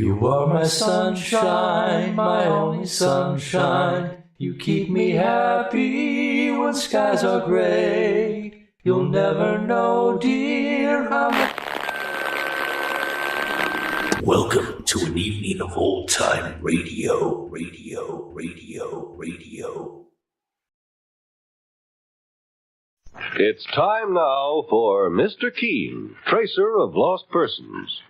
You are my sunshine, my only sunshine. You keep me happy when skies are gray. You'll never know, dear, Welcome to an evening of old-time radio. It's time now for Mr. Keen, tracer of lost persons.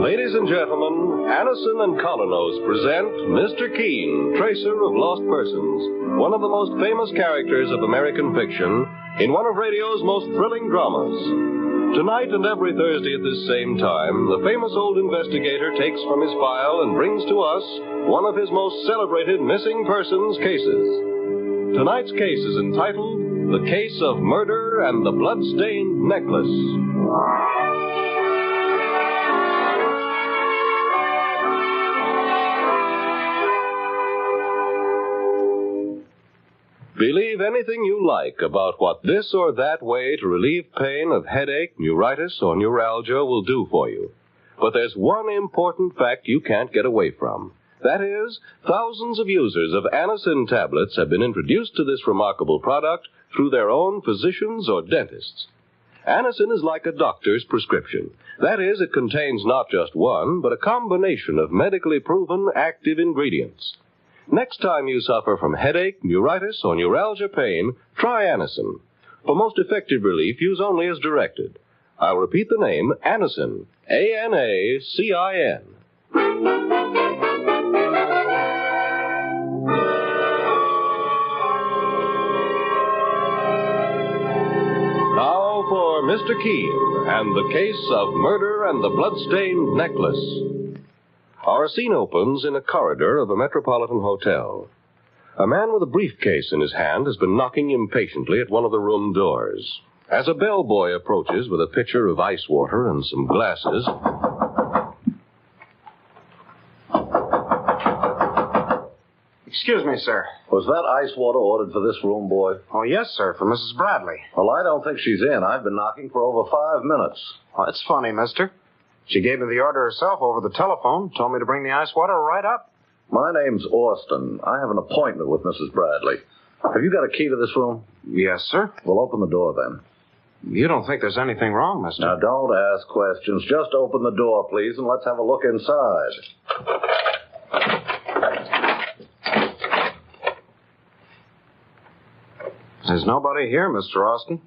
Ladies and gentlemen, Anison and Colonos present Mr. Keen, tracer of lost persons, one of the most famous characters of American fiction in one of radio's most thrilling dramas. Tonight and every Thursday at this same time, the famous old investigator takes from his file and brings to us one of his most celebrated missing persons cases. Tonight's case is entitled The Case of Murder and the Blood-Stained Necklace. Believe anything you like about what this or that way to relieve pain of headache, neuritis, or neuralgia will do for you. But there's one important fact you can't get away from. That is, thousands of users of Anison tablets have been introduced to this remarkable product through their own physicians or dentists. Anison is like a doctor's prescription. That is, it contains not just one, but a combination of medically proven active ingredients. Next time you suffer from headache, neuritis, or neuralgia pain, try Anison. For most effective relief, use only as directed. I'll repeat the name, Anison. A-N-A-C-I-N. Now for Mr. Keen and the case of murder and the blood-stained necklace. Our scene opens in a corridor of a metropolitan hotel. A man with a briefcase in his hand has been knocking impatiently at one of the room doors. As a bellboy approaches with a pitcher of ice water and some glasses... Excuse me, sir. Was that ice water ordered for this room, boy? Oh, yes, sir, for Mrs. Bradley. Well, I don't think she's in. I've been knocking for over 5 minutes. Well, that's funny, mister. She gave me the order herself over the telephone, told me to bring the ice water right up. My name's Austin. I have an appointment with Mrs. Bradley. Have you got a key to this room? Yes, sir. Well, open the door, then. You don't think there's anything wrong, mister? Now, don't ask questions. Just open the door, please, and let's have a look inside. There's nobody here, Mr. Austin.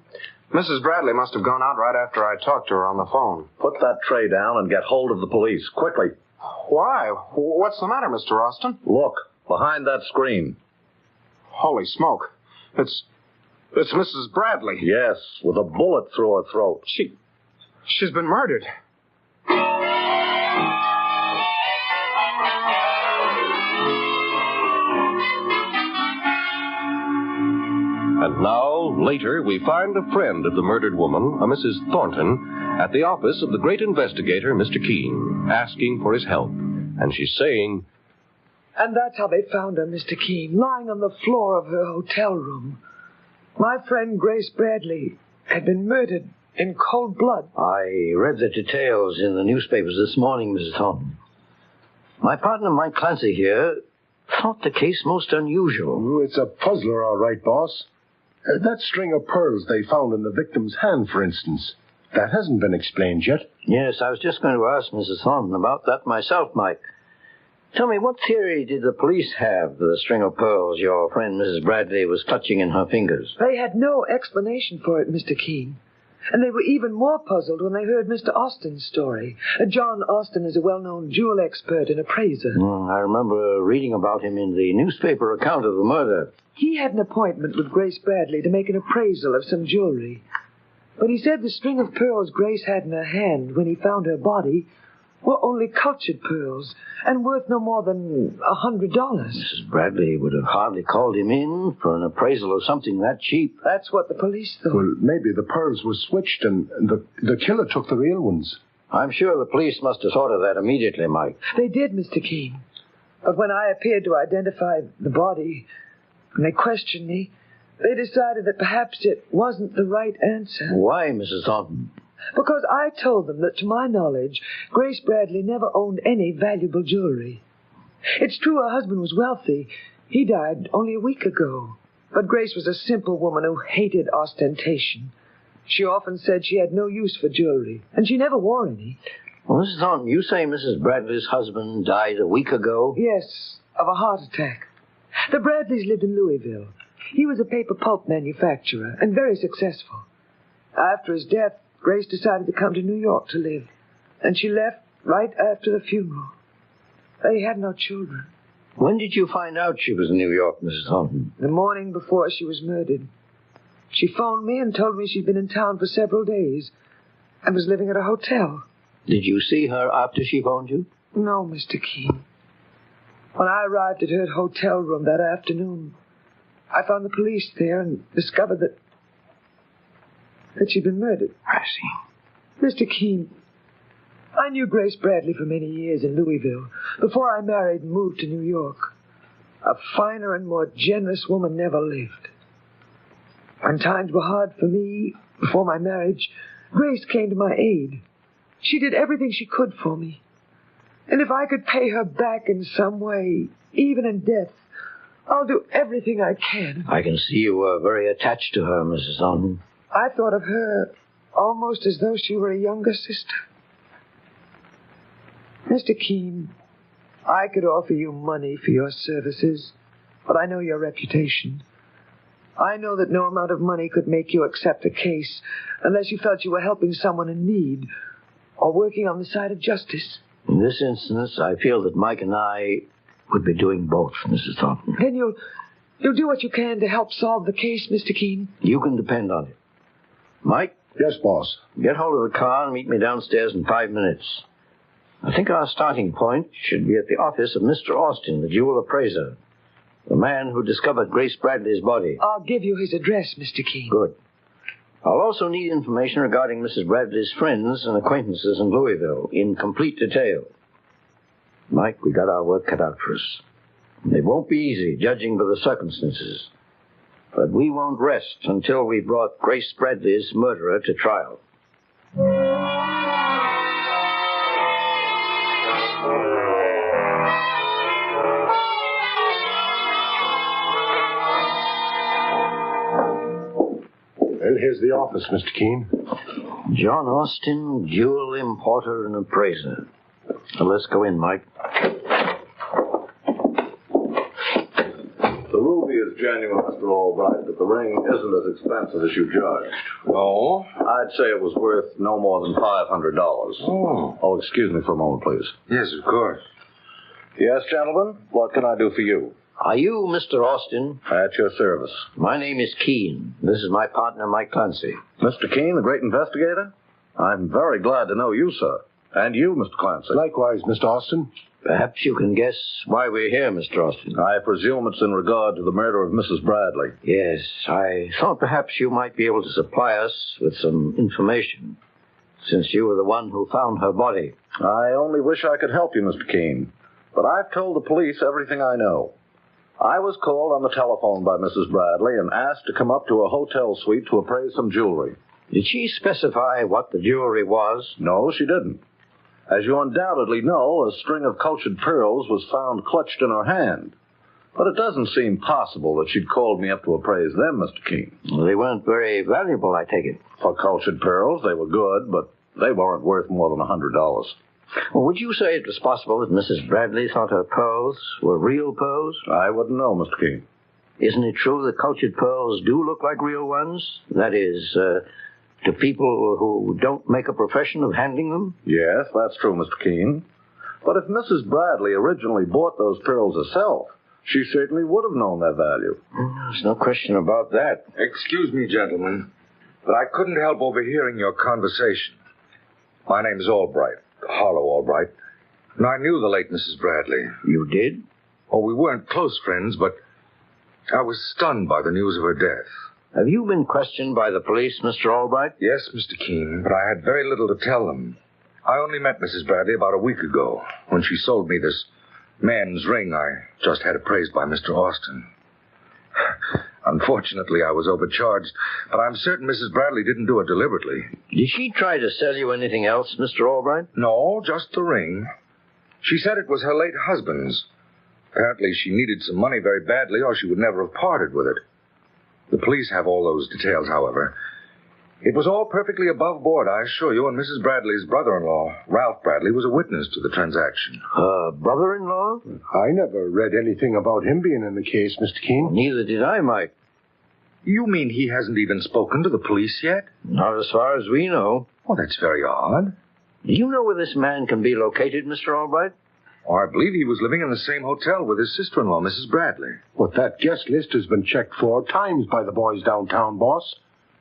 Mrs. Bradley must have gone out right after I talked to her on the phone. Put that tray down and get hold of the police, quickly. Why? What's the matter, Mr. Austin? Look, behind that screen. Holy smoke. It's Mrs. Bradley. Yes, with a bullet through her throat. She's been murdered. And now, later, we find a friend of the murdered woman, a Mrs. Thornton, at the office of the great investigator, Mr. Keen, asking for his help. And she's saying... And that's how they found her, Mr. Keen, lying on the floor of her hotel room. My friend Grace Bradley had been murdered in cold blood. I read the details in the newspapers this morning, Mrs. Thornton. My partner, Mike Clancy here, thought the case most unusual. Oh, it's a puzzler, all right, boss. That string of pearls they found in the victim's hand, for instance. That hasn't been explained yet. Yes, I was just going to ask Mrs. Thornton about that myself, Mike. Tell me, what theory did the police have for the string of pearls your friend Mrs. Bradley was clutching in her fingers? They had no explanation for it, Mr. Keen. And they were even more puzzled when they heard Mr. Austin's story. John Austin is a well-known jewel expert and appraiser. I remember reading about him in the newspaper account of the murder. He had an appointment with Grace Bradley to make an appraisal of some jewelry. But he said the string of pearls Grace had in her hand when he found her body were only cultured pearls and worth no more than $100. Mrs. Bradley would have hardly called him in for an appraisal of something that cheap. That's what the police thought. Well, maybe the pearls were switched and the killer took the real ones. I'm sure the police must have thought of that immediately, Mike. They did, Mr. Keen. But when I appeared to identify the body, and they questioned me, they decided that perhaps it wasn't the right answer. Why, Mrs. Thornton? Because I told them that, to my knowledge, Grace Bradley never owned any valuable jewelry. It's true her husband was wealthy. He died only a week ago. But Grace was a simple woman who hated ostentation. She often said she had no use for jewelry, and she never wore any. Well, Mrs. Thornton, you say Mrs. Bradley's husband died a week ago? Yes, of a heart attack. The Bradleys lived in Louisville. He was a paper pulp manufacturer and very successful. After his death, Grace decided to come to New York to live, and she left right after the funeral. They had no children. When did you find out she was in New York, Mrs. Thornton? The morning before she was murdered. She phoned me and told me she'd been in town for several days and was living at a hotel. Did you see her after she phoned you? No, Mr. Keene. When I arrived at her hotel room that afternoon, I found the police there and discovered that she'd been murdered. I see. Mr. Keene, I knew Grace Bradley for many years in Louisville before I married and moved to New York. A finer and more generous woman never lived. When times were hard for me before my marriage, Grace came to my aid. She did everything she could for me. And if I could pay her back in some way, even in death, I'll do everything I can. I can see you were very attached to her, Mrs. Thornton. I thought of her almost as though she were a younger sister. Mr. Keene, I could offer you money for your services, but I know your reputation. I know that no amount of money could make you accept a case unless you felt you were helping someone in need or working on the side of justice. In this instance, I feel that Mike and I would be doing both, Mrs. Thornton. Then you'll do what you can to help solve the case, Mr. Keene? You can depend on it. Mike? Yes, boss. Get hold of the car and meet me downstairs in 5 minutes. I think our starting point should be at the office of Mr. Austin, the jewel appraiser, the man who discovered Grace Bradley's body. I'll give you his address, Mr. Keene. Good. I'll also need information regarding Mrs. Bradley's friends and acquaintances in Louisville in complete detail. Mike, we got our work cut out for us. It won't be easy, judging by the circumstances. But we won't rest until we brought Grace Bradley's murderer to trial. Well, here's the office, Mr. Keene. John Austin, jewel importer and appraiser. Now, let's go in, Mike. The ruby is genuine, Mr. Albright, but the ring isn't as expensive as you judged. Oh? I'd say it was worth no more than $500. Oh, excuse me for a moment, please. Yes, of course. Yes, gentlemen, what can I do for you? Are you Mr. Austin? At your service. My name is Keene. This is my partner, Mike Clancy. Mr. Keene, the great investigator? I'm very glad to know you, sir. And you, Mr. Clancy. Likewise, Mr. Austin. Perhaps you can guess why we're here, Mr. Austin. I presume it's in regard to the murder of Mrs. Bradley. Yes, I thought perhaps you might be able to supply us with some information, since you were the one who found her body. I only wish I could help you, Mr. Keene. But I've told the police everything I know. I was called on the telephone by Mrs. Bradley and asked to come up to a hotel suite to appraise some jewelry. Did she specify what the jewelry was? No, she didn't. As you undoubtedly know, a string of cultured pearls was found clutched in her hand. But it doesn't seem possible that she'd called me up to appraise them, Mr. Keene. Well, they weren't very valuable, I take it. For cultured pearls, they were good, but they weren't worth more than $100. Well, would you say it was possible that Mrs. Bradley thought her pearls were real pearls? I wouldn't know, Mr. Keene. Isn't it true that cultured pearls do look like real ones? That is, to people who don't make a profession of handling them? Yes, that's true, Mr. Keene. But if Mrs. Bradley originally bought those pearls herself, she certainly would have known their value. There's no question about that. Excuse me, gentlemen, but I couldn't help overhearing your conversation. My name's Albright, Harlow Albright, and I knew the late Mrs. Bradley. You did? Oh, we weren't close friends, but I was stunned by the news of her death. Have you been questioned by the police, Mr. Albright? Yes, Mr. Keene, but I had very little to tell them. I only met Mrs. Bradley about a week ago, when she sold me this man's ring I just had appraised by Mr. Austin. Unfortunately, I was overcharged, but I'm certain Mrs. Bradley didn't do it deliberately. Did she try to sell you anything else, Mr. Albright? No, just the ring. She said it was her late husband's. Apparently she needed some money very badly, or she would never have parted with it. The police have all those details, however. It was all perfectly above board, I assure you, and Mrs. Bradley's brother-in-law, Ralph Bradley, was a witness to the transaction. Her brother-in-law? I never read anything about him being in the case, Mr. Keene. Neither did I, Mike. You mean he hasn't even spoken to the police yet? Not as far as we know. Well, that's very odd. Do you know where this man can be located, Mr. Albright? Oh, I believe he was living in the same hotel with his sister-in-law, Mrs. Bradley. But that guest list has been checked 4 times by the boys downtown, boss.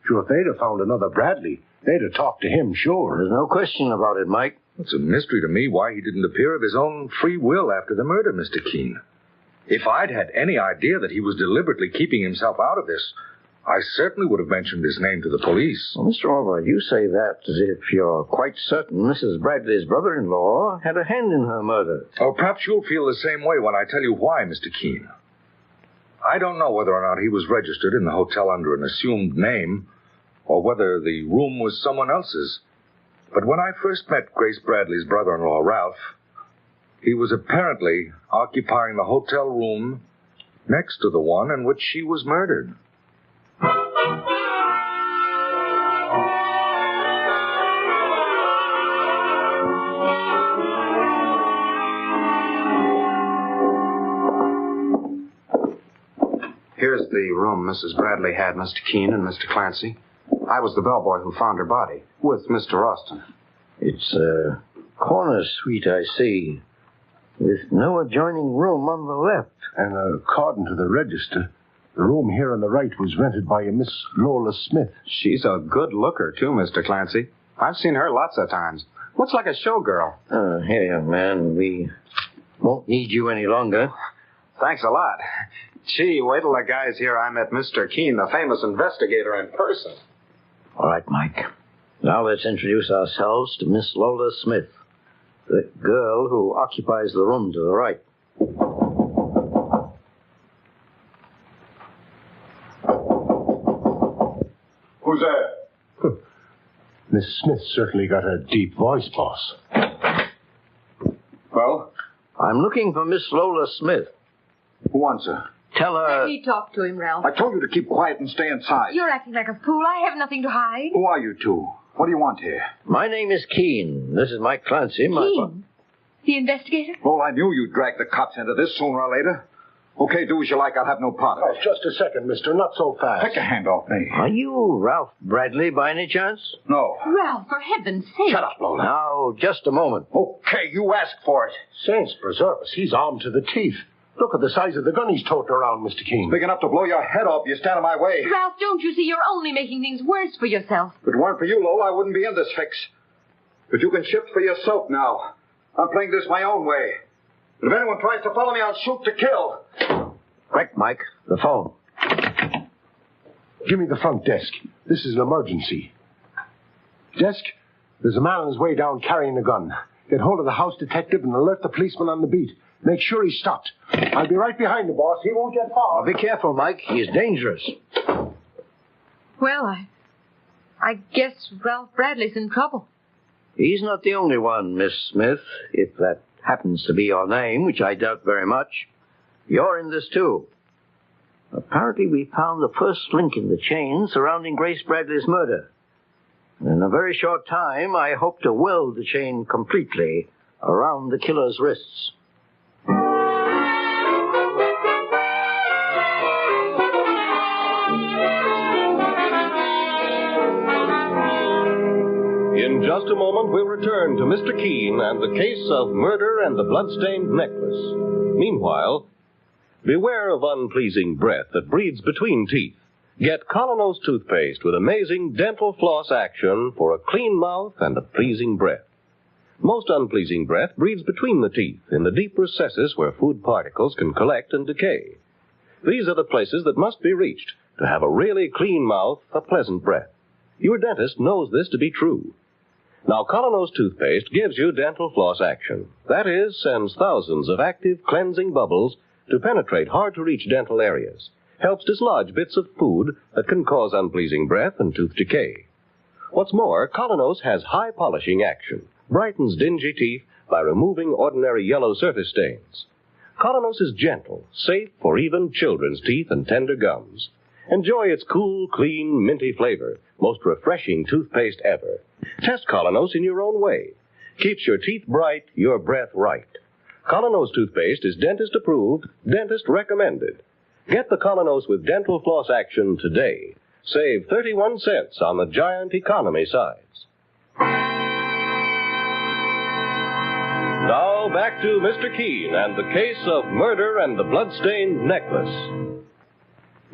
Sure, if they'd have found another Bradley, they'd have talked to him, sure. There's no question about it, Mike. It's a mystery to me why he didn't appear of his own free will after the murder, Mr. Keene. If I'd had any idea that he was deliberately keeping himself out of this, I certainly would have mentioned his name to the police. Well, Mr. Albright, you say that as if you're quite certain Mrs. Bradley's brother-in-law had a hand in her murder. Oh, perhaps you'll feel the same way when I tell you why, Mr. Keene. I don't know whether or not he was registered in the hotel under an assumed name, or whether the room was someone else's. But when I first met Grace Bradley's brother-in-law, Ralph, he was apparently occupying the hotel room next to the one in which she was murdered. Here's the room Mrs. Bradley had, Mr. Keene and Mr. Clancy. I was the bellboy who found her body, with Mr. Austin. It's a corner suite, I see, with no adjoining room on the left. And according to the register, the room here on the right was rented by a Miss Lola Smith. She's a good looker, too, Mr. Clancy. I've seen her lots of times. Looks like a showgirl. Here, young man, we won't need you any longer. Thanks a lot. Gee, wait till the guys hear I met Mr. Keene, the famous investigator, in person. All right, Mike. Now let's introduce ourselves to Miss Lola Smith, the girl who occupies the room to the right. Who's there? Miss Smith certainly got a deep voice, boss. Well? I'm looking for Miss Lola Smith. Who wants her? Tell her... Let me talk to him, Ralph. I told you to keep quiet and stay inside. You're acting like a fool. I have nothing to hide. Who are you two? What do you want here? My name is Keene. This is Mike Clancy. Keene? The investigator? Well, I knew you'd drag the cops into this sooner or later. Okay, do as you like. I'll have no part of it. Just a second, mister. Not so fast. Take your hand off me. Are you Ralph Bradley by any chance? No. Ralph, for heaven's sake. Shut up, Lola. Now, just a moment. Okay, you asked for it. Saints preserve us. He's armed to the teeth. Look at the size of the gun he's toting around, Mr. Keene. Big enough to blow your head off if you stand in my way. Ralph, don't you see you're only making things worse for yourself? If it weren't for you, Lola, I wouldn't be in this fix. But you can shift for yourself now. I'm playing this my own way. And if anyone tries to follow me, I'll shoot to kill. Quick, Mike. The phone. Give me the front desk. This is an emergency. Desk, there's a man on his way down carrying a gun. Get hold of the house detective and alert the policeman on the beat. Make sure he's stopped. I'll be right behind the boss. He won't get far. Be careful, Mike. He's dangerous. Well, I guess Ralph Bradley's in trouble. He's not the only one, Miss Smith, if that happens to be your name, which I doubt very much. You're in this, too. Apparently, we found the first link in the chain surrounding Grace Bradley's murder. In a very short time, I hope to weld the chain completely around the killer's wrists. In just a moment, we'll return to Mr. Keene and the case of murder and the blood-stained necklace. Meanwhile, beware of unpleasing breath that breathes between teeth. Get Colonos toothpaste with amazing dental floss action for a clean mouth and a pleasing breath. Most unpleasing breath breathes between the teeth in the deep recesses where food particles can collect and decay. These are the places that must be reached to have a really clean mouth, a pleasant breath. Your dentist knows this to be true. Now, Colonos toothpaste gives you dental floss action. That is, sends thousands of active cleansing bubbles to penetrate hard-to-reach dental areas. Helps dislodge bits of food that can cause unpleasing breath and tooth decay. What's more, Colonos has high polishing action. Brightens dingy teeth by removing ordinary yellow surface stains. Colonos is gentle, safe for even children's teeth and tender gums. Enjoy its cool, clean, minty flavor. Most refreshing toothpaste ever. Test Colonos in your own way. Keeps your teeth bright, your breath right. Colonos toothpaste is dentist approved, dentist recommended. Get the Colonos with dental floss action today. Save 31 cents on the giant economy size. Now back to Mr. Keene and the case of murder and the bloodstained necklace.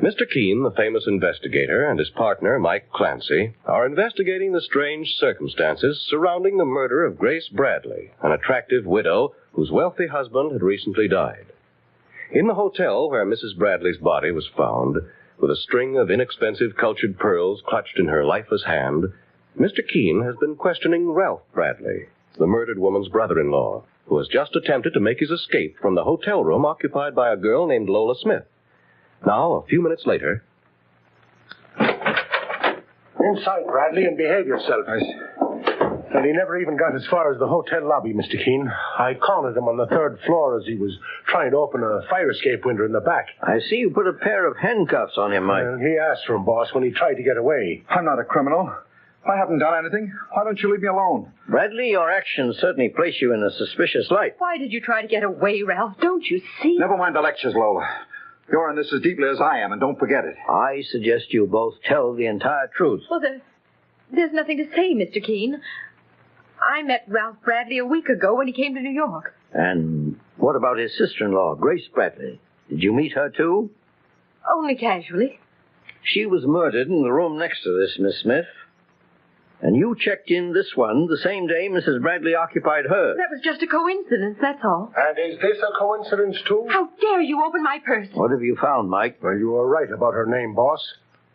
Mr. Keene, the famous investigator, and his partner, Mike Clancy, are investigating the strange circumstances surrounding the murder of Grace Bradley, an attractive widow whose wealthy husband had recently died. In the hotel where Mrs. Bradley's body was found, with a string of inexpensive cultured pearls clutched in her lifeless hand, Mr. Keene has been questioning Ralph Bradley, the murdered woman's brother-in-law, who has just attempted to make his escape from the hotel room occupied by a girl named Lola Smith. Now, a few minutes later... Inside, Bradley, and behave yourself. And he never even got as far as the hotel lobby, Mr. Keene. I cornered him on the third floor as he was trying to open a fire escape window in the back. I see you put a pair of handcuffs on him, Mike. He asked for him, boss, when he tried to get away. I'm not a criminal. I haven't done anything. Why don't you leave me alone? Bradley, your actions certainly place you in a suspicious light. Why did you try to get away, Ralph? Don't you see? Never mind the lectures, Lola. You're in this as deeply as I am, and don't forget it. I suggest you both tell the entire truth. Well, there's nothing to say, Mr. Keene. I met Ralph Bradley a week ago when he came to New York. And what about his sister-in-law, Grace Bradley? Did you meet her, too? Only casually. She was murdered in the room next to this, Miss Smith. And you checked in this one the same day Mrs. Bradley occupied hers. That was just a coincidence, that's all. And is this a coincidence, too? How dare you open my purse? What have you found, Mike? Well, you were right about her name, boss.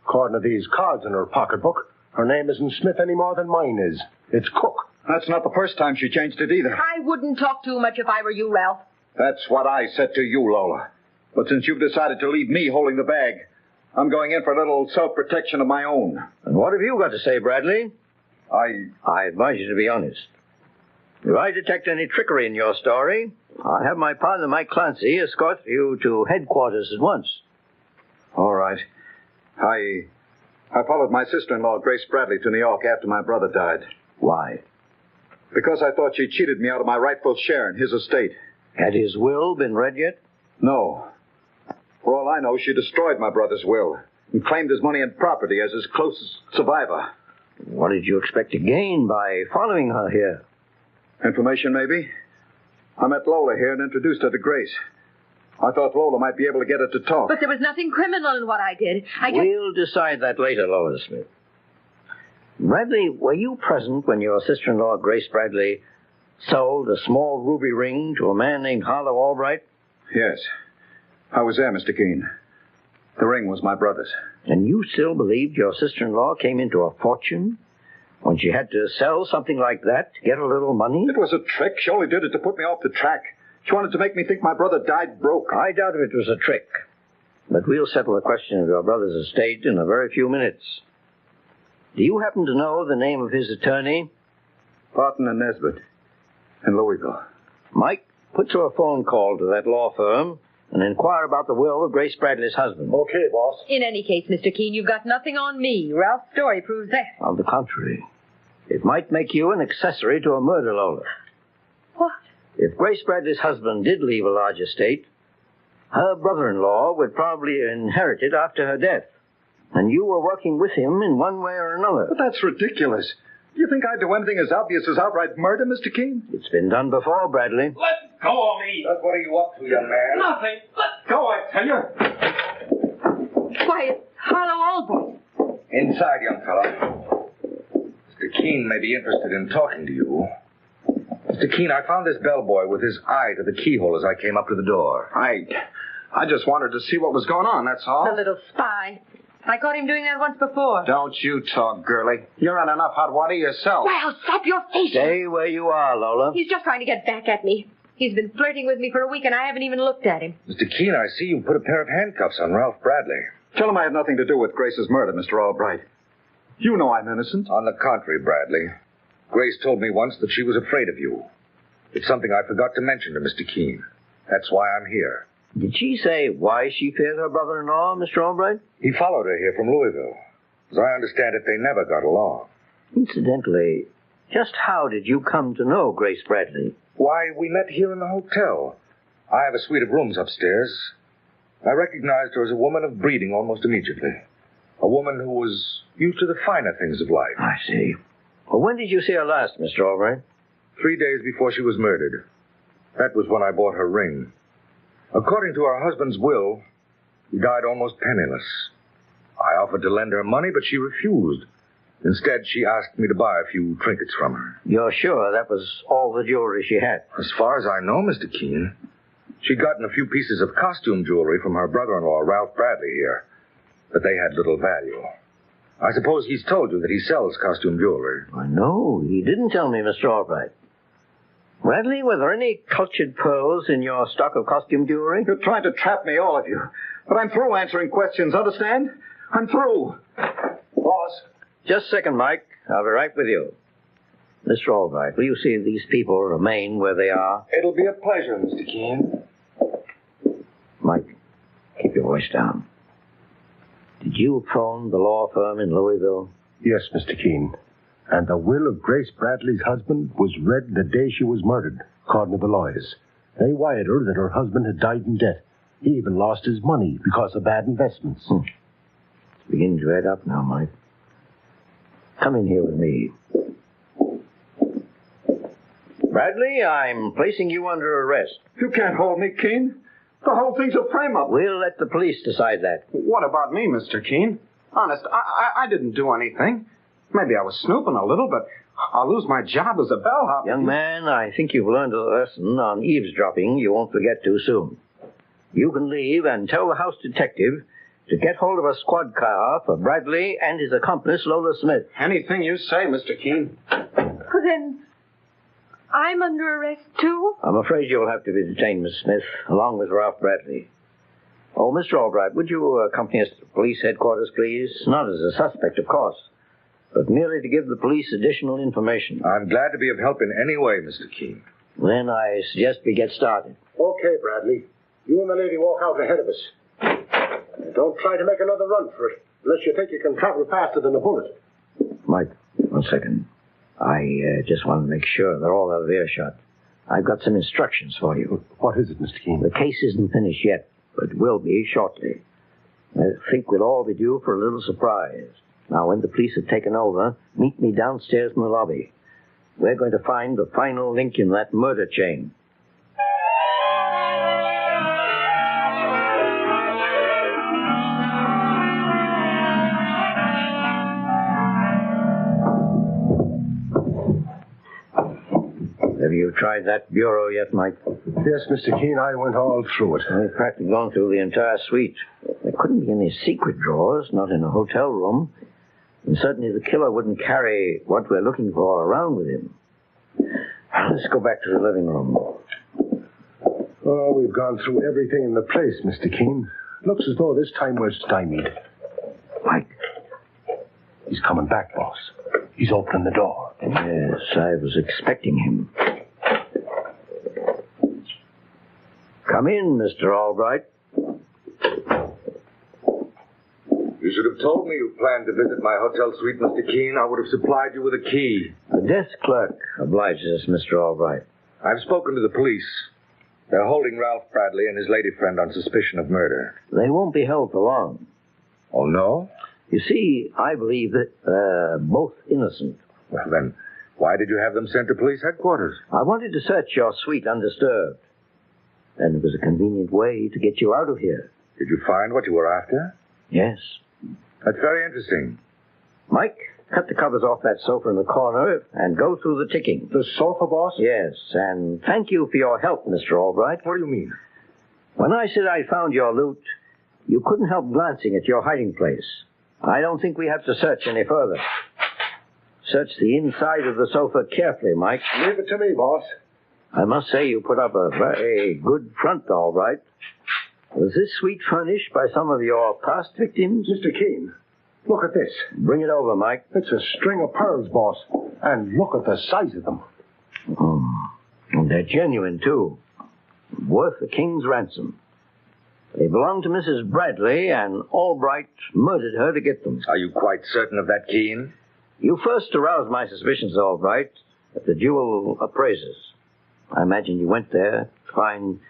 According to these cards in her pocketbook, her name isn't Smith any more than mine is. It's Cook. That's not the first time she changed it either. I wouldn't talk too much if I were you, Ralph. That's what I said to you, Lola. But since you've decided to leave me holding the bag, I'm going in for a little self-protection of my own. And what have you got to say, Bradley? I advise you to be honest. If I detect any trickery in your story, I'll have my partner, Mike Clancy, escort you to headquarters at once. All right. I followed my sister-in-law, Grace Bradley, to New York after my brother died. Why? Because I thought she cheated me out of my rightful share in his estate. Had his will been read yet? No. For all I know, she destroyed my brother's will and claimed his money and property as his closest survivor. What did you expect to gain by following her here? Information, maybe. I met Lola here and introduced her to Grace. I thought Lola might be able to get her to talk. But there was nothing criminal in what I did. We'll decide that later, Lola Smith. Bradley, were you present when your sister-in-law, Grace Bradley, sold a small ruby ring to a man named Harlow Albright? Yes. I was there, Mr. Keene. The ring was my brother's. And you still believed your sister-in-law came into a fortune when she had to sell something like that to get a little money? It was a trick. She only did it to put me off the track. She wanted to make me think my brother died broke. I doubt if it was a trick. But we'll settle the question of your brother's estate in a very few minutes. Do you happen to know the name of his attorney? Barton and Nesbitt in Louisville. Mike, put through a phone call to that law firm and inquire about the will of Grace Bradley's husband. Okay, boss. In any case, Mr. Keene, you've got nothing on me. Ralph's story proves that. On the contrary, it might make you an accessory to a murder, Lola. What? If Grace Bradley's husband did leave a large estate, her brother-in-law would probably inherit it after her death. And you were working with him in one way or another. But that's ridiculous. Do you think I'd do anything as obvious as outright murder, Mr. Keene? It's been done before, Bradley. Let go of me! What are you up to, young man? Nothing! Let go, I tell you! Why, it's Harlow Albright. Inside, young fella. Mr. Keene may be interested in talking to you. Mr. Keene, I found this bellboy with his eye to the keyhole as I came up to the door. I just wanted to see what was going on, that's all. The little spy. I caught him doing that once before. Don't you talk, girlie. You're in enough hot water yourself. Well, stop your face. Stay where you are, Lola. He's just trying to get back at me. He's been flirting with me for a week, and I haven't even looked at him. Mr. Keene, I see you put a pair of handcuffs on Ralph Bradley. Tell him I had nothing to do with Grace's murder, Mr. Albright. You know I'm innocent. On the contrary, Bradley. Grace told me once that she was afraid of you. It's something I forgot to mention to Mr. Keene. That's why I'm here. Did she say why she feared her brother-in-law, Mr. Albright? He followed her here from Louisville. As I understand it, they never got along. Incidentally, just how did you come to know Grace Bradley? Why, we met here in the hotel. I have a suite of rooms upstairs. I recognized her as a woman of breeding almost immediately. A woman who was used to the finer things of life. I see. Well, when did you see her last, Mr. Albright? 3 days before she was murdered. That was when I bought her ring. According to her husband's will, he died almost penniless. I offered to lend her money, but she refused. Instead, she asked me to buy a few trinkets from her. You're sure that was all the jewelry she had? As far as I know, Mr. Keene, she'd gotten a few pieces of costume jewelry from her brother-in-law, Ralph Bradley, here. But they had little value. I suppose he's told you that he sells costume jewelry. No, he didn't tell me, Mr. Albright. Bradley, were there any cultured pearls in your stock of costume jewelry? You're trying to trap me, all of you. But I'm through answering questions, understand? I'm through. Boss. Just a second, Mike. I'll be right with you. Mr. Albright, will you see these people remain where they are? It'll be a pleasure, Mr. Keene. Mike, keep your voice down. Did you phone the law firm in Louisville? Yes, Mr. Keene. And the will of Grace Bradley's husband was read the day she was murdered, according to the lawyers. They wired her that her husband had died in debt. He even lost his money because of bad investments. It's beginning to add up now, Mike. Come in here with me. Bradley, I'm placing you under arrest. You can't hold me, Keene. The whole thing's a frame-up. We'll let the police decide that. What about me, Mr. Keene? Honest, I didn't do anything. Maybe I was snooping a little, but I'll lose my job as a bellhop. Young man, I think you've learned a lesson on eavesdropping you won't forget too soon. You can leave and tell the house detective to get hold of a squad car for Bradley and his accomplice, Lola Smith. Anything you say, Mr. Keene. Well, then, I'm under arrest, too? I'm afraid you'll have to be detained, Miss Smith, along with Ralph Bradley. Oh, Mr. Albright, would you accompany us to police headquarters, please? Not as a suspect, of course, but merely to give the police additional information. I'm glad to be of help in any way, Mr. Keene. Then I suggest we get started. Okay, Bradley. You and the lady walk out ahead of us. And don't try to make another run for it, unless you think you can travel faster than a bullet. Mike, 1 second. I just want to make sure they're all out of earshot. I've got some instructions for you. What is it, Mr. Keene? The case isn't finished yet, but will be shortly. I think we'll all be due for a little surprise. Now, when the police have taken over, meet me downstairs in the lobby. We're going to find the final link in that murder chain. Have you tried that bureau yet, Mike? Yes, Mr. Keene, I went all through it. We've practically gone through the entire suite. There couldn't be any secret drawers, not in a hotel room. And certainly the killer wouldn't carry what we're looking for around with him. Let's go back to the living room. Oh, we've gone through everything in the place, Mr. Keene. Looks as though this time we're stymied. Mike. He's coming back, boss. He's opening the door. Yes, I was expecting him. Come in, Mr. Albright. You should have told me you planned to visit my hotel suite, Mr. Keene. I would have supplied you with a key. The desk clerk obliges us, Mr. Albright. I've spoken to the police. They're holding Ralph Bradley and his lady friend on suspicion of murder. They won't be held for long. Oh, no? You see, I believe that they're both innocent. Well, then, why did you have them sent to police headquarters? I wanted to search your suite undisturbed. And it was a convenient way to get you out of here. Did you find what you were after? Yes. That's very interesting. Mike, cut the covers off that sofa in the corner and go through the ticking. The sofa, boss? Yes, and thank you for your help, Mr. Albright. What do you mean? When I said I found your loot, you couldn't help glancing at your hiding place. I don't think we have to search any further. Search the inside of the sofa carefully, Mike. Leave it to me, boss. I must say you put up a very good front, all right. Was this suite furnished by some of your past victims? Mr. Keene, look at this. Bring it over, Mike. It's a string of pearls, boss. And look at the size of them. And they're genuine, too. Worth a king's ransom. They belong to Mrs. Bradley, and Albright murdered her to get them. Are you quite certain of that, Keene? You first aroused my suspicions, Albright, at the jewel appraisers. I imagine you went there to find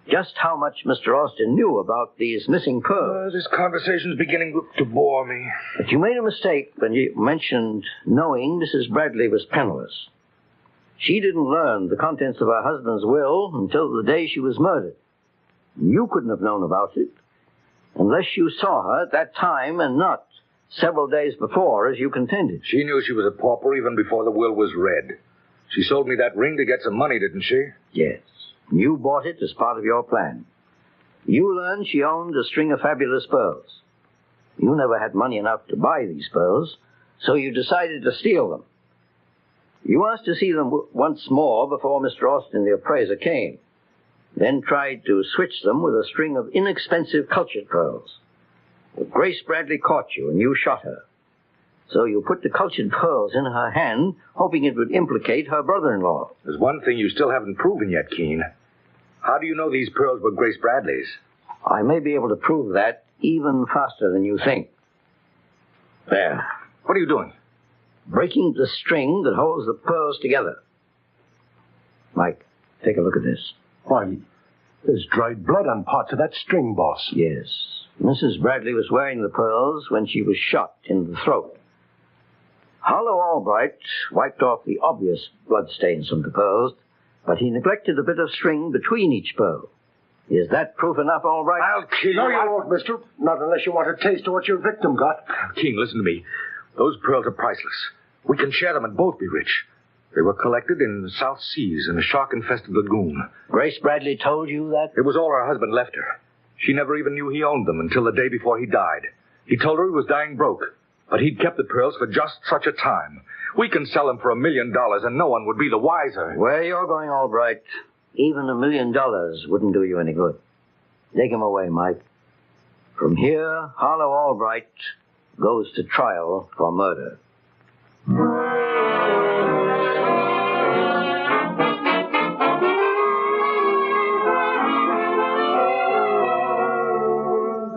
just how much Mr. Austin knew about these missing pearls. This conversation's beginning to bore me. But you made a mistake when you mentioned knowing Mrs. Bradley was penniless. She didn't learn the contents of her husband's will until the day she was murdered. You couldn't have known about it unless you saw her at that time and not several days before, as you contended. She knew she was a pauper even before the will was read. She sold me that ring to get some money, didn't she? Yes. You bought it as part of your plan. You learned she owned a string of fabulous pearls. You never had money enough to buy these pearls, so you decided to steal them. You asked to see them once more before Mr. Austin, the appraiser, came, then tried to switch them with a string of inexpensive cultured pearls. But Grace Bradley caught you, and you shot her. So you put the cultured pearls in her hand, hoping it would implicate her brother-in-law. There's one thing you still haven't proven yet, Keene. How do you know these pearls were Grace Bradley's? I may be able to prove that even faster than you think. There. What are you doing? Breaking the string that holds the pearls together. Mike, take a look at this. Why, there's dried blood on parts of that string, boss. Yes. Mrs. Bradley was wearing the pearls when she was shot in the throat. Harlow Albright wiped off the obvious bloodstains from the pearls, but he neglected a bit of string between each pearl. Is that proof enough, Albright? I'll kill you. No, you won't, mister. Not unless you want a taste of what your victim got. Keene, listen to me. Those pearls are priceless. We can share them and both be rich. They were collected in the South Seas in a shark-infested lagoon. Grace Bradley told you that? It was all her husband left her. She never even knew he owned them until the day before he died. He told her he was dying broke, but he'd kept the pearls for just such a time. We can sell them for $1 million, and no one would be the wiser. Where you're going, Albright, even $1 million wouldn't do you any good. Take him away, Mike. From here, Harlow Albright goes to trial for murder.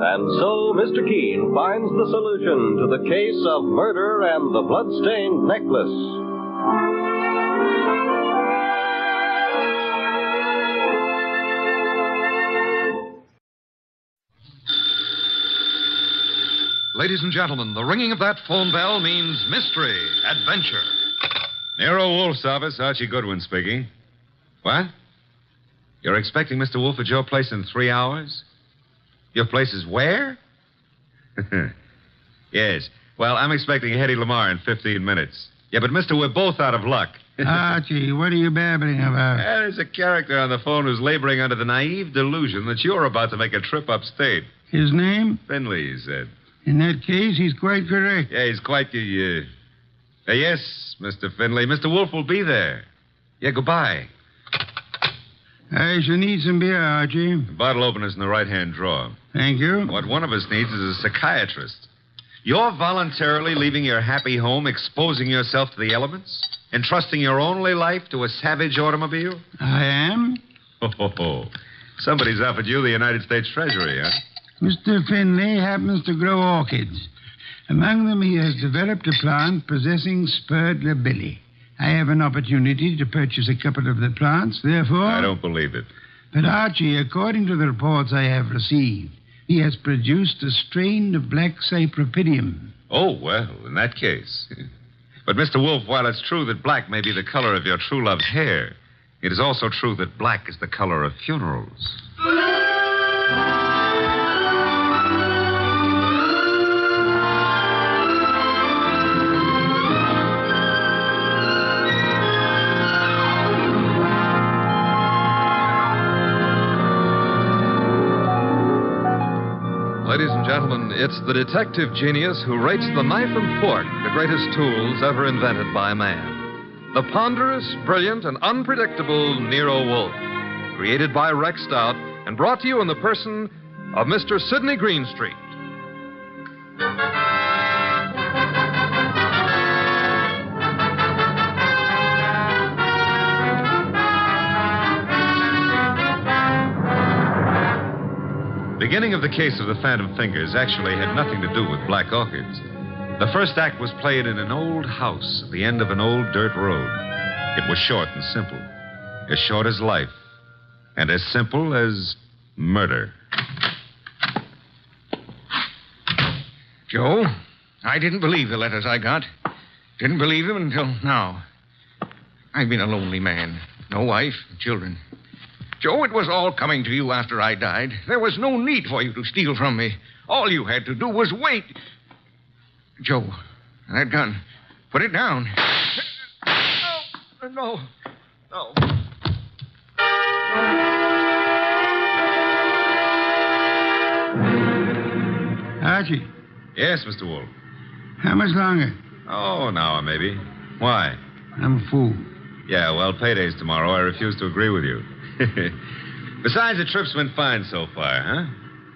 And so Mr. Keene finds the solution to the case of murder and the blood-stained necklace. Ladies and gentlemen, the ringing of that phone bell means mystery, adventure. Nero Wolf's office, Archie Goodwin speaking. What? You're expecting Mr. Wolf at your place in 3 hours? Your place is where? Yes. Well, I'm expecting Hedy Lamar in 15 minutes. Yeah, but mister, we're both out of luck. Archie, what are you babbling about? There's a character on the phone who's laboring under the naive delusion that you're about to make a trip upstate. His name? Finley, he said. In that case, he's quite correct. Yeah, he's quite the, yes, Mr. Finley. Mr. Wolf will be there. Yeah, goodbye. I shall need some beer, Archie. The bottle opener's in the right-hand drawer. Thank you. What one of us needs is a psychiatrist. You're voluntarily leaving your happy home, exposing yourself to the elements, entrusting your only life to a savage automobile? I am. Oh. Somebody's offered you the United States Treasury, huh? Mr. Finley happens to grow orchids. Among them, he has developed a plant possessing spurred labilli. I have an opportunity to purchase a couple of the plants, therefore... I don't believe it. But, Archie, according to the reports I have received, he has produced a strain of black cypripedium. Oh, well, in that case. But, Mr. Wolf, while it's true that black may be the color of your true love's hair, it is also true that black is the color of funerals. Ladies and gentlemen, it's the detective genius who rates the knife and fork the greatest tools ever invented by man. The ponderous, brilliant, and unpredictable Nero Wolfe. Created by Rex Stout and brought to you in the person of Mr. Sidney Greenstreet. Beginning of the case of the Phantom Fingers actually had nothing to do with black orchids. The first act was played in an old house at the end of an old dirt road. It was short and simple. As short as life. And as simple as murder. Joe, I didn't believe the letters I got. Didn't believe them until now. I've been a lonely man. No wife, children. Joe, it was all coming to you after I died. There was no need for you to steal from me. All you had to do was wait. Joe, that gun. Put it down. No. Archie. Yes, Mr. Wolfe. How much longer? Oh, an hour, maybe. Why? I'm a fool. Yeah, well, payday's tomorrow. I refuse to agree with you. Besides, the trip's been fine so far, huh?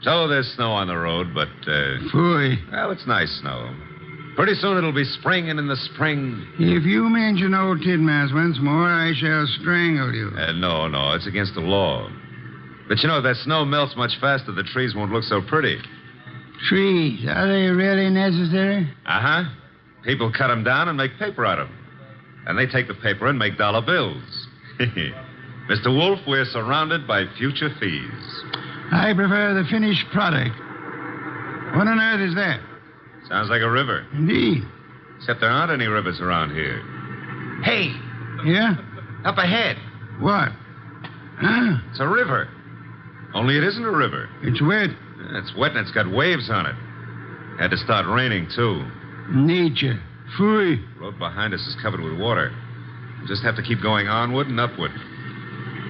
So there's snow on the road, but, Phooey. Well, it's nice snow. Pretty soon it'll be spring, and in the spring... If you mention old Tidmarsh once more, I shall strangle you. No, it's against the law. But you know, if that snow melts much faster, the trees won't look so pretty. Trees, are they really necessary? Uh-huh. People cut them down and make paper out of them. And they take the paper and make dollar bills. Mr. Wolfe, we're surrounded by future thieves. I prefer the finished product. What on earth is that? Sounds like a river. Indeed. Except there aren't any rivers around here. Hey! Yeah? Up ahead. What? Huh? It's a river. Only it isn't a river. It's wet. It's wet and it's got waves on it. Had to start raining, too. Nature. Phooey. The road behind us is covered with water. We just have to keep going onward and upward.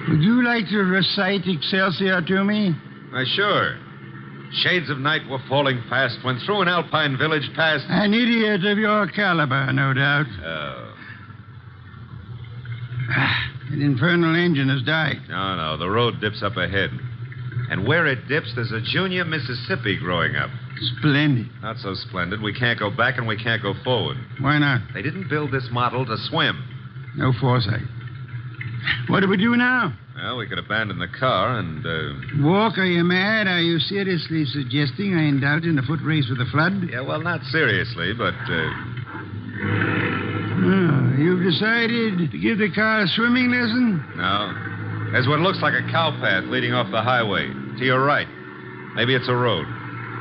Would you like to recite Excelsior to me? Why, sure. Shades of night were falling fast when through an alpine village passed... An idiot of your caliber, no doubt. Oh. That infernal engine has died. No, the road dips up ahead. And where it dips, there's a junior Mississippi growing up. Splendid. Not so splendid. We can't go back and we can't go forward. Why not? They didn't build this model to swim. No foresight. What do we do now? Well, we could abandon the car and, Walk, are you mad? Are you seriously suggesting I indulge in a foot race with the flood? Yeah, well, not seriously, but, Oh, you've decided to give the car a swimming lesson? No. There's what looks like a cow path leading off the highway. To your right. Maybe it's a road.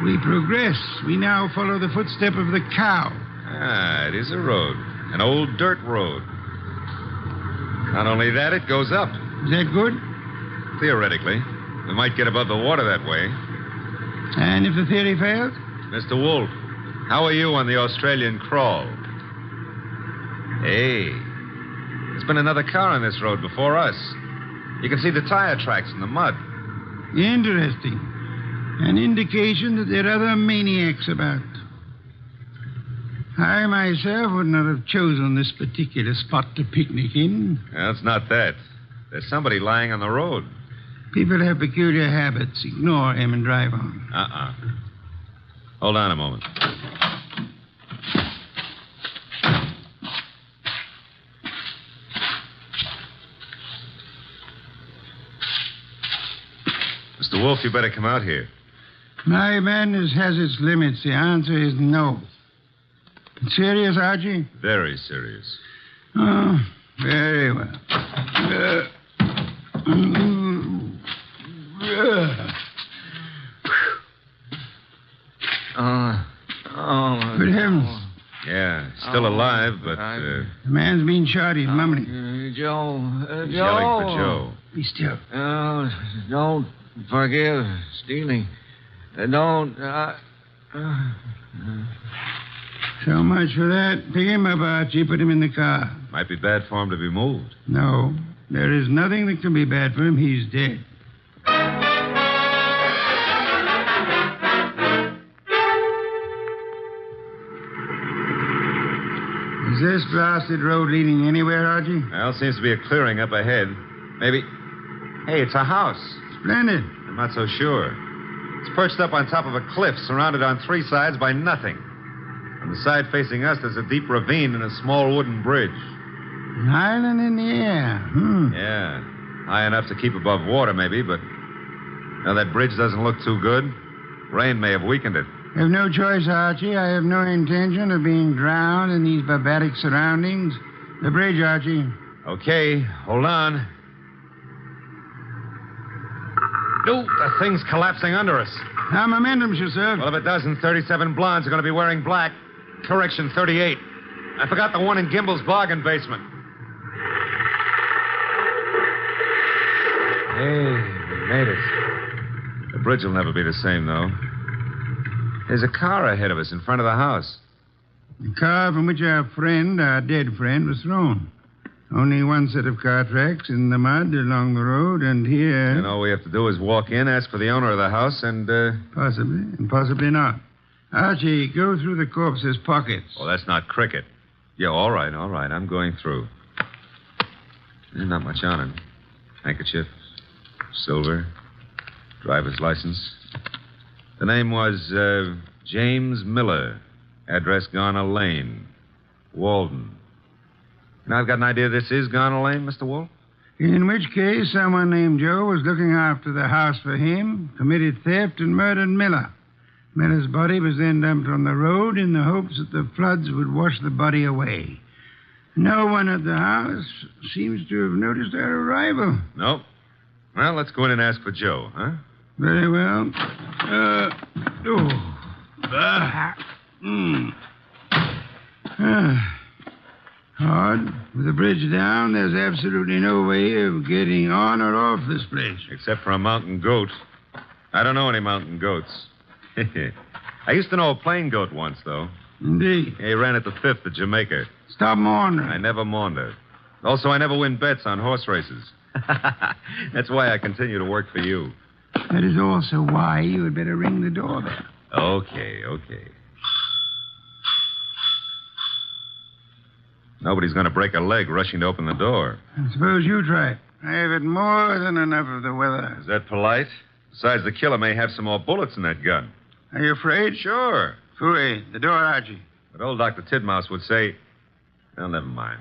We progress. We now follow the footstep of the cow. Ah, it is a road. An old dirt road. Not only that, it goes up. Is that good? Theoretically. We might get above the water that way. And if the theory fails? Mr. Wolfe, how are you on the Australian crawl? Hey, there's been another car on this road before us. You can see the tire tracks in the mud. Interesting. An indication that there are other maniacs about. I myself would not have chosen this particular spot to picnic in. Well, it's not that. There's somebody lying on the road. People have peculiar habits. Ignore him and drive on. Hold on a moment. Mr. Wolfe, you better come out here. My madness has its limits. The answer is no. Serious, Archie? Very serious. Oh, very well. Good heavens. Yeah, still alive, but... The man's been shot. He's mumbling. Joe. He's yelling for Joe. Be still. Don't forgive stealing. Don't... So much for that. Pick him up, Archie. Put him in the car. Might be bad for him to be moved. No. There is nothing that can be bad for him. He's dead. Is this blasted road leading anywhere, Archie? Well, seems to be a clearing up ahead. Maybe. Hey, it's a house. Splendid. I'm not so sure. It's perched up on top of a cliff, surrounded on three sides by nothing. On the side facing us, there's a deep ravine and a small wooden bridge. An island in the air. Yeah. High enough to keep above water, maybe, but... Now, that bridge doesn't look too good. Rain may have weakened it. I have no choice, Archie. I have no intention of being drowned in these barbaric surroundings. The bridge, Archie. Okay, hold on. No, the thing's collapsing under us. How momentum, sir? Well, if it doesn't, 37 blondes are going to be wearing black. Correction, 38. I forgot the one in Gimbel's bargain basement. Hey, we made it. The bridge will never be the same, though. There's a car ahead of us in front of the house. The car from which our dead friend, was thrown. Only one set of car tracks in the mud along the road, and here... And all we have to do is walk in, ask for the owner of the house, and, Possibly, and possibly not. Archie, go through the corpse's pockets. Oh, that's not cricket. Yeah, all right. I'm going through. There's not much on him. Handkerchief, silver, driver's license. The name was, James Miller. Address Garner Lane. Walden. You know, I've got an idea this is Garner Lane, Mr. Wolf. In which case, someone named Joe was looking after the house for him, committed theft, and murdered Miller. Miller's body was then dumped on the road in the hopes that the floods would wash the body away. No one at the house seems to have noticed our arrival. Nope. Well, let's go in and ask for Joe, huh? Very well. Hard. With the bridge down, there's absolutely no way of getting on or off this place. Except for a mountain goat. I don't know any mountain goats. I used to know a plain goat once, though. Indeed. He ran at the 5th at Jamaica. Stop maundering. I never maundered. Also, I never win bets on horse races. That's why I continue to work for you. That is also why you had better ring the doorbell. Okay. Nobody's going to break a leg rushing to open the door. I suppose you try it. I have had more than enough of the weather. Is that polite? Besides, the killer may have some more bullets in that gun. Are you afraid? Sure. Fooey, the door, Archie. But old Dr. Tidmouse would say... Well, never mind.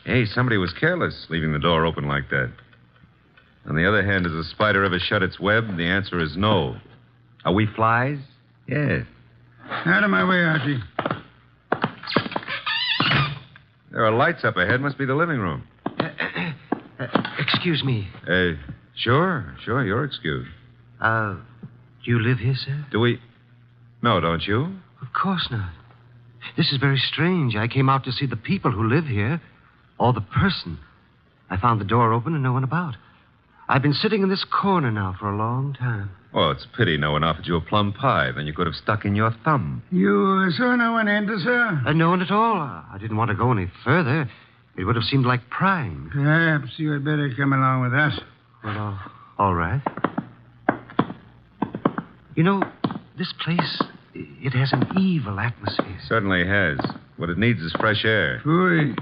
Hey, somebody was careless leaving the door open like that. On the other hand, has a spider ever shut its web? The answer is no. Are we flies? Yes. Out of my way, Archie. There are lights up ahead. Must be the living room. Excuse me. Sure. You're excused. Do you live here, sir? Do we... No, don't you? Of course not. This is very strange. I came out to see the people who live here, or the person. I found the door open and no one about. I've been sitting in this corner now for a long time. Well, it's a pity no one offered you a plum pie. Then you could have stuck in your thumb. You saw no one enter, sir? No one at all. I didn't want to go any further. It would have seemed like prying. Perhaps you had better come along with us. Well, all right. You know, this place, it has an evil atmosphere. Certainly has. What it needs is fresh air. Fooey.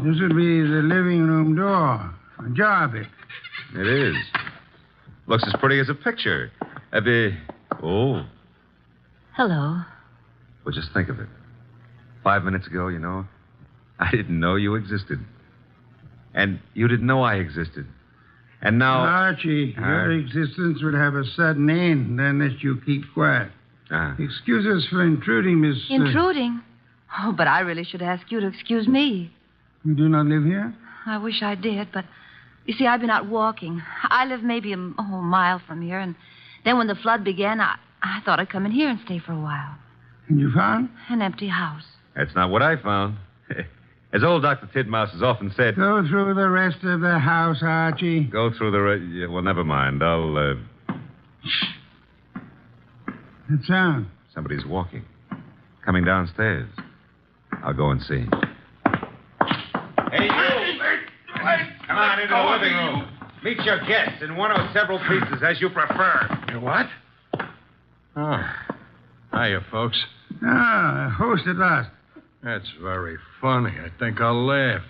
This would be the living room door. Ajar a bit. It is. Looks as pretty as a picture. Oh. Hello. Well, just think of it. 5 minutes ago, you know, I didn't know you existed. And you didn't know I existed. And now... Archie, your existence would have a sudden end unless you keep quiet. Excuse us for intruding, Miss... Intruding? Oh, but I really should ask you to excuse me. You do not live here? I wish I did, but... You see, I've been out walking. I live maybe a mile from here, and then when the flood began, I thought I'd come in here and stay for a while. And you found? An empty house. That's not what I found. As old Dr. Tidmouse has often said... Go through the rest of the house, Archie. Go through the... Well, never mind. I'll, Shh. That sound? Somebody's walking. Coming downstairs. I'll go and see. Hey, you! Come on into the living room. Meet your guests in one or several pieces, as you prefer. What? Oh. Hiya, folks. Ah, a host at last. That's very funny. I think I'll laugh.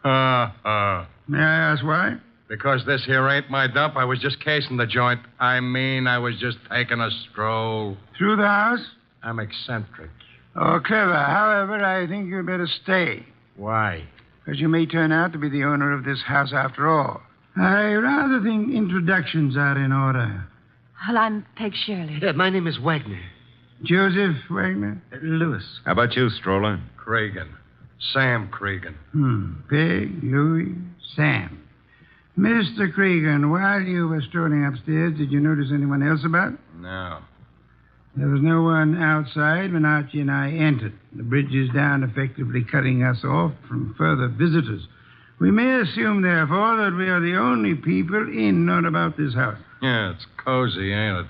Ha, ha. May I ask why? Because this here ain't my dump. I was just casing the joint. I mean, I was just taking a stroll. Through the house? I'm eccentric. Oh, clever. However, I think you'd better stay. Why? Because you may turn out to be the owner of this house after all. I rather think introductions are in order. Well, I'm Peg Shirley. My name is Wagner. Joseph Wagner? Lewis. How about you, Stroller? Cregan. Sam Cregan. Peg, Louis, Sam. Mr. Cregan, while you were strolling upstairs, did you notice anyone else about? No. There was no one outside when Archie and I entered. The bridge is down, effectively cutting us off from further visitors. We may assume, therefore, that we are the only people in or about this house. Yeah, it's cozy, ain't it?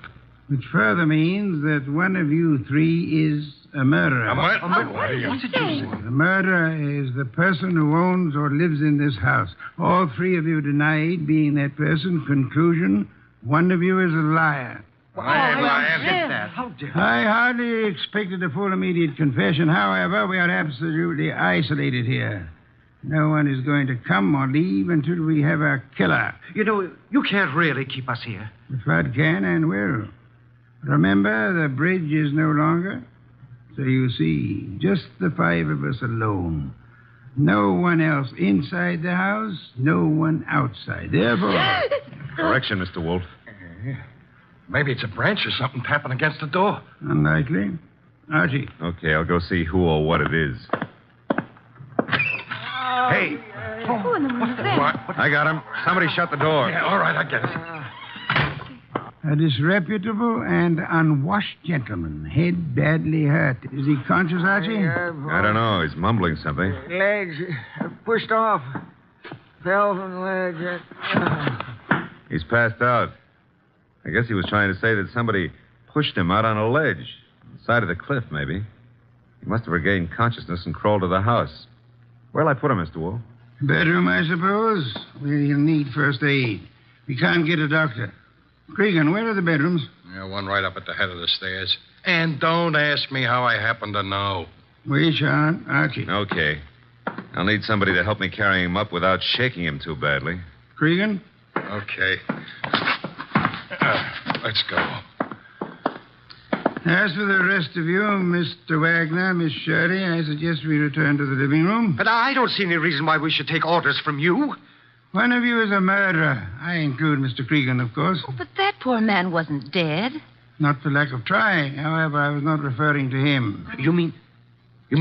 Which further means that one of you three is a murderer. What's it you say? The murderer is the person who owns or lives in this house. All three of you denied being that person. Conclusion, one of you is a liar. I hardly expected a full immediate confession. However, we are absolutely isolated here. No one is going to come or leave until we have our killer. You know, you can't really keep us here. The flood can and will. Remember, the bridge is no longer. So you see, just the five of us alone. No one else inside the house, no one outside. Therefore... Correction, Mr. Wolf. Maybe it's a branch or something tapping against the door. Unlikely. Archie. Okay, I'll go see who or what it is. Hey. Who in the world is that? What? I got him. Somebody shut the door. Yeah, all right, I get it. A disreputable and unwashed gentleman, head badly hurt. Is he conscious, Archie? I don't know. He's mumbling something. Legs pushed off. Fell from the ledge. He's passed out. I guess he was trying to say that somebody pushed him out on a ledge. On the side of the cliff, maybe. He must have regained consciousness and crawled to the house. Where'll I put him, Mr. Wolf? Bedroom, I suppose. We'll need first aid. We can't get a doctor. Cregan, where are the bedrooms? Yeah, one right up at the head of the stairs. And don't ask me how I happen to know. Which on Archie? Okay. I'll need somebody to help me carry him up without shaking him too badly. Cregan? Okay. Let's go. As for the rest of you, Mr. Wagner, Miss Shirley, I suggest we return to the living room. But I don't see any reason why we should take orders from you. One of you is a murderer. I include Mr. Cregan, of course. Oh, but that poor man wasn't dead. Not for lack of trying. However, I was not referring to him. You mean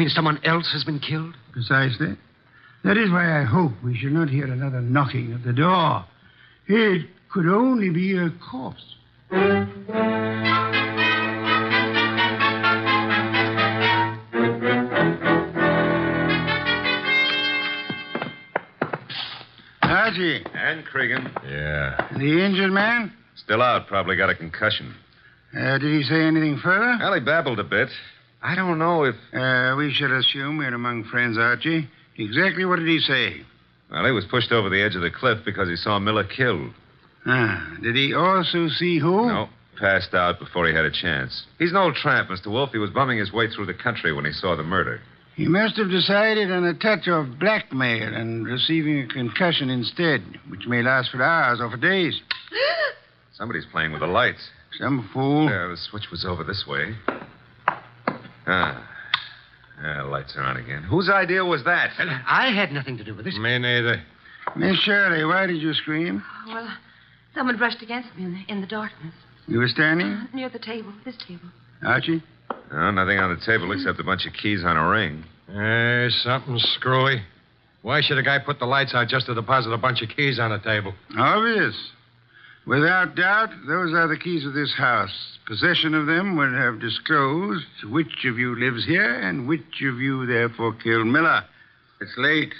someone else has been killed? Precisely. That is why I hope we shall not hear another knocking at the door. It could only be a corpse. Archie. And Cregan. Yeah. The injured man? Still out. Probably got a concussion. Did he say anything further? Well, he babbled a bit. I don't know if... We shall assume we're among friends, Archie. Exactly what did he say? Well, he was pushed over the edge of the cliff because he saw Miller killed. Did he also see who? No. Passed out before he had a chance. He's an old tramp, Mr. Wolf. He was bumming his way through the country when he saw the murder. He must have decided on a touch of blackmail and receiving a concussion instead, which may last for hours or for days. Somebody's playing with the lights. Some fool. The switch was over this way. Lights are on again. Whose idea was that? I had nothing to do with this. Me neither. Miss Shirley, why did you scream? Well, someone brushed against me in the darkness. You were standing? Near the table, this table. Archie? No, nothing on the table except a bunch of keys on a ring. Something screwy. Why should a guy put the lights out just to deposit a bunch of keys on a table? Obvious. Without doubt, those are the keys of this house. Possession of them would have disclosed which of you lives here and which of you therefore killed Miller. It's late.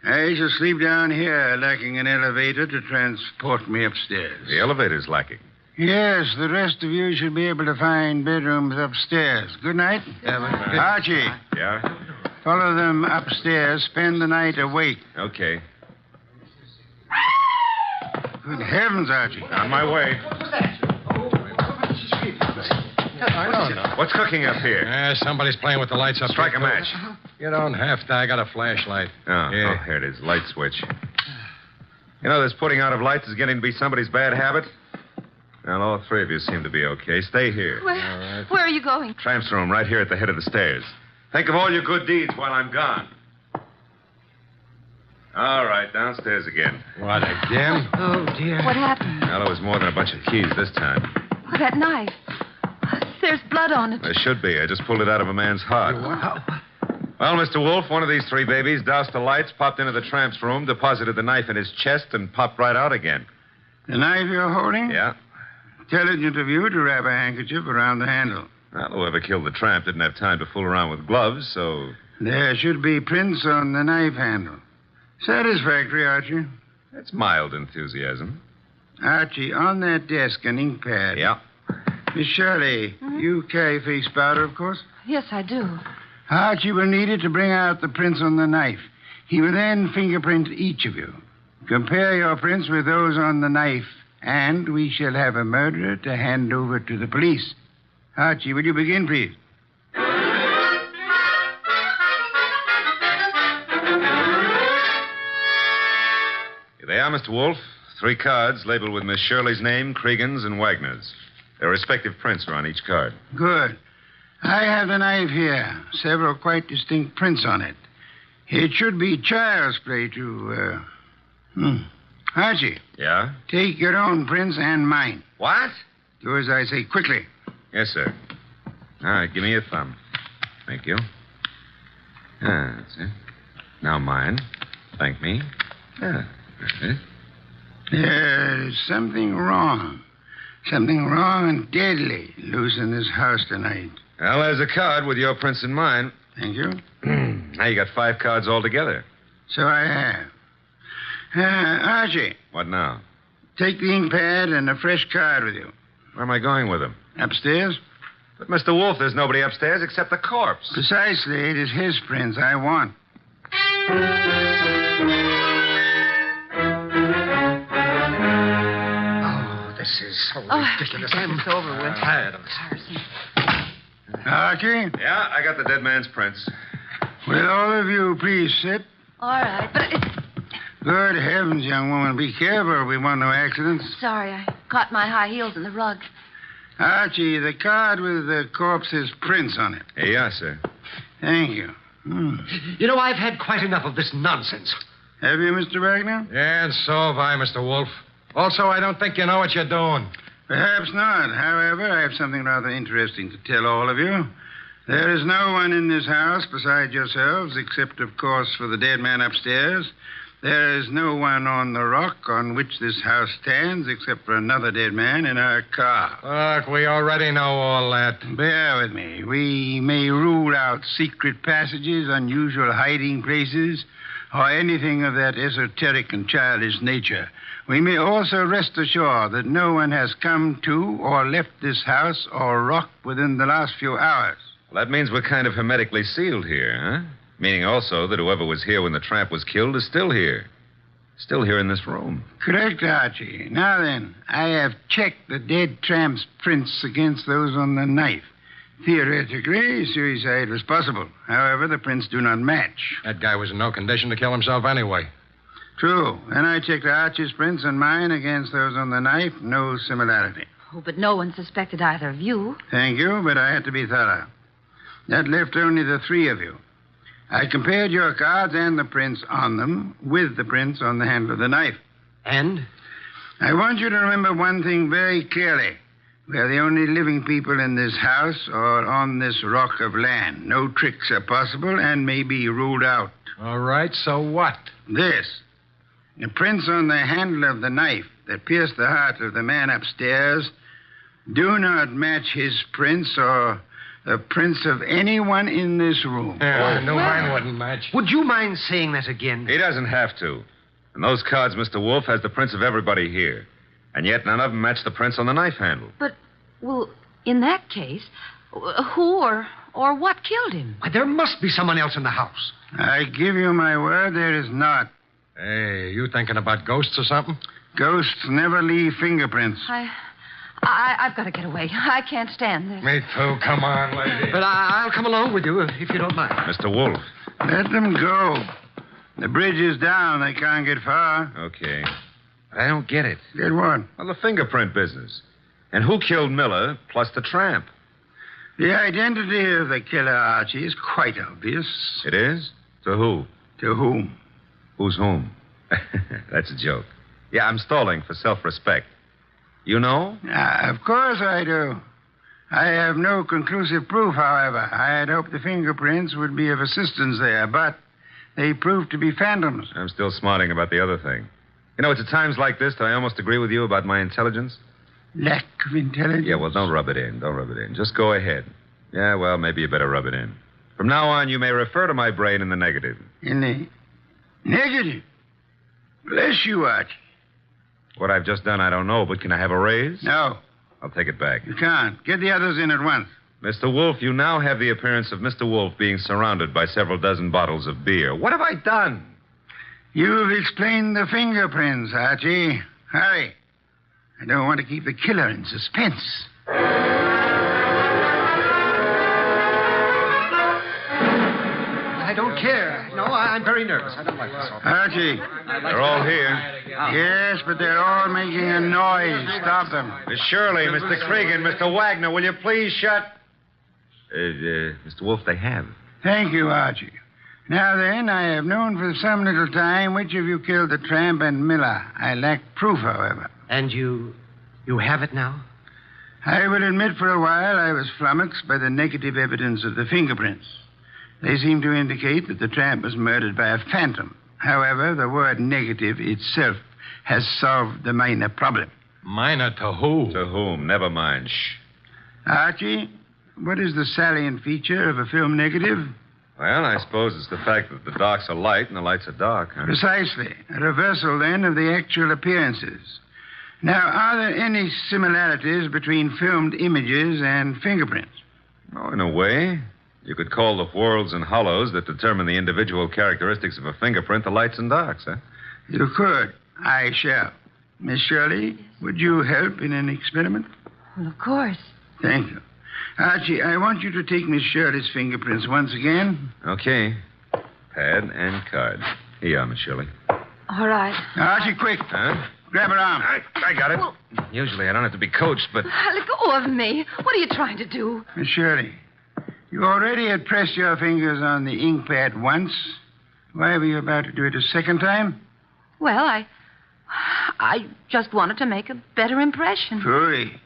I shall sleep down here, lacking an elevator to transport me upstairs. The elevator's lacking. Yes, the rest of you should be able to find bedrooms upstairs. Good night. Archie. Yeah? Follow them upstairs. Spend the night awake. Okay. Good heavens, Archie. On my way. I don't know. What's cooking up here? Somebody's playing with the lights up Strike here, a match. You don't have to. I got a flashlight. Oh, here it is. Light switch. You know, this putting out of lights is getting to be somebody's bad habit. Well, all three of you seem to be okay. Stay here. Where are you going? Tramp's room, right here at the head of the stairs. Think of all your good deeds while I'm gone. All right, downstairs again. What, again? Oh, dear. What happened? Well, it was more than a bunch of keys this time. Oh, that knife. There's blood on it. There should be. I just pulled it out of a man's heart. Well, Mr. Wolf, one of these three babies doused the lights, popped into the tramp's room, deposited the knife in his chest, and popped right out again. The knife you're holding? Yeah. Intelligent of you to wrap a handkerchief around the handle. Well, whoever killed the tramp didn't have time to fool around with gloves, so... There should be prints on the knife handle. Satisfactory, Archie. That's mild enthusiasm. Archie, on that desk, an ink pad. Yeah. Miss Shirley, you carry face powder, of course? Yes, I do. Archie will need it to bring out the prints on the knife. He will then fingerprint each of you. Compare your prints with those on the knife, and we shall have a murderer to hand over to the police. Archie, will you begin, please? Here they are, Mr. Wolf. 3 cards labeled with Miss Shirley's name, Cregan's, and Wagner's. Their respective prints are on each card. Good. I have the knife here. Several quite distinct prints on it. It should be child's play to, Archie. Yeah? Take your own prints and mine. What? Do as I say quickly. Yes, sir. All right, give me your thumb. Thank you. That's it. Now mine. Thank me. That's it. There's something wrong. Something wrong and deadly loose in this house tonight. Well, there's a card with your prints and mine. Thank you. Now you got 5 cards altogether. So I have. Archie. What now? Take the ink pad and a fresh card with you. Where am I going with them? Upstairs? But, Mr. Wolf, there's nobody upstairs except the corpse. Precisely. It is his prints I want. This is so ridiculous. It's over with. Tired of Archie? Yeah, I got the dead man's prints. Will all of you please sit? All right, but Good heavens, young woman. Be careful. We want no accidents. Sorry, I caught my high heels in the rug. Archie, the card with the corpse's prints on it. Yes, sir. Thank you. You know, I've had quite enough of this nonsense. Have you, Mr. Wagner? Yeah, and so have I, Mr. Wolf. Also, I don't think you know what you're doing. Perhaps not. However, I have something rather interesting to tell all of you. There is no one in this house besides yourselves, except, of course, for the dead man upstairs. There is no one on the rock on which this house stands, except for another dead man in our car. Look, we already know all that. Bear with me. We may rule out secret passages, unusual hiding places, or anything of that esoteric and childish nature. We may also rest assured that no one has come to or left this house or rock within the last few hours. Well, that means we're kind of hermetically sealed here, huh? Meaning also that whoever was here when the tramp was killed is still here. Still here in this room. Correct, Archie. Now then, I have checked the dead tramp's prints against those on the knife. Theoretically, suicide was possible. However, the prints do not match. That guy was in no condition to kill himself anyway. True. And I checked Archie's prints and mine against those on the knife. No similarity. Oh, but no one suspected either of you. Thank you, but I had to be thorough. That left only the 3 of you. I compared your cards and the prints on them with the prints on the handle of the knife. And? I want you to remember one thing very clearly. We are the only living people in this house or on this rock of land. No tricks are possible and may be ruled out. All right, so what? This. The prints on the handle of the knife that pierced the heart of the man upstairs do not match his prints or the prints of anyone in this room. Yeah, no, mine wouldn't match. Would you mind saying that again? He doesn't have to. And those cards, Mr. Wolf, has the prints of everybody here. And yet none of them match the prints on the knife handle. But, well, in that case, who or what killed him? Why, there must be someone else in the house. I give you my word, there is not. Hey, you thinking about ghosts or something? Ghosts never leave fingerprints. I've got to get away. I can't stand this. Me too. Come on, lady. But I'll come along with you if you don't mind. Mr. Wolf. Let them go. The bridge is down. They can't get far. Okay. But I don't get it. Get what? Well, the fingerprint business. And who killed Miller plus the tramp? The identity of the killer, Archie, is quite obvious. It is? To who? To whom? Who's whom? That's a joke. Yeah, I'm stalling for self-respect. You know? Of course I do. I have no conclusive proof, however. I had hoped the fingerprints would be of assistance there, but they proved to be phantoms. I'm still smarting about the other thing. You know, it's at times like this that I almost agree with you about my intelligence. Lack of intelligence? Yeah, well, don't rub it in. Don't rub it in. Just go ahead. Yeah, well, maybe you better rub it in. From now on, you may refer to my brain in the negative. In the negative? Bless you, Archie. What I've just done, I don't know, but can I have a raise? No. I'll take it back. You can't. Get the others in at once. Mr. Wolf, you now have the appearance of Mr. Wolf being surrounded by several dozen bottles of beer. What have I done? You've explained the fingerprints, Archie. Hurry. I don't want to keep the killer in suspense. I don't care. No, I'm very nervous. I don't like this. Archie. They're all here. Yes, but they're all making a noise. Stop them. Miss Shirley, Mr. Cregan, Mr. Wagner, will you please shut... Mr. Wolf, they have. Thank you, Archie. Now then, I have known for some little time which of you killed the tramp and Miller. I lack proof, however. And you have it now? I will admit for a while I was flummoxed by the negative evidence of the fingerprints. They seem to indicate that the tramp was murdered by a phantom. However, the word negative itself has solved the minor problem. Minor to who? To whom? Never mind. Shh. Archie, what is the salient feature of a film negative? Well, I suppose it's the fact that the darks are light and the lights are dark, huh? Precisely. A reversal, then, of the actual appearances. Now, are there any similarities between filmed images and fingerprints? Oh, in a way. You could call the whorls and hollows that determine the individual characteristics of a fingerprint the lights and darks, huh? You could. I shall. Miss Shirley, would you help in an experiment? Well, of course. Thank you. Archie, I want you to take Miss Shirley's fingerprints once again. Okay. Pad and card. Here you are, Miss Shirley. All right. Archie, quick. Huh? Grab her arm. I got it. Well, Usually I don't have to be coached, but... let go of me. What are you trying to do? Miss Shirley, you already had pressed your fingers on the ink pad once. Why were you about to do it a second time? Well, I just wanted to make a better impression. Phooey.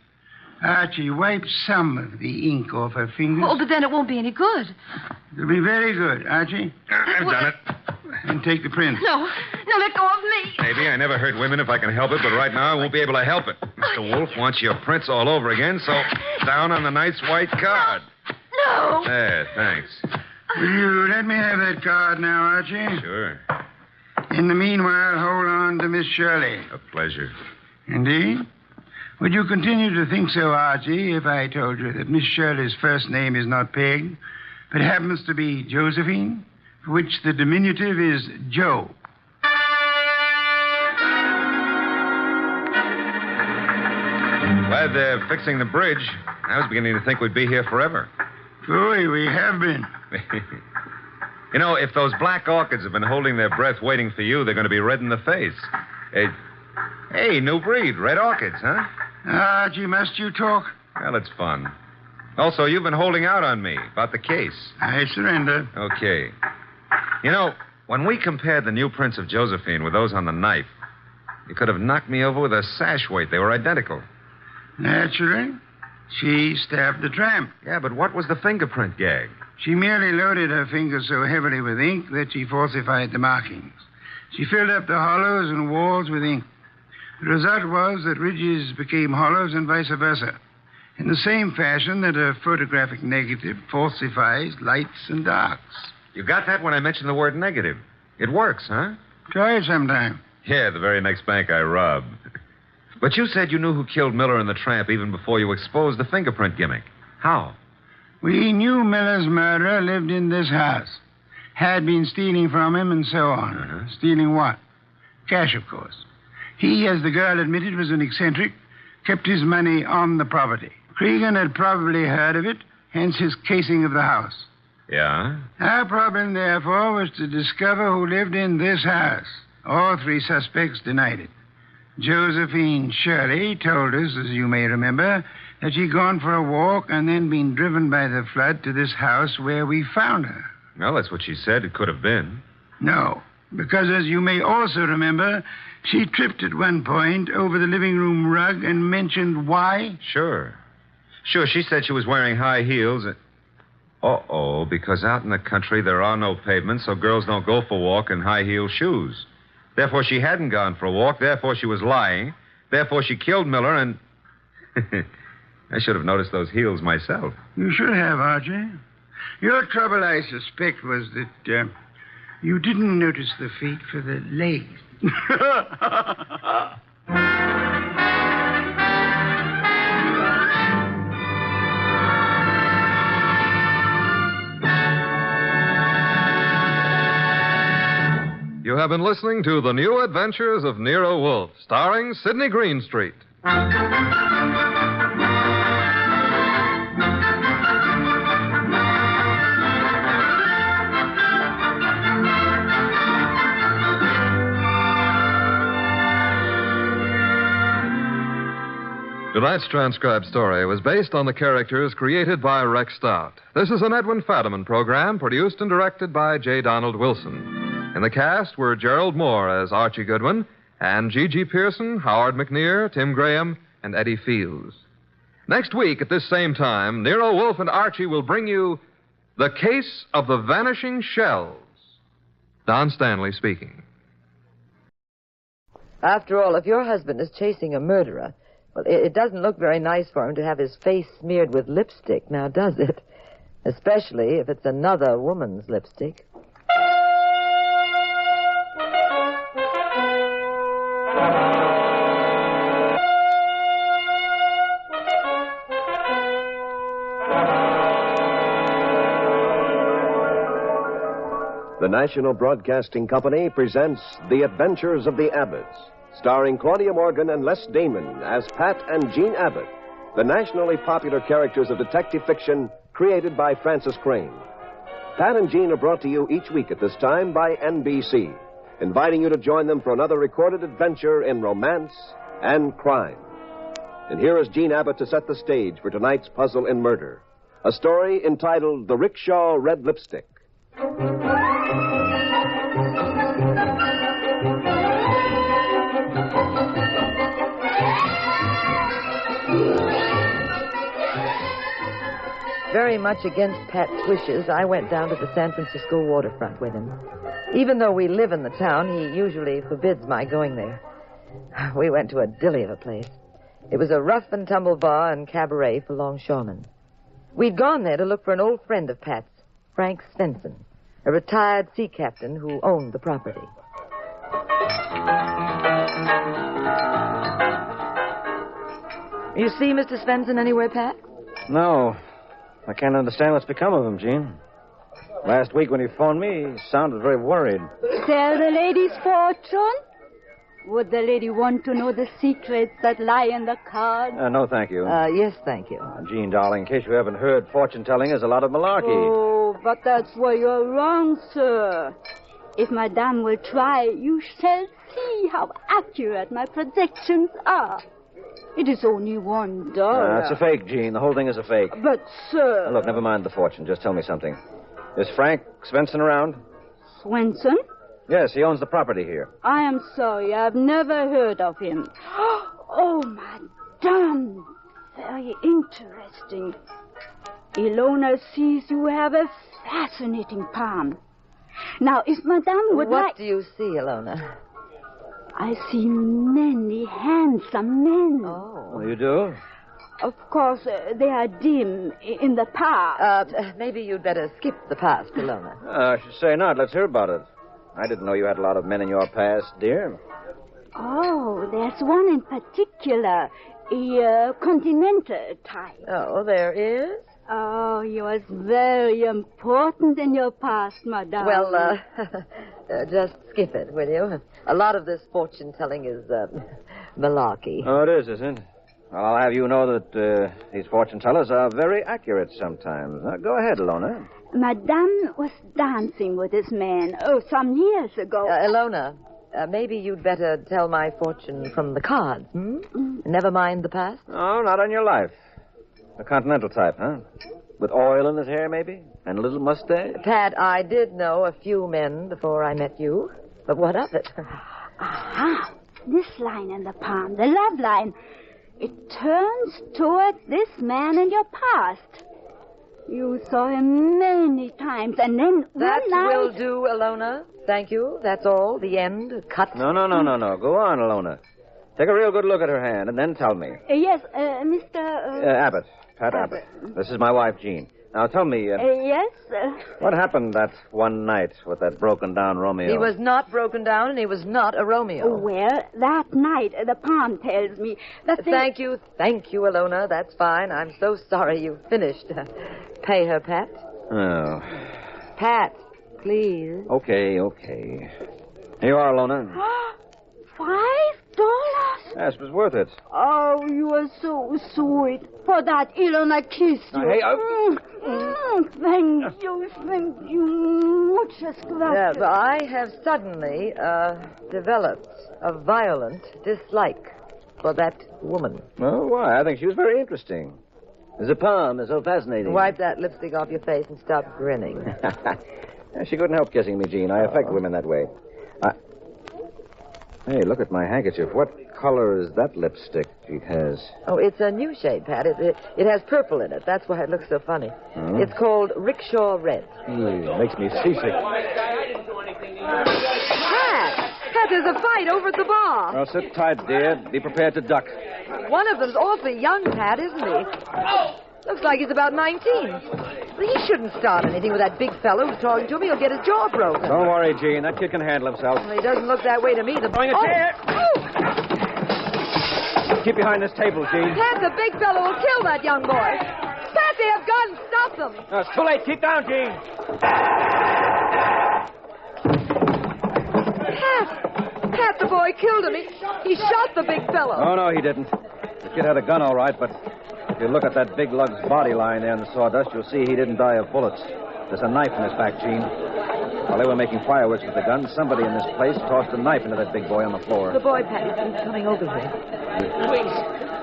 Archie, wipe some of the ink off her fingers. Oh, but then it won't be any good. It'll be very good, Archie. I've done it. And take the print. No, let go of me. Maybe. I never hurt women if I can help it, but right now I won't be able to help it. Mr. Wolf wants your prints all over again, so down on the nice white card. No. There, thanks. Will you let me have that card now, Archie? Sure. In the meanwhile, hold on to Miss Shirley. A pleasure. Indeed? Would you continue to think so, Archie, if I told you that Miss Shirley's first name is not Peg, but happens to be Josephine, for which the diminutive is Joe? Glad they're fixing the bridge. I was beginning to think we'd be here forever. Phooey, we have been. You know, if those black orchids have been holding their breath waiting for you, they're going to be red in the face. Hey, new breed, red orchids, huh? Archie, must you talk? Well, it's fun. Also, you've been holding out on me about the case. I surrender. Okay. You know, when we compared the new prints of Josephine with those on the knife, you could have knocked me over with a sash weight. They were identical. Naturally. She stabbed the tramp. Yeah, but what was the fingerprint gag? She merely loaded her fingers so heavily with ink that she falsified the markings. She filled up the hollows and walls with ink. The result was that ridges became hollows and vice versa, in the same fashion that a photographic negative falsifies lights and darks. You got that when I mentioned the word negative. It works, huh? Try it sometime. Yeah, the very next bank I robbed. But you said you knew who killed Miller and the tramp even before you exposed the fingerprint gimmick. How? We knew Miller's murderer lived in this house. Had been stealing from him and so on. Stealing what? Cash, of course. He, as the girl admitted, was an eccentric, kept his money on the property. Cregan had probably heard of it, hence his casing of the house. Yeah? Our problem, therefore, was to discover who lived in this house. All three suspects denied it. Josephine Shirley told us, as you may remember, that she'd gone for a walk and then been driven by the flood to this house where we found her. Well, that's what she said it could have been. No, because as you may also remember, she tripped at one point over the living room rug and mentioned why. Sure, she said she was wearing high heels. Uh-oh, because out in the country there are no pavements, so girls don't go for a walk in high-heeled shoes. Therefore, she hadn't gone for a walk. Therefore, she was lying. Therefore, she killed Miller, and... I should have noticed those heels myself. You should have, Archie. Your trouble, I suspect, was that you didn't notice the feet for the legs. You have been listening to The New Adventures of Nero Wolfe, starring Sidney Greenstreet. Tonight's transcribed story was based on the characters created by Rex Stout. This is an Edwin Fadiman program produced and directed by J. Donald Wilson. In the cast were Gerald Moore as Archie Goodwin and G.G. Pearson, Howard McNear, Tim Graham, and Eddie Fields. Next week at this same time, Nero Wolfe and Archie will bring you The Case of the Vanishing Shells. Don Stanley speaking. After all, if your husband is chasing a murderer, well, it doesn't look very nice for him to have his face smeared with lipstick, now does it? Especially if it's another woman's lipstick. The National Broadcasting Company presents The Adventures of the Abbotts, starring Claudia Morgan and Les Damon as Pat and Jean Abbott, the nationally popular characters of detective fiction created by Francis Crane. Pat and Jean are brought to you each week at this time by NBC, inviting you to join them for another recorded adventure in romance and crime. And here is Jean Abbott to set the stage for tonight's puzzle in murder, a story entitled The Rickshaw Red Lipstick. Very much against Pat's wishes, I went down to the San Francisco waterfront with him. Even though we live in the town, he usually forbids my going there. We went to a dilly of a place. It was a rough-and-tumble bar and cabaret for longshoremen. We'd gone there to look for an old friend of Pat's, Frank Svensson, a retired sea captain who owned the property. You see Mr. Svensson anywhere, Pat? No. I can't understand what's become of him, Jean. Last week when he phoned me, he sounded very worried. Sell the lady's fortune? Would the lady want to know the secrets that lie in the card? No, thank you. Yes, thank you. Jean, darling, in case you haven't heard, fortune-telling is a lot of malarkey. Oh, but that's where you're wrong, sir. If Madame will try, you shall see how accurate my predictions are. It is only $1. It's a fake, Jean. The whole thing is a fake. But, sir... Now, look, never mind the fortune. Just tell me something. Is Frank Svensson around? Swenson? Yes, he owns the property here. I am sorry. I've never heard of him. Oh, Madame. Very interesting. Ilona sees you have a fascinating palm. Now, if Madame would like... What do you see, Ilona? I see many handsome men. Oh. You do? Of course, they are dim in the past. Maybe you'd better skip the past, Ilona. I should say not. Let's hear about it. I didn't know you had a lot of men in your past, dear. Oh, there's one in particular. A continental type. Oh, there is? Oh, you was very important in your past, Madame. Well, just skip it, will you? A lot of this fortune-telling is malarkey. Oh, it is, isn't it? Well, I'll have you know that these fortune tellers are very accurate sometimes. Now, go ahead, Ilona. Madame was dancing with this man, some years ago. Ilona, maybe you'd better tell my fortune from the cards, Never mind the past? Oh, not on your life. A continental type, huh? With oil in his hair, maybe? And a little mustache? Pat, I did know a few men before I met you. But what of it? Aha! This line in the palm, the love line. It turns toward this man in your past. You saw him many times, and then That one night... will do, Ilona. Thank you. That's all. The end. Cut. No. Go on, Ilona. Take a real good look at her hand, and then tell me. Yes, Mr... Abbott. Pat Abbott. This is my wife, Jean. Now, tell me... yes? What happened that one night with that broken-down Romeo? He was not broken down, and he was not a Romeo. Well, that night, the palm tells me that they... Thank you, Ilona. That's fine. I'm so sorry you finished. Pay her, Pat. Oh. Pat, please. Okay. Here you are, Ilona. $5? Yes, it was worth it. Oh, you are so sweet. For that, Ilona kissed you. Hey, Thank you. Muchas gracias. But I have suddenly developed a violent dislike for that woman. Oh, why? I think she was very interesting. The palm is so fascinating. Wipe that lipstick off your face and stop grinning. She couldn't help kissing me, Jean. I affect women that way. Hey, look at my handkerchief. What color is that lipstick she has? Oh, it's a new shade, Pat. It has purple in it. That's why it looks so funny. Hmm? It's called rickshaw red. Makes me seasick. Pat, there's a fight over at the bar. Well, sit tight, dear. Be prepared to duck. One of them's awfully young, Pat, isn't he? Looks like he's about 19. Well, he shouldn't start anything with that big fellow who's talking to him. He'll get his jaw broken. Don't worry, Jean. That kid can handle himself. Well, he doesn't look that way to me. Bring a chair. Keep behind this table, Jean. Pat, the big fellow will kill that young boy. Pat, they have guns. Stop them. No, it's too late. Keep down, Jean. Pat, the boy killed him. He shot the big fellow. Oh, no, he didn't. The kid had a gun, all right, but if you look at that big lug's body lying there in the sawdust, you'll see he didn't die of bullets. There's a knife in his back, Jean. While they were making fireworks with the gun, somebody in this place tossed a knife into that big boy on the floor. The boy, Pat, he's coming over here.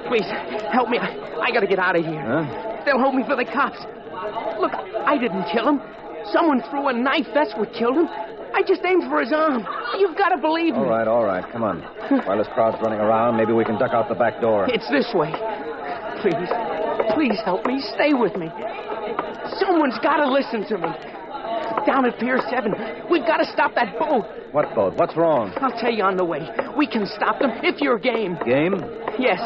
Please, help me. I gotta get out of here. Huh? They'll hold me for the cops. Look, I didn't kill him. Someone threw a knife. That's what killed him. I just aimed for his arm. You've got to believe me. All right. Come on. While this crowd's running around, maybe we can duck out the back door. It's this way. Please help me. Stay with me. Someone's got to listen to me. Down at Pier 7, we've got to stop that boat. What boat? What's wrong? I'll tell you on the way. We can stop them if you're game. Game? Yes.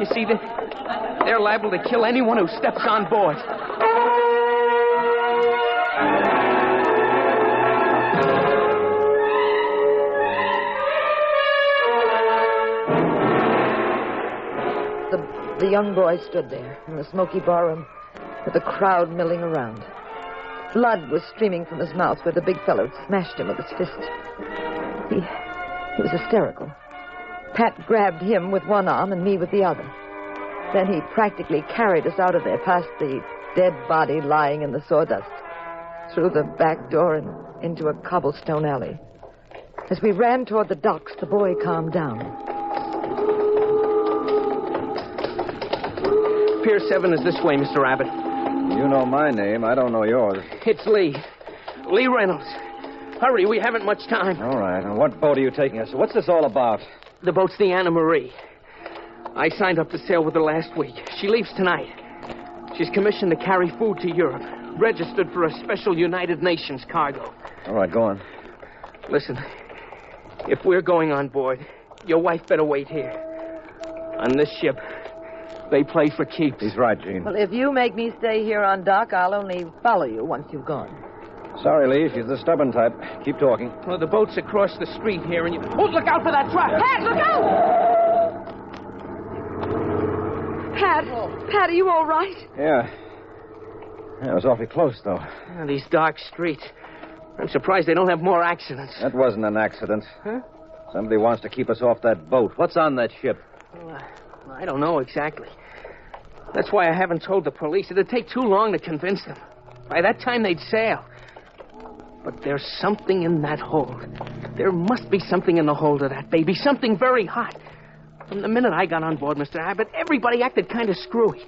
You see, they're liable to kill anyone who steps on board. The young boy stood there in the smoky barroom with the crowd milling around. Blood was streaming from his mouth where the big fellow smashed him with his fist. He was hysterical. Pat grabbed him with one arm and me with the other. Then he practically carried us out of there past the dead body lying in the sawdust, through the back door and into a cobblestone alley. As we ran toward the docks, the boy calmed down. Pier 7 is this way, Mr. Abbott. You know my name. I don't know yours. It's Lee. Lee Reynolds. Hurry, we haven't much time. All right. And what boat are you taking us? What's this all about? The boat's the Anna Marie. I signed up to sail with her last week. She leaves tonight. She's commissioned to carry food to Europe, registered for a special United Nations cargo. All right, go on. Listen, if we're going on board, your wife better wait here. On this ship, they play for keeps. He's right, Jean. Well, if you make me stay here on dock, I'll only follow you once you've gone. Sorry, Lee. She's the stubborn type. Keep talking. Well, the boat's across the street here, and you... Oh, look out for that trap! Pat, look out! Pat, are you all right? Yeah. It was awfully close, though. These dark streets. I'm surprised they don't have more accidents. That wasn't an accident. Huh? Somebody wants to keep us off that boat. What's on that ship? I don't know exactly. That's why I haven't told the police. It'd take too long to convince them. By that time, they'd sail. But there's something in that hold. There must be something in the hold of that baby. Something very hot. From the minute I got on board, Mr. Abbott, everybody acted kind of screwy.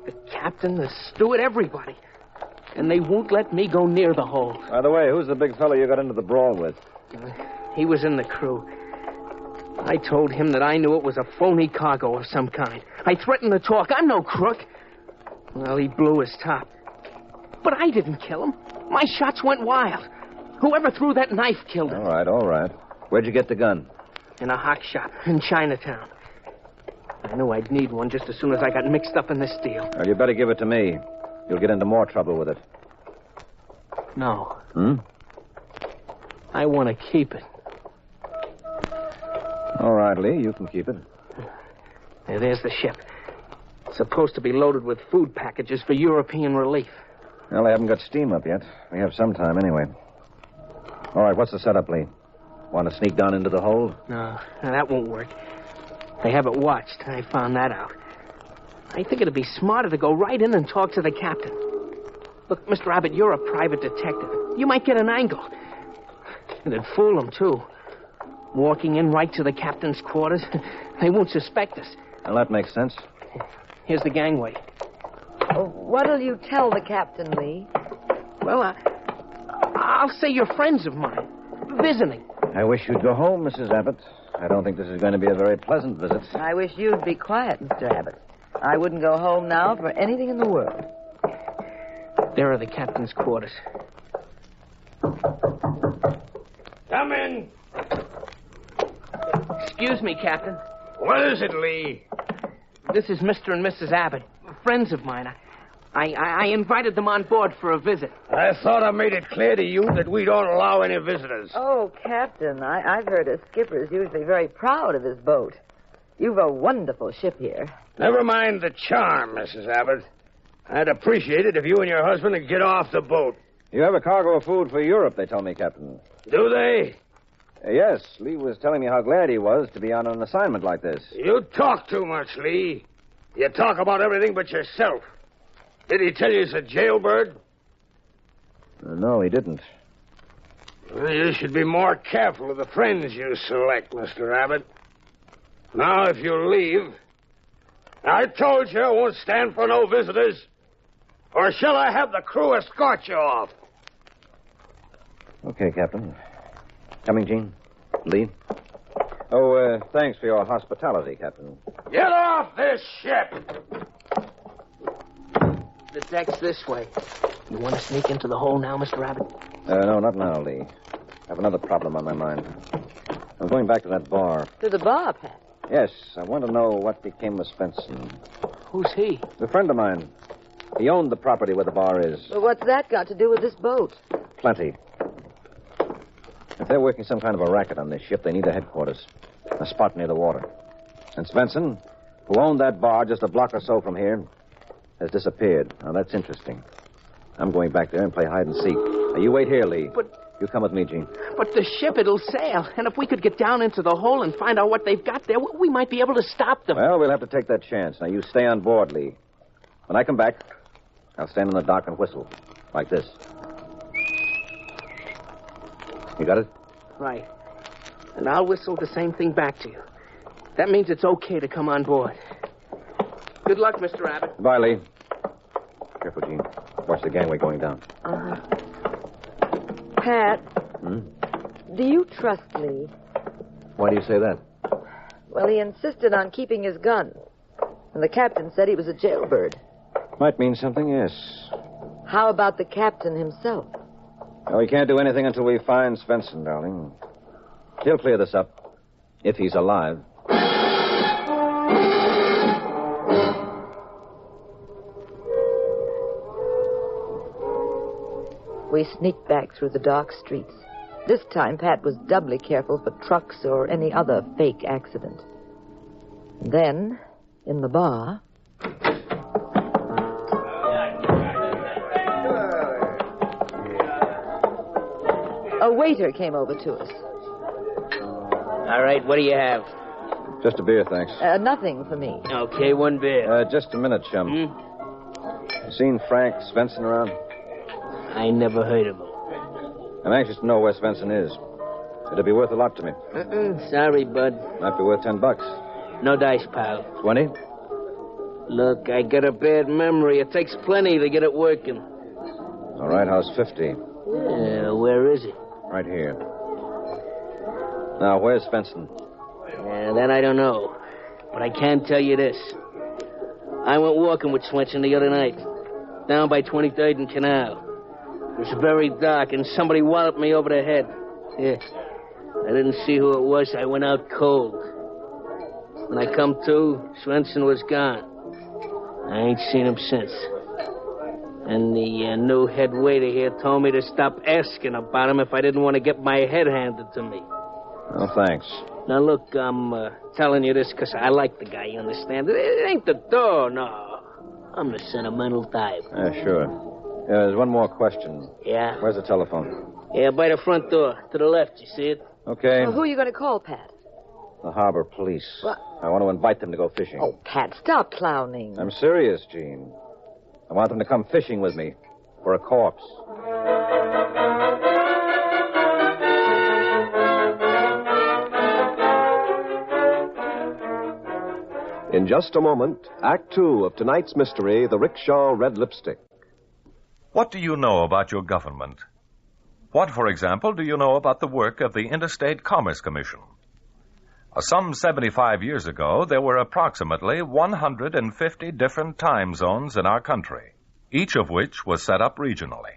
The captain, the steward, everybody. And they won't let me go near the hold. By the way, who's the big fellow you got into the brawl with? He was in the crew. I told him that I knew it was a phony cargo of some kind. I threatened to talk. I'm no crook. Well, he blew his top. But I didn't kill him. My shots went wild. Whoever threw that knife killed him. All right. Where'd you get the gun? In a hock shop in Chinatown. I knew I'd need one just as soon as I got mixed up in this deal. Well, you better give it to me. You'll get into more trouble with it. No. Hmm? I want to keep it. All right, Lee, you can keep it. There's the ship. Supposed to be loaded with food packages for European relief. Well, they haven't got steam up yet. We have some time anyway. All right, what's the setup, Lee? Want to sneak down into the hold? No, that won't work. They have it watched. I found that out. I think it'd be smarter to go right in and talk to the captain. Look, Mr. Abbott, you're a private detective. You might get an angle. It'd fool them, too. Walking in right to the captain's quarters. They won't suspect us. Well, that makes sense. Here's the gangway. What'll you tell the captain, Lee? Well, I'll say you're friends of mine. Visiting. I wish you'd go home, Mrs. Abbott. I don't think this is going to be a very pleasant visit. I wish you'd be quiet, Mr. Abbott. I wouldn't go home now for anything in the world. There are the captain's quarters. Come in. Excuse me, Captain. What is it, Lee? This is Mr. and Mrs. Abbott, friends of mine. I invited them on board for a visit. I thought I made it clear to you that we don't allow any visitors. Oh, Captain, I've heard a skipper's usually very proud of his boat. You've a wonderful ship here. Never mind the charm, Mrs. Abbott. I'd appreciate it if you and your husband would get off the boat. You have a cargo of food for Europe, they told me, Captain. Do they? Yes, Lee was telling me how glad he was to be on an assignment like this. You talk too much, Lee. You talk about everything but yourself. Did he tell you he's a jailbird? No, he didn't. Well, you should be more careful of the friends you select, Mr. Abbott. Now, if you leave... I told you I won't stand for no visitors. Or shall I have the crew escort you off? Okay, Captain. Coming, Gene? Lee? Oh, thanks for your hospitality, Captain. Get off this ship! The deck's this way. You want to sneak into the hole now, Mr. Abbott? No, not now, Lee. I have another problem on my mind. I'm going back to that bar. To the bar, Pat? Yes, I want to know what became of Svensson. Who's he? A friend of mine. He owned the property where the bar is. Well, what's that got to do with this boat? Plenty. If they're working some kind of a racket on this ship, they need a headquarters. A spot near the water. And Svensson, who owned that bar just a block or so from here, has disappeared. Now, that's interesting. I'm going back there and play hide and seek. Now, you wait here, Lee. But... You come with me, Gene. But the ship, it'll sail. And if we could get down into the hole and find out what they've got there, we might be able to stop them. Well, we'll have to take that chance. Now, you stay on board, Lee. When I come back, I'll stand on the dock and whistle. Like this. You got it? Right. And I'll whistle the same thing back to you. That means it's okay to come on board. Good luck, Mr. Abbott. Bye, Lee. Careful, Gene. Watch the gangway going down. Uh-huh. Pat, do you trust Lee? Why do you say that? Well, he insisted on keeping his gun. And the captain said he was a jailbird. Might mean something, yes. How about the captain himself? Well, we can't do anything until we find Svensson, darling. He'll clear this up. If he's alive. We sneaked back through the dark streets. This time, Pat was doubly careful for trucks or any other fake accident. Then, in the bar... a waiter came over to us. All right, what do you have? Just a beer, thanks. Nothing for me. Okay, one beer. Just a minute, chum. You seen Frank Svensson around? I never heard of him. I'm anxious to know where Svensson is. It'll be worth a lot to me. Sorry, bud. Might be worth $10. No dice, pal. 20? Look, I got a bad memory. It takes plenty to get it working. All right, how's 50? Where is he? Right here. Now, where's Svensson? That I don't know. But I can tell you this. I went walking with Swenson the other night. Down by 23rd and Canal. It was very dark, and somebody walloped me over the head. Yeah. I didn't see who it was. I went out cold. When I come to, Swenson was gone. I ain't seen him since. And the new head waiter here told me to stop asking about him if I didn't want to get my head handed to me. Oh, thanks. Now, look, I'm telling you this because I like the guy, you understand? It ain't the door, no. I'm the sentimental type. Yeah, sure. There's one more question. Yeah? Where's the telephone? Yeah, by the front door. To the left, you see it? Okay. Well, who are you going to call, Pat? The harbor police. What? I want to invite them to go fishing. Oh, Pat, stop clowning. I'm serious, Jean. I want them to come fishing with me for a corpse. In just a moment, Act Two of tonight's mystery, The Rickshaw Red Lipstick. What do you know about your government? What, for example, do you know about the work of the Interstate Commerce Commission? Some 75 years ago, there were approximately 150 different time zones in our country, each of which was set up regionally.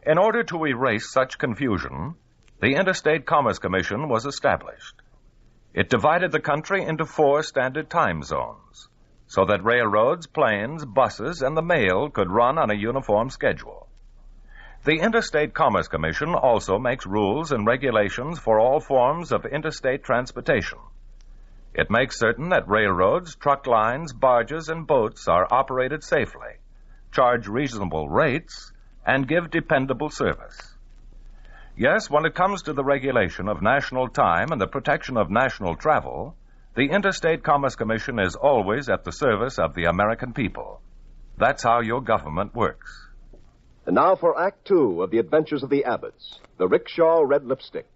In order to erase such confusion, the Interstate Commerce Commission was established. It divided the country into 4 standard time zones, so that railroads, planes, buses, and the mail could run on a uniform schedule. The Interstate Commerce Commission also makes rules and regulations for all forms of interstate transportation. It makes certain that railroads, truck lines, barges, and boats are operated safely, charge reasonable rates, and give dependable service. Yes, when it comes to the regulation of national time and the protection of national travel, the Interstate Commerce Commission is always at the service of the American people. That's how your government works. And now for Act Two of The Adventures of the Abbotts, The Rickshaw Red Lipstick.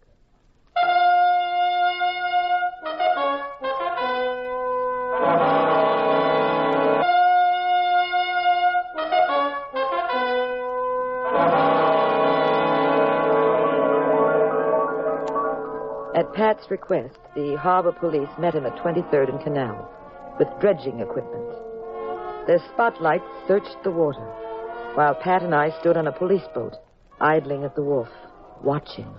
At Pat's request, the harbor police met him at 23rd and Canal with dredging equipment. Their spotlights searched the water, while Pat and I stood on a police boat, idling at the wharf, watching.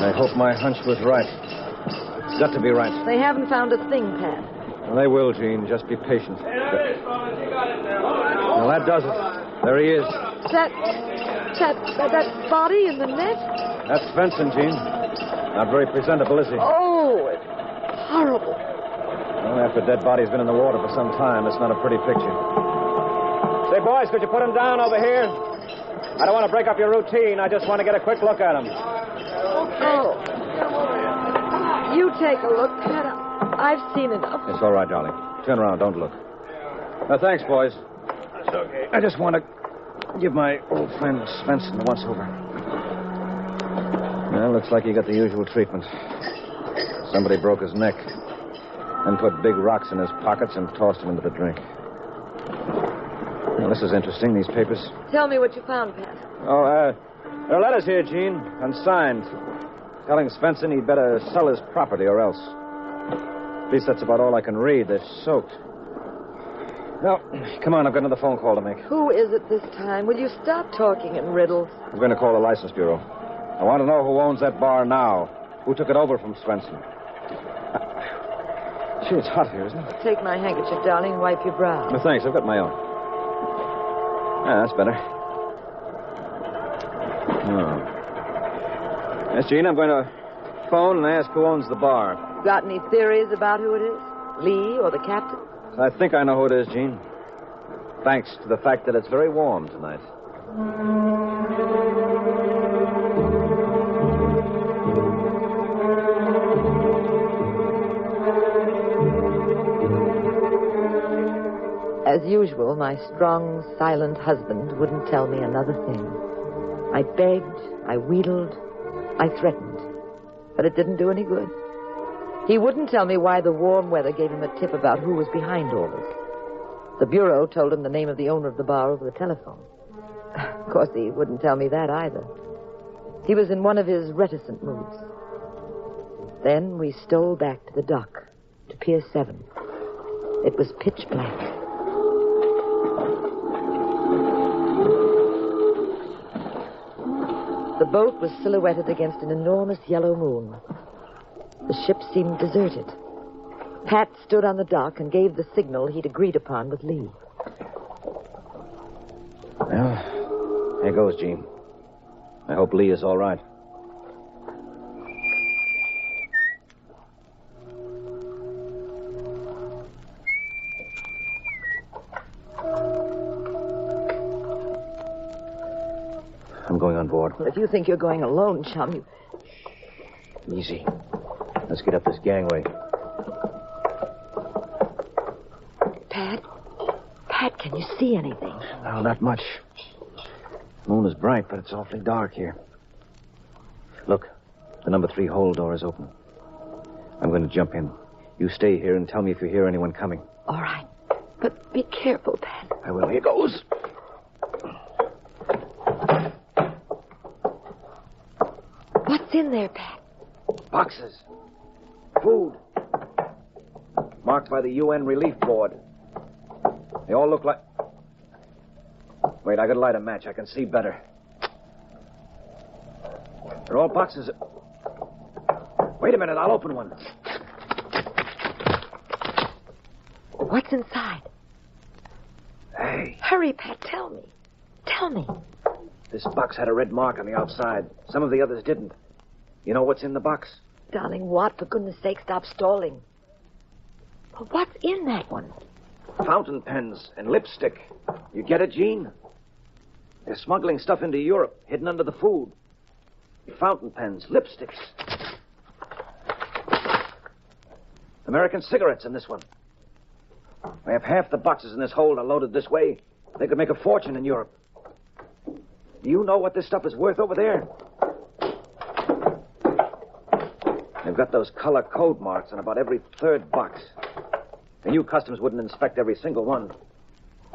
I hope my hunch was right. It's got to be right. They haven't found a thing, Pat. Well, they will, Jean. Just be patient. Well, that does it. There he is. That body in the net? That's Svensson, Jean. Not very presentable, is he? Oh, it's horrible. Well, after a dead body's been in the water for some time, it's not a pretty picture. Say, boys, could you put him down over here? I don't want to break up your routine. I just want to get a quick look at him. Oh. You take a look, Pat. I've seen enough. It's all right, darling. Turn around. Don't look. Thanks, boys. It's okay. I just want to give my old friend Svensson the once-over. Well, looks like he got the usual treatment. Somebody broke his neck and put big rocks in his pockets and tossed him into the drink. Well, this is interesting, these papers. Tell me what you found, Pat. Oh, there are letters here, Jean, unsigned, telling Svensson he'd better sell his property or else. At least that's about all I can read. They're soaked. Now, come on, I've got another phone call to make. Who is it this time? Will you stop talking in riddles? I'm going to call the license bureau. I want to know who owns that bar now. Who took it over from Svensson? Gee, it's hot here, isn't it? Take my handkerchief, darling, and wipe your brow. No, thanks. I've got my own. Ah, that's better. Oh. Yes, Jean, I'm going to phone and ask who owns the bar. Got any theories about who it is? Lee or the captain? I think I know who it is, Jean. Thanks to the fact that it's very warm tonight. As usual, my strong, silent husband wouldn't tell me another thing. I begged, I wheedled, I threatened, but it didn't do any good. He wouldn't tell me why the warm weather gave him a tip about who was behind all this. The bureau told him the name of the owner of the bar over the telephone. Of course, he wouldn't tell me that either. He was in one of his reticent moods. Then we stole back to the dock, to Pier 7. It was pitch black. The boat was silhouetted against an enormous yellow moon. The ship seemed deserted. Pat stood on the dock and gave the signal he'd agreed upon with Lee. Well, here goes, Gene. I hope Lee is all right. I'm going on board. Well, if you think you're going alone, chum, you... Easy. Let's get up this gangway. Pat, can you see anything? No, not much. The moon is bright, but it's awfully dark here. Look, the number 3 hold door is open. I'm going to jump in. You stay here and tell me if you hear anyone coming. All right. But be careful, Pat. I will. Here goes. What's in there, Pat? Boxes. Food. Marked by the UN Relief Board. They all look like... Wait, I gotta light a match. I can see better. They're all boxes. Wait a minute, I'll open one. What's inside? Hey. Hurry, Pat, tell me. Tell me. This box had a red mark on the outside. Some of the others didn't. You know what's in the box? Darling, what? For goodness sake, stop stalling. Well, what's in that one? Fountain pens and lipstick. You get it, Gene? They're smuggling stuff into Europe, hidden under the food. Fountain pens, lipsticks. American cigarettes in this one. I have half the boxes in this hold are loaded this way. They could make a fortune in Europe. Do you know what this stuff is worth over there? They've got those color code marks on about every third box. The new customs wouldn't inspect every single one.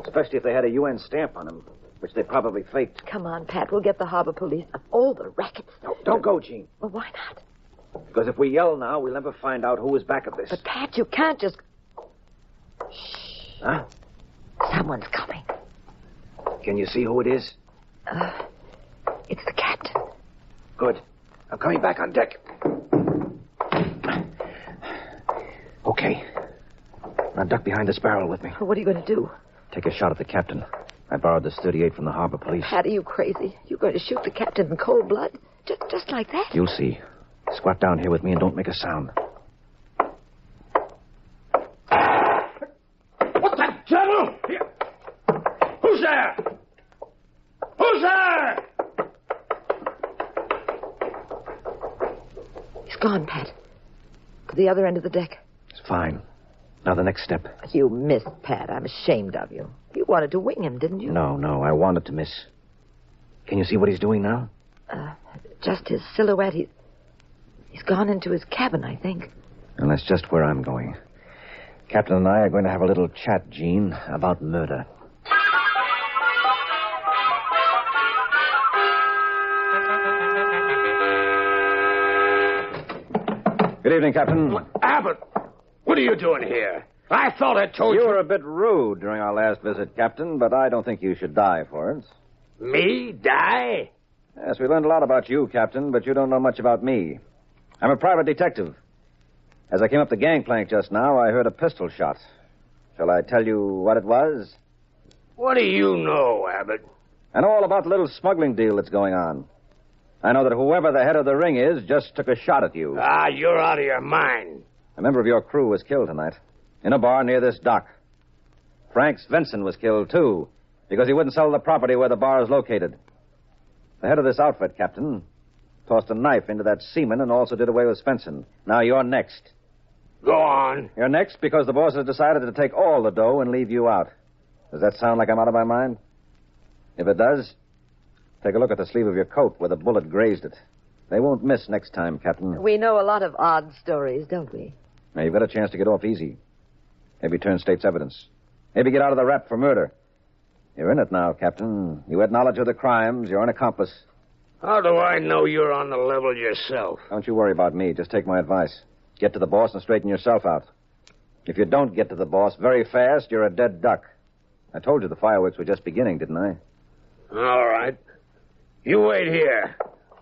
Especially if they had a UN stamp on them, which they probably faked. Come on, Pat. We'll get the harbor police of all the rackets. No, don't go, Gene. Well, why not? Because if we yell now, we'll never find out who is back of this. But, Pat, you can't just... Shh. Huh? Someone's coming. Can you see who it is? It's the captain. Good. I'm coming back on deck. Okay. Now duck behind this barrel with me. Well, what are you going to do? Take a shot at the captain. I borrowed this .38 from the harbor police. Pat, are you crazy? You're going to shoot the captain in cold blood? Just like that? You'll see. Squat down here with me and don't make a sound. What the devil? Who's there? Who's there? He's gone, Pat. To the other end of the deck. It's fine. Now the next step. You missed, Pat. I'm ashamed of you. You wanted to wing him, didn't you? No. I wanted to miss. Can you see what he's doing now? Just his silhouette. He's gone into his cabin, I think. And that's just where I'm going. Captain and I are going to have a little chat, Gene, about murder. Good evening, Captain. Abbott, what are you doing here? I thought I told you... You were a bit rude during our last visit, Captain, but I don't think you should die for it. Me? Die? Yes, we learned a lot about you, Captain, but you don't know much about me. I'm a private detective. As I came up the gangplank just now, I heard a pistol shot. Shall I tell you what it was? What do you know, Abbott? I know all about the little smuggling deal that's going on. I know that whoever the head of the ring is just took a shot at you. Ah, you're out of your mind. A member of your crew was killed tonight in a bar near this dock. Frank Svensson was killed, too, because he wouldn't sell the property where the bar is located. The head of this outfit, Captain, tossed a knife into that seaman and also did away with Svensson. Now you're next. Go on. You're next because the boss has decided to take all the dough and leave you out. Does that sound like I'm out of my mind? If it does, take a look at the sleeve of your coat where the bullet grazed it. They won't miss next time, Captain. We know a lot of odd stories, don't we? Now, you've got a chance to get off easy. Maybe turn state's evidence. Maybe get out of the rap for murder. You're in it now, Captain. You had knowledge of the crimes. You're an accomplice. How do I know you're on the level yourself? Don't you worry about me. Just take my advice. Get to the boss and straighten yourself out. If you don't get to the boss very fast, you're a dead duck. I told you the fireworks were just beginning, didn't I? All right. You wait here.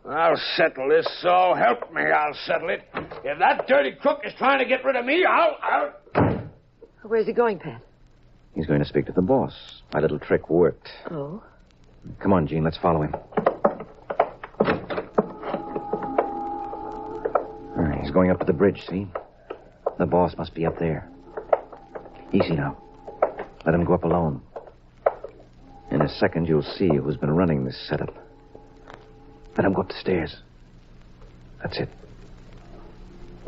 I'll settle this, so help me, I'll settle it. If that dirty crook is trying to get rid of me, I'll... Where's he going, Pat? He's going to speak to the boss. My little trick worked. Oh? Come on, Gene, let's follow him. All right, he's going up to the bridge, see? The boss must be up there. Easy now. Let him go up alone. In a second, you'll see who's been running this setup. Let him go up the stairs. That's it.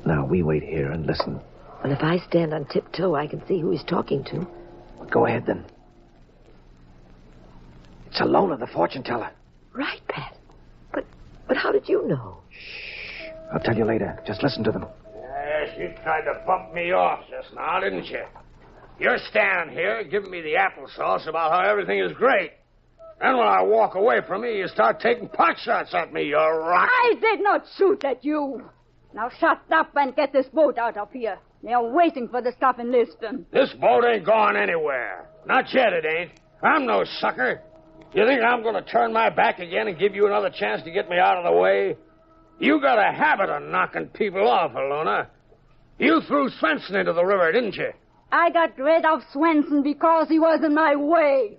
Now, we wait here and listen. Well, if I stand on tiptoe, I can see who he's talking to. Go ahead, then. It's Alona, the fortune teller. Right, Pat. But how did you know? Shh. I'll tell you later. Just listen to them. Yes, you tried to bump me off just now, didn't you? You're standing here giving me the applesauce about how everything is great. And when I walk away from you, you start taking pot shots at me, you rock. I did not shoot at you. Now shut up and get this boat out of here. They're waiting for the stuff in Lisbon. This boat ain't going anywhere. Not yet, it ain't. I'm no sucker. You think I'm going to turn my back again and give you another chance to get me out of the way? You got a habit of knocking people off, Alona. You threw Swenson into the river, didn't you? I got rid of Swenson because he was in my way.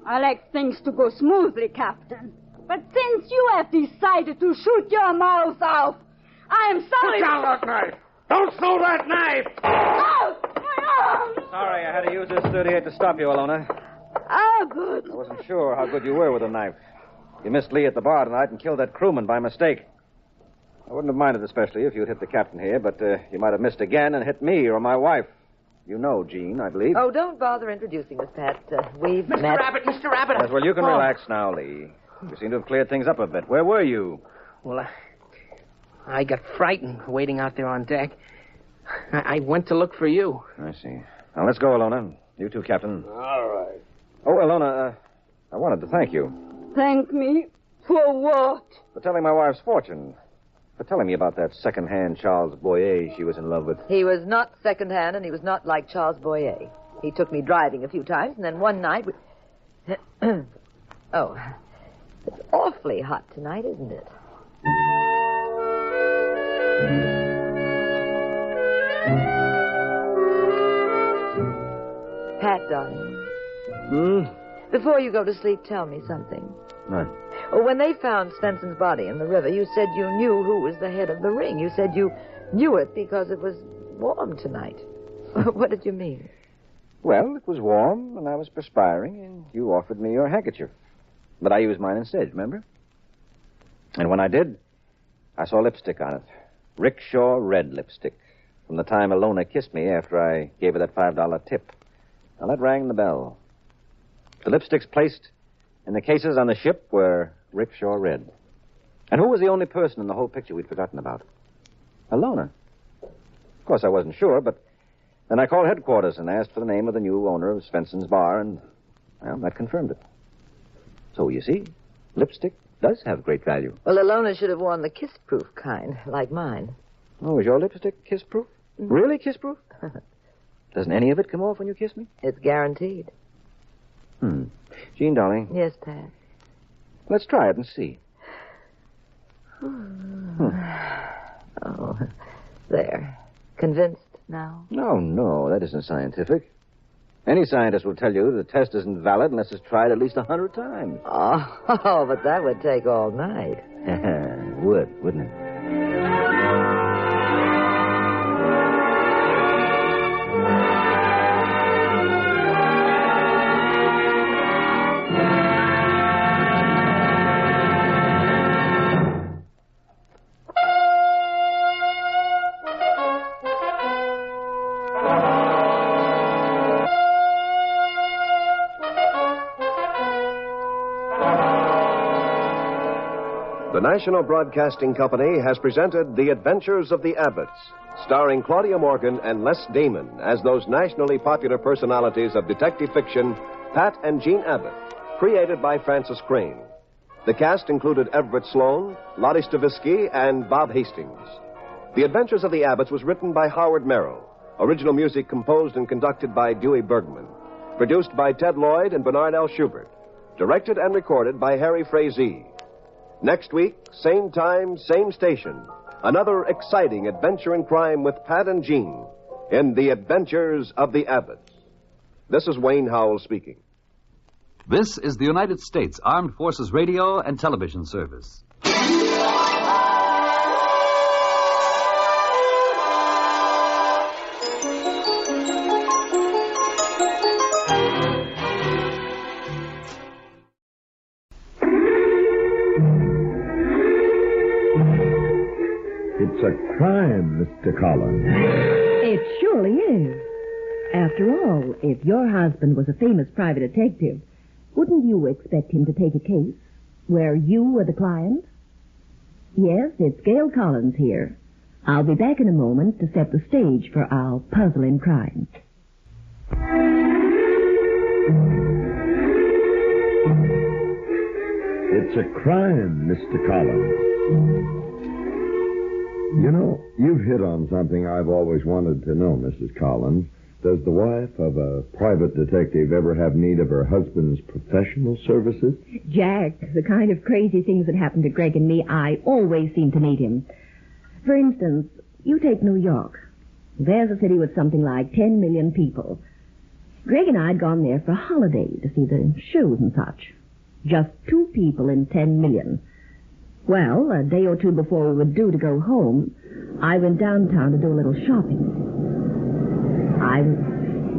I like things to go smoothly, Captain. But since you have decided to shoot your mouth off, I am sorry... Put down that knife! Don't throw that knife! Oh! Sorry, I had to use this 38 to stop you, Alona. Abbott! I wasn't sure how good you were with a knife. You missed Lee at the bar tonight and killed that crewman by mistake. I wouldn't have minded especially if you'd hit the captain here, but you might have missed again and hit me or my wife. You know Jean, I believe. Oh, don't bother introducing us, Pat. We've Mr. met... Mr. Rabbit. Yes, well, you can relax now, Lee. You seem to have cleared things up a bit. Where were you? Well, I got frightened waiting out there on deck. I went to look for you. I see. Now, let's go, Alona. You too, Captain. All right. Oh, Alona, I wanted to thank you. Thank me? For what? For telling my wife's fortune. For telling me about that second-hand Charles Boyer she was in love with. He was not second-hand, and he was not like Charles Boyer. He took me driving a few times, and then one night... Oh, it's awfully hot tonight, isn't it? Pat, darling. Before you go to sleep, tell me something. Right. Oh, when they found Svenson's body in the river, you said you knew who was the head of the ring. You said you knew it because it was warm tonight. What did you mean? Well, it was warm, and I was perspiring, and you offered me your handkerchief. But I used mine instead, remember? And when I did, I saw lipstick on it. Rickshaw red lipstick. From the time Alona kissed me after I gave her that $5 tip. Now, that rang the bell. The lipsticks placed in the cases on the ship were Rickshaw red. And who was the only person in the whole picture we'd forgotten about? Alona. Of course, I wasn't sure, but then I called headquarters and asked for the name of the new owner of Svenson's bar, and, well, that confirmed it. So, you see, lipstick does have great value. Well, Alona should have worn the kiss-proof kind, like mine. Oh, is your lipstick kiss-proof? Mm-hmm. Really kiss-proof? Doesn't any of it come off when you kiss me? It's guaranteed. Jean, darling. Yes, Pat. Let's try it and see. Oh, there. Convinced now? No, that isn't scientific. Any scientist will tell you the test isn't valid unless it's tried at least 100 times. Oh, but that would take all night. Wouldn't it? The National Broadcasting Company has presented The Adventures of the Abbotts, starring Claudia Morgan and Les Damon as those nationally popular personalities of detective fiction, Pat and Jean Abbott, created by Francis Crane. The cast included Everett Sloan, Lottie Stavisky, and Bob Hastings. The Adventures of the Abbotts was written by Howard Merrill. Original music composed and conducted by Dewey Bergman. Produced by Ted Lloyd and Bernard L. Schubert. Directed and recorded by Harry Frazee. Next week, same time, same station. Another exciting adventure in crime with Pat and Jean in The Adventures of the Abbotts. This is Wayne Howell speaking. This is the United States Armed Forces Radio and Television Service. It's a crime, Mr. Collins. It surely is. After all, if your husband was a famous private detective, wouldn't you expect him to take a case where you were the client? Yes, it's Gail Collins here. I'll be back in a moment to set the stage for our puzzling crime. It's a crime, Mr. Collins. You know, you've hit on something I've always wanted to know, Mrs. Collins. Does the wife of a private detective ever have need of her husband's professional services? Jack, the kind of crazy things that happen to Greg and me, I always seem to need him. For instance, you take New York. There's a city with something like 10 million people. Greg and I had gone there for a holiday to see the shows and such. Just 2 people in 10 million. Well, a day or 2 before we were due to go home, I went downtown to do a little shopping. I was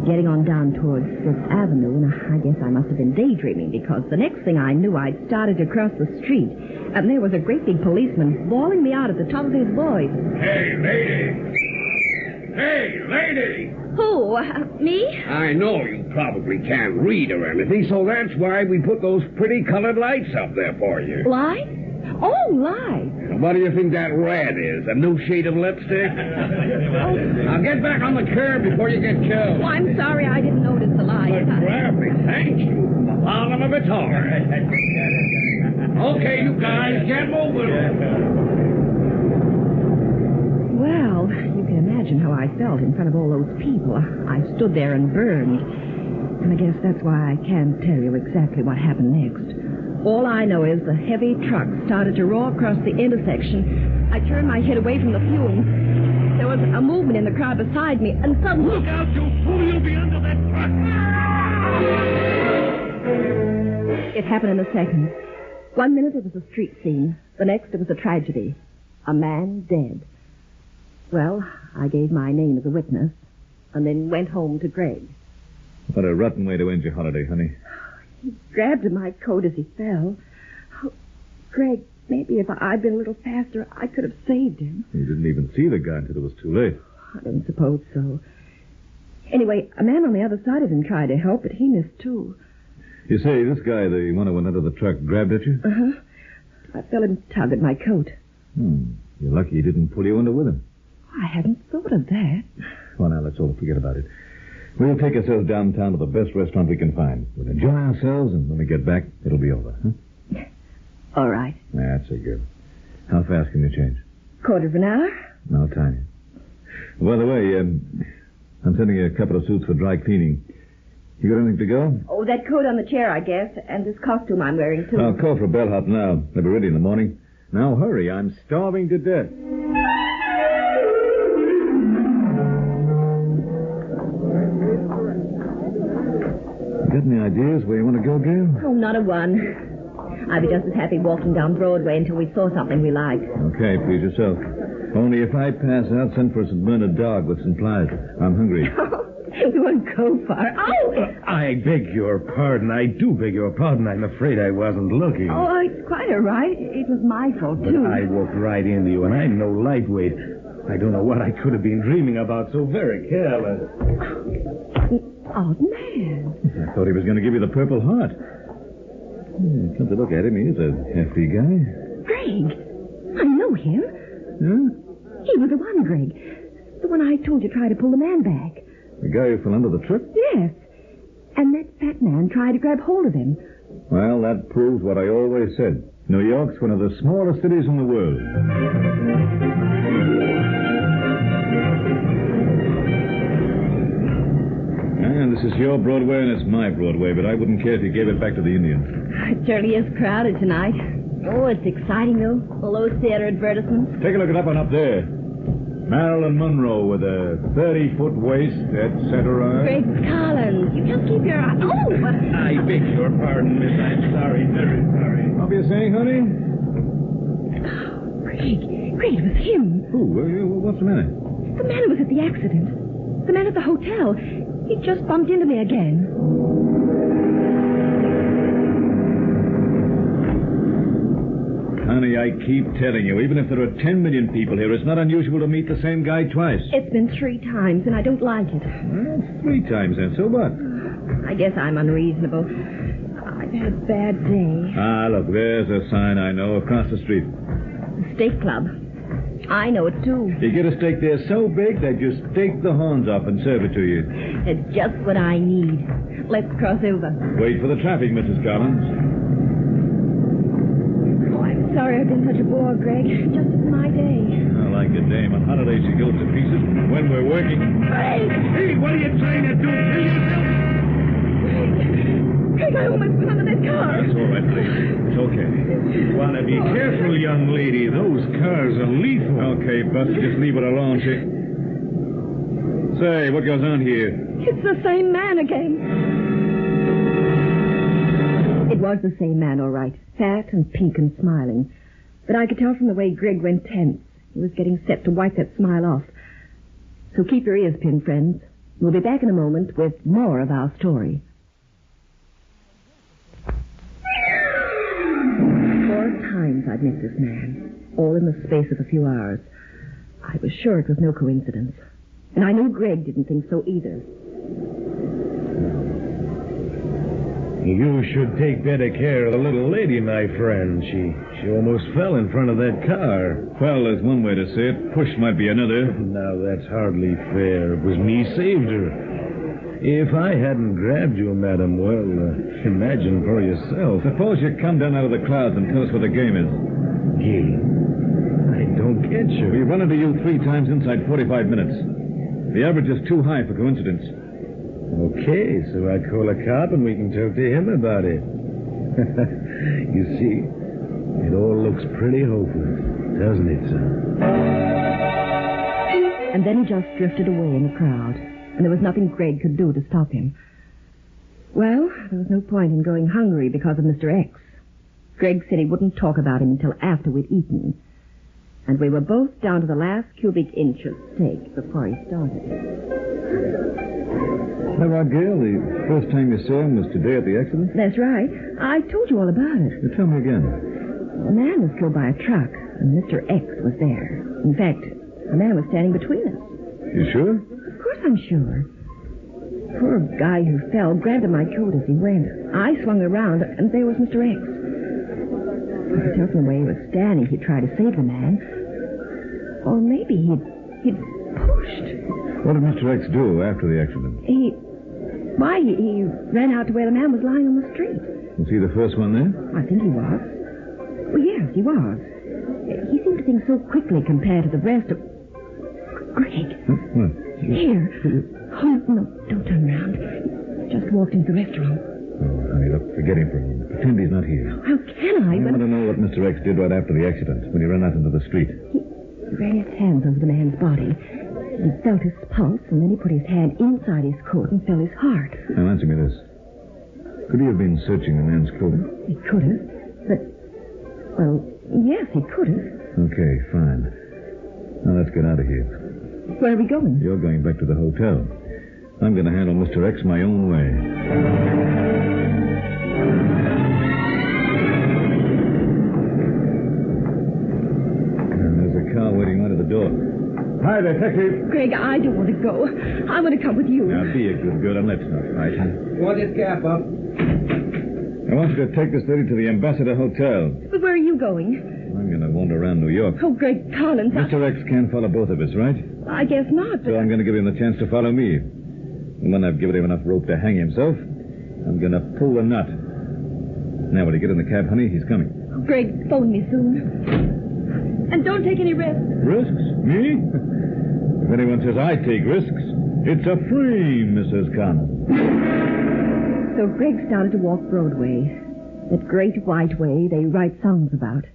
getting on down towards Fifth Avenue, and I guess I must have been daydreaming, because the next thing I knew, I'd started to cross the street, and there was a great big policeman bawling me out at the top of his voice. Hey, lady! Hey, lady! Who? Me? I know you probably can't read or anything, so that's why we put those pretty colored lights up there for you. Light? Oh, light. What do you think that red is? A new shade of lipstick? Now get back on the curb before you get killed. Oh, I'm sorry, I didn't notice the light. Gravity, thank you. From the bottom of its heart. Okay, you guys, get moving. Well, you can imagine how I felt in front of all those people. I stood there and burned. And I guess that's why I can't tell you exactly what happened next. All I know is the heavy truck started to roar across the intersection. I turned my head away from the fumes. There was a movement in the crowd beside me, and suddenly... Look out, you fool! You'll be under that truck! It happened in a second. 1 minute it was a street scene. The next it was a tragedy. A man dead. Well, I gave my name as a witness, and then went home to Greg. What a rotten way to end your holiday, honey. He grabbed at my coat as he fell. Oh, Greg, maybe if I'd been a little faster, I could have saved him. You didn't even see the guy until it was too late. I don't suppose so. Anyway, a man on the other side of him tried to help, but he missed too. You say this guy, the one who went under the truck, grabbed at you? Uh-huh. I felt him tug at my coat. You're lucky he didn't pull you under with him. I hadn't thought of that. Well, now, let's all forget about it. We'll take ourselves downtown to the best restaurant we can find. We'll enjoy ourselves, and when we get back, it'll be over, huh? All right. That's a good. How fast can you change? Quarter of an hour? No time. By the way, I'm sending you a couple of suits for dry cleaning. You got anything to go? Oh, that coat on the chair, I guess, and this costume I'm wearing, too. I'll call for a bellhop now. They'll be ready in the morning. Now, hurry. I'm starving to death. Got any ideas where you want to go, Gail? Oh, not a one. I'd be just as happy walking down Broadway until we saw something we liked. Okay, please yourself. Only if I pass out, send for some Bernard dog with some plies. I'm hungry. You won't go far. Oh! I beg your pardon. I do beg your pardon. I'm afraid I wasn't looking. Oh, it's quite all right. It was my fault, But too. I walked right into you, and I'm no lightweight. I don't know what I could have been dreaming about. So very careless. Odd man. I thought he was going to give you the Purple Heart. Come to look at him, he's a hefty guy. Greg. I know him. Huh? He was the one, Greg. The one I told you tried to pull the man back. The guy who fell under the truck? Yes. And that fat man tried to grab hold of him. Well, that proves what I always said. New York's one of the smallest cities in the world. This is your Broadway and it's my Broadway, but I wouldn't care if you gave it back to the Indians. It surely is crowded tonight. Oh, it's exciting, though. All those theater advertisements. Take a look at that one up there. Marilyn Monroe with a 30-foot waist, etc. Greg Collins, you just keep your eye... Oh! I beg your pardon, miss. I'm sorry, very sorry. What were you saying, honey? Greg, it was him. Who? What's the matter? The man who was at the accident. The man at the hotel. He just bumped into me again. Honey, I keep telling you, even if there are 10 million people here, it's not unusual to meet the same guy twice. It's been 3 times, and I don't like it. Well, 3 times then, so what? I guess I'm unreasonable. I've had a bad day. Ah, look, there's a sign I know across the street. The steak club. I know it, too. You get a steak there so big, they just take the horns off and serve it to you. It's just what I need. Let's cross over. Wait for the traffic, Mrs. Collins. Oh, I'm sorry I've been such a bore, Greg. Just isn't my day. I like a dame. On holidays, she goes to pieces. When we're working... Hey, what are you trying to do? Kill yourself? Greg, I almost went under that car. That's all right, please. It's okay. You want to be careful, young lady. Those cars are lethal. Okay, Buster, just leave it alone. Say, what goes on here? It's the same man again. It was the same man, all right. Fat and pink and smiling. But I could tell from the way Greg went tense. He was getting set to wipe that smile off. So keep your ears pinned, friends. We'll be back in a moment with more of our story. 4 times I'd met this man, all in the space of a few hours. I was sure it was no coincidence. And I knew Greg didn't think so either. You should take better care of the little lady, my friend. She almost fell in front of that car. Well, there's one way to say it. Push might be another. Now, that's hardly fair. It was me saved her. If I hadn't grabbed you, madam, well, imagine for yourself. Suppose you come down out of the clouds and tell us what the game is. Game? I don't get you. We run into you 3 times inside 45 minutes. The average is too high for coincidence. Okay, so I call a cop and we can talk to him about it. You see, it all looks pretty hopeless, doesn't it, son? And then he just drifted away in the crowd, and there was nothing Greg could do to stop him. Well, there was no point in going hungry because of Mr. X. Greg said he wouldn't talk about him until after we'd eaten. And we were both down to the last cubic inch of steak before he started. Is that right, Gail? The first time you saw him was today at the accident? That's right. I told you all about it. Tell me again. A man was killed by a truck, and Mr. X was there. In fact, a man was standing between us. You sure? Of course I'm sure. Poor guy who fell grabbed at my coat as he went. I swung around, and there was Mr. X. I could tell from the way he was standing he'd try to save the man. Or maybe he'd pushed. What did Mr. X do after the accident? He ran out to where the man was lying on the street. Was he the first one there? I think he was. Well, yes, he was. He seemed to think so quickly compared to the rest of... Greg. What? Here. Oh, no, don't turn around. He just walked into the restaurant. Oh, honey, look, forget him for a moment. Pretend he's not here. How can I? I want to know what Mr. X did right after the accident, when he ran out into the street. He ran his hands over the man's body. He felt his pulse, and then he put his hand inside his coat and felt his heart. Now, answer me this. Could he have been searching the man's clothing? He could have, but... Well, yes, he could have. Okay, fine. Now, let's get out of here. Where are we going? You're going back to the hotel. I'm going to handle Mr. X my own way. And there's a car waiting right at the door. Hi, detective. Greg, I don't want to go. I want to come with you. Now, be a good girl and let's not fight, huh? Want this cap up? I want you to take this lady to the Ambassador Hotel. But where are you going? I'm going to wander around New York. Oh, Greg Collins. Mr. X can't follow both of us, right? I guess not. So I'm going to give him the chance to follow me. And when I've given him enough rope to hang himself, I'm going to pull the knot. Now, will you get in the cab, honey? He's coming. Greg, phone me soon. And don't take any risks. Risks? Me? If anyone says I take risks, it's a frame, Mrs. Collins. So Greg started to walk Broadway, that great white way they write songs about.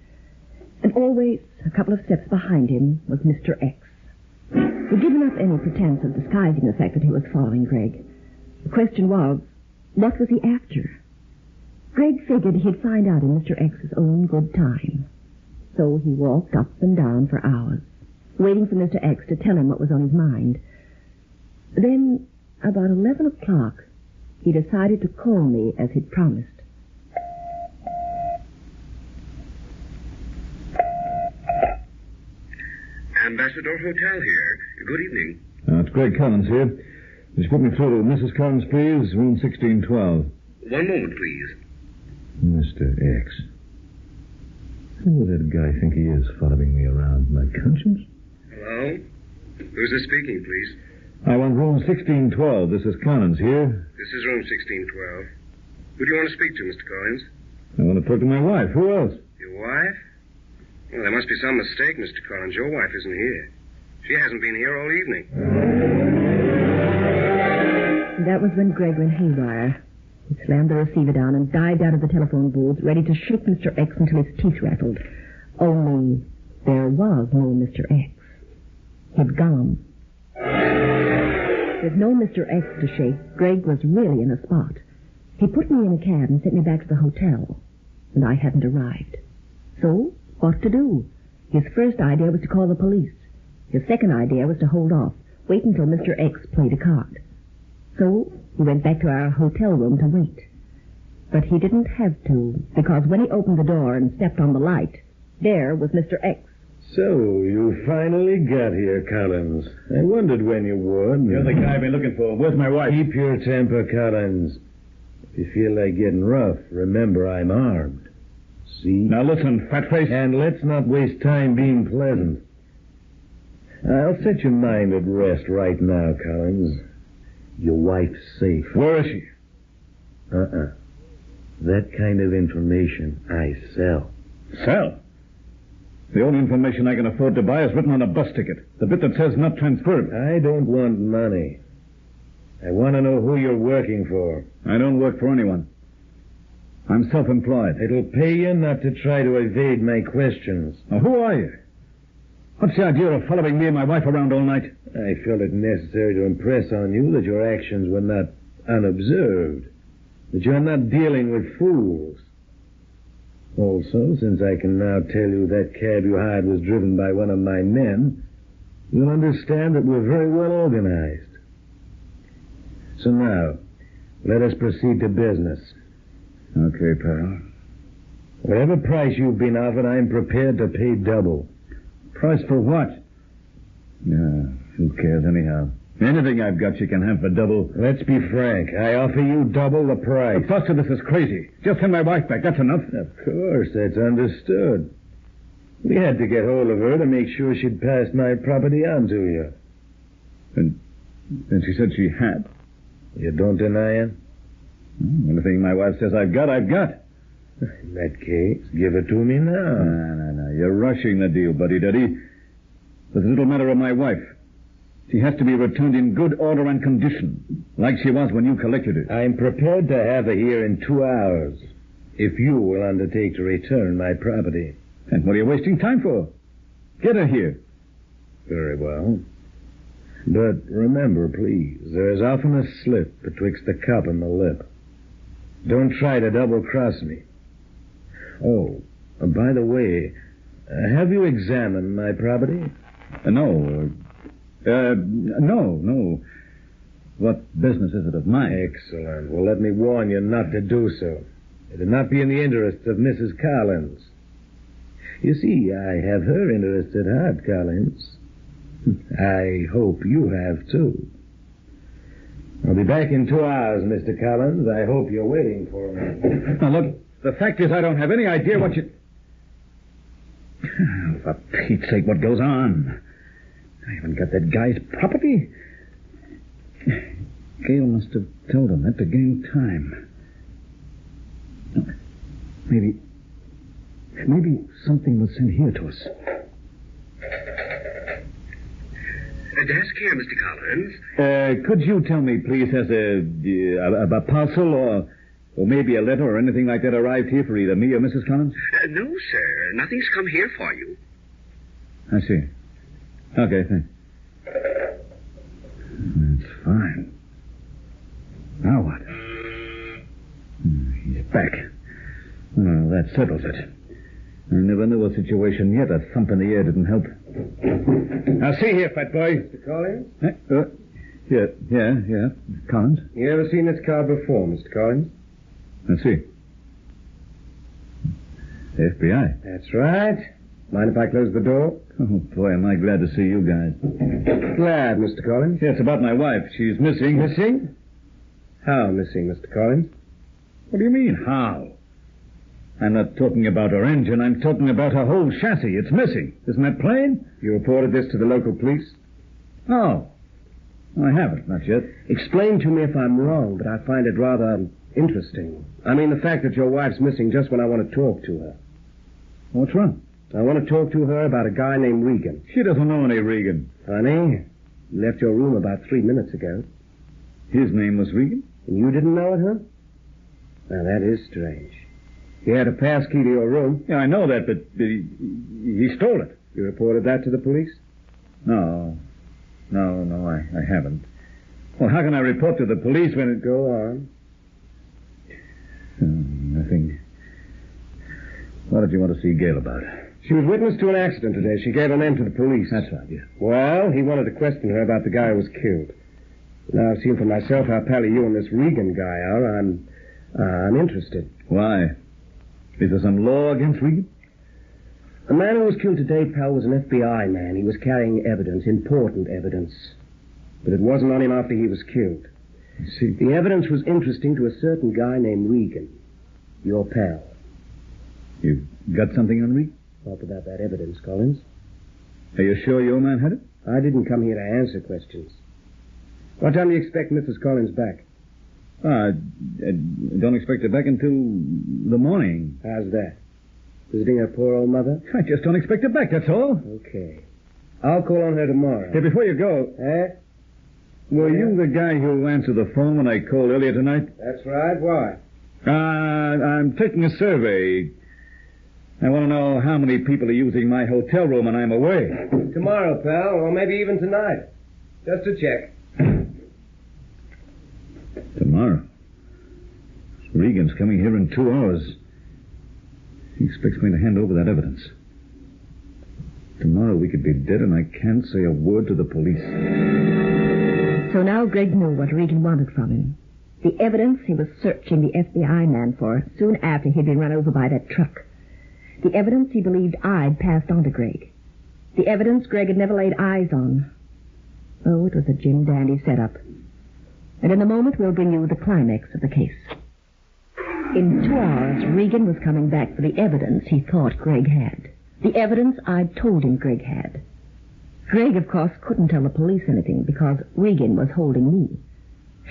And always, a couple of steps behind him, was Mr. X. He'd given up any pretense of disguising the fact that he was following Greg. The question was, what was he after? Greg figured he'd find out in Mr. X's own good time. So he walked up and down for hours, waiting for Mr. X to tell him what was on his mind. Then, about 11 o'clock, he decided to call me as he'd promised. Ambassador Hotel here. Good evening. It's Greg Collins here. Just put me through to Mrs. Collins, please, room 1612. One moment, please. Mr. X. Who would that guy think he is following me around? My conscience? Hello? Who's this speaking, please? I want room 1612. This is Collins here. This is room 1612. Who do you want to speak to, Mr. Collins? I want to talk to my wife. Who else? Your wife? Well, there must be some mistake, Mr. Collins. Your wife isn't here. She hasn't been here all evening. That was when Greg went haywire. He slammed the receiver down and dived out of the telephone booth, ready to shoot Mr. X until his teeth rattled. Only there was no Mr. X. He'd gone. With no Mr. X to shake, Greg was really in a spot. He put me in a cab and sent me back to the hotel, and I hadn't arrived. So, what to do? His first idea was to call the police. His second idea was to hold off, wait until Mr. X played a card. So, he went back to our hotel room to wait. But he didn't have to, because when he opened the door and stepped on the light, there was Mr. X. So, you finally got here, Collins. I wondered when you would. You're the guy I've been looking for. Where's my wife? Keep your temper, Collins. If you feel like getting rough, remember I'm armed. See? Now listen, fat face. And let's not waste time being pleasant. I'll set your mind at rest right now, Collins. Your wife's safe. Where is she? That kind of information I sell. Sell? The only information I can afford to buy is written on a bus ticket. The bit that says not transferred. I don't want money. I want to know who you're working for. I don't work for anyone. I'm self-employed. It'll pay you not to try to evade my questions. Now, who are you? What's the idea of following me and my wife around all night? I felt it necessary to impress on you that your actions were not unobserved. That you're not dealing with fools. Also, since I can now tell you that cab you hired was driven by one of my men, you'll understand that we're very well organized. So now, let us proceed to business. Okay, pal. Whatever price you've been offered, I'm prepared to pay double. Price for what? Who cares anyhow? Anything I've got you can have for double. Let's be frank. I offer you double the price. The thought of this is crazy. Just send my wife back. That's enough. Of course, that's understood. We had to get hold of her to make sure she'd passed my property on to you. And she said she had. You don't deny it? Anything my wife says I've got, I've got. In that case, give it to me now. No. You're rushing the deal, buddy-duddy. There's a little matter of my wife. She has to be returned in good order and condition, like she was when you collected her. I'm prepared to have her here in 2 hours, if you will undertake to return my property. And what are you wasting time for? Get her here. Very well. But remember, please, there is often a slip betwixt the cup and the lip. Don't try to double-cross me. Oh, by the way, have you examined my property? No. No. What business is it of mine? Excellent. Well, let me warn you not to do so. It would not be in the interests of Mrs. Collins. You see, I have her interests at heart, Collins. I hope you have, too. I'll be back in 2 hours, Mr. Collins. I hope you're waiting for me. Now, look, the fact is I don't have any idea what you... Oh, for Pete's sake, what goes on? I haven't got that guy's property. Gail must have told him that to gain time. Maybe something was sent here to us. A desk here, Mr. Collins. Could you tell me, please, has a parcel or maybe a letter or anything like that arrived here for either me or Mrs. Collins? No, sir. Nothing's come here for you. I see. Okay, thanks. That's fine. Now what? He's back. Well, that settles it. I never knew a situation yet. A thump in the air didn't help. Now, see here, fat boy. Mr. Collins? Yeah. Collins? You ever seen this card before, Mr. Collins? Let's see. The FBI. That's right. Mind if I close the door? Oh, boy, am I glad to see you guys. Glad, Mr. Collins. Yeah, it's about my wife. She's missing. Missing? How missing, Mr. Collins? What do you mean, how? I'm not talking about her engine. I'm talking about her whole chassis. It's missing. Isn't that plain? You reported this to the local police? No. I haven't, not yet. Explain to me if I'm wrong, but I find it rather interesting. I mean, the fact that your wife's missing just when I want to talk to her. What's wrong? I want to talk to her about a guy named Regan. She doesn't know any Regan. Funny. He left your room about 3 minutes ago. His name was Regan? And you didn't know it, huh? Now, that is strange. He had a pass key to your room. Yeah, I know that, but he stole it. You reported that to the police? No, I haven't. Well, how can I report to the police when it... Go on. Nothing. What did you want to see Gail about? She was witness to an accident today. She gave a name to the police. That's right, yeah. Well, he wanted to question her about the guy who was killed. Now, I've seen for myself how pally you and this Regan guy are. I'm interested. Why? Is there some law against Regan? The man who was killed today, pal, was an FBI man. He was carrying evidence, important evidence. But it wasn't on him after he was killed. See? The evidence was interesting to a certain guy named Regan. Your pal. You've got something on Regan? What about that evidence, Collins? Are you sure your man had it? I didn't come here to answer questions. What time do you expect Mrs. Collins back? I don't expect her back until the morning. How's that? Visiting her poor old mother? I just don't expect her back, that's all. Okay. I'll call on her tomorrow. Hey, before you go... Were Yeah? you the guy who answered the phone when I called earlier tonight? That's right. Why? I'm taking a survey. I want to know how many people are using my hotel room when I'm away. Tomorrow, pal, or maybe even tonight. Just to check. Tomorrow? Regan's coming here in 2 hours. He expects me to hand over that evidence. Tomorrow we could be dead and I can't say a word to the police. So now Greg knew what Regan wanted from him. The evidence he was searching the FBI man for soon after he'd been run over by that truck. The evidence he believed I'd passed on to Greg. The evidence Greg had never laid eyes on. Oh, it was a Jim Dandy setup. And in a moment we'll bring you the climax of the case. In 2 hours, Regan was coming back for the evidence he thought Greg had. The evidence I'd told him Greg had. Greg, of course, couldn't tell the police anything because Regan was holding me.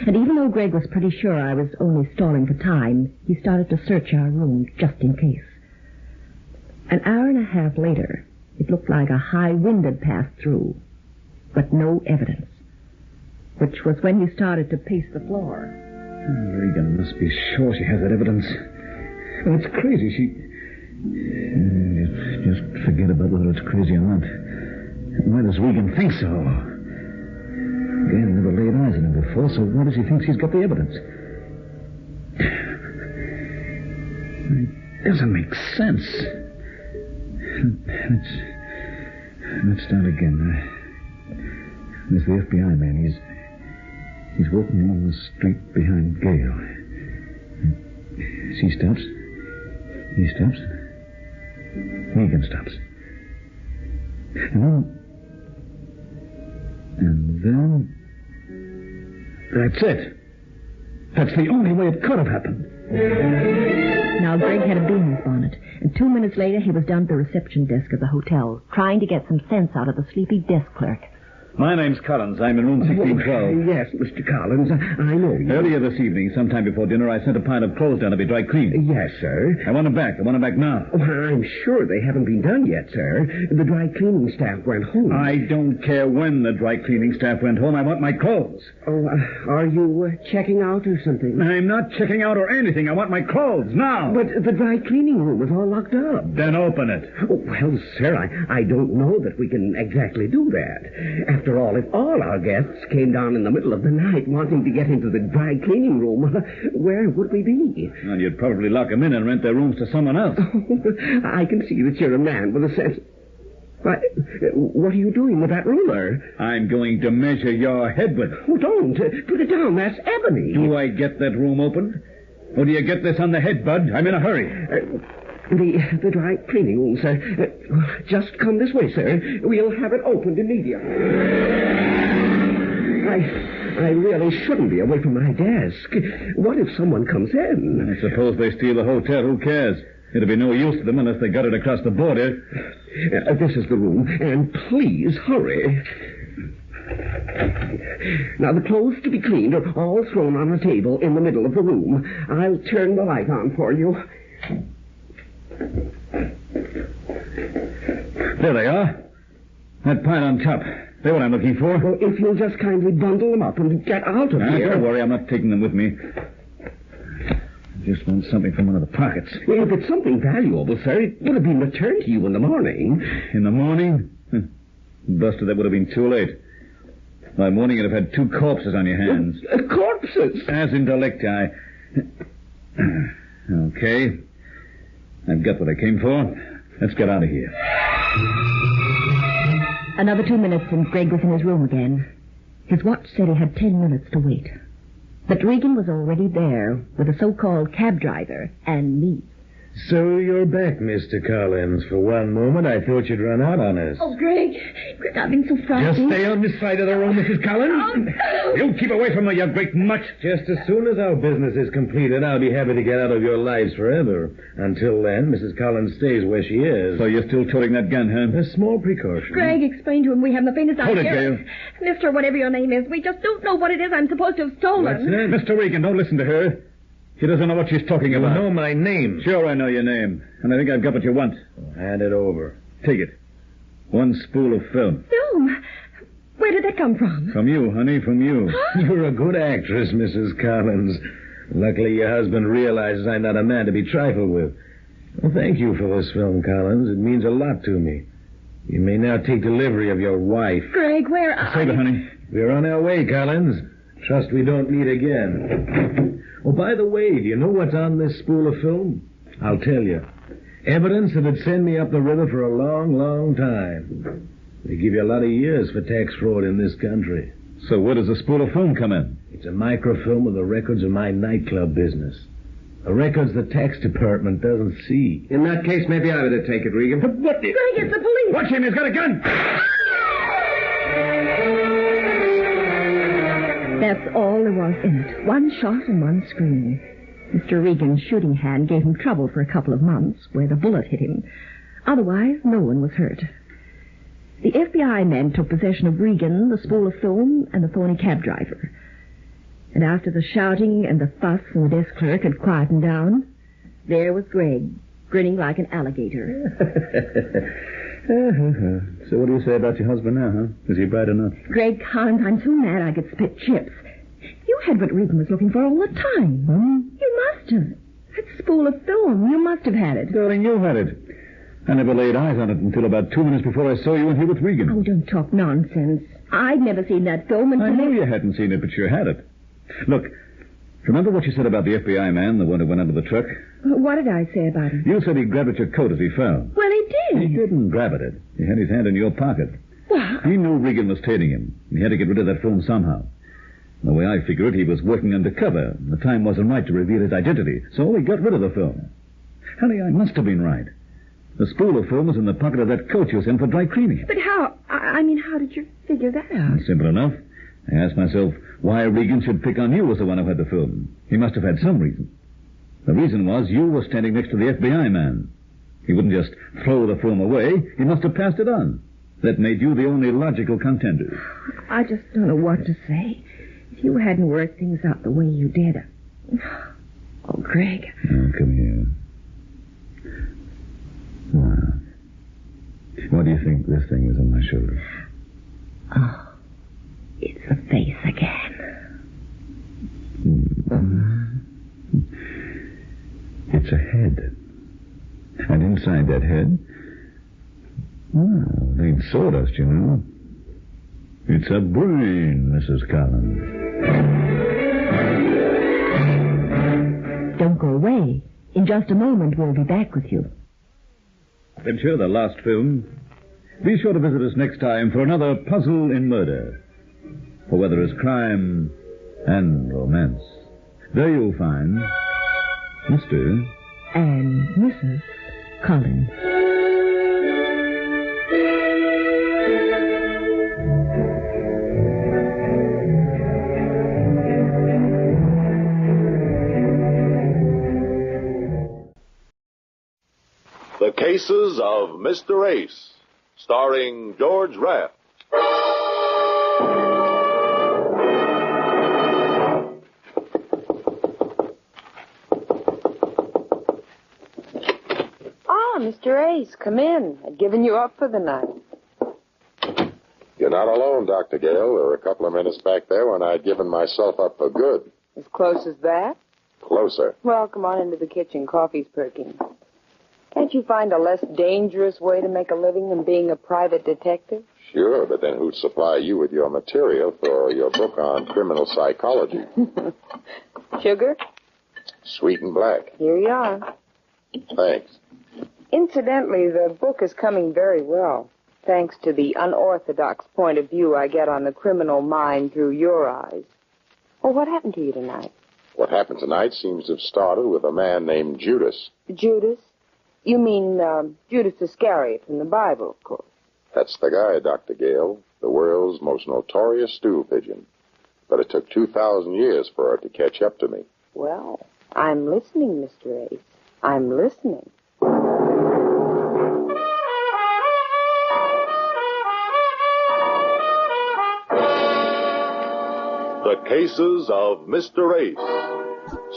And even though Greg was pretty sure I was only stalling for time, he started to search our room just in case. An hour and a half later, it looked like a high wind had passed through, but no evidence. Which was when he started to pace the floor. Regan must be sure she has that evidence. Well, it's crazy. Just forget about whether it's crazy or not. Why does Regan think so? Gail never laid eyes on him before, so why does he think she's got the evidence? It doesn't make sense. Let's start again. There's the FBI man. He's walking along the street behind Gail. She stops. He stops. Regan stops. And then... That's it. That's the only way it could have happened. Now, Greg had a bee in his bonnet. And 2 minutes later, he was down at the reception desk of the hotel, trying to get some sense out of the sleepy desk clerk. My name's Collins. I'm in room 1612. Yes, Mr. Collins, I know you. Earlier this evening, sometime before dinner, I sent a pile of clothes down to be dry cleaned. Yes, sir. I want them back. I want them back now. Oh, I'm sure they haven't been done yet, sir. The dry cleaning staff went home. I don't care when the dry cleaning staff went home. I want my clothes. Oh, are you checking out or something? I'm not checking out or anything. I want my clothes now. But the dry cleaning room is all locked up. Then open it. Oh, well, sir, I don't know that we can exactly do that. After all, if all our guests came down in the middle of the night wanting to get into the dry cleaning room, where would we be? Well, you'd probably lock them in and rent their rooms to someone else. I can see that you're a man with a sense. Why, what are you doing with that ruler? I'm going to measure your head with it. Oh, don't. Put it down. That's ebony. Do I get that room open? Or do you get this on the head, Bud? I'm in a hurry. The dry cleaning room, sir. Just come this way, sir. We'll have it opened immediately. I really shouldn't be away from my desk. What if someone comes in? I suppose they steal the hotel. Who cares? It'll be no use to them unless they got it across the border. This is the room, and please hurry. Now, the clothes to be cleaned are all thrown on a table in the middle of the room. I'll turn the light on for you. There they are. That pile on top. They're what I'm looking for. Well, if you'll just kindly bundle them up and get out of here. Don't worry, I'm not taking them with me. I just want something from one of the pockets. If it's something valuable, sir, it would have been returned to you in the morning. In the morning? Buster, that would have been too late. By morning, you'd have had 2 corpses on your hands. Corpses? As in delicti. Okay. I've got what I came for. Let's get out of here. Another 2 minutes and Greg was in his room again. His watch said he had 10 minutes to wait. But Regan was already there with a so-called cab driver and me. So you're back, Mr. Collins. For one moment, I thought you'd run out on us. Oh, Greg, I've been so frightened. Just stay on this side of the room, Mrs. Collins. You keep away from her, you great mutt. Just as soon as our business is completed, I'll be happy to get out of your lives forever. Until then, Mrs. Collins stays where she is. So you're still toting that gun, huh? A small precaution. Greg, explain to him we haven't the faintest idea. Hold it, Gail. Mister, whatever your name is, we just don't know what it is I'm supposed to have stolen. What's that? Mr. Regan, don't listen to her. She doesn't know what she's talking about. You know my name. Sure, I know your name. And I think I've got what you want. Hand it over. Take it. 1 spool of film. Film? Where did that come from? From you, honey, from you. You're a good actress, Mrs. Collins. Luckily, your husband realizes I'm not a man to be trifled with. Well, thank you for this film, Collins. It means a lot to me. You may now take delivery of your wife. Greg, where are Save it, honey. We're on our way, Collins. Trust we don't meet again. Oh, by the way, do you know what's on this spool of film? I'll tell you. Evidence that'd send me up the river for a long, long time. They give you a lot of years for tax fraud in this country. So where does the spool of film come in? It's a microfilm of the records of my nightclub business. The records the tax department doesn't see. In that case, maybe I better take it, Regan. What? Greg, it's the police. Watch him, he's got a gun. That's all there was in it. 1 shot and 1 scream. Mr. Regan's shooting hand gave him trouble for a couple of months, where the bullet hit him. Otherwise, no one was hurt. The FBI men took possession of Regan, the spool of film, and the thorny cab driver. And after the shouting and the fuss from the desk clerk had quietened down, there was Greg, grinning like an alligator. So what do you say about your husband now, huh? Is he bright enough? Greg Collins, I'm so mad I could spit chips. You had what Regan was looking for all the time. You must have. That spool of film, you must have had it. Darling, you had it. I never laid eyes on it until about 2 minutes before I saw you in here with Regan. Oh, don't talk nonsense. I'd never seen that film until... I know you hadn't seen it, but you had it. Look, remember what you said about the FBI man, the one who went under the truck? What did I say about him? You said he grabbed at your coat as he fell. Well, he did. He didn't grab at it. He had his hand in your pocket. What? He knew Regan was tailing him. He had to get rid of that film somehow. The way I figure it, he was working undercover. The time wasn't right to reveal his identity, so he got rid of the film. Honey, I must have been right. The spool of film was in the pocket of that coat you sent for dry cleaning. But how? I mean, how did you figure that out? Simple enough. I asked myself why Regan should pick on you as the one who had the film. He must have had some reason. The reason was you were standing next to the FBI man. He wouldn't just throw the film away. He must have passed it on. That made you the only logical contender. I just don't know what to say. If you hadn't worked things out the way you did. Oh, Greg. Oh, come here. Now, what do you think this thing is on my shoulder? Oh, it's a face again. It's a head. And inside that head, well, it ain't sawdust, you know. It's a brain, Mrs. Collins. Don't go away. In just a moment, we'll be back with you. Adventure, the last film. Be sure to visit us next time for another puzzle in murder. For where there is crime and romance, there you'll find Mr. and Mrs. Collins. The Cases of Mr. Ace, starring George Raft. Mr. Ace, come in. I'd given you up for the night. You're not alone, Dr. Gale. There were a couple of minutes back there when I'd given myself up for good. As close as that? Closer. Well, come on into the kitchen. Coffee's perking. Can't you find a less dangerous way to make a living than being a private detective? Sure, but then who'd supply you with your material for your book on criminal psychology? Sugar? Sweet and black. Here you are. Thanks. Incidentally, the book is coming very well, thanks to the unorthodox point of view I get on the criminal mind through your eyes. Well, what happened to you tonight? What happened tonight seems to have started with a man named Judas. Judas? You mean Judas Iscariot from the Bible, of course. That's the guy, Dr. Gale, the world's most notorious stool pigeon. But it took 2,000 years for it to catch up to me. Well, I'm listening, Mr. Ace. I'm listening. The Cases of Mr. Ace,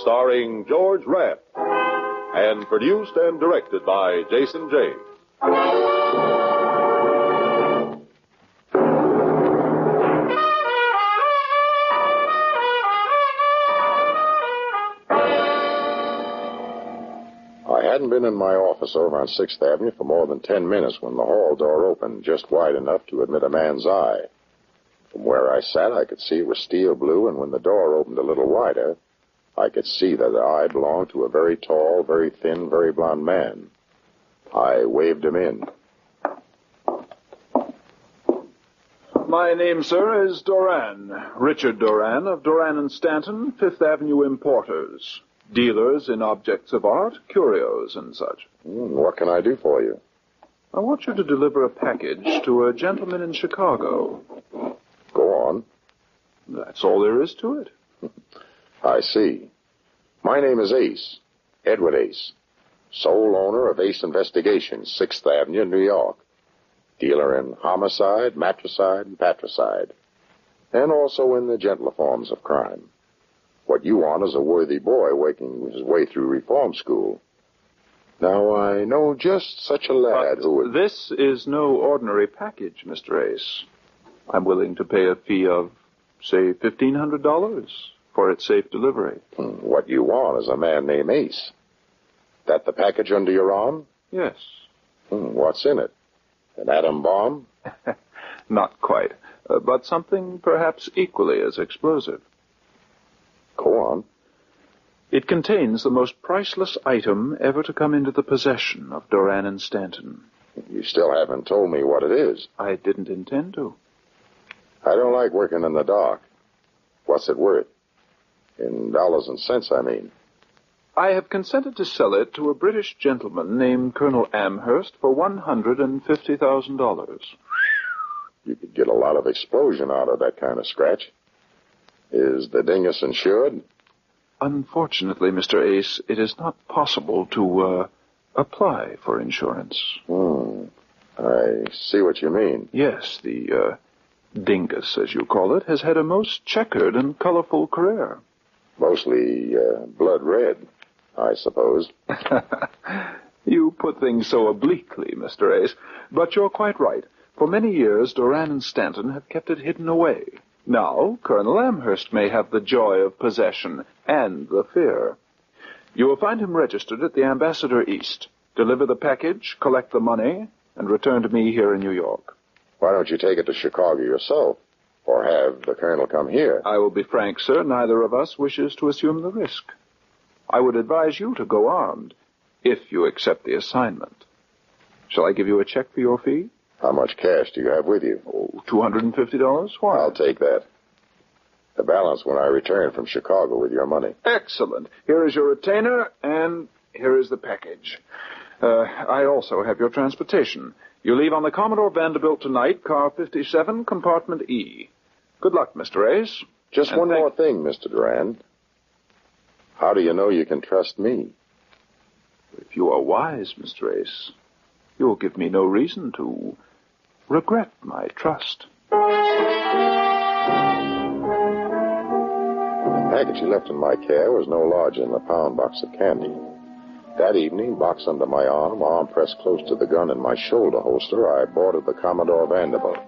starring George Raft, and produced and directed by Jason James. I hadn't been in my office over on 6th Avenue for more than 10 minutes when the hall door opened just wide enough to admit a man's eye. From where I sat, I could see it was steel blue, and when the door opened a little wider, I could see that the eye belonged to a very tall, very thin, very blond man. I waved him in. My name, sir, is Doran. Richard Doran of Doran and Stanton, 5th Avenue Importers. Dealers in objects of art, curios, and such. What can I do for you? I want you to deliver a package to a gentleman in Chicago. Go on. That's all there is to it. I see. My name is Ace, Edward Ace, sole owner of Ace Investigations, 6th Avenue, New York. Dealer in homicide, matricide, and patricide, and also in the gentler forms of crime. What you want is a worthy boy working his way through reform school. Now, I know just such a lad who would... This is no ordinary package, Mr. Ace. I'm willing to pay a fee of, say, $1,500 for its safe delivery. What you want is a man named Ace. That the package under your arm? Yes. What's in it? An atom bomb? Not quite, but something perhaps equally as explosive. Go on. It contains the most priceless item ever to come into the possession of Doran and Stanton. You still haven't told me what it is. I didn't intend to. I don't like working in the dark. What's it worth? In dollars and cents, I mean. I have consented to sell it to a British gentleman named Colonel Amherst for $150,000. You could get a lot of explosion out of that kind of scratch. Is the dingus insured? Unfortunately, Mr. Ace, it is not possible to apply for insurance. I see what you mean. Yes, the dingus, as you call it, has had a most checkered and colorful career. Mostly blood red, I suppose. You put things so obliquely, Mr. Ace, but you're quite right. For many years, Doran and Stanton have kept it hidden away. Now, Colonel Amherst may have the joy of possession and the fear. You will find him registered at the Ambassador East. Deliver the package, collect the money, and return to me here in New York. Why don't you take it to Chicago yourself? Or have the colonel come here? I will be frank, sir. Neither of us wishes to assume the risk. I would advise you to go armed, if you accept the assignment. Shall I give you a check for your fee? How much cash do you have with you? $250. Why? I'll take that. The balance when I return from Chicago with your money. Excellent. Here is your retainer, and here is the package. I also have your transportation. You leave on the Commodore Vanderbilt tonight, car 57, compartment E. Good luck, Mr. Ace. Just one more thing, Mr. Durand. How do you know you can trust me? If you are wise, Mr. Ace, you will give me no reason to regret my trust. The package he left in my care was no larger than a pound box of candy. That evening, box under my arm pressed close to the gun in my shoulder holster, I boarded the Commodore Vanderbilt.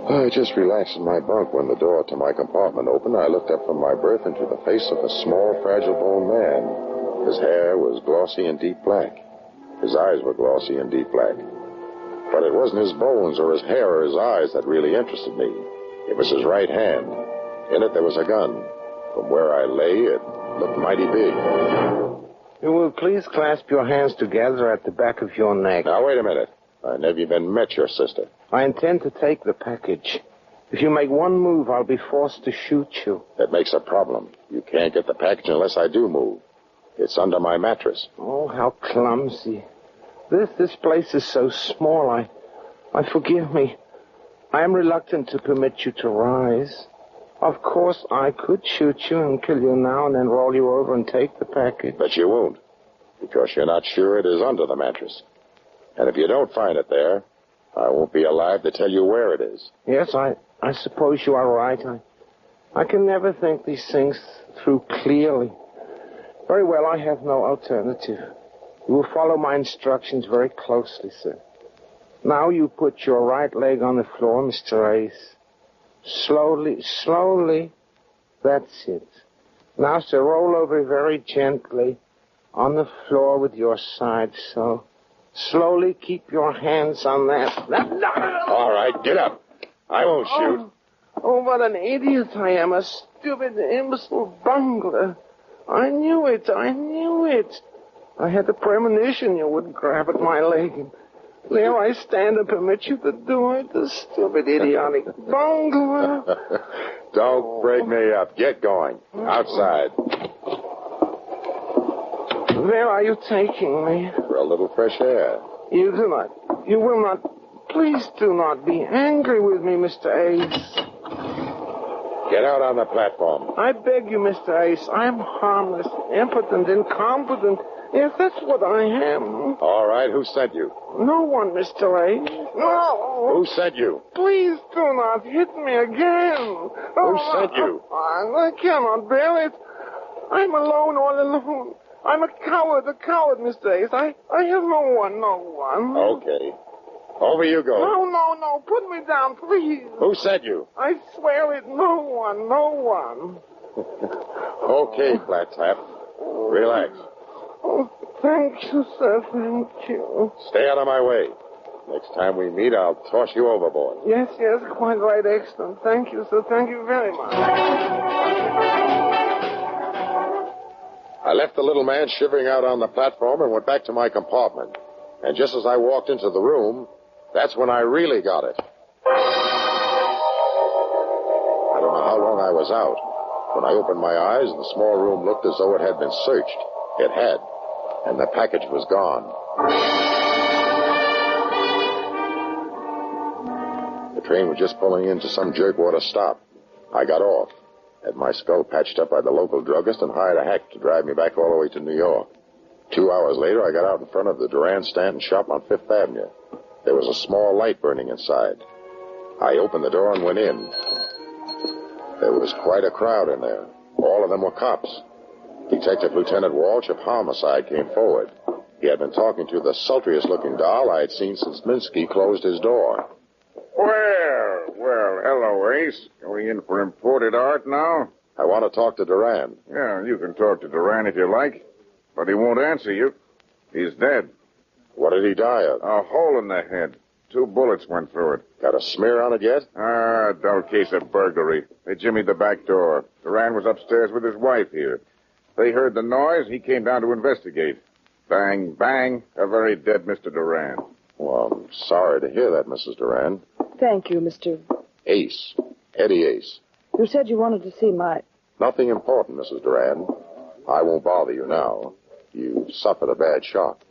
I just relaxed in my bunk when the door to my compartment opened. I looked up from my berth into the face of a small, fragile-boned man. His hair was glossy and deep black. His eyes were glossy and deep black. But it wasn't his bones or his hair or his eyes that really interested me. It was his right hand. In it, there was a gun. From where I lay, it looked mighty big. You will please clasp your hands together at the back of your neck. Now, wait a minute. I never even met your sister. I intend to take the package. If you make one move, I'll be forced to shoot you. That makes a problem. You can't get the package unless I do move. It's under my mattress. Oh, how clumsy. This place is so small. I forgive me. I am reluctant to permit you to rise. Of course, I could shoot you and kill you now and then roll you over and take the package. But you won't, because you're not sure it is under the mattress. And if you don't find it there, I won't be alive to tell you where it is. Yes, I suppose you are right. I can never think these things through clearly. Very well, I have no alternative. You will follow my instructions very closely, sir. Now you put your right leg on the floor, Mr. Ace. Slowly, slowly. That's it. Now, sir, roll over very gently on the floor with your side, so. Slowly keep your hands on that. All right, get up. I won't shoot. Oh, what an idiot I am. A stupid, imbecile bungler. I knew it. I had the premonition you would grab at my leg. And there I stand and permit you to do it. The stupid, idiotic bungler. Don't break me up. Get going. Outside. Where are you taking me? For a little fresh air. You will not, please do not be angry with me, Mr. Ace. Get out on the platform. I beg you, Mr. Ace. I am harmless, impotent, incompetent. Yes, that's what I am. All right, who sent you? No one, Mr. Ace. No. Who sent you? Please do not hit me again. Who sent you? I cannot bear it. I'm alone, all alone. I'm a coward, Mr. Ace. I have no one. Okay. Over you go. No. Put me down, please. Who sent you? I swear it. No one. Okay, Flat Tap. Relax. Oh, thank you, sir. Thank you. Stay out of my way. Next time we meet, I'll toss you overboard. Yes, quite right. Excellent. Thank you, sir. Thank you very much. I left the little man shivering out on the platform and went back to my compartment. And just as I walked into the room, that's when I really got it. I don't know how long I was out. When I opened my eyes, the small room looked as though it had been searched. It had. And the package was gone. The train was just pulling into some jerkwater stop. I got off. Had my skull patched up by the local druggist and hired a hack to drive me back all the way to New York. 2 hours later, I got out in front of the Duran Stanton shop on Fifth Avenue. There was a small light burning inside. I opened the door and went in. There was quite a crowd in there. All of them were cops. Detective Lieutenant Walsh of Homicide came forward. He had been talking to the sultriest-looking doll I had seen since Minsky closed his door. Well, hello, Ace. Going in for imported art now? I want to talk to Duran. Yeah, you can talk to Duran if you like, but he won't answer you. He's dead. What did he die of? A hole in the head. 2 bullets went through it. Got a smear on it yet? Dull case of burglary. They jimmied the back door. Duran was upstairs with his wife here. They heard the noise. He came down to investigate. Bang, bang. A very dead Mr. Duran. Well, I'm sorry to hear that, Mrs. Duran. Thank you, Mr. Ace. Eddie Ace. You said you wanted to see my... Nothing important, Mrs. Duran. I won't bother you now. You suffered a bad shock.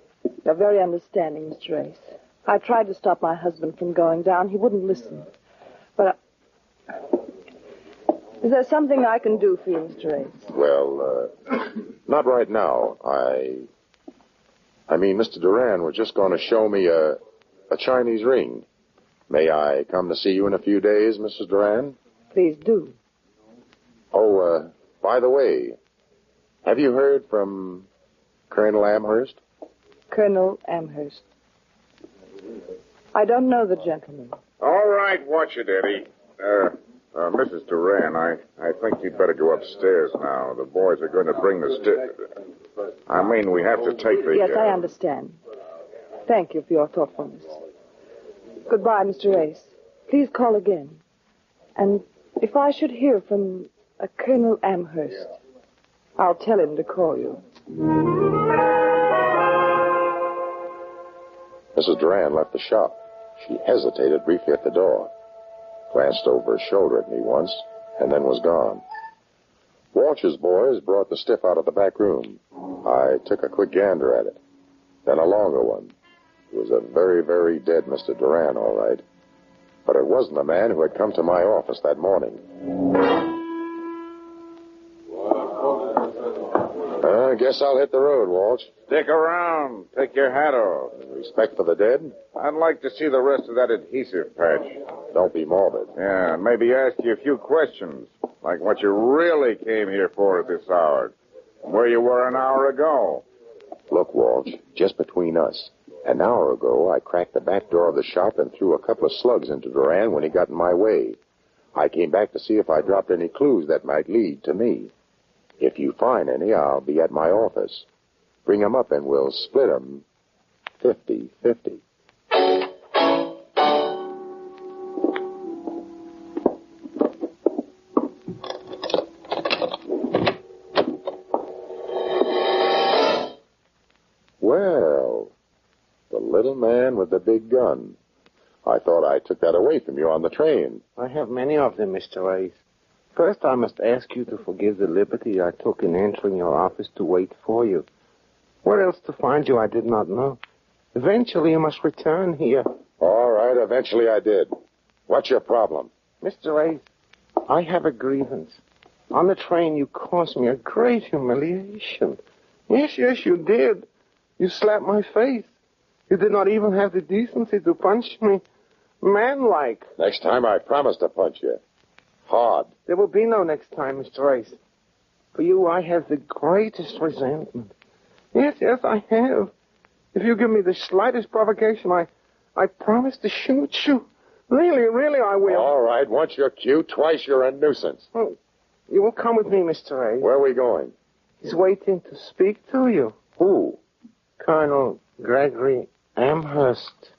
You're very understanding, Mr. Ace. I tried to stop my husband from going down. He wouldn't listen. But is there something I can do for you, Mr. Ace? Well, not right now. I mean, Mr. Duran was just going to show me a Chinese ring. May I come to see you in a few days, Mrs. Duran? Please do. Oh, by the way, have you heard from Colonel Amherst? Colonel Amherst. I don't know the gentleman. All right, watch it, Eddie. Mrs. Duran, I think you'd better go upstairs now. The boys are going to bring the I mean, we have to take the... Yes, I understand. Thank you for your thoughtfulness. Goodbye, Mr. Ace. Please call again. And if I should hear from a Colonel Amherst, I'll tell him to call you. Mrs. Duran left the shop. She hesitated briefly at the door, glanced over her shoulder at me once, and then was gone. Walsh's boys brought the stiff out of the back room. I took a quick gander at it, then a longer one. It was a very, very dead Mr. Duran, all right. But it wasn't the man who had come to my office that morning. I guess I'll hit the road, Walsh. Stick around. Take your hat off. Respect for the dead? I'd like to see the rest of that adhesive patch. Don't be morbid. Yeah, maybe ask you a few questions, like what you really came here for at this hour, where you were an hour ago. Look, Walsh, just between us. An hour ago, I cracked the back door of the shop and threw a couple of slugs into Duran when he got in my way. I came back to see if I dropped any clues that might lead to me. If you find any, I'll be at my office. Bring 'em up and we'll split 'em 50-50. Well, the little man with the big gun. I thought I took that away from you on the train. I have many of them, Mr. Ace. First, I must ask you to forgive the liberty I took in entering your office to wait for you. Where else to find you, I did not know. Eventually, you must return here. All right, eventually I did. What's your problem? Mr. Ace, I have a grievance. On the train, you caused me a great humiliation. Yes, you did. You slapped my face. You did not even have the decency to punch me. Man-like. Next time, I promise to punch you. Hard. There will be no next time, Mr. Ace. For you, I have the greatest resentment. Yes, I have. If you give me the slightest provocation, I promise to shoot you. Really, I will. All right, once you're cute, twice you're a nuisance. Oh, you will come with me, Mr. Ace. Where are we going? He's waiting to speak to you. Who? Colonel Gregory Amherst.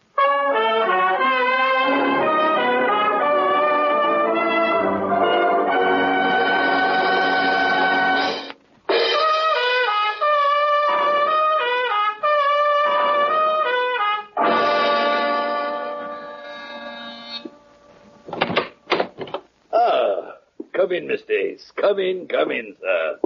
Come in, Mr. Ace. Come in, sir.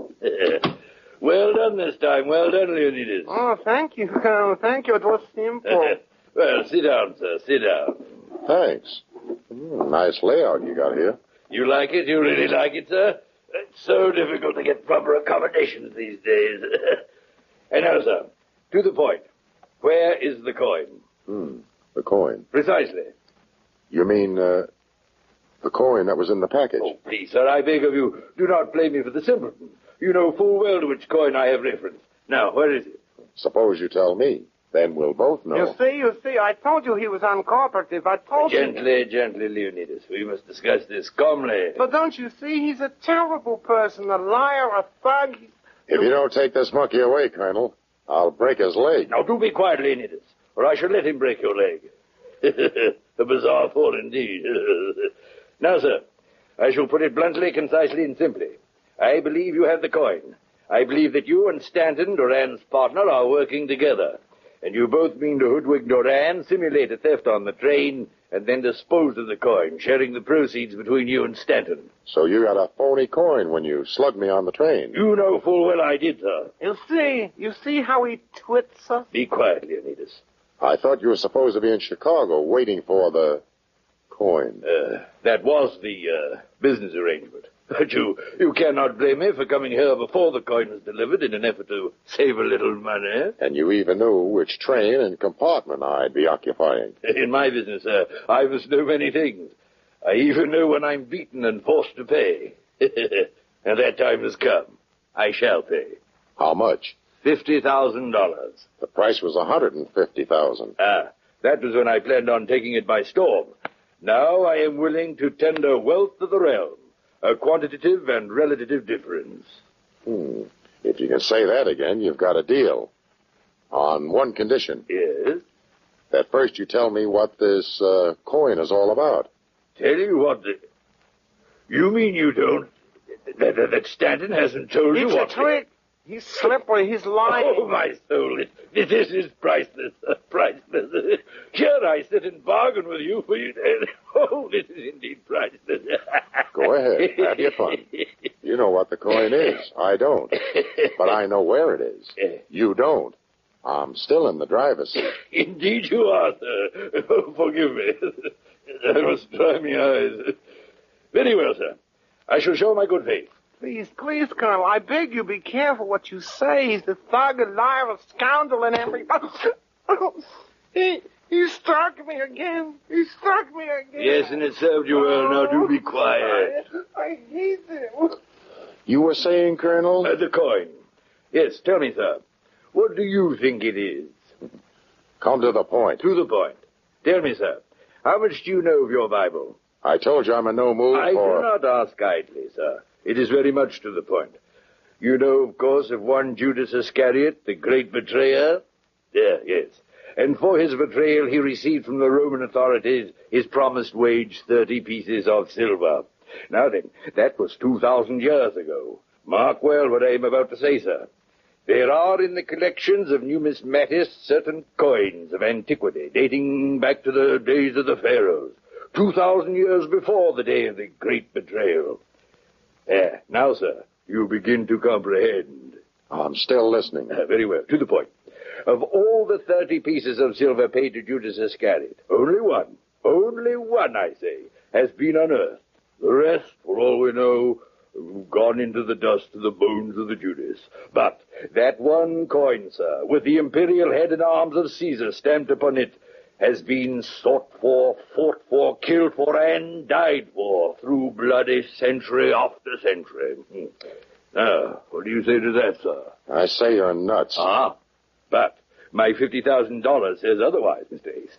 Well done this time. Well done, Leonidas. Oh, thank you, Colonel. Thank you. It was simple. Well, sit down, sir. Sit down. Thanks. Nice layout you got here. You like it? You really like it, sir? It's so difficult to get proper accommodations these days. And now, sir, To the point. Where is the coin? The coin. Precisely. You mean, the coin that was in the package? Oh, please, sir, I beg of you, do not blame me for the simpleton. You know full well to which coin I have reference. Now, where is it? Suppose you tell me. Then we'll both know. You see, I told you he was uncooperative. I told you. Gently, Leonidas. We must discuss this calmly. But don't you see, he's a terrible person, a liar, a thug. If you don't take this monkey away, Colonel, I'll break his leg. Now, do be quiet, Leonidas, or I shall let him break your leg. A bizarre thought indeed. Now, sir, I shall put it bluntly, concisely, and simply. I believe you have the coin. I believe that you and Stanton, Duran's partner, are working together. And you both mean to hoodwink Duran, simulate a theft on the train, and then dispose of the coin, sharing the proceeds between you and Stanton. So you got a phony coin when you slugged me on the train. You know full well I did, sir. You see how he twits us? Be quiet, Leonidas. I thought you were supposed to be in Chicago waiting for the coin. That was the business arrangement. But you cannot blame me for coming here before the coin was delivered in an effort to save a little money. And you even knew which train and compartment I'd be occupying. In my business, I must know many things. I even know when I'm beaten and forced to pay. And that time has come. I shall pay. How much? $50,000. The price was $150,000. That was when I planned on taking it by storm. Now I am willing to tender wealth to the realm. A quantitative and relative difference. If you can say that again, you've got a deal. On one condition. Yes? That first you tell me what this coin is all about. Tell you what? You mean you don't? That Stanton hasn't told you what? It's a trick. He's slippery. He's lying. Oh, my soul. This is priceless. Priceless. Here I sit and bargain with you for you. Oh, this is indeed priceless. Go ahead. Have your fun. You know what the coin is. I don't. But I know where it is. You don't. I'm still in the driver's seat. Indeed you are, sir. Oh, forgive me. I must dry my eyes. Very well, sir. I shall show my good faith. Please, Colonel, I beg you, be careful what you say. He's a thug, a liar, a scoundrel, and everything. He struck me again. Yes, and it served you well. Now do be quiet. I hate him. You were saying, Colonel? The coin. Yes, tell me, sir. What do you think it is? Come to the point. To the point. Tell me, sir, how much do you know of your Bible? I told you I'm in no mood for... I do not ask idly, sir. It is very much to the point. You know, of course, of one Judas Iscariot, the great betrayer? Yes. And for his betrayal, he received from the Roman authorities his promised wage, 30 pieces of silver. Now then, that was 2,000 years ago. Mark well what I am about to say, sir. There are in the collections of numismatists certain coins of antiquity, dating back to the days of the pharaohs, 2,000 years before the day of the great betrayal. Now, sir, you begin to comprehend. I'm still listening. Very well. To the point. Of all the 30 pieces of silver paid to Judas Iscariot, only one, I say, has been unearthed. The rest, for all we know, have gone into the dust of the bones of the Judas. But that one coin, sir, with the imperial head and arms of Caesar stamped upon it, has been sought for, fought for, killed for, and died for through bloody century after century. Now, what do you say to that, sir? I say you're nuts. But my $50,000 says otherwise, Mr. Ace.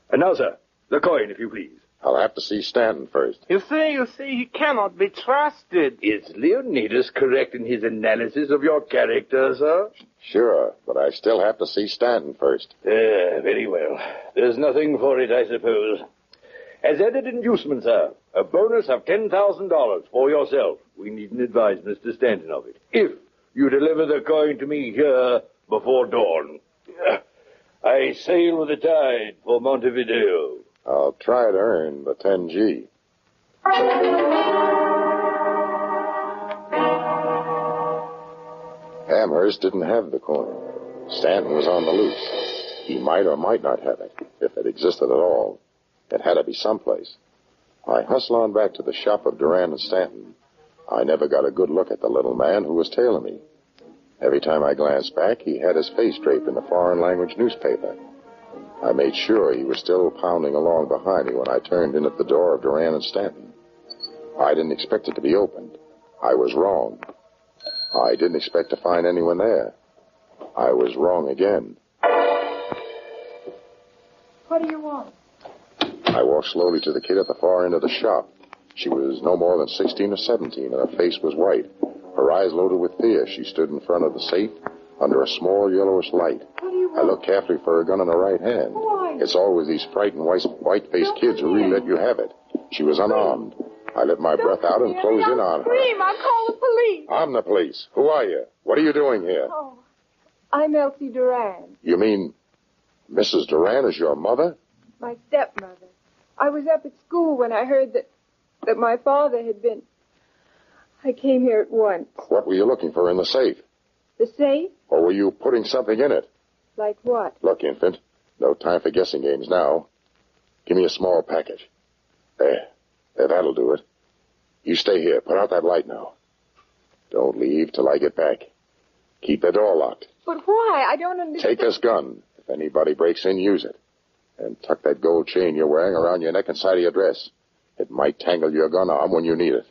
And now, sir, the coin, if you please. I'll have to see Stanton first. You see, he cannot be trusted. Is Leonidas correct in his analysis of your character, sir? Sure, but I still have to see Stanton first. Very well. There's nothing for it, I suppose. As added inducement, sir, a bonus of $10,000 for yourself. We needn't advise Mr. Stanton of it. If you deliver the coin to me here before dawn. I sail with the tide for Montevideo. I'll try to earn the 10G. Amherst didn't have the coin. Stanton was on the loose. He might or might not have it, if it existed at all. It had to be someplace. I hustled on back to the shop of Duran and Stanton. I never got a good look at the little man who was tailing me. Every time I glanced back, he had his face draped in a foreign language newspaper. I made sure he was still pounding along behind me when I turned in at the door of Duran and Stanton. I didn't expect it to be opened. I was wrong. I didn't expect to find anyone there. I was wrong again. What do you want? I walked slowly to the kid at the far end of the shop. She was no more than 16 or 17, and her face was white. Her eyes loaded with fear. She stood in front of the safe under a small yellowish light. I looked carefully for her gun in her right hand. Why? It's always these frightened, white-faced kids who really let you have it. She was unarmed. I let my breath out and closed in on her. Scream! I'll call the police. I'm the police. Who are you? What are you doing here? Oh, I'm Elsie Duran, You mean Mrs. Duran is your mother? my stepmother. I was up at school when I heard that my father had been... I came here at once. What were you looking for in the safe? The safe? Or were you putting something in it? Like what? Look, infant, no time for guessing games now. Give me a small package. There, that'll do it. You stay here. Put out that light now. Don't leave till I get back. Keep the door locked. But why? I don't understand. Take this gun. If anybody breaks in, use it. And tuck that gold chain you're wearing around your neck and side of your dress. It might tangle your gun arm when you need it.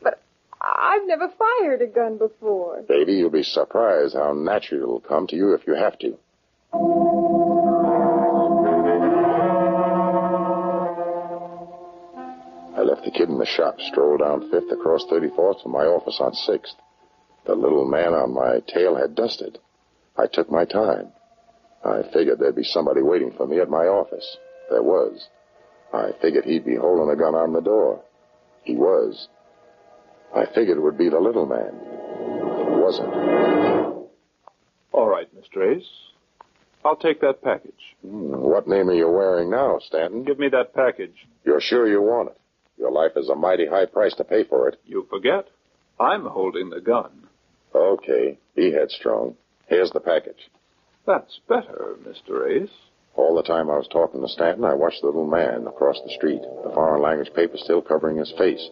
But I've never fired a gun before. Baby, you'll be surprised how natural it'll come to you if you have to. I left the kid in the shop, strolled down 5th across 34th to my office on 6th. The little man on my tail had dusted. I took my time. I figured there'd be somebody waiting for me at my office. There was. I figured he'd be holding a gun on the door. He was. I figured it would be the little man. It wasn't. All right, Mr. Ace. I'll take that package. What name are you wearing now, Stanton? Give me that package. You're sure you want it? Your life is a mighty high price to pay for it. You forget. I'm holding the gun. Okay. Be headstrong. Here's the package. That's better, Mr. Ace. All the time I was talking to Stanton, I watched the little man across the street, the foreign language paper still covering his face.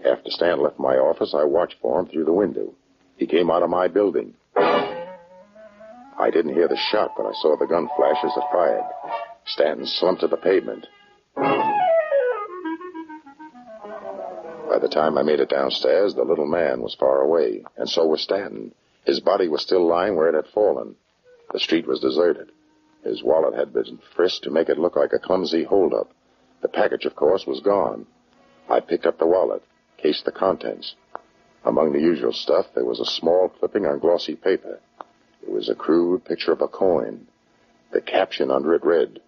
After Stanton left my office, I watched for him through the window. He came out of my building. I didn't hear the shot, but I saw the gun flash as it fired. Stanton slumped to the pavement. By the time I made it downstairs, the little man was far away, and so was Stanton. His body was still lying where it had fallen. The street was deserted. His wallet had been frisked to make it look like a clumsy holdup. The package, of course, was gone. I picked up the wallet, cased the contents. Among the usual stuff, there was a small clipping on glossy paper. It was a crude picture of a coin. The caption under it read,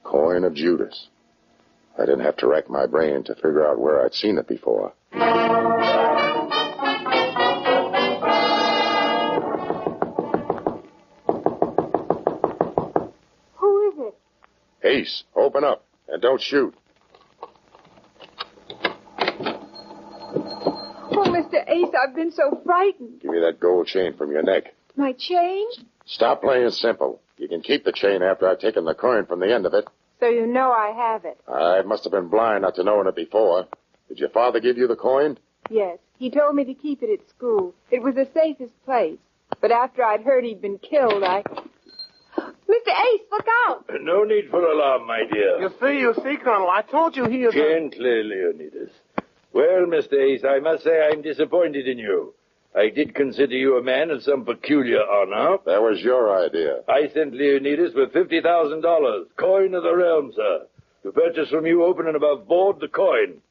"Coin of Judas." I didn't have to rack my brain to figure out where I'd seen it before. Who is it? Ace, open up, and don't shoot. Oh, Mr. Ace, I've been so frightened. Give me that gold chain from your neck. My chain? Stop playing simple. You can keep the chain after I've taken the coin from the end of it. So you know I have it. I must have been blind not to knowing it before. Did your father give you the coin? Yes. He told me to keep it at school. It was the safest place. But after I'd heard he'd been killed, Mr. Ace, look out! No need for alarm, my dear. You see, Colonel, I told you he was... Gently, Leonidas. Well, Mr. Ace, I must say I'm disappointed in you. I did consider you a man of some peculiar honor. That was your idea. I sent Leonidas with $50,000, coin of the realm, sir, to purchase from you open and above board the coin.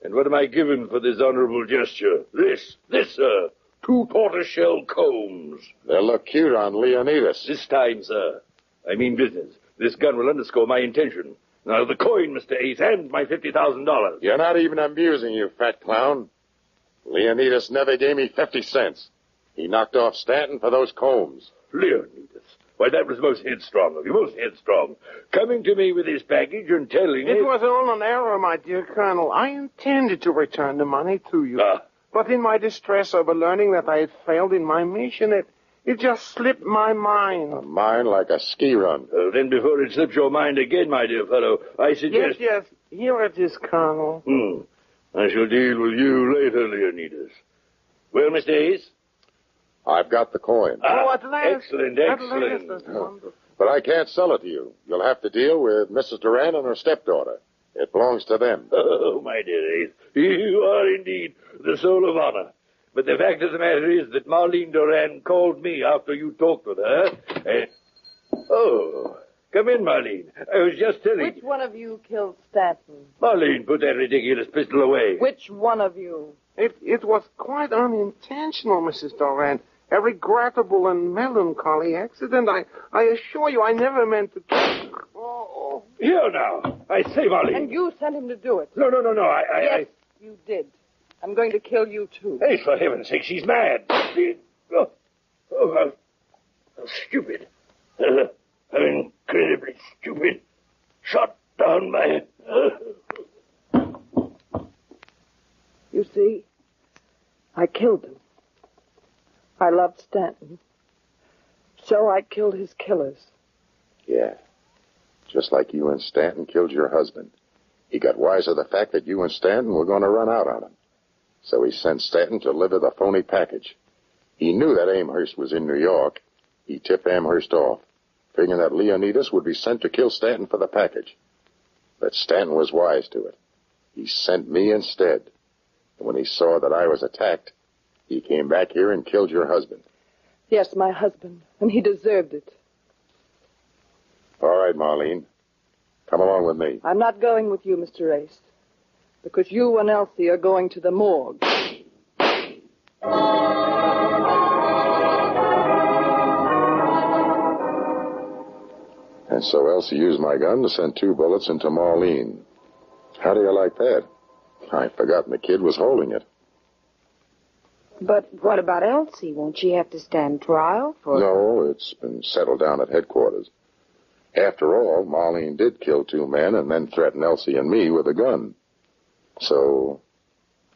And what am I given for this honorable gesture? This, sir, 2 tortoiseshell combs. They'll look cute on Leonidas. This time, sir, I mean business. This gun will underscore my intention. Now, the coin, Mr. Ace, and my $50,000. You're not even amusing, you fat clown. Leonidas never gave me 50 cents. He knocked off Stanton for those combs. Leonidas? Why, that was most headstrong of you, most headstrong. Coming to me with his package and telling me... It was all an error, my dear Colonel. I intended to return the money to you. But in my distress over learning that I had failed in my mission, it just slipped my mind. A mind like a ski run. Then before it slips your mind again, my dear fellow, I suggest... Yes. Here it is, Colonel. I shall deal with you later, Leonidas. Well, Mr. Ace? I've got the coin. Excellent. But I can't sell it to you. You'll have to deal with Mrs. Duran and her stepdaughter. It belongs to them. Oh, my dear Ace, you are indeed the soul of honor. But the fact of the matter is that Marlene Duran called me after you talked with her. Oh, come in, Marlene. I was just telling Which one of you killed Stanton? Marlene, put that ridiculous pistol away. Which one of you? It was quite unintentional, Mrs. Duran. A regrettable and melancholy accident. I assure you, I never meant to. Oh. Here now. I say, Marlene. And you sent him to do it. No. Yes, you did. I'm going to kill you, too. Hey, for heaven's sake, she's mad. How stupid. How incredibly stupid. Shot down my... You see, I killed him. I loved Stanton. So I killed his killers. Yeah. Just like you and Stanton killed your husband. He got wise of the fact that you and Stanton were going to run out on him. So he sent Stanton to deliver the phony package. He knew that Amherst was in New York. He tipped Amherst off, figuring that Leonidas would be sent to kill Stanton for the package. But Stanton was wise to it. He sent me instead. And when he saw that I was attacked, he came back here and killed your husband. Yes, my husband. And he deserved it. All right, Marlene. Come along with me. I'm not going with you, Mr. Race. Because you and Elsie are going to the morgue. And so Elsie used my gun to send 2 bullets into Marlene. How do you like that? I'd forgotten the kid was holding it. But what about Elsie? Won't she have to stand trial for... No, it's been settled down at headquarters. After all, Marlene did kill 2 men and then threaten Elsie and me with a gun. So,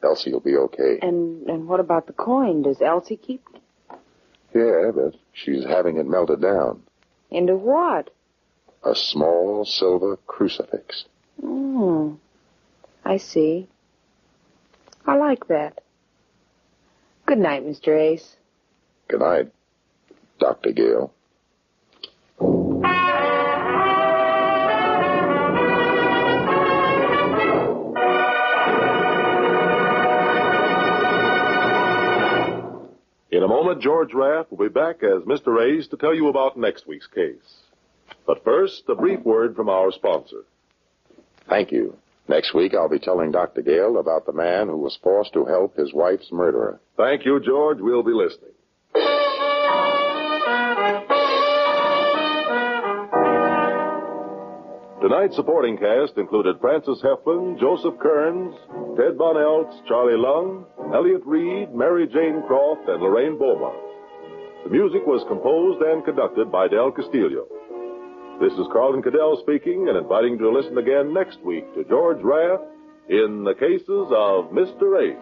Elsie will be okay. And what about the coin? Does Elsie keep it? Yeah, but she's having it melted down. Into what? A small silver crucifix. I see. I like that. Good night, Mr. Ace. Good night, Dr. Gale. In a moment, George Raff will be back as Mr. Ace to tell you about next week's case. But first, a brief word from our sponsor. Thank you. Next week, I'll be telling Dr. Gale about the man who was forced to help his wife's murderer. Thank you, George. We'll be listening. Tonight's supporting cast included Francis Heflin, Joseph Kearns, Ted Von Eltz, Charlie Lung, Elliot Reed, Mary Jane Croft, and Lorraine Beaumont. The music was composed and conducted by Del Castillo. This is Carlton Cadell speaking and inviting you to listen again next week to George Raff in the cases of Mr. Ace.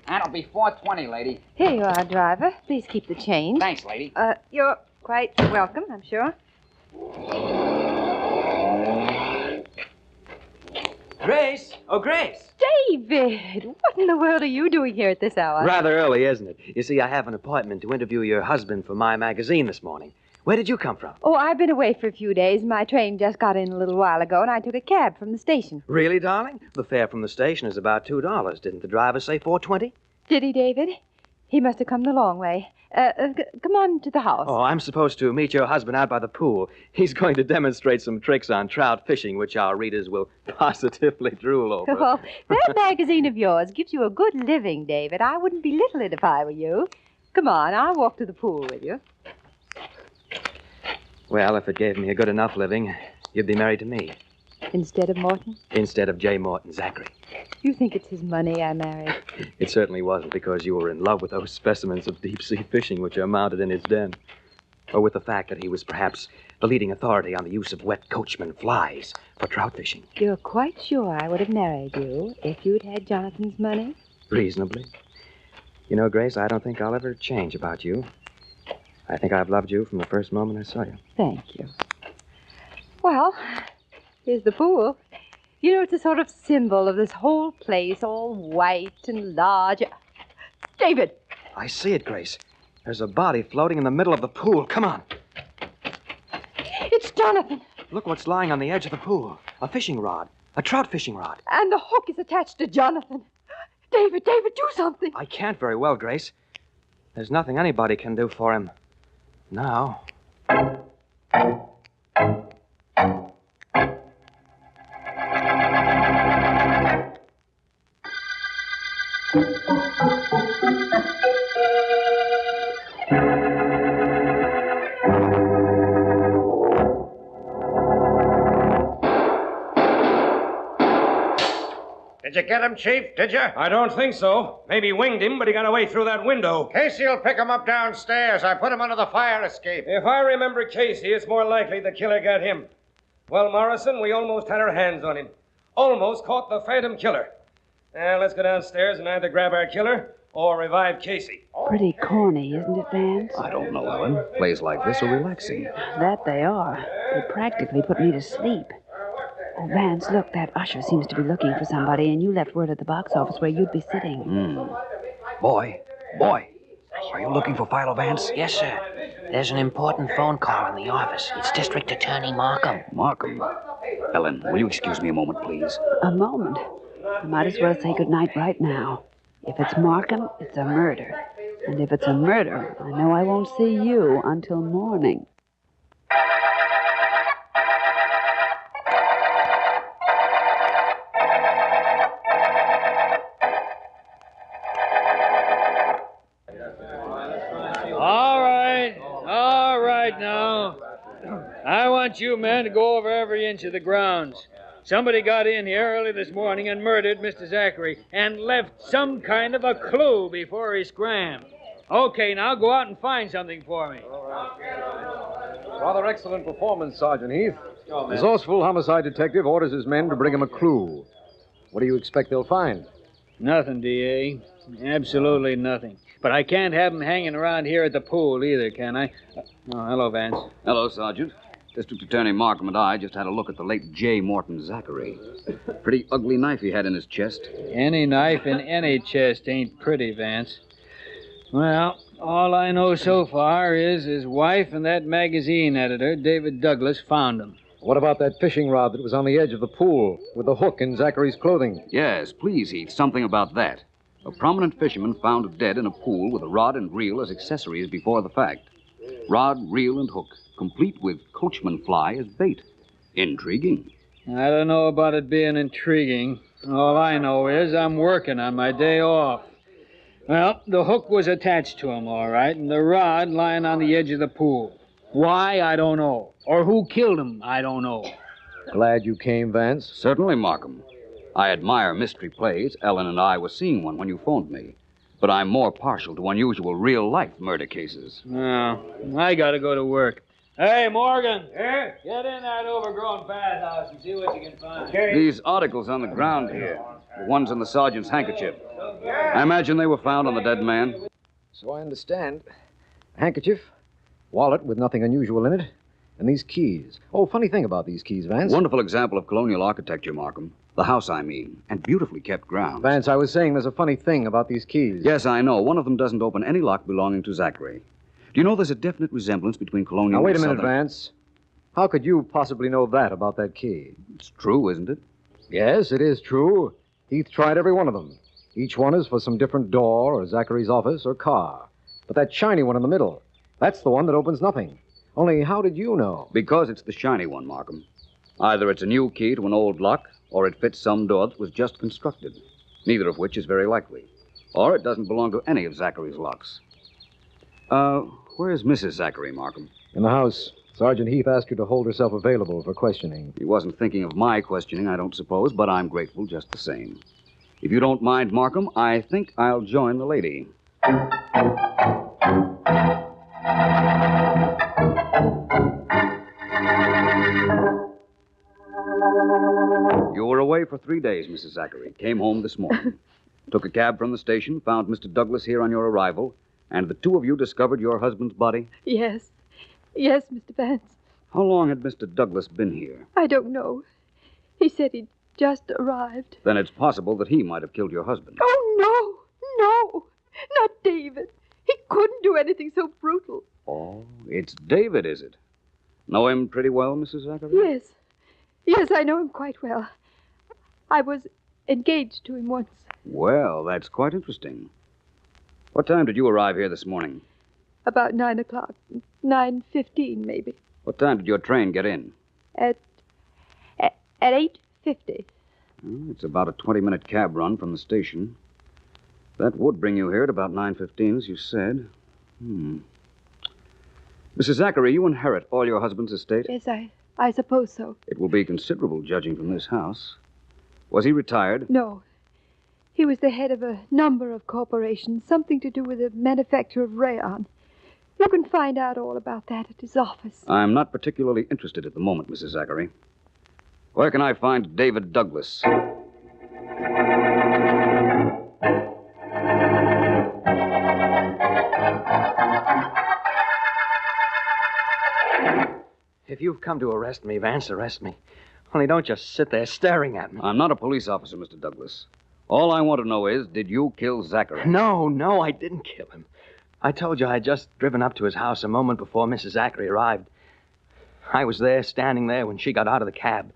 That'll be $4.20, lady. Here you are, driver. Please keep the change. Thanks, lady. You're quite welcome, I'm sure. Grace! Oh, Grace! David! What in the world are you doing here at this hour? Rather early, isn't it? You see, I have an appointment to interview your husband for my magazine this morning. Where did you come from? Oh, I've been away for a few days. My train just got in a little while ago, and I took a cab from the station. Really, darling? The fare from the station is about $2. Didn't the driver say $4.20? Did he, David? He must have come the long way. Come on to the house. Oh, I'm supposed to meet your husband out by the pool. He's going to demonstrate some tricks on trout fishing, which our readers will positively drool over. Well, that magazine of yours gives you a good living, David. I wouldn't belittle it if I were you. Come on, I'll walk to the pool with you. Well, if it gave me a good enough living, you'd be married to me. Instead of Morton? Instead of J. Morton Zachary. You think it's his money I married? It certainly wasn't because you were in love with those specimens of deep-sea fishing which are mounted in his den. Or with the fact that he was perhaps the leading authority on the use of wet coachman flies for trout fishing. You're quite sure I would have married you if you'd had Jonathan's money? Reasonably. You know, Grace, I don't think I'll ever change about you. I think I've loved you from the first moment I saw you. Thank you. Well, here's the pool. You know, it's a sort of symbol of this whole place, all white and large. David! I see it, Grace. There's a body floating in the middle of the pool. Come on. It's Jonathan. Look what's lying on the edge of the pool. A fishing rod. A trout fishing rod. And the hook is attached to Jonathan. David, do something. I can't very well, Grace. There's nothing anybody can do for him. Now. Did you get him, Chief? Did you? I don't think so. Maybe winged him, but he got away through that window. Casey will pick him up downstairs. I put him under the fire escape. If I remember Casey, it's more likely the killer got him. Well, Morrison, we almost had our hands on him. Almost caught the phantom killer. Now, let's go downstairs and either grab our killer or revive Casey. Pretty corny, isn't it, Vance? I don't know, Ellen. Plays like this are relaxing. That they are. They practically put me to sleep. Oh, Vance, look, that usher seems to be looking for somebody, and you left word at the box office where you'd be sitting. Boy, are you looking for Philo Vance? Yes, sir. There's an important phone call in the office. It's District Attorney Markham. Markham? Ellen, will you excuse me a moment, please? A moment? I might as well say goodnight right now. If it's Markham, it's a murder. And if it's a murder, I know I won't see you until morning. All right now. I want you men to go over every inch of the grounds. Somebody got in here early this morning and murdered Mr. Zachary and left some kind of a clue before he scrammed. Okay, now go out and find something for me. Rather excellent performance, Sergeant Heath. Resourceful homicide detective orders his men to bring him a clue. What do you expect they'll find? Nothing, D.A. Absolutely nothing. But I can't have him hanging around here at the pool either, can I? Oh, hello, Vance. Hello, Sergeant. District Attorney Markham and I just had a look at the late J. Morton Zachary. Pretty ugly knife he had in his chest. Any knife in any chest ain't pretty, Vance. Well, all I know so far is his wife and that magazine editor, David Douglas, found him. What about that fishing rod that was on the edge of the pool with the hook in Zachary's clothing? Yes, please, Heath, something about that. A prominent fisherman found dead in a pool with a rod and reel as accessories before the fact. Rod, reel, and hook, complete with coachman fly as bait. Intriguing. I don't know about it being intriguing. All I know is I'm working on my day off. Well, the hook was attached to him, all right, and the rod lying on the edge of the pool. Why, I don't know. Or who killed him, I don't know. Glad you came, Vance. Certainly, Markham. I admire mystery plays. Ellen and I were seeing one when you phoned me. But I'm more partial to unusual real-life murder cases. No, I gotta go to work. Hey, Morgan. Yeah? Get in that overgrown bathhouse and see what you can find. These articles on the ground here, the ones in the sergeant's handkerchief. I imagine they were found on the dead man. So I understand. A handkerchief, wallet with nothing unusual in it, and these keys. Oh, funny thing about these keys, Vance. Wonderful example of colonial architecture, Markham. The house, I mean, and beautifully kept grounds. Vance, I was saying there's a funny thing about these keys. Yes, I know. One of them doesn't open any lock belonging to Zachary. Do you know there's a definite resemblance between colonial Now, wait a and minute, Southern... Vance. How could you possibly know that about that key? It's true, isn't it? Yes, it is true. Heath tried every one of them. Each one is for some different door or Zachary's office or car. But that shiny one in the middle, that's the one that opens nothing. Only how did you know? Because it's the shiny one, Markham. Either it's a new key to an old lock, or it fits some door that was just constructed. Neither of which is very likely. Or it doesn't belong to any of Zachary's locks. Where's Mrs. Zachary, Markham? In the house. Sergeant Heath asked you to hold herself available for questioning. He wasn't thinking of my questioning, I don't suppose, but I'm grateful just the same. If you don't mind, Markham, I think I'll join the lady. You were away for 3 days, Mrs. Zachary. Came home this morning. Took a cab from the station, found Mr. Douglas here on your arrival, and the two of you discovered your husband's body? Yes. Yes, Mr. Vance. How long had Mr. Douglas been here? I don't know. He said he'd just arrived. Then it's possible that he might have killed your husband. Oh, no. Not David. He couldn't do anything so brutal. Oh, it's David, is it? Know him pretty well, Mrs. Zachary? Yes. Yes, I know him quite well. I was engaged to him once. Well, that's quite interesting. What time did you arrive here this morning? About 9 o'clock. 9:15, maybe. What time did your train get in? At 8:50. Well, it's about a 20-minute cab run from the station. That would bring you here at about 9:15, as you said. Mrs. Zachary, you inherit all your husband's estate? Yes, I suppose so. It will be considerable, judging from this house. Was he retired? No. He was the head of a number of corporations, something to do with the manufacture of rayon. You can find out all about that at his office. I'm not particularly interested at the moment, Mrs. Zachary. Where can I find David Douglas? If you've come to arrest me, Vance, arrest me. Only don't just sit there staring at me. I'm not a police officer, Mr. Douglas. All I want to know is, did you kill Zachary? No, I didn't kill him. I told you I had just driven up to his house a moment before Mrs. Zachary arrived. I was there, standing there, when she got out of the cab.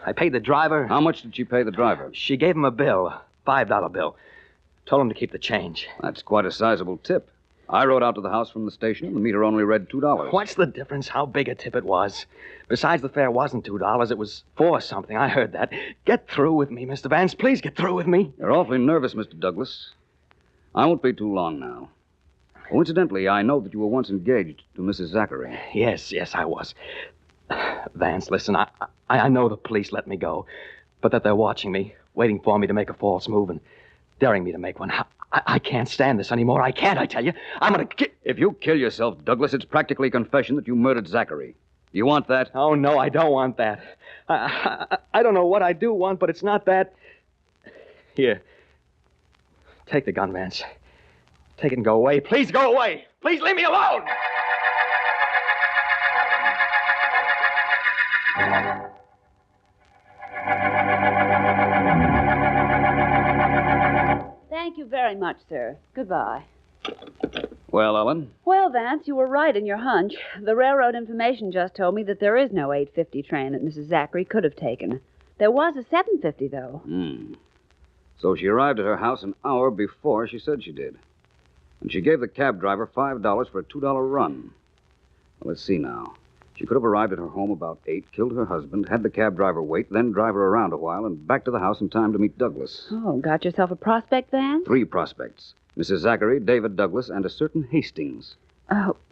I paid the driver. How much did she pay the driver? She gave him a bill, a $5 bill. Told him to keep the change. That's quite a sizable tip. I rode out to the house from the station, and the meter only read $2. What's the difference how big a tip it was? Besides, the fare wasn't $2. It was $4 something. I heard that. Get through with me, Mr. Vance. Please get through with me. You're awfully nervous, Mr. Douglas. I won't be too long now. Coincidentally, I know that you were once engaged to Mrs. Zachary. Yes, I was. Vance, listen, I know the police let me go, but that they're watching me, waiting for me to make a false move and daring me to make one. I can't stand this anymore. I can't, I tell you. I'm going to If you kill yourself, Douglas, it's practically confession that you murdered Zachary. Do you want that? Oh, no, I don't want that. I don't know what I do want, but it's not that. Here. Take the gun, Vance. Take it and go away. Please go away. Please leave me alone. Thank you very much, sir. Goodbye. Well, Ellen? Well, Vance, you were right in your hunch. The railroad information just told me that there is no 8:50 train that Mrs. Zachary could have taken. There was a 7:50, though. So she arrived at her house an hour before she said she did. And she gave the cab driver $5 for a $2 run. Well, let's see now. She could have arrived at her home about 8, killed her husband, had the cab driver wait, then drive her around a while, and back to the house in time to meet Douglas. Oh, got yourself a prospect, Vance? 3 prospects. Mrs. Zachary, David Douglas, and a certain Hastings.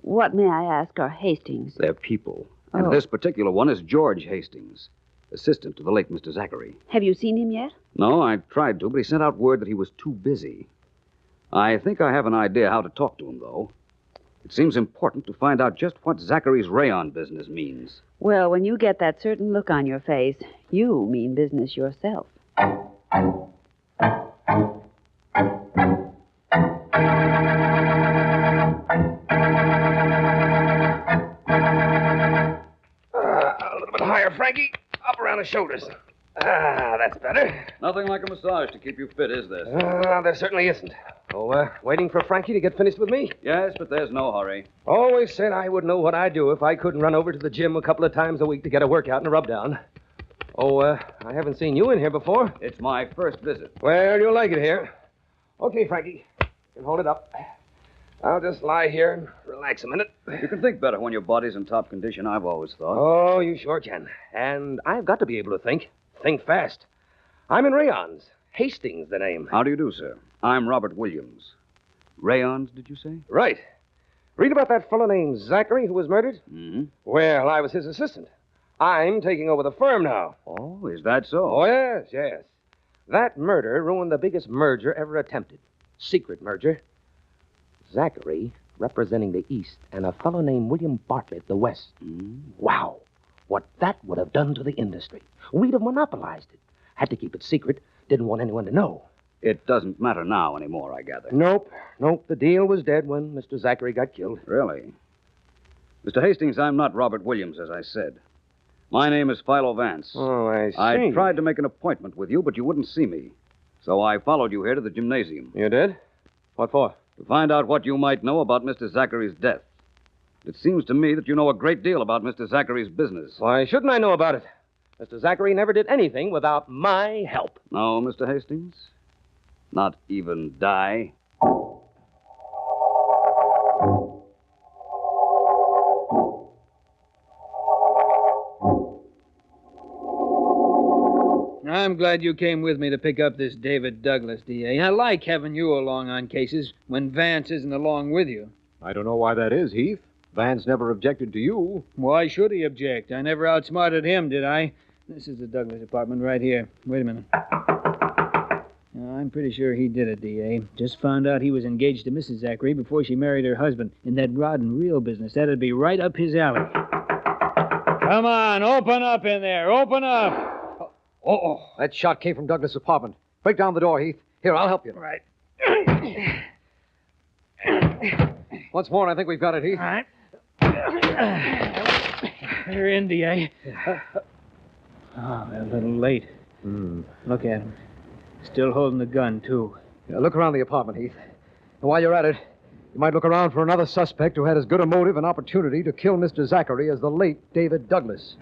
What, may I ask, are Hastings? They're people. And this particular one is George Hastings, assistant to the late Mr. Zachary. Have you seen him yet? No, I tried to, but he sent out word that he was too busy. I think I have an idea how to talk to him, though. It seems important to find out just what Zachary's rayon business means. Well, when you get that certain look on your face, you mean business yourself. A little bit higher, Frankie. Up around the shoulders. That's better. Nothing like a massage to keep you fit, is there? There certainly isn't. Oh, waiting for Frankie to get finished with me? Yes, but there's no hurry. Always said I would know what I'd do if I couldn't run over to the gym a couple of times a week to get a workout and a rub down. Oh, I haven't seen you in here before. It's my first visit. Well, you'll like it here. Okay, Frankie. You can hold it up. I'll just lie here and relax a minute. You can think better when your body's in top condition, I've always thought. Oh, you sure can. And I've got to be able to think. Think fast. I'm in Rayon's. Hastings, the name. How do you do, sir? I'm Robert Williams. Rayons, did you say? Right. Read about that fellow named Zachary who was murdered? Mm-hmm. Well, I was his assistant. I'm taking over the firm now. Oh, is that so? Oh, yes, yes. That murder ruined the biggest merger ever attempted. Secret merger. Zachary representing the East and a fellow named William Bartlett the West. Wow. What that would have done to the industry. We'd have monopolized it. Had to keep it secret. Didn't want anyone to know. It doesn't matter now anymore, I gather. Nope. The deal was dead when Mr. Zachary got killed. Really? Mr. Hastings, I'm not Robert Williams, as I said. My name is Philo Vance. Oh, I see. I tried to make an appointment with you, but you wouldn't see me. So I followed you here to the gymnasium. You did? What for? To find out what you might know about Mr. Zachary's death. It seems to me that you know a great deal about Mr. Zachary's business. Why shouldn't I know about it? Mr. Zachary never did anything without my help. No, Mr. Hastings? Not even die? I'm glad you came with me to pick up this David Douglas, D.A. I like having you along on cases when Vance isn't along with you. I don't know why that is, Heath. Vance never objected to you. Why should he object? I never outsmarted him, did I? This is the Douglas apartment right here. Wait a minute. I'm pretty sure he did it, D.A. Just found out he was engaged to Mrs. Zachary before she married her husband in that rod and reel business. That'd be right up his alley. Come on, open up in there. Open up. Oh, that shot came from Douglas' apartment. Break down the door, Heath. Here, I'll help you. Right. Once more, I think we've got it, Heath. All right. They're in, D.A. Oh, they're a little late. Look at him. Still holding the gun, too. Yeah, look around the apartment, Heath. And while you're at it, you might look around for another suspect who had as good a motive and opportunity to kill Mr. Zachary as the late David Douglas.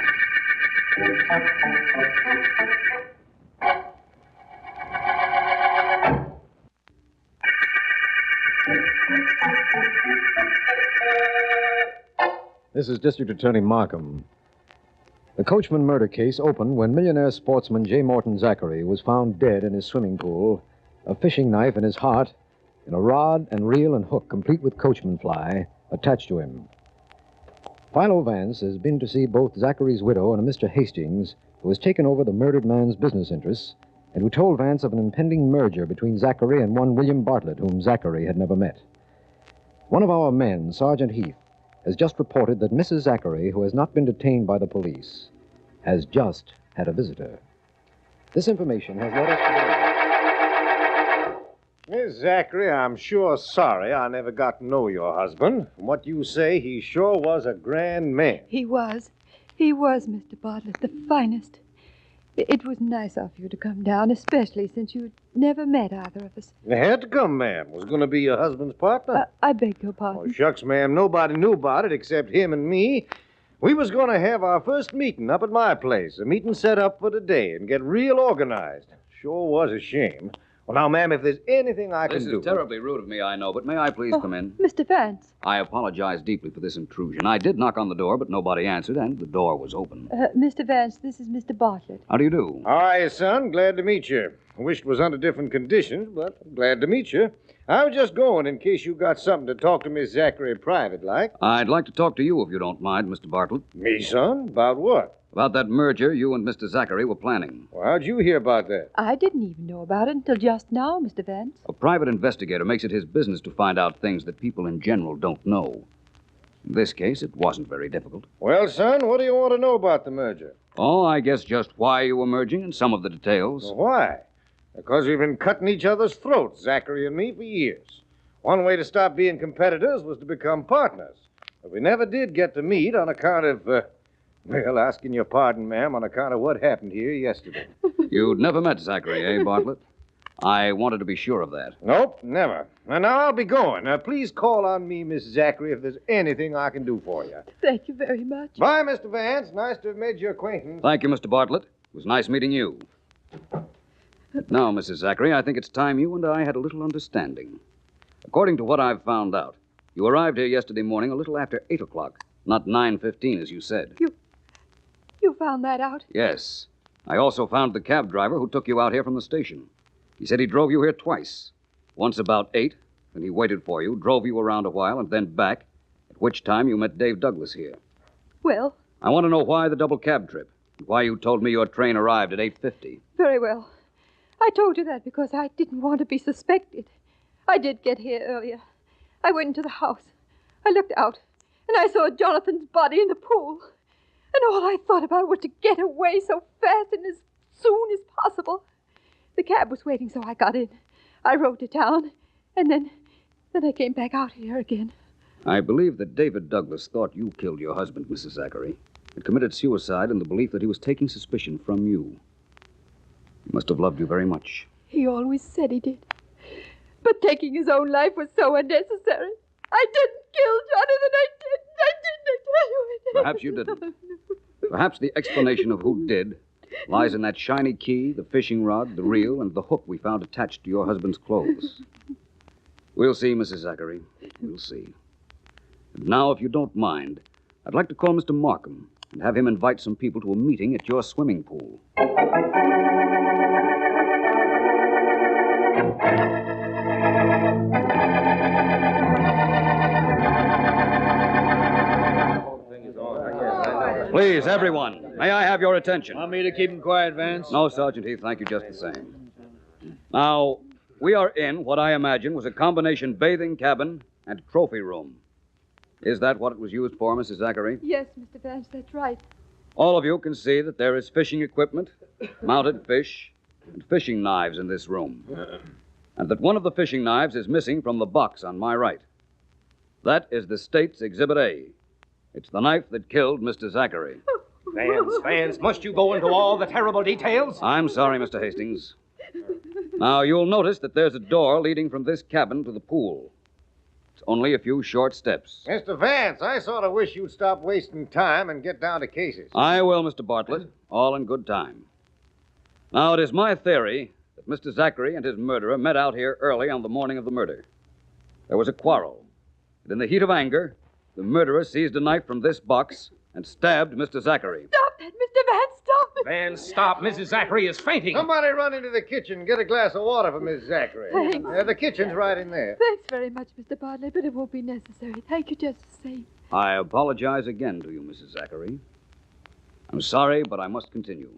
This is District Attorney Markham. The Coachman murder case opened when millionaire sportsman J. Morton Zachary was found dead in his swimming pool, a fishing knife in his heart, and a rod and reel and hook complete with coachman fly attached to him. Philo Vance has been to see both Zachary's widow and a Mr. Hastings, who has taken over the murdered man's business interests, and who told Vance of an impending merger between Zachary and one William Bartlett, whom Zachary had never met. One of our men, Sergeant Heath, has just reported that Mrs. Zachary, who has not been detained by the police, has just had a visitor. This information has led us to... Miss Zachary, I'm sure sorry I never got to know your husband. From what you say, he sure was a grand man. He was. He was, Mr. Bartlett, the finest. It was nice of you to come down, especially since you'd never met either of us. It had to come, ma'am. Was going to be your husband's partner. I beg your pardon. Oh, shucks, ma'am. Nobody knew about it except him and me. We was going to have our first meeting up at my place, a meeting set up for today, and get real organized. Sure was a shame. Well, now, ma'am, if there's anything I can do... This is terribly rude of me, I know, but may I please come in? Mr. Vance. I apologize deeply for this intrusion. I did knock on the door, but nobody answered, and the door was open. Mr. Vance, this is Mr. Bartlett. How do you do? How are you, son? Glad to meet you. I wished it was under different conditions, but I'm glad to meet you. I was just going in case you got something to talk to Miss Zachary private-like. I'd like to talk to you, if you don't mind, Mr. Bartlett. Me, son? About what? About that merger you and Mr. Zachary were planning. Well, how'd you hear about that? I didn't even know about it until just now, Mr. Vance. A private investigator makes it his business to find out things that people in general don't know. In this case, it wasn't very difficult. Well, son, what do you want to know about the merger? Oh, I guess just why you were merging and some of the details. Well, why? Because we've been cutting each other's throats, Zachary and me, for years. One way to stop being competitors was to become partners. But we never did get to meet on account of, well, asking your pardon, ma'am, on account of what happened here yesterday. You'd never met Zachary, eh, Bartlett? I wanted to be sure of that. Nope, never. And now I'll be going. Please call on me, Miss Zachary, if there's anything I can do for you. Thank you very much. Bye, Mr. Vance. Nice to have made your acquaintance. Thank you, Mr. Bartlett. It was nice meeting you. Now, Mrs. Zachary, I think it's time you and I had a little understanding. According to what I've found out, you arrived here yesterday morning a little after 8 o'clock, not 9:15 as you said. You found that out? Yes. I also found the cab driver who took you out here from the station. He said he drove you here twice. Once about 8, then he waited for you, drove you around a while, and then back, at which time you met Dave Douglas here. Well? I want to know why the double cab trip, and why you told me your train arrived at 8:50. Very well. I told you that because I didn't want to be suspected. I did get here earlier. I went into the house. I looked out, and I saw Jonathan's body in the pool. And all I thought about was to get away so fast and as soon as possible. The cab was waiting, so I got in. I rode to town, and then I came back out here again. I believe that David Douglas thought you killed your husband, Mrs. Zachary, and committed suicide in the belief that he was taking suspicion from you. He must have loved you very much. He always said he did. But taking his own life was so unnecessary. I didn't kill Jonathan. I tell you. Perhaps you didn't. Perhaps the explanation of who did lies in that shiny key, the fishing rod, the reel, and the hook we found attached to your husband's clothes. We'll see, Mrs. Zachary. We'll see. And now, if you don't mind, I'd like to call Mr. Markham and have him invite some people to a meeting at your swimming pool. Please, everyone, may I have your attention? Want me to keep him quiet, Vance? No, Sergeant Heath, thank you just the same. Now, we are in what I imagine was a combination bathing cabin and trophy room. Is that what it was used for, Mrs. Zachary? Yes, Mr. Vance, that's right. All of you can see that there is fishing equipment, mounted fish, and fishing knives in this room. And that one of the fishing knives is missing from the box on my right. That is the state's Exhibit A. It's the knife that killed Mr. Zachary. Vance, must you go into all the terrible details? I'm sorry, Mr. Hastings. Now, you'll notice that there's a door leading from this cabin to the pool. It's only a few short steps. Mr. Vance, I sort of wish you'd stop wasting time and get down to cases. I will, Mr. Bartlett, all in good time. Now, it is my theory that Mr. Zachary and his murderer met out here early on the morning of the murder. There was a quarrel, and in the heat of anger, the murderer seized a knife from this box and stabbed Mr. Zachary. Stop that, Mr. Vance, stop it! Vance, stop. Mrs. Zachary is fainting. Somebody run into the kitchen and get a glass of water for Miss Zachary. Thanks. The kitchen's right in there. Thanks very much, Mr. Bartlett, but it won't be necessary. Thank you just the same. I apologize again to you, Mrs. Zachary. I'm sorry, but I must continue.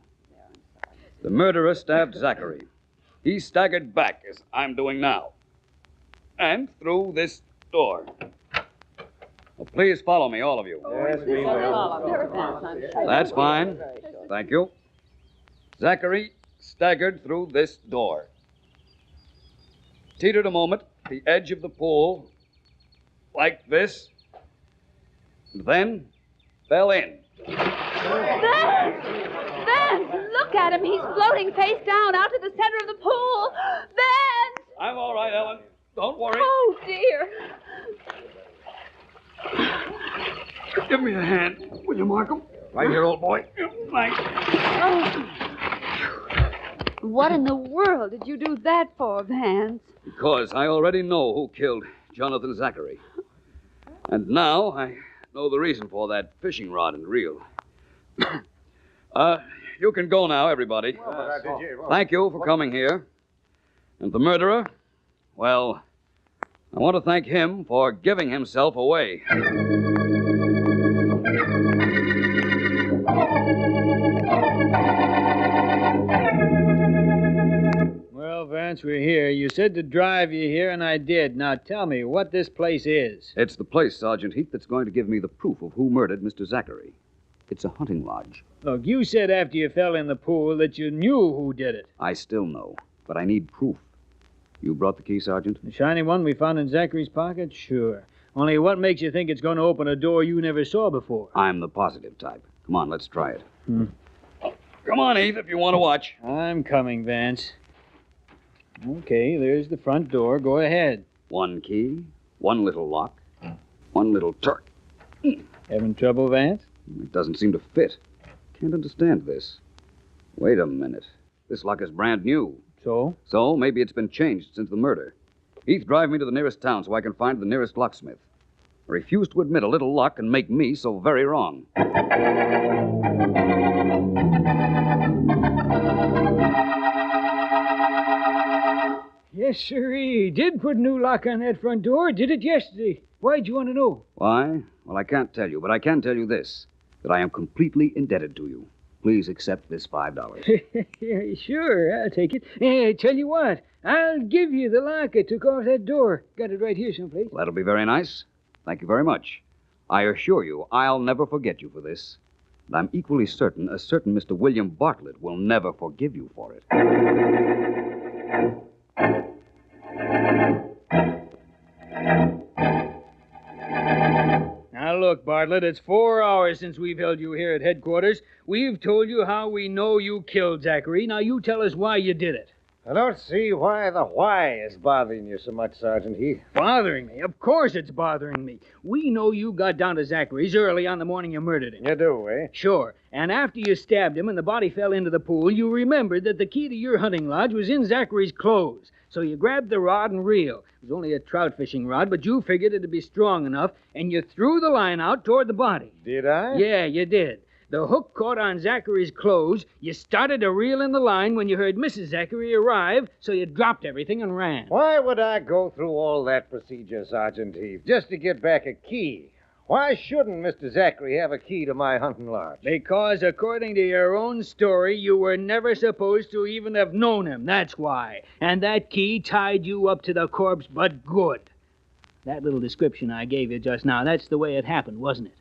The murderer stabbed Zachary. He staggered back, as I'm doing now, and through this door. Well, please follow me, all of you. Yes, we will. That's fine. Thank you. Zachary staggered through this door. Teetered a moment at the edge of the pool, like this, and then fell in. Vance! Vance! Look at him. He's floating face down out to the center of the pool. Vance! I'm all right, Ellen. Don't worry. Oh, dear. Give me a hand, will you, Markham? Right here, old boy. Thanks. What in the world did you do that for, Vance? Because I already know who killed Jonathan Zachary. And now I know the reason for that fishing rod and reel. You can go now, everybody. Thank you for coming here. And the murderer, well, I want to thank him for giving himself away. Well, Vance, we're here. You said to drive you here, and I did. Now tell me what this place is. It's the place, Sergeant Heath, that's going to give me the proof of who murdered Mr. Zachary. It's a hunting lodge. Look, you said after you fell in the pool that you knew who did it. I still know, but I need proof. You brought the key, Sergeant? The shiny one we found in Zachary's pocket? Sure. Only what makes you think it's going to open a door you never saw before? I'm the positive type. Come on, let's try it. Come on, Heath, if you want to watch. I'm coming, Vance. Okay, there's the front door. Go ahead. One key, one little lock, one little turn. Having trouble, Vance? It doesn't seem to fit. Can't understand this. Wait a minute. This lock is brand new. So? So maybe it's been changed since the murder. Heath, drive me to the nearest town so I can find the nearest locksmith. I refuse to admit a little luck can make me so very wrong. Yes, sir. He did put a new lock on that front door. Did it yesterday. Why'd you want to know? Why? Well, I can't tell you, but I can tell you this, that I am completely indebted to you. Please accept this $5. Yeah, sure, I'll take it. Tell you what, I'll give you the lock I took off that door. Got it right here someplace. That'll be very nice. Thank you very much. I assure you, I'll never forget you for this. And I'm equally certain a certain Mr. William Bartlett will never forgive you for it. Now, look, Bartlett, it's 4 hours since we've held you here at headquarters. We've told you how we know you killed Zachary. Now, you tell us why you did it. I don't see why the why is bothering you so much, Sergeant Heath. Bothering me? Of course it's bothering me. We know you got down to Zachary's early on the morning you murdered him. You do, eh? Sure. And after you stabbed him and the body fell into the pool, you remembered that the key to your hunting lodge was in Zachary's clothes. So you grabbed the rod and reel. It was only a trout fishing rod, but you figured it'd be strong enough, and you threw the line out toward the body. Did I? Yeah, you did. The hook caught on Zachary's clothes. You started to reel in the line when you heard Mrs. Zachary arrive, so you dropped everything and ran. Why would I go through all that procedure, Sergeant Heath, just to get back a key? Why shouldn't Mr. Zachary have a key to my hunting lodge? Because, according to your own story, you were never supposed to even have known him. That's why. And that key tied you up to the corpse, but good. That little description I gave you just now, that's the way it happened, wasn't it?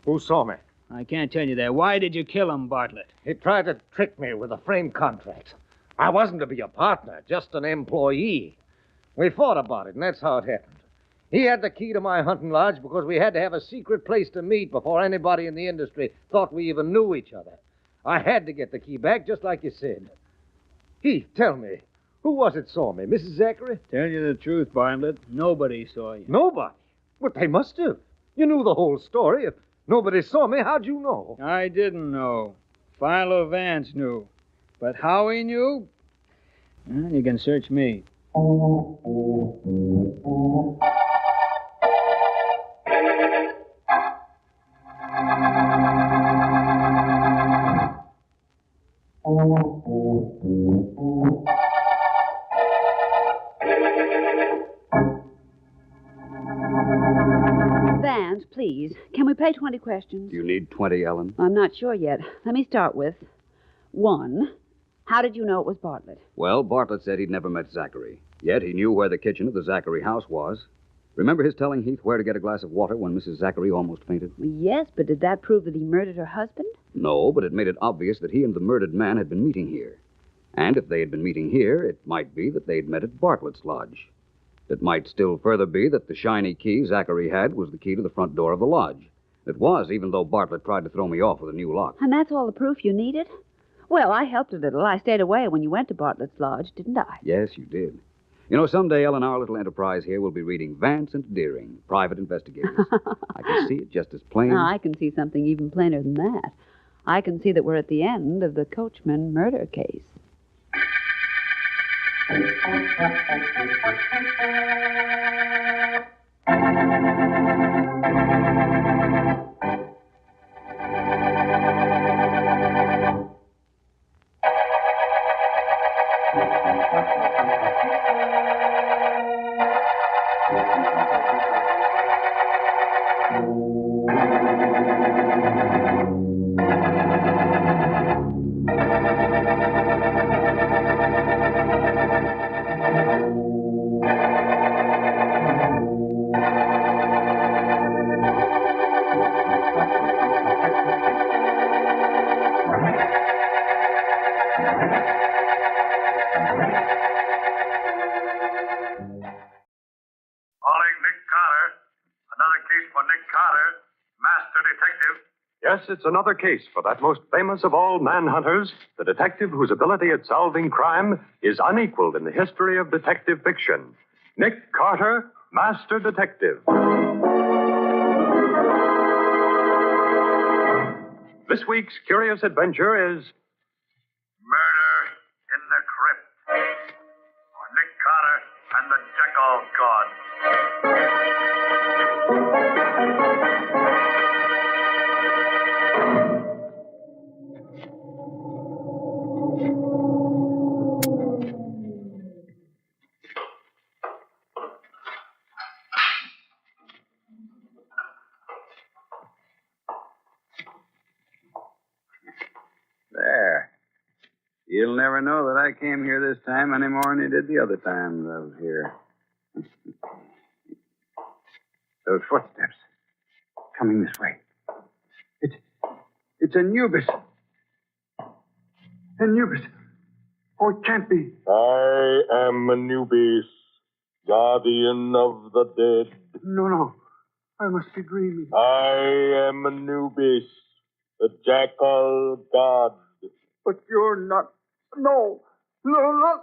Who saw me? I can't tell you that. Why did you kill him, Bartlett? He tried to trick me with a frame contract. I wasn't to be a partner, just an employee. We fought about it, and that's how it happened. He had the key to my hunting lodge because we had to have a secret place to meet before anybody in the industry thought we even knew each other. I had to get the key back, just like you said. Heath, tell me, who was it saw me? Mrs. Zachary? Tell you the truth, Bartlett, nobody saw you. Nobody? But they must have. You knew the whole story. If nobody saw me, how'd you know? I didn't know. Philo Vance knew. But how he knew? Well, you can search me. Vance, please, can we play 20 questions? You need 20, Ellen? I'm not sure yet. Let me start with 1. How did you know it was Bartlett? Well, Bartlett said he'd never met Zachary. Yet he knew where the kitchen of the Zachary house was. Remember his telling Heath where to get a glass of water when Mrs. Zachary almost fainted? Yes, but did that prove that he murdered her husband? No, but it made it obvious that he and the murdered man had been meeting here. And if they had been meeting here, it might be that they'd met at Bartlett's lodge. It might still further be that the shiny key Zachary had was the key to the front door of the lodge. It was, even though Bartlett tried to throw me off with a new lock. And that's all the proof you needed? Well, I helped a little. I stayed away when you went to Bartlett's lodge, didn't I? Yes, you did. You know, someday, Ellen, our little enterprise here will be reading Vance and Deering, private investigators. I can see it just as plain. Now, I can see something even plainer than that. I can see that we're at the end of the Coachman murder case. Yes, it's another case for that most famous of all manhunters, the detective whose ability at solving crime is unequaled in the history of detective fiction. Nick Carter, Master Detective. This week's curious adventure is the jackal god. There. You'll never know that I came here this time any more than you did the other times I was here. Those footsteps. Coming this way. It's Anubis. Anubis. Oh, it can't be. I am Anubis, guardian of the dead. No. I must be dreaming. I am Anubis, the jackal god. But you're not. No. No.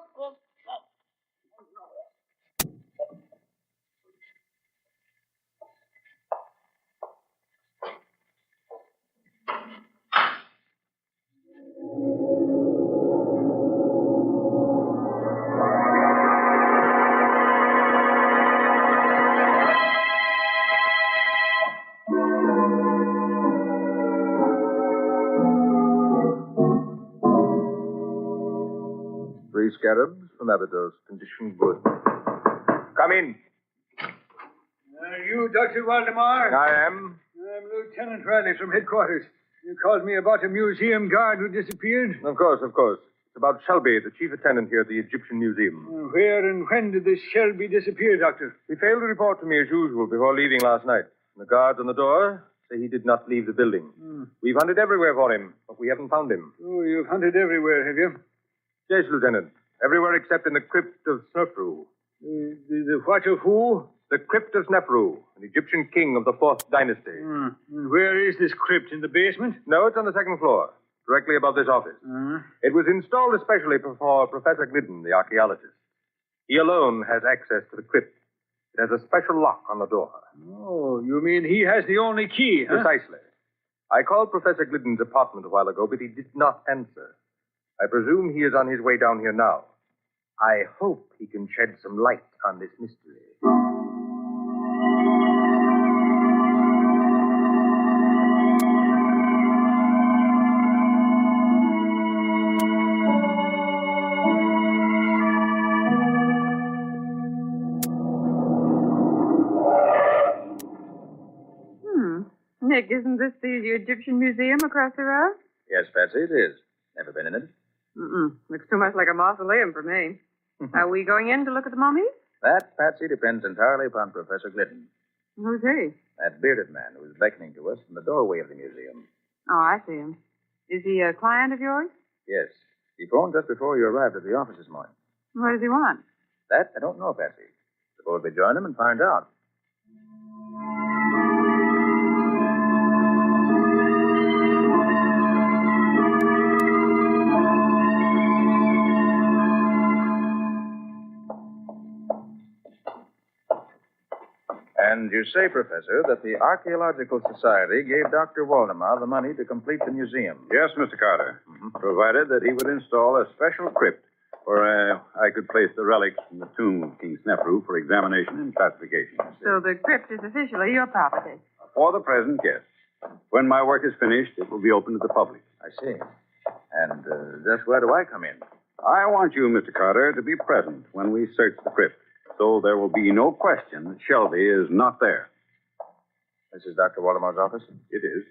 Three scarabs from Abydos, condition good. Come in. You, Dr. Waldemar? I am. I'm Lieutenant Riley from headquarters. You called me about a museum guard who disappeared? Of course. It's about Shelby, the chief attendant here at the Egyptian Museum. Where and when did this Shelby disappear, Doctor? He failed to report to me as usual before leaving last night. The guards on the door say he did not leave the building. We've hunted everywhere for him, but we haven't found him. Oh, you've hunted everywhere, have you? Yes, Lieutenant. Everywhere except in the crypt of Snefru. The what of who? The crypt of Snefru, an Egyptian king of the 4th dynasty. Where is this crypt? In the basement? No, it's on the 2nd floor, directly above this office. It was installed especially for Professor Glidden, the archaeologist. He alone has access to the crypt. It has a special lock on the door. Oh, you mean he has the only key, huh? Precisely. I called Professor Glidden's apartment a while ago, but he did not answer. I presume he is on his way down here now. I hope he can shed some light on this mystery. Nick, isn't this the Egyptian Museum across the road? Yes, Patsy, it is. Never been in it. Looks too much like a mausoleum for me. Are we going in to look at the mummies? That, Patsy, depends entirely upon Professor Glidden. Who's he? That bearded man who is beckoning to us from the doorway of the museum. Oh, I see him. Is he a client of yours? Yes. He phoned just before you arrived at the office this morning. What does he want? That, I don't know, Patsy. Suppose we join him and find out. And you say, Professor, that the Archaeological Society gave Dr. Waldemar the money to complete the museum. Yes, Mr. Carter. Provided that he would install a special crypt where I could place the relics from the tomb of King Snefru for examination and classification. So the crypt is officially your property. For the present, yes. When my work is finished, it will be open to the public. I see. And just where do I come in? I want you, Mr. Carter, to be present when we search the crypt, so there will be no question that Shelby is not there. This is Dr. Waldemar's office? It is.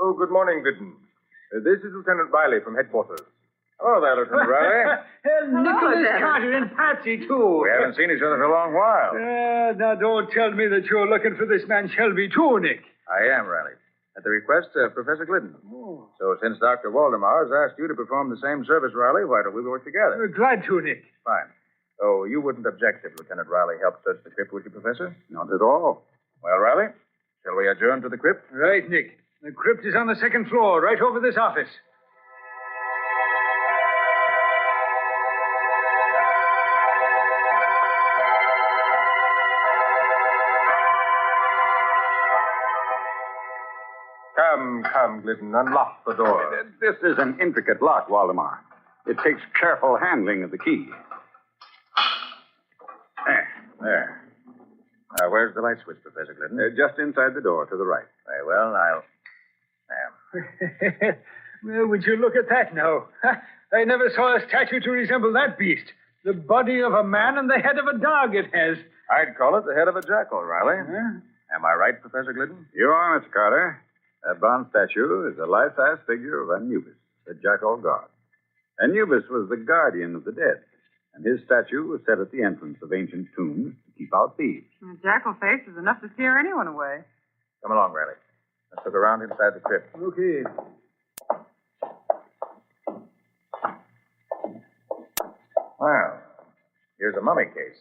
Oh, good morning, Glidden. This is Lieutenant Riley from headquarters. Hello there, Lieutenant Riley. Nicholas Carter and Patsy, too. We haven't seen each other for a long while. Now, don't tell me that you're looking for this man Shelby, too, Nick. I am, Riley. At the request of Professor Glidden. Oh. So since Dr. Waldemar has asked you to perform the same service, Riley, why don't we work together? Glad to, Nick. Fine. So you wouldn't object if Lieutenant Riley helped search the crypt, would you, Professor? Not at all. Well, Riley, shall we adjourn to the crypt? Right, Nick. The crypt is on the 2nd floor, right over this office. Come, Glidden. Unlock the door. This is an intricate lock, Waldemar. It takes careful handling of the key. There. Where's the light switch, Professor Glidden? Just inside the door to the right. Very well, I'll... There. Well, would you look at that now? I never saw a statue to resemble that beast. The body of a man and the head of a dog it has. I'd call it the head of a jackal, Riley. Huh? Am I right, Professor Glidden? You are, Mr. Carter. That bronze statue is a life-size figure of Anubis, the jackal god. Anubis was the guardian of the dead, and his statue was set at the entrance of ancient tombs to keep out thieves. A jackal face is enough to scare anyone away. Come along, Riley. Let's look around inside the crypt. Okay. Well, here's a mummy case,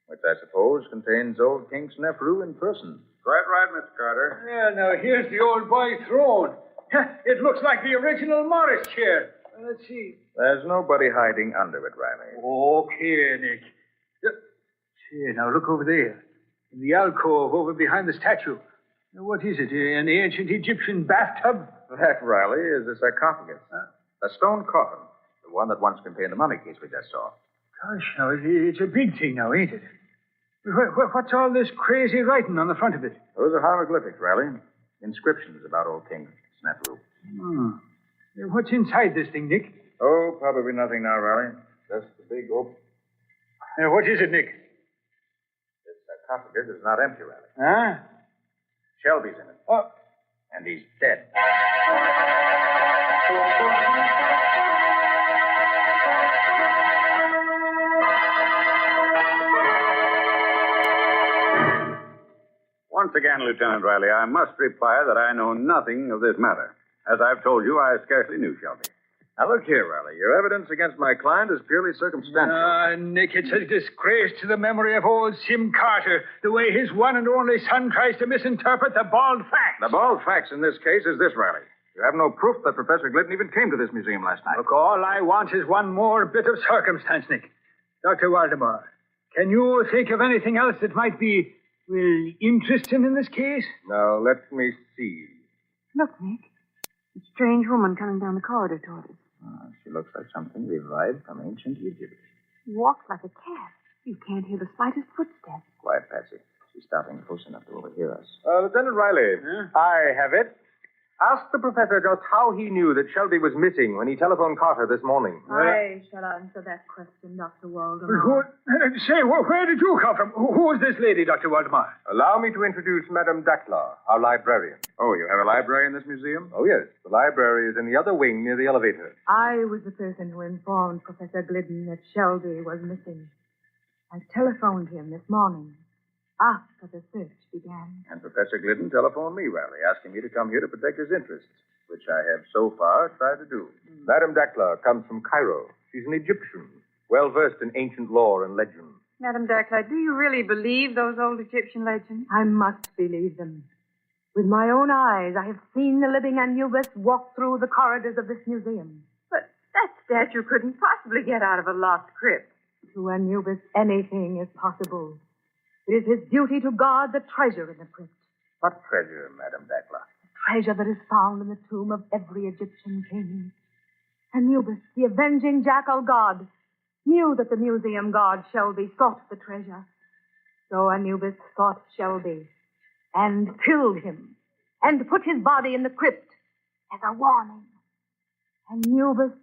which I suppose contains old King Snefru in person. Quite right, Mr. Carter. Yeah, now here's the old boy's throne. It looks like the original Morris chair. Let's see. There's nobody hiding under it, Riley. Okay, Nick. See, now look over there. In the alcove over behind the statue. Now, what is it? An ancient Egyptian bathtub? That, Riley, is a sarcophagus. A stone coffin. The one that once contained the mummy case we just saw. Gosh, now, it's a big thing now, ain't it? What's all this crazy writing on the front of it? Those are hieroglyphics, Riley. Inscriptions about old King Snefru. Oh. What's inside this thing, Nick? Oh, probably nothing now, Riley. Just the big open. What is it, Nick? This sarcophagus is not empty, Riley. Huh? Shelby's in it. Oh. And he's dead. Once again, Lieutenant Riley, I must reply that I know nothing of this matter. As I've told you, I scarcely knew Shelby. Now, look here, Riley. Your evidence against my client is purely circumstantial. Nick, it's a disgrace to the memory of old Sim Carter, the way his one and only son tries to misinterpret the bald facts. The bald facts in this case is this, Riley. You have no proof that Professor Glidden even came to this museum last night. Look, all I want is one more bit of circumstance, Nick. Dr. Waldemar, can you think of anything else that might be, well, interesting in this case? Now, let me see. Look, Nick. A strange woman coming down the corridor toward us. She looks like something revived from ancient Egypt. She walks like a cat. You can't hear the slightest footstep. Quiet, Patsy. She's stopping close enough to overhear us. Lieutenant Riley, I have it. Ask the professor just how he knew that Shelby was missing when he telephoned Carter this morning. I shall answer that question, Dr. Waldemar. Where did you come from? Who is this lady, Dr. Waldemar? Allow me to introduce Madame Dackler, our librarian. Oh, you have a library in this museum? Oh, yes. The library is in the other wing near the elevator. I was the person who informed Professor Glidden that Shelby was missing. I telephoned him this morning, after the search began. And Professor Glidden telephoned me, Riley, asking me to come here to protect his interests, which I have so far tried to do. Madame Dackler comes from Cairo. She's an Egyptian, well-versed in ancient lore and legend. Madame Dackler, do you really believe those old Egyptian legends? I must believe them. With my own eyes, I have seen the living Anubis walk through the corridors of this museum. But that statue couldn't possibly get out of a lost crypt. To Anubis, anything is possible. It is his duty to guard the treasure in the crypt. What treasure, Madame Dackler? Treasure that is found in the tomb of every Egyptian king. Anubis, the avenging jackal god, knew that the museum god Shelby sought the treasure. So Anubis sought Shelby and killed him and put his body in the crypt as a warning. Anubis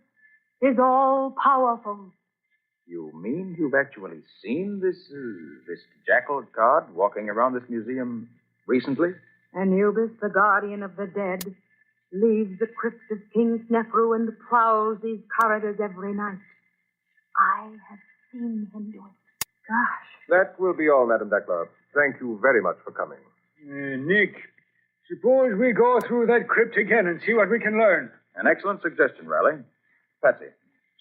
is all-powerful. You mean you've actually seen this jackal god walking around this museum recently? Anubis, the guardian of the dead, leaves the crypt of King Snefru and prowls these corridors every night. I have seen him do it. Gosh. That will be all, Madame Dackler. Thank you very much for coming. Nick, suppose we go through that crypt again and see what we can learn. An excellent suggestion, Riley. Patsy,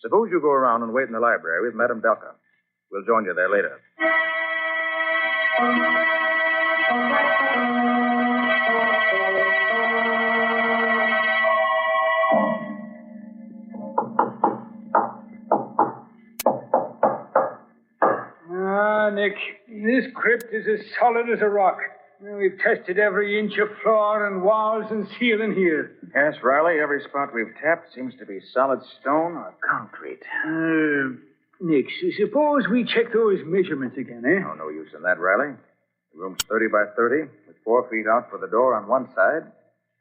suppose you go around and wait in the library with Madame Dackler. We'll join you there later. Nick, this crypt is as solid as a rock. We've tested every inch of floor and walls and ceiling here. Yes, Riley, every spot we've tapped seems to be solid stone or concrete. Nick, suppose we check those measurements again, eh? Oh, no use in that, Riley. The room's 30 by 30, with 4 feet out for the door on one side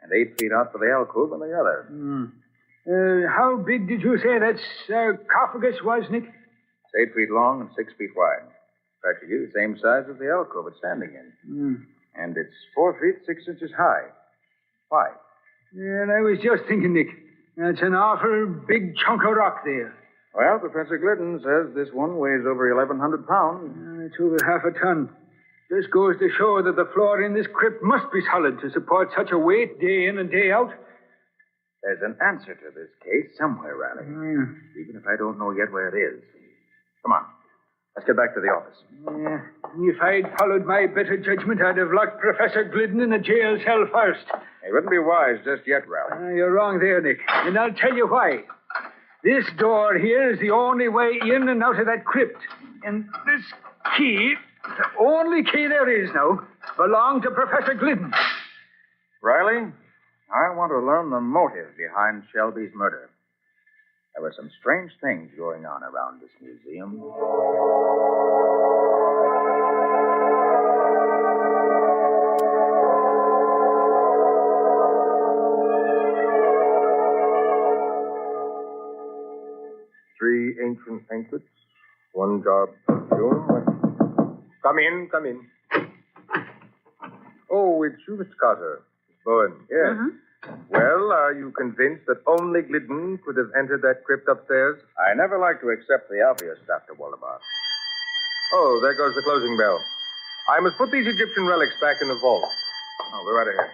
and 8 feet out for the alcove on the other. How big did you say that sarcophagus was, Nick? It's 8 feet long and 6 feet wide. Practically the same size as the alcove it's standing in. And it's 4 feet 6 inches high. Why? And I was just thinking, Nick, that's an awful big chunk of rock there. Well, Professor Glidden says this one weighs over 1,100 pounds. It's over half a ton. This goes to show that the floor in this crypt must be solid to support such a weight day in and day out. There's an answer to this case somewhere, Riley. Even if I don't know yet where it is. Come on. Let's get back to the office. If I'd followed my better judgment, I'd have locked Professor Glidden in a jail cell first. It wouldn't be wise just yet, Riley. You're wrong there, Nick. And I'll tell you why. This door here is the only way in and out of that crypt. And this key, the only key there is now, belonged to Professor Glidden. Riley, I want to learn the motive behind Shelby's murder. There were some strange things going on around this museum. Three ancient anklets, one jar of perfume. Come in, come in. Oh, it's you, Mr. Carter. Bowen. Yes. Well, are you convinced that only Glidden could have entered that crypt upstairs? I never like to accept the obvious, Dr. Waldemar. Oh, there goes the closing bell. I must put these Egyptian relics back in the vault. Oh, we're right ahead.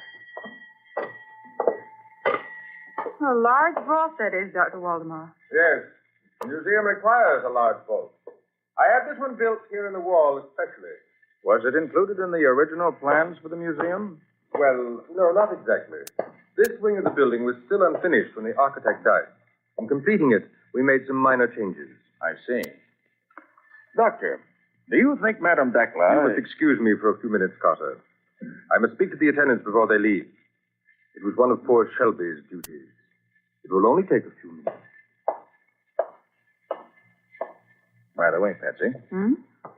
A large vault, that is, Dr. Waldemar. Yes. The museum requires a large vault. I had this one built here in the wall especially. Was it included in the original plans for the museum? Well, no, not exactly. This wing of the building was still unfinished when the architect died. In completing it, we made some minor changes. I see. Doctor, do you think Madame Dakla... You must excuse me for a few minutes, Carter. I must speak to the attendants before they leave. It was one of poor Shelby's duties. It will only take a few minutes. By the way, Patsy,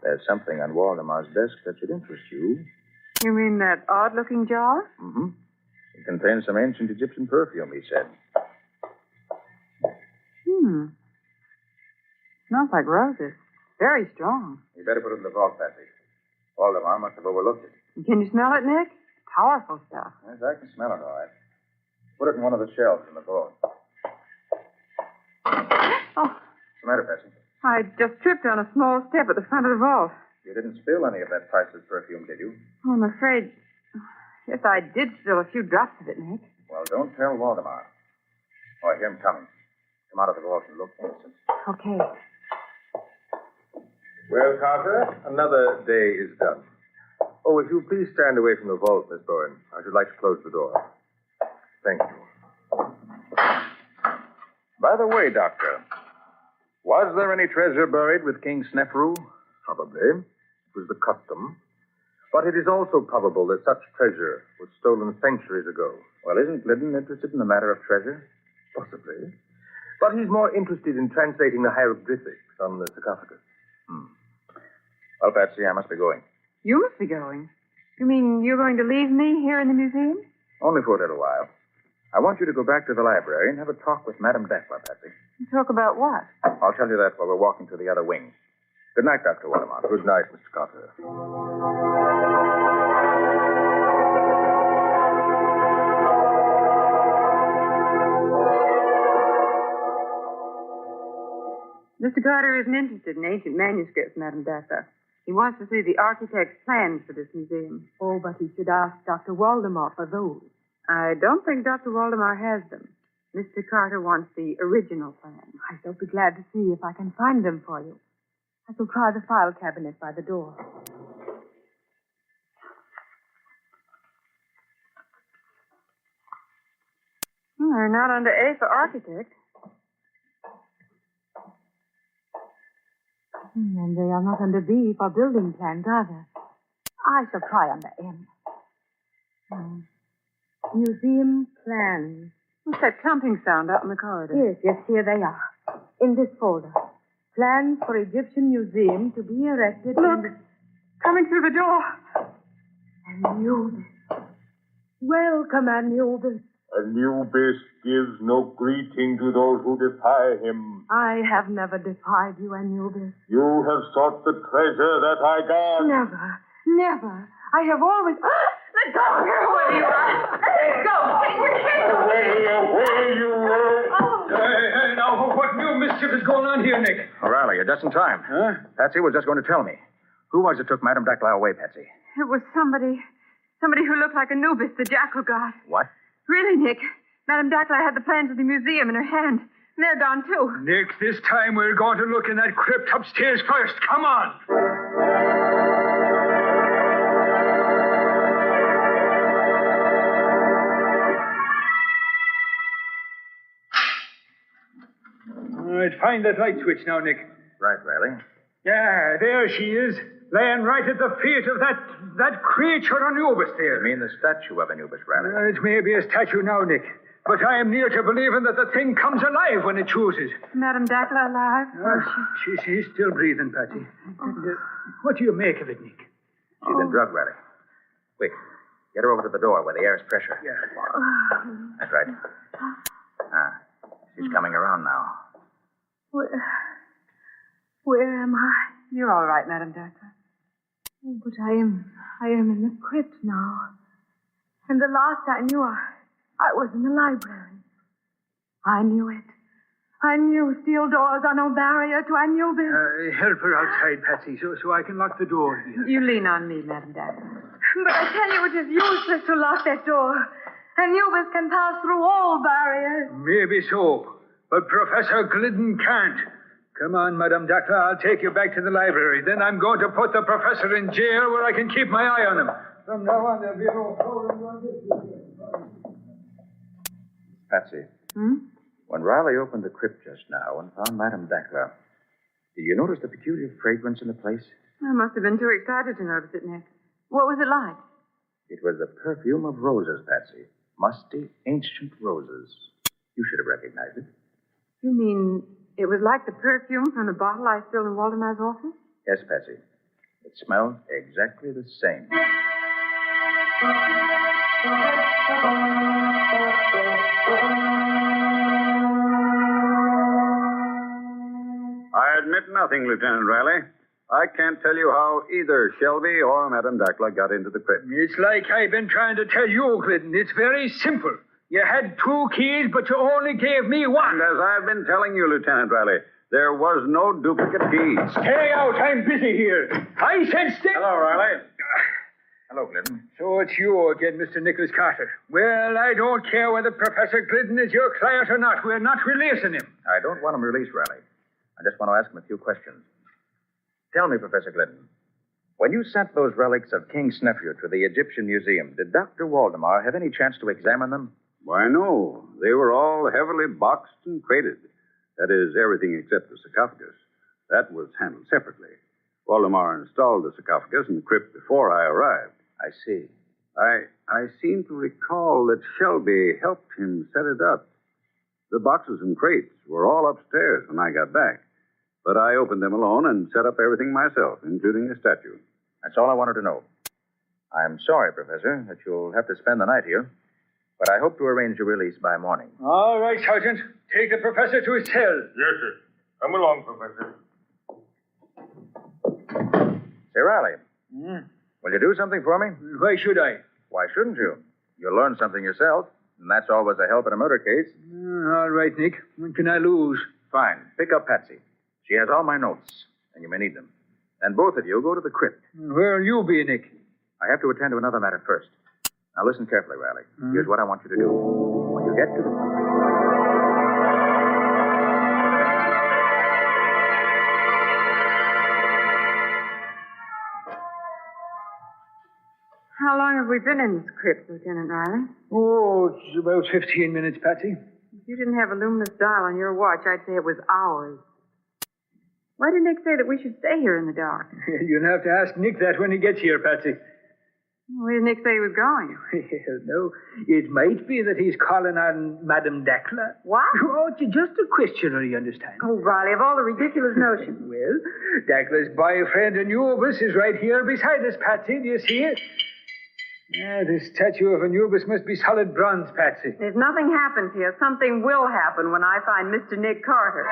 there's something on Waldemar's desk that should interest you. You mean that odd-looking jar? It contains some ancient Egyptian perfume, he said. Smells like roses. Very strong. You better put it in the vault, Patsy. Waldemar must have overlooked it. Can you smell it, Nick? Powerful stuff. Yes, I can smell it all right. Put it in one of the shelves in the vault. Oh. What's the matter, Patsy? I just tripped on a small step at the front of the vault. You didn't spill any of that priceless perfume, did you? Oh, I'm afraid... Yes, I did spill a few drops of it, Nick. Well, don't tell Waldemar. Oh, I hear him coming. Come out of the vault and look innocent. Okay. Well, Carter, another day is done. Oh, if you'll please stand away from the vault, Miss Bowen. I should like to close the door. Thank you. By the way, Doctor, was there any treasure buried with King Snefru? Probably. It was the custom. But it is also probable that such treasure was stolen centuries ago. Well, isn't Glidden interested in the matter of treasure? Possibly. But he's more interested in translating the hieroglyphics on the sarcophagus. Well, Patsy, I must be going. You must be going. You mean you're going to leave me here in the museum? Only for a little while. I want you to go back to the library and have a talk with Madame Dakla, Patsy. Talk about what? I'll tell you that while we're walking to the other wing. Good night, Dr. Waldemar. Good night, Mr. Carter. Mr. Carter isn't interested in ancient manuscripts, Madame Dakla. He wants to see the architect's plans for this museum. Oh, but he should ask Dr. Waldemar for those. I don't think Dr. Waldemar has them. Mr. Carter wants the original plan. I shall be glad to see if I can find them for you. I shall try the file cabinet by the door. They're not under A for architect. And they are not under B for building plans either. I shall try under M. Museum plans. What's that clumping sound out in the corridor? Yes, here they are. In this folder. Plans for Egyptian Museum to be erected Look, in... coming through the door. Anubis. Welcome, Anubis. Anubis gives no greeting to those who defy him. I have never defied you, Anubis. You have sought the treasure that I guard. Never, never. I have always... Let go of her, whoever you are. Let go. Away, you Hey, now, what new mischief is going on here, Nick? O'Reilly, you're just in time. Huh? Patsy was just going to tell me. Who was it took Madame Dacla away, Patsy? It was somebody who looked like Anubis, the jackal god. What? Really, Nick. Madame Dacla had the plans of the museum in her hand. And they're gone, too. Nick, this time we're going to look in that crypt upstairs first. Come on. All right, find that light switch now, Nick. Right, Riley. Yeah, there she is, laying right at the feet of that creature Anubis there. You mean the statue of Anubis, Riley? It may be a statue now, Nick, but I am near to believing that the thing comes alive when it chooses. Madame Dacla alive? She's still breathing, Patsy. What do you make of it, Nick? She's been drugged, Riley. Quick, get her over to the door where the air is pressure. Yeah. That's right. She's coming around now. Where am I? You're all right, Madame Dacla. Oh, but I am in the crypt now. And the last I knew, I was in the library. I knew it. I knew steel doors are no barrier to Anubis. Help her outside, Patsy, so I can lock the door here. You lean on me, Madame Dacla. But I tell you, it is useless to lock that door. Anubis can pass through all barriers. Maybe so, but Professor Glidden can't. Come on, Madame Dacla, I'll take you back to the library. Then I'm going to put the professor in jail where I can keep my eye on him. From now on, there'll be no fooling on this. Patsy. Hmm? When Riley opened the crypt just now and found Madame Dacla, did you notice the peculiar fragrance in the place? I must have been too excited to notice it, Nick. What was it like? It was the perfume of roses, Patsy. Musty, ancient roses. You should have recognized it. You mean it was like the perfume from the bottle I stole in Waldemar's office? Yes, Patsy. It smelled exactly the same. I admit nothing, Lieutenant Riley. I can't tell you how either Shelby or Madame Dacla got into the crypt. It's like I've been trying to tell you, Glidden. It's very simple. You had 2 keys, but you only gave me 1. And as I've been telling you, Lieutenant Riley, there was no duplicate keys. Stay out. I'm busy here. I said stay. Hello, Riley. Hello, Glidden. So it's you again, Mr. Nicholas Carter. Well, I don't care whether Professor Glidden is your client or not. We're not releasing him. I don't want him released, Riley. I just want to ask him a few questions. Tell me, Professor Glidden, when you sent those relics of King Snefru to the Egyptian Museum, did Dr. Waldemar have any chance to examine them? Why, no. They were all heavily boxed and crated. That is, everything except the sarcophagus. That was handled separately. Waldemar installed the sarcophagus in the crypt before I arrived. I see. I seem to recall that Shelby helped him set it up. The boxes and crates were all upstairs when I got back. But I opened them alone and set up everything myself, including the statue. That's all I wanted to know. I'm sorry, Professor, that you'll have to spend the night here. But I hope to arrange your release by morning. All right, Sergeant. Take the professor to his cell. Yes, sir. Come along, Professor. Say, Riley, will you do something for me? Why should I? Why shouldn't you? You'll learn something yourself, and that's always a help in a murder case. All right, Nick. What can I lose? Fine. Pick up Patsy. She has all my notes, and you may need them. And both of you go to the crypt. Where'll you be, Nick? I have to attend to another matter first. Now listen carefully, Riley. Here's what I want you to do. When you get to the... How long have we been in this crypt, Lieutenant Riley? Oh, it's about 15 minutes, Patsy. If you didn't have a luminous dial on your watch, I'd say it was hours. Why did Nick say that we should stay here in the dark? You'll have to ask Nick that when he gets here, Patsy. Where did Nick say he was going? Well, no, it might be that he's calling on Madame Dackler. What? Oh, it's just a questioner, you understand. Oh, Riley, of all the ridiculous notions. Well, Dackler's boyfriend Anubis is right here beside us, Patsy. Do you see it? Yeah, the statue of Anubis must be solid bronze, Patsy. If nothing happens here, something will happen when I find Mr. Nick Carter.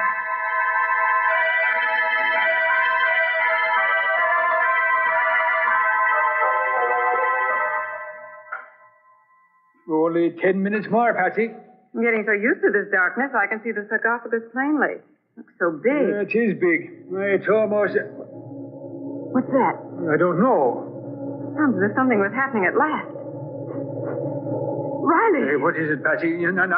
Only 10 minutes more, Patsy. I'm getting so used to this darkness, I can see the sarcophagus plainly. Looks so big. Yeah, it is big. It's almost... What's that? I don't know. Sounds as if something was happening at last. Riley! Hey, what is it, Patsy? You're not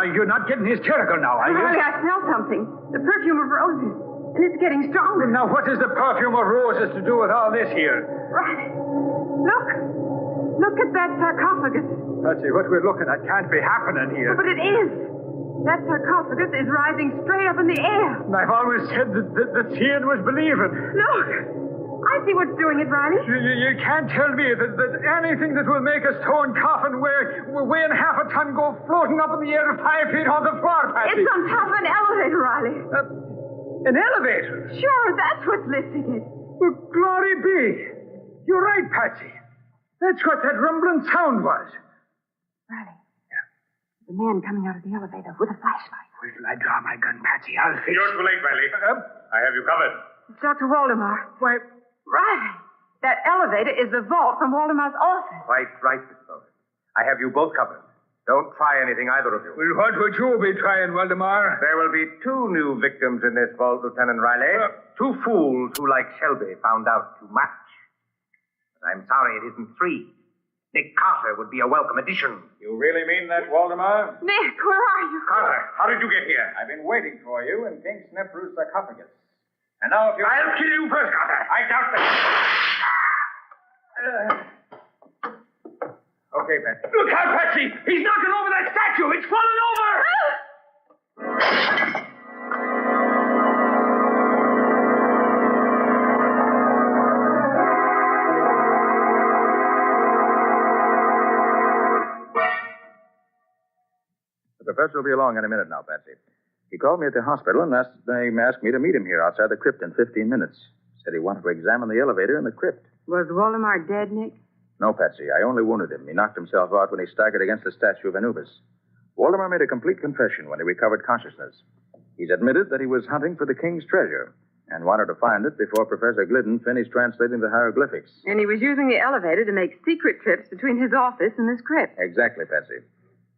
getting hysterical now, are you? Riley, I smell something. The perfume of roses. And it's getting stronger. Now, what has the perfume of roses to do with all this here? Riley, look. Look at that sarcophagus. Patsy, what we're looking at can't be happening here. But it is. That sarcophagus is rising straight up in the air. I've always said that seeing was believing. Look. I see what's doing it, Riley. You can't tell me that anything that will make a stone coffin weighing half a ton go floating up in the air 5 feet on the floor, Patsy. It's on top of an elevator, Riley. An elevator? Sure, that's what's lifting it. Well, glory be. You're right, Patsy. That's what that rumbling sound was. Riley. Yeah. The man coming out of the elevator with a flashlight. Wait till I draw my gun, Patsy. I'll fix it. You're too late, Riley. I have you covered. It's Dr. Waldemar. Why, Riley, that elevator is the vault from Waldemar's office. Quite right, Miss Bowen. I have you both covered. Don't try anything, either of you. Well, what would you be trying, Waldemar? There will be 2 new victims in this vault, Lieutenant Riley. 2 fools who, like Shelby, found out too much. But I'm sorry it isn't 3. Nick Carter would be a welcome addition. You really mean that, Waldemar? Nick, where are you? Carter, how did you get here? I've been waiting for you in King Snefru's sarcophagus. And now if you... I'll kill you first, Carter. I doubt that. Okay, Patsy. Look out, Patsy! He's knocking over that statue! It's falling over! The professor will be along in a minute now, Patsy. He called me at the hospital and asked me to meet him here outside the crypt in 15 minutes. Said he wanted to examine the elevator in the crypt. Was Waldemar dead, Nick? No, Patsy. I only wounded him. He knocked himself out when he staggered against the statue of Anubis. Waldemar made a complete confession when he recovered consciousness. He's admitted that he was hunting for the king's treasure and wanted to find it before Professor Glidden finished translating the hieroglyphics. And he was using the elevator to make secret trips between his office and this crypt. Exactly, Patsy.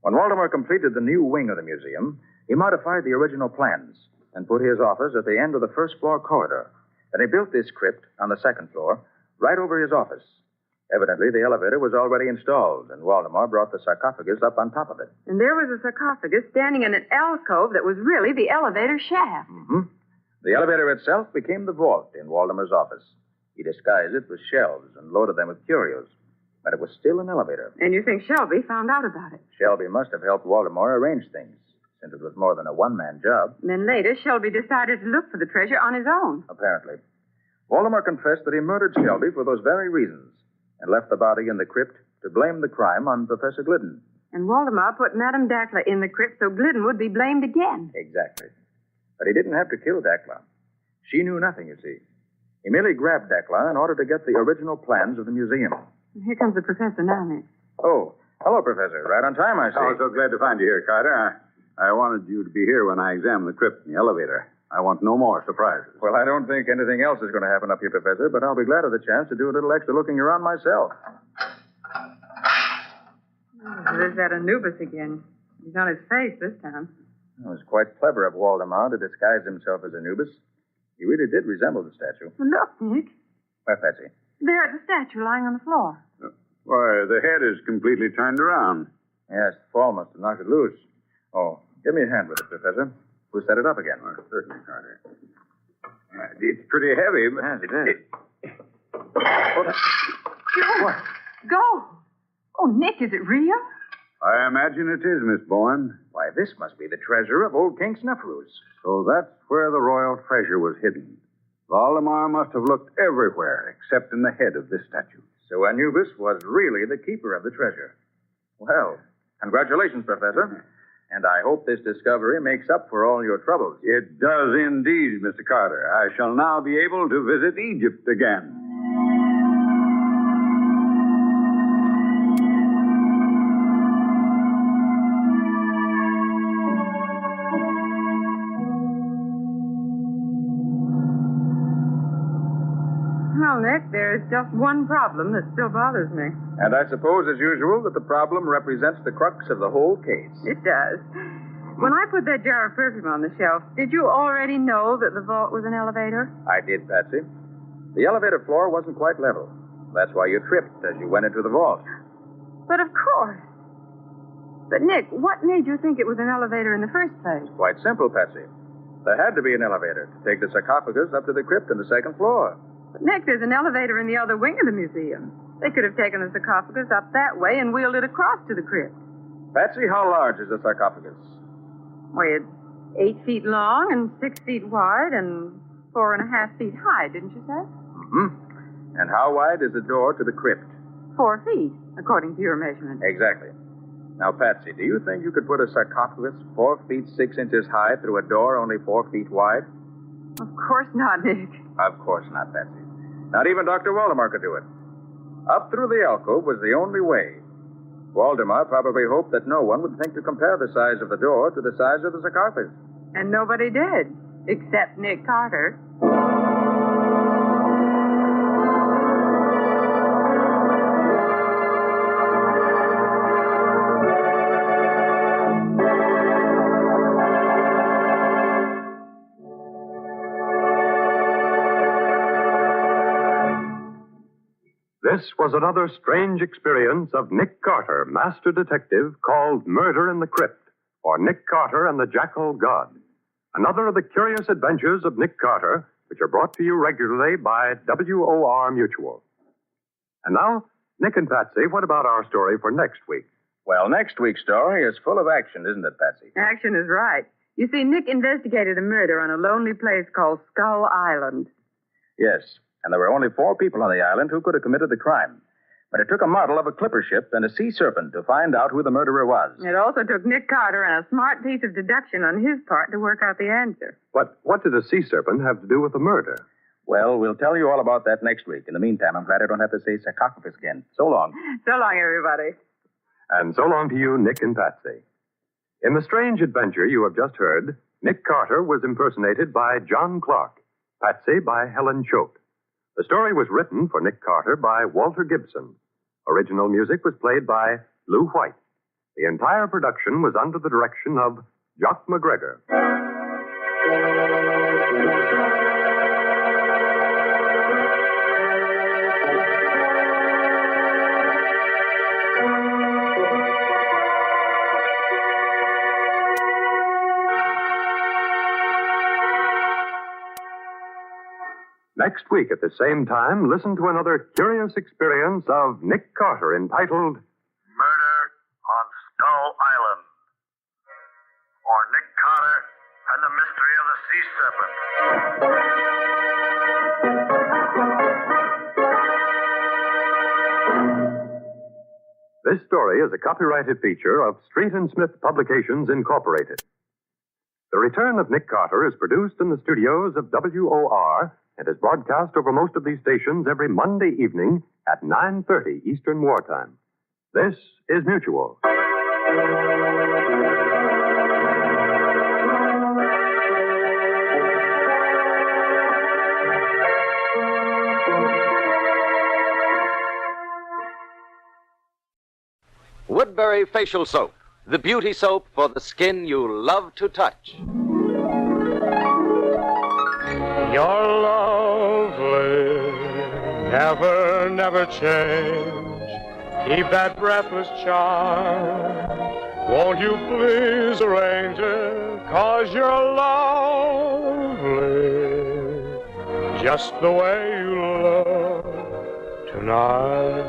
When Waldemar completed the new wing of the museum, he modified the original plans and put his office at the end of the first-floor corridor. Then he built this crypt on the second floor, right over his office. Evidently, the elevator was already installed, and Waldemar brought the sarcophagus up on top of it. And there was a sarcophagus standing in an alcove that was really the elevator shaft. Mm-hmm. The elevator itself became the vault in Waldemar's office. He disguised it with shelves and loaded them with curios. But it was still an elevator. And you think Shelby found out about it? Shelby must have helped Waldemar arrange things, since it was more than a one-man job. And then later, Shelby decided to look for the treasure on his own. Apparently. Waldemar confessed that he murdered Shelby for those very reasons and left the body in the crypt to blame the crime on Professor Glidden. And Waldemar put Madame Dackler in the crypt so Glidden would be blamed again. Exactly. But he didn't have to kill Dackler. She knew nothing, you see. He merely grabbed Dackler in order to get the original plans of the museum. Here comes the professor now, Nick. Oh, hello, Professor. Right on time, I see. Oh, so glad to find you here, Carter. I wanted you to be here when I examined the crypt in the elevator. I want no more surprises. Well, I don't think anything else is going to happen up here, Professor, but I'll be glad of the chance to do a little extra looking around myself. There's that Anubis again. He's on his face this time. It was quite clever of Waldemar to disguise himself as Anubis. He really did resemble the statue. Well, look, Nick. Where, Patsy? There at the statue lying on the floor. Why, the head is completely turned around. Yes, the fall must have knocked it loose. Oh, give me a hand with it, Professor. We'll set it up again. Oh, certainly, Carter. It's pretty heavy, but... Yes, it is. What? Go. Oh, Nick, is it real? I imagine it is, Miss Bowen. Why, this must be the treasure of old King Snefru's. So that's where the royal treasure was hidden. Waldemar must have looked everywhere except in the head of this statue. So Anubis was really the keeper of the treasure. Well, congratulations, Professor. And I hope this discovery makes up for all your troubles. It does indeed, Mr. Carter. I shall now be able to visit Egypt again. Well, Nick, there's just one problem that still bothers me. And I suppose, as usual, that the problem represents the crux of the whole case. It does. When I put that jar of perfume on the shelf, did you already know that the vault was an elevator? I did, Patsy. The elevator floor wasn't quite level. That's why you tripped as you went into the vault. But of course. But, Nick, what made you think it was an elevator in the first place? Quite simple, Patsy. There had to be an elevator to take the sarcophagus up to the crypt on the second floor. But, Nick, there's an elevator in the other wing of the museum. They could have taken the sarcophagus up that way and wheeled it across to the crypt. Patsy, how large is the sarcophagus? Why, it's 8 feet long and 6 feet wide and 4.5 feet high, didn't you say? Mm-hmm. And how wide is the door to the crypt? 4 feet, according to your measurement. Exactly. Now, Patsy, do you think you could put a sarcophagus 4 feet 6 inches high through a door only 4 feet wide? Of course not, Nick. Of course not, Patsy. Not even Dr. Waldemar could do it. Up through the alcove was the only way. Waldemar probably hoped that no one would think to compare the size of the door to the size of the sarcophagus. And nobody did, except Nick Carter. This was another strange experience of Nick Carter, master detective, called Murder in the Crypt, or Nick Carter and the Jackal God. Another of the curious adventures of Nick Carter, which are brought to you regularly by WOR Mutual. And now, Nick and Patsy, what about our story for next week? Well, next week's story is full of action, isn't it, Patsy? Action is right. You see, Nick investigated a murder on a lonely place called Skull Island. Yes, and there were only 4 people on the island who could have committed the crime. But it took a model of a clipper ship and a sea serpent to find out who the murderer was. It also took Nick Carter and a smart piece of deduction on his part to work out the answer. But what did a sea serpent have to do with the murder? Well, we'll tell you all about that next week. In the meantime, I'm glad I don't have to say sarcophagus again. So long. So long, everybody. And so long to you, Nick and Patsy. In the strange adventure you have just heard, Nick Carter was impersonated by John Clark, Patsy by Helen Choate. The story was written for Nick Carter by Walter Gibson. Original music was played by Lou White. The entire production was under the direction of Jock McGregor. Next week at the same time, listen to another curious experience of Nick Carter entitled Murder on Skull Island, or Nick Carter and the Mystery of the Sea Serpent. This story is a copyrighted feature of Street and Smith Publications, Incorporated. The Return of Nick Carter is produced in the studios of WOR and is broadcast over most of these stations every Monday evening at 9:30 Eastern Wartime. This is Mutual. Woodbury Facial Soap, the beauty soap for the skin you love to touch. You're lovely, never, never change. Keep that breathless charm. Won't you please arrange it? 'Cause you're lovely, just the way you look tonight.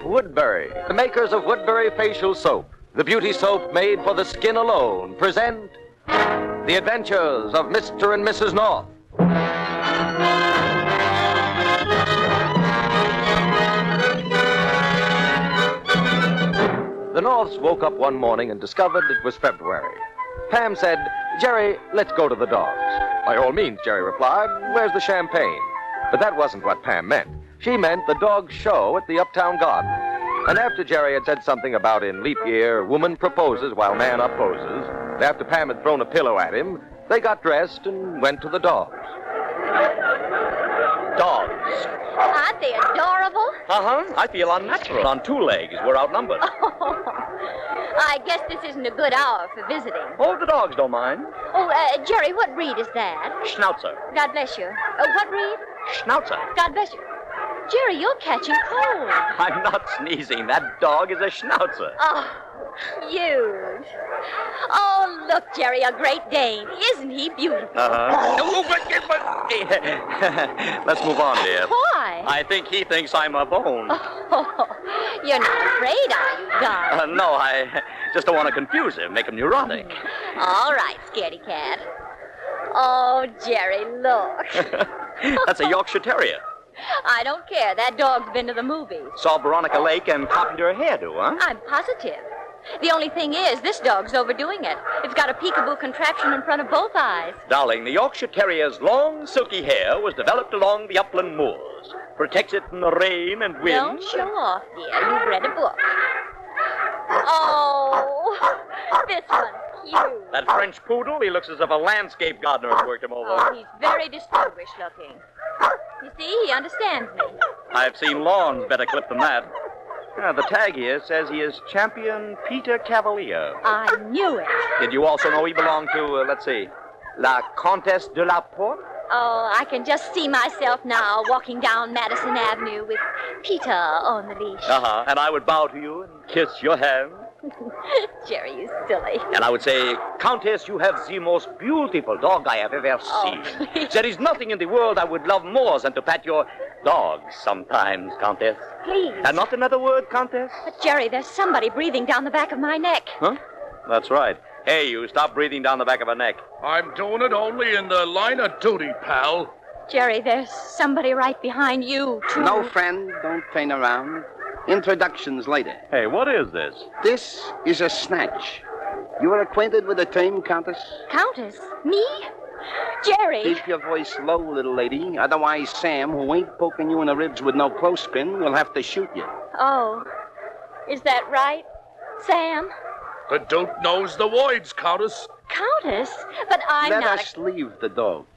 Woodbury, the makers of Woodbury Facial Soap, the beauty soap made for the skin alone, present The Adventures of Mr. and Mrs. North. The Norths woke up one morning and discovered it was February. Pam said, "Jerry, let's go to the dogs." "By all means," Jerry replied. "Where's the champagne?" But that wasn't what Pam meant. She meant the dog show at the Uptown Garden. And after Jerry had said something about in leap year, woman proposes while man opposes, and after Pam had thrown a pillow at him, they got dressed and went to the dogs. Dogs. Aren't they adorable? Uh-huh. I feel unnatural. On two legs. We're outnumbered. I guess this isn't a good hour for visiting. Oh, the dogs don't mind. Oh, Jerry, what breed is that? Schnauzer. God bless you. What breed? Schnauzer. God bless you. Jerry, you're catching cold. I'm not sneezing. That dog is a Schnauzer. Oh, cute. Oh, look, Jerry, a Great Dane. Isn't he beautiful? Let's move on, dear. Why? I think he thinks I'm a bone. Oh, you're not afraid, are you, darling? No, I just don't want to confuse him, make him neurotic. All right, scaredy cat. Oh, Jerry, look. That's a Yorkshire Terrier. I don't care. That dog's been to the movies. Saw Veronica Lake and copied her hairdo, huh? I'm positive. The only thing is, this dog's overdoing it. It's got a peekaboo contraption in front of both eyes. Darling, the Yorkshire Terrier's long, silky hair was developed along the upland moors. Protects it from the rain and wind. Don't show off, dear. You've read a book. Oh, this one's cute. That French poodle, he looks as if a landscape gardener had worked him over. Oh, he's very distinguished looking. You see, he understands me. I've seen lawns better clipped than that. The tag here says he is Champion Peter Cavalier. I knew it. Did you also know he belonged to, let's see, La Comtesse de la Porte? Oh, I can just see myself now walking down Madison Avenue with Peter on the leash. Uh-huh. And I would bow to you and kiss your hand. Jerry, you silly. And I would say, Countess, you have the most beautiful dog I have ever seen. Please. There is nothing in the world I would love more than to pat your dog sometimes, Countess. Please. And not another word, Countess? But, Jerry, there's somebody breathing down the back of my neck. Huh? That's right. Hey, you, stop breathing down the back of her neck. I'm doing it only in the line of duty, pal. Jerry, there's somebody right behind you, too. No, friend, don't feign around. Introductions later. Hey, what is this? This is a snatch. You are acquainted with the term, Countess? Countess? Me? Jerry! Keep your voice low, little lady. Otherwise, Sam, who ain't poking you in the ribs with no clothespin, will have to shoot you. Oh, is that right, Sam? The Duke knows the words, Countess. Countess? But I'm Let not us leave the dogs.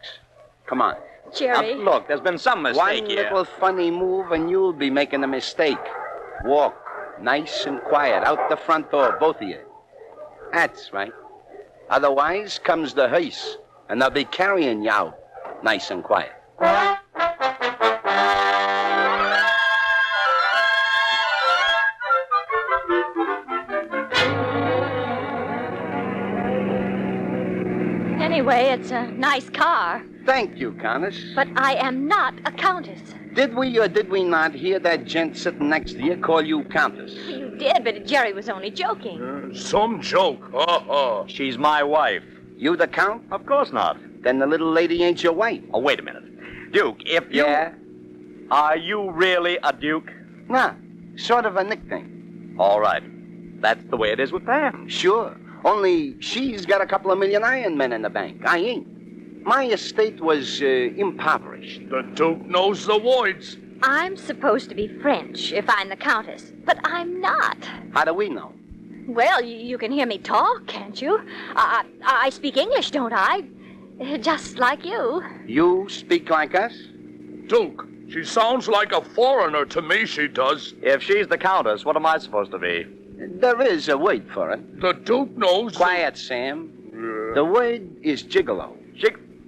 Come on. Jerry. Look, there's been some mistake One here. little funny move and you'll be making a mistake. Walk nice and quiet out the front door, both of you. That's right. Otherwise comes the hearse, and they'll be carrying you out nice and quiet. Anyway, it's a nice car. Thank you, Countess. But I am not a countess. Did we or did we not hear that gent sitting next to you call you Countess? You did, but Jerry was only joking. Some joke. She's my wife. You the Count? Of course not. Then the little lady ain't your wife. Oh, wait a minute. Duke, if you... Yeah? Are you really a Duke? Nah, sort of a nickname. All right. That's the way it is with Pam. Sure. Only she's got a couple of million Iron Men in the bank. I ain't. My estate was impoverished. The Duke knows the words. I'm supposed to be French if I'm the countess, but I'm not. How do we know? Well, you can hear me talk, can't you? I speak English, don't I? Just like you. You speak like us? Duke, she sounds like a foreigner to me, she does. If she's the Countess, what am I supposed to be? There is a word for it. The Duke knows... Quiet, Sam. The word is gigolo.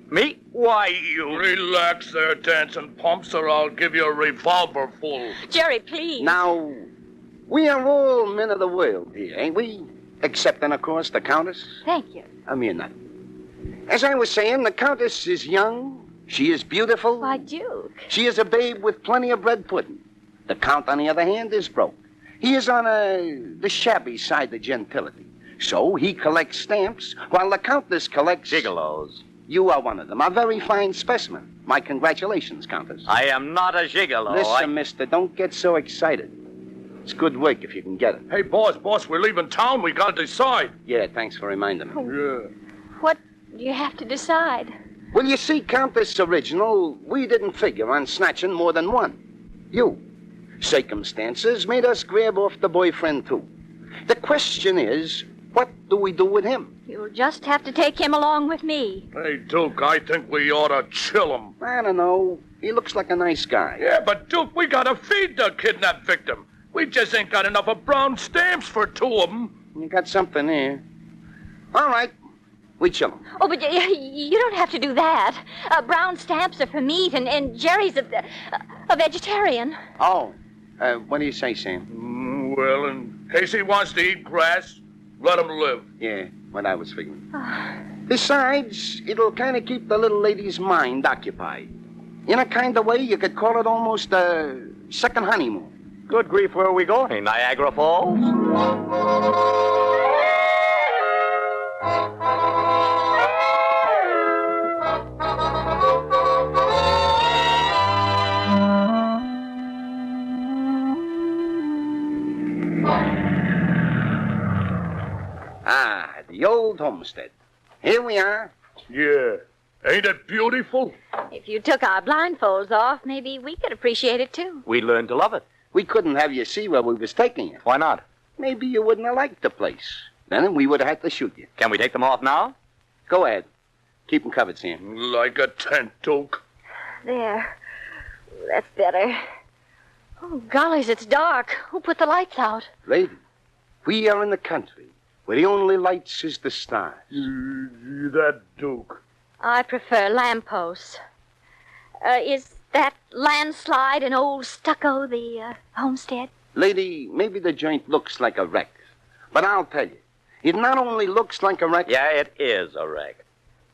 Me? Why, you... Relax there, dancing pumps, or I'll give you a revolver full. Jerry, please. Now, we are all men of the world here, ain't we? Excepting, of course, the Countess. Thank you. A mere nothing. As I was saying, the Countess is young. She is beautiful. Why, Duke? She is a babe with plenty of bread pudding. The Count, on the other hand, is broke. He is on the shabby side of gentility. So he collects stamps, while the Countess collects... Gigolos. You are one of them. A very fine specimen. My congratulations, Countess. I am not a gigolo. Listen, mister, don't get so excited. It's good work if you can get it. Hey, boss, we're leaving town. We gotta decide. Yeah, thanks for reminding me. Yeah. What do you have to decide? Well, you see, Countess Original, we didn't figure on snatching more than one. You. Circumstances made us grab off the boyfriend, too. The question is, what do we do with him? You'll just have to take him along with me. Hey, Duke, I think we ought to chill him. I don't know. He looks like a nice guy. Yeah, but Duke, we gotta feed the kidnapped victim. We just ain't got enough of brown stamps for two of them. You got something here. All right. We chill him. Oh, but you don't have to do that. Brown stamps are for meat, and Jerry's a vegetarian. Oh. What do you say, Sam? Well, in case he wants to eat grass, let him live. Yeah, what I was figuring. Besides, it'll kind of keep the little lady's mind occupied. In a kind of way, you could call it almost a second honeymoon. Good grief, where are we going? Niagara Falls? Ah, the old homestead. Here we are. Yeah. Ain't it beautiful? If you took our blindfolds off, maybe we could appreciate it, too. We learned to love it. We couldn't have you see where we was taking you. Why not? Maybe you wouldn't have liked the place. Then we would have had to shoot you. Can we take them off now? Go ahead. Keep them covered, Sam. Like a tent, Duke. There. That's better. Oh, gollies, it's dark. Who put the lights out? Lady, we are in the country where the only lights is the stars. That Duke. I prefer lampposts. Is that landslide and old stucco the homestead? Lady, maybe the joint looks like a wreck. But I'll tell you, it not only looks like a wreck... Yeah, it is a wreck.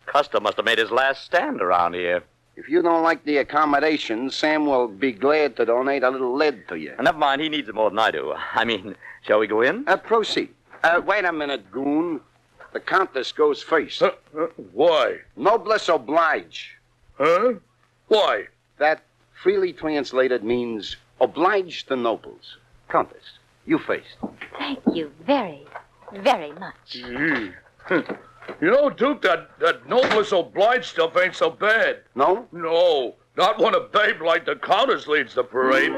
Custer must have made his last stand around here. If you don't like the accommodations, Sam will be glad to donate a little lead to you. Never mind, he needs it more than I do. I mean, shall we go in? Proceed. Wait a minute, goon. The Countess goes first. Why? Noblesse oblige. Huh? Why? That, freely translated, means oblige the nobles. Countess, you first. Thank you very, very much. Gee. You know, Duke, that noblesse oblige stuff ain't so bad. No? No. Not when a babe like the Countess leads the parade.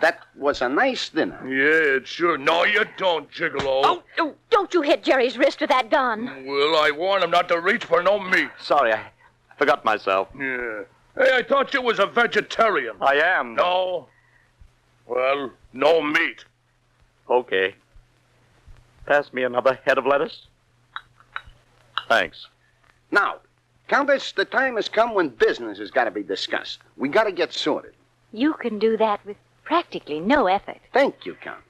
That was a nice dinner. Yeah, it sure. No, you don't, Gigolo. Oh, don't you hit Jerry's wrist with that gun. Well, I warned him not to reach for no meat. Sorry, I forgot myself. Yeah. Hey, I thought you was a vegetarian. I am. No? Well, no meat. Okay. Pass me another head of lettuce. Thanks. Now, Countess, the time has come when business has got to be discussed. We got to get sorted. You can do that with practically no effort. Thank you, Countess.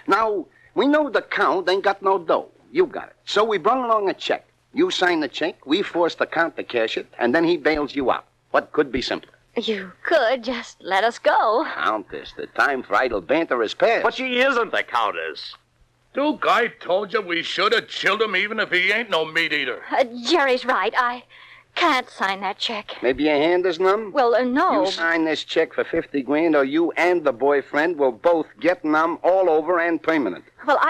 Now, we know the Count ain't got no dough. You got it. So we brung along a check. You sign the check, we force the Count to cash it, and then he bails you out. What could be simpler? You could just let us go. Countess, the time for idle banter is past. But she isn't the Countess. Duke, I told you we should have chilled him even if he ain't no meat eater. Jerry's right. I can't sign that check. Maybe your hand is numb? Well, no. You sign this check for 50 grand or you and the boyfriend will both get numb all over and permanent. Well,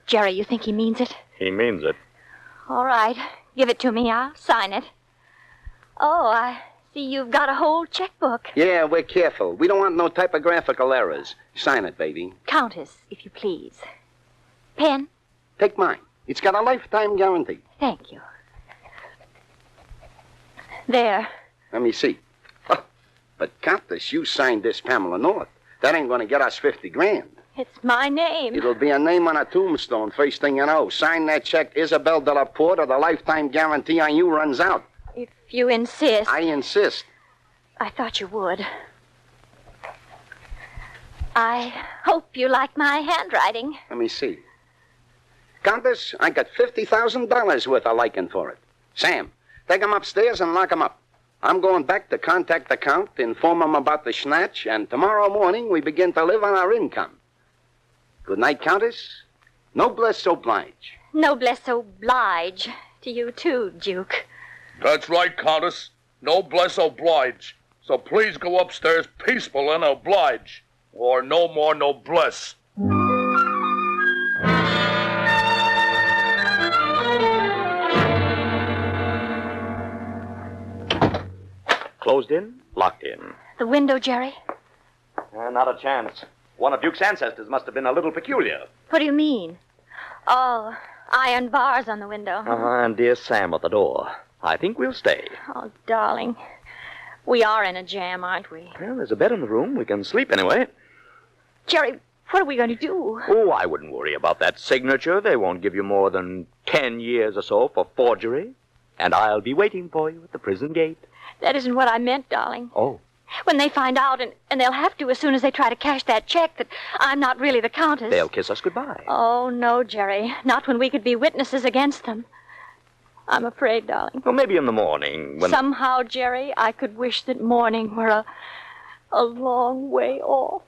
Jerry, you think he means it? He means it. All right. Give it to me. I'll sign it. Oh, I see you've got a whole checkbook. Yeah, we're careful. We don't want no typographical errors. Sign it, baby. Countess, if you please. Pen? Take mine. It's got a lifetime guarantee. Thank you. There. Let me see. Oh, but Countess, you signed this Pamela North. That ain't going to get us 50 grand. It's my name. It'll be a name on a tombstone first thing you know. Sign that check, Isabel de la Porte, or the lifetime guarantee on you runs out. If you insist. I insist. I thought you would. I hope you like my handwriting. Let me see. Countess, I got $50,000 worth of liking for it. Sam, take him upstairs and lock him up. I'm going back to contact the Count, inform him about the snatch, and tomorrow morning we begin to live on our income. Good night, Countess. Noblesse oblige. Noblesse oblige to you, too, Duke. That's right, Countess. Noblesse oblige. So please go upstairs peaceful and oblige. Or no more noblesse. Closed in, locked in. The window, Jerry? Not a chance. One of Duke's ancestors must have been a little peculiar. What do you mean? Oh, iron bars on the window. And dear Sam at the door. I think we'll stay. Oh, darling. We are in a jam, aren't we? Well, there's a bed in the room. We can sleep anyway. Jerry, what are we going to do? Oh, I wouldn't worry about that signature. They won't give you more than 10 years or so for forgery. And I'll be waiting for you at the prison gate. That isn't what I meant, darling. Oh. When they find out, and they'll have to as soon as they try to cash that check, that I'm not really the Countess. They'll kiss us goodbye. Oh, no, Jerry. Not when we could be witnesses against them. I'm afraid, darling. Well, maybe in the morning when... Somehow, Jerry, I could wish that morning were a long way off.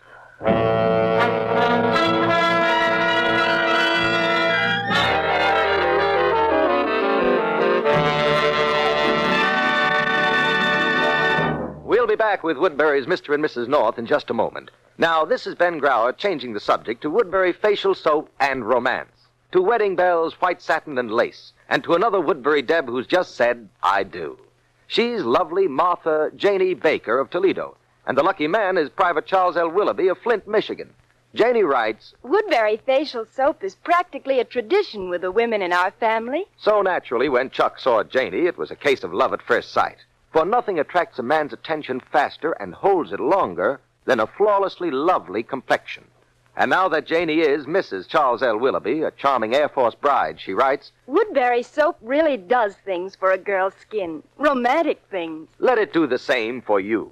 We'll be back with Woodbury's Mr. and Mrs. North in just a moment. Now, this is Ben Grauer changing the subject to Woodbury facial soap and romance, to wedding bells, white satin, and lace, and to another Woodbury Deb who's just said, I do. She's lovely Martha Janie Baker of Toledo, and the lucky man is Private Charles L. Willoughby of Flint, Michigan. Janie writes, Woodbury facial soap is practically a tradition with the women in our family. So naturally, when Chuck saw Janie, it was a case of love at first sight. For nothing attracts a man's attention faster and holds it longer than a flawlessly lovely complexion. And now that Janie is Mrs. Charles L. Willoughby, a charming Air Force bride, she writes, Woodbury soap really does things for a girl's skin. Romantic things. Let it do the same for you.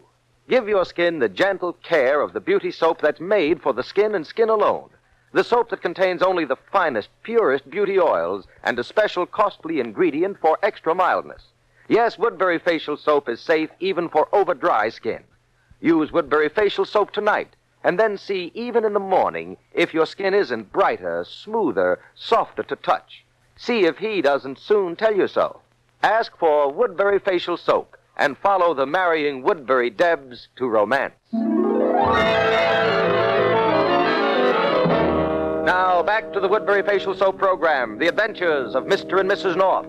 Give your skin the gentle care of the beauty soap that's made for the skin and skin alone. The soap that contains only the finest, purest beauty oils and a special costly ingredient for extra mildness. Yes, Woodbury facial soap is safe even for over-dry skin. Use Woodbury facial soap tonight, and then see even in the morning if your skin isn't brighter, smoother, softer to touch. See if he doesn't soon tell you so. Ask for Woodbury facial soap and follow the marrying Woodbury Debs to romance. Now, back to the Woodbury facial soap program, The Adventures of Mr. and Mrs. North.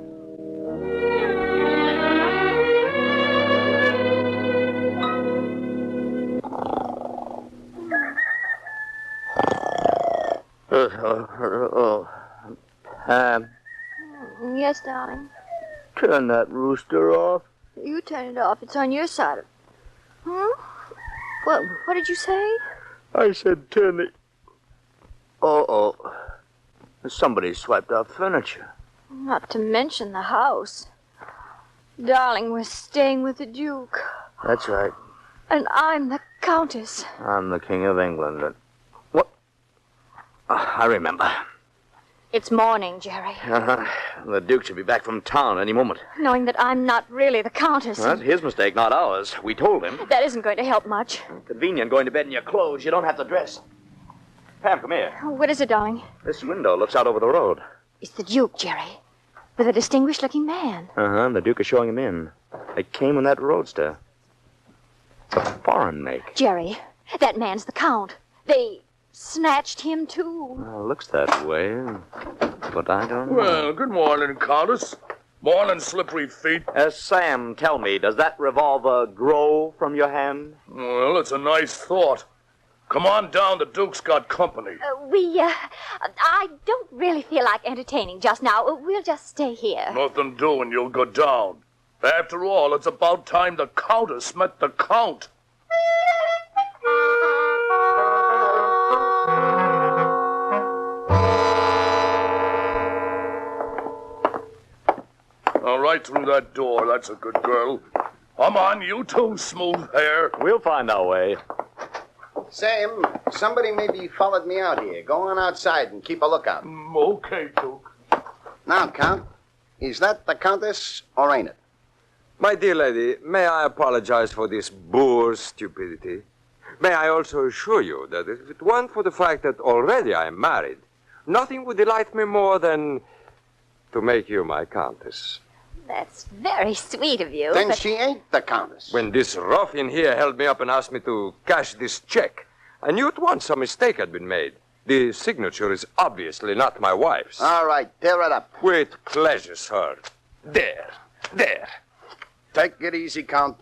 Yes, darling. Turn that rooster off. You turn it off. It's on your side of... What did you say? I said turn it... Uh-oh. Somebody swiped our furniture. Not to mention the house. Darling, we're staying with the Duke. That's right. And I'm the Countess. I'm the King of England. What? I remember. It's morning, Jerry. Uh-huh. The Duke should be back from town any moment. Knowing that I'm not really the Countess. Well, that's his mistake, not ours. We told him. That isn't going to help much. Convenient going to bed in your clothes. You don't have to dress. Pam, come here. What is it, darling? This window looks out over the road. It's the Duke, Jerry. With a distinguished-looking man. Uh-huh. The Duke is showing him in. They came in that roadster. It's a foreign make. Jerry, that man's the Count. They snatched him, too. Well, looks that way, but I don't know. Well, good morning, Countess. Morning, slippery feet. Sam, tell me, does that revolver grow from your hand? Well, it's a nice thought. Come on down, the Duke's got company. I don't really feel like entertaining just now. We'll just stay here. Nothing doing, you'll go down. After all, it's about time the Countess met the Count. All right, through that door. That's a good girl. Come on, you two, smooth hair. We'll find our way. Sam, somebody maybe followed me out here. Go on outside and keep a lookout. Okay, Duke. Now, Count, is that the Countess or ain't it? My dear lady, may I apologize for this boor stupidity? may I also assure you that if it weren't for the fact that already I am married, nothing would delight me more than to make you my countess. That's very sweet of you. Then but... she ain't the countess. When this ruffian here held me up and asked me to cash this check, I knew at once a mistake had been made. The signature is obviously not my wife's. All right, tear it up. With pleasure, sir. There. Take it easy, Count.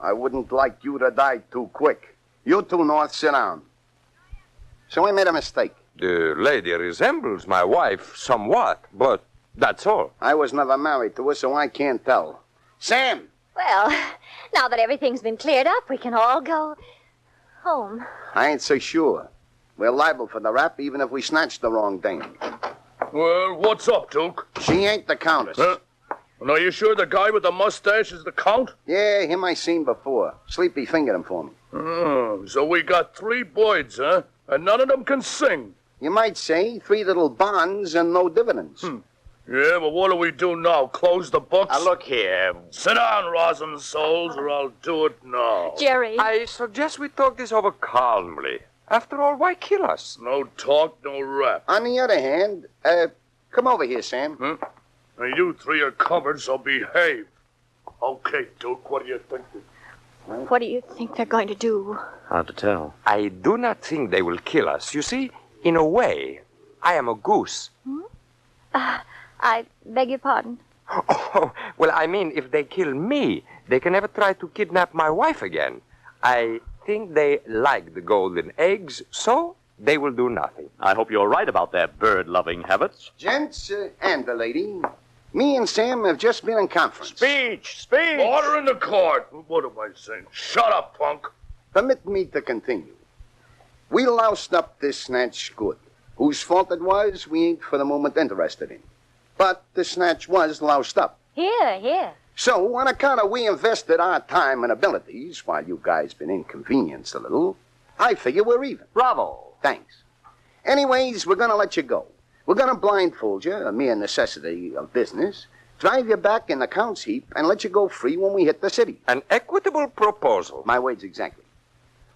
I wouldn't like you to die too quick. You two, North, sit down. So I made a mistake. The lady resembles my wife somewhat, but that's all. I was never married to her, so I can't tell. Sam! Well, now that everything's been cleared up, we can all go home. I ain't so sure. We're liable for the rap even if we snatch the wrong dame. Well, what's up, Duke? She ain't the countess. And are you sure the guy with the mustache is the Count? Yeah, him I seen before. Sleepy fingered him for me. Oh, so we got 3 Boyds, huh? And none of them can sing. You might say 3 little bonds and no dividends. Yeah, but what do we do now? Close the books? Now, look here. Sit down, rosin souls, or I'll do it now. Jerry. I suggest we talk this over calmly. After all, why kill us? No talk, no rap. On the other hand, come over here, Sam. Now, you 3 are covered, so behave. Okay, Duke, what do you think? What do you think they're going to do? Hard to tell. I do not think they will kill us. You see, in a way, I am a goose. I beg your pardon. Oh, well, I mean, if they kill me, they can never try to kidnap my wife again. I think they like the golden eggs, so they will do nothing. I hope you're right about their bird-loving habits. Gents and the lady, me and Sam have just been in conference. Speech! Order in the court! What am I saying? Shut up, punk! Permit me to continue. We loused up this snatch good. Whose fault it was, we ain't for the moment interested in. But the snatch was loused up. Here. So, on account of we invested our time and abilities, while you guys been inconvenienced a little, I figure we're even. Bravo! Thanks. Anyways, we're gonna let you go. We're gonna blindfold you, a mere necessity of business, drive you back in the Count's heap, and let you go free when we hit the city. An equitable proposal. My words exactly.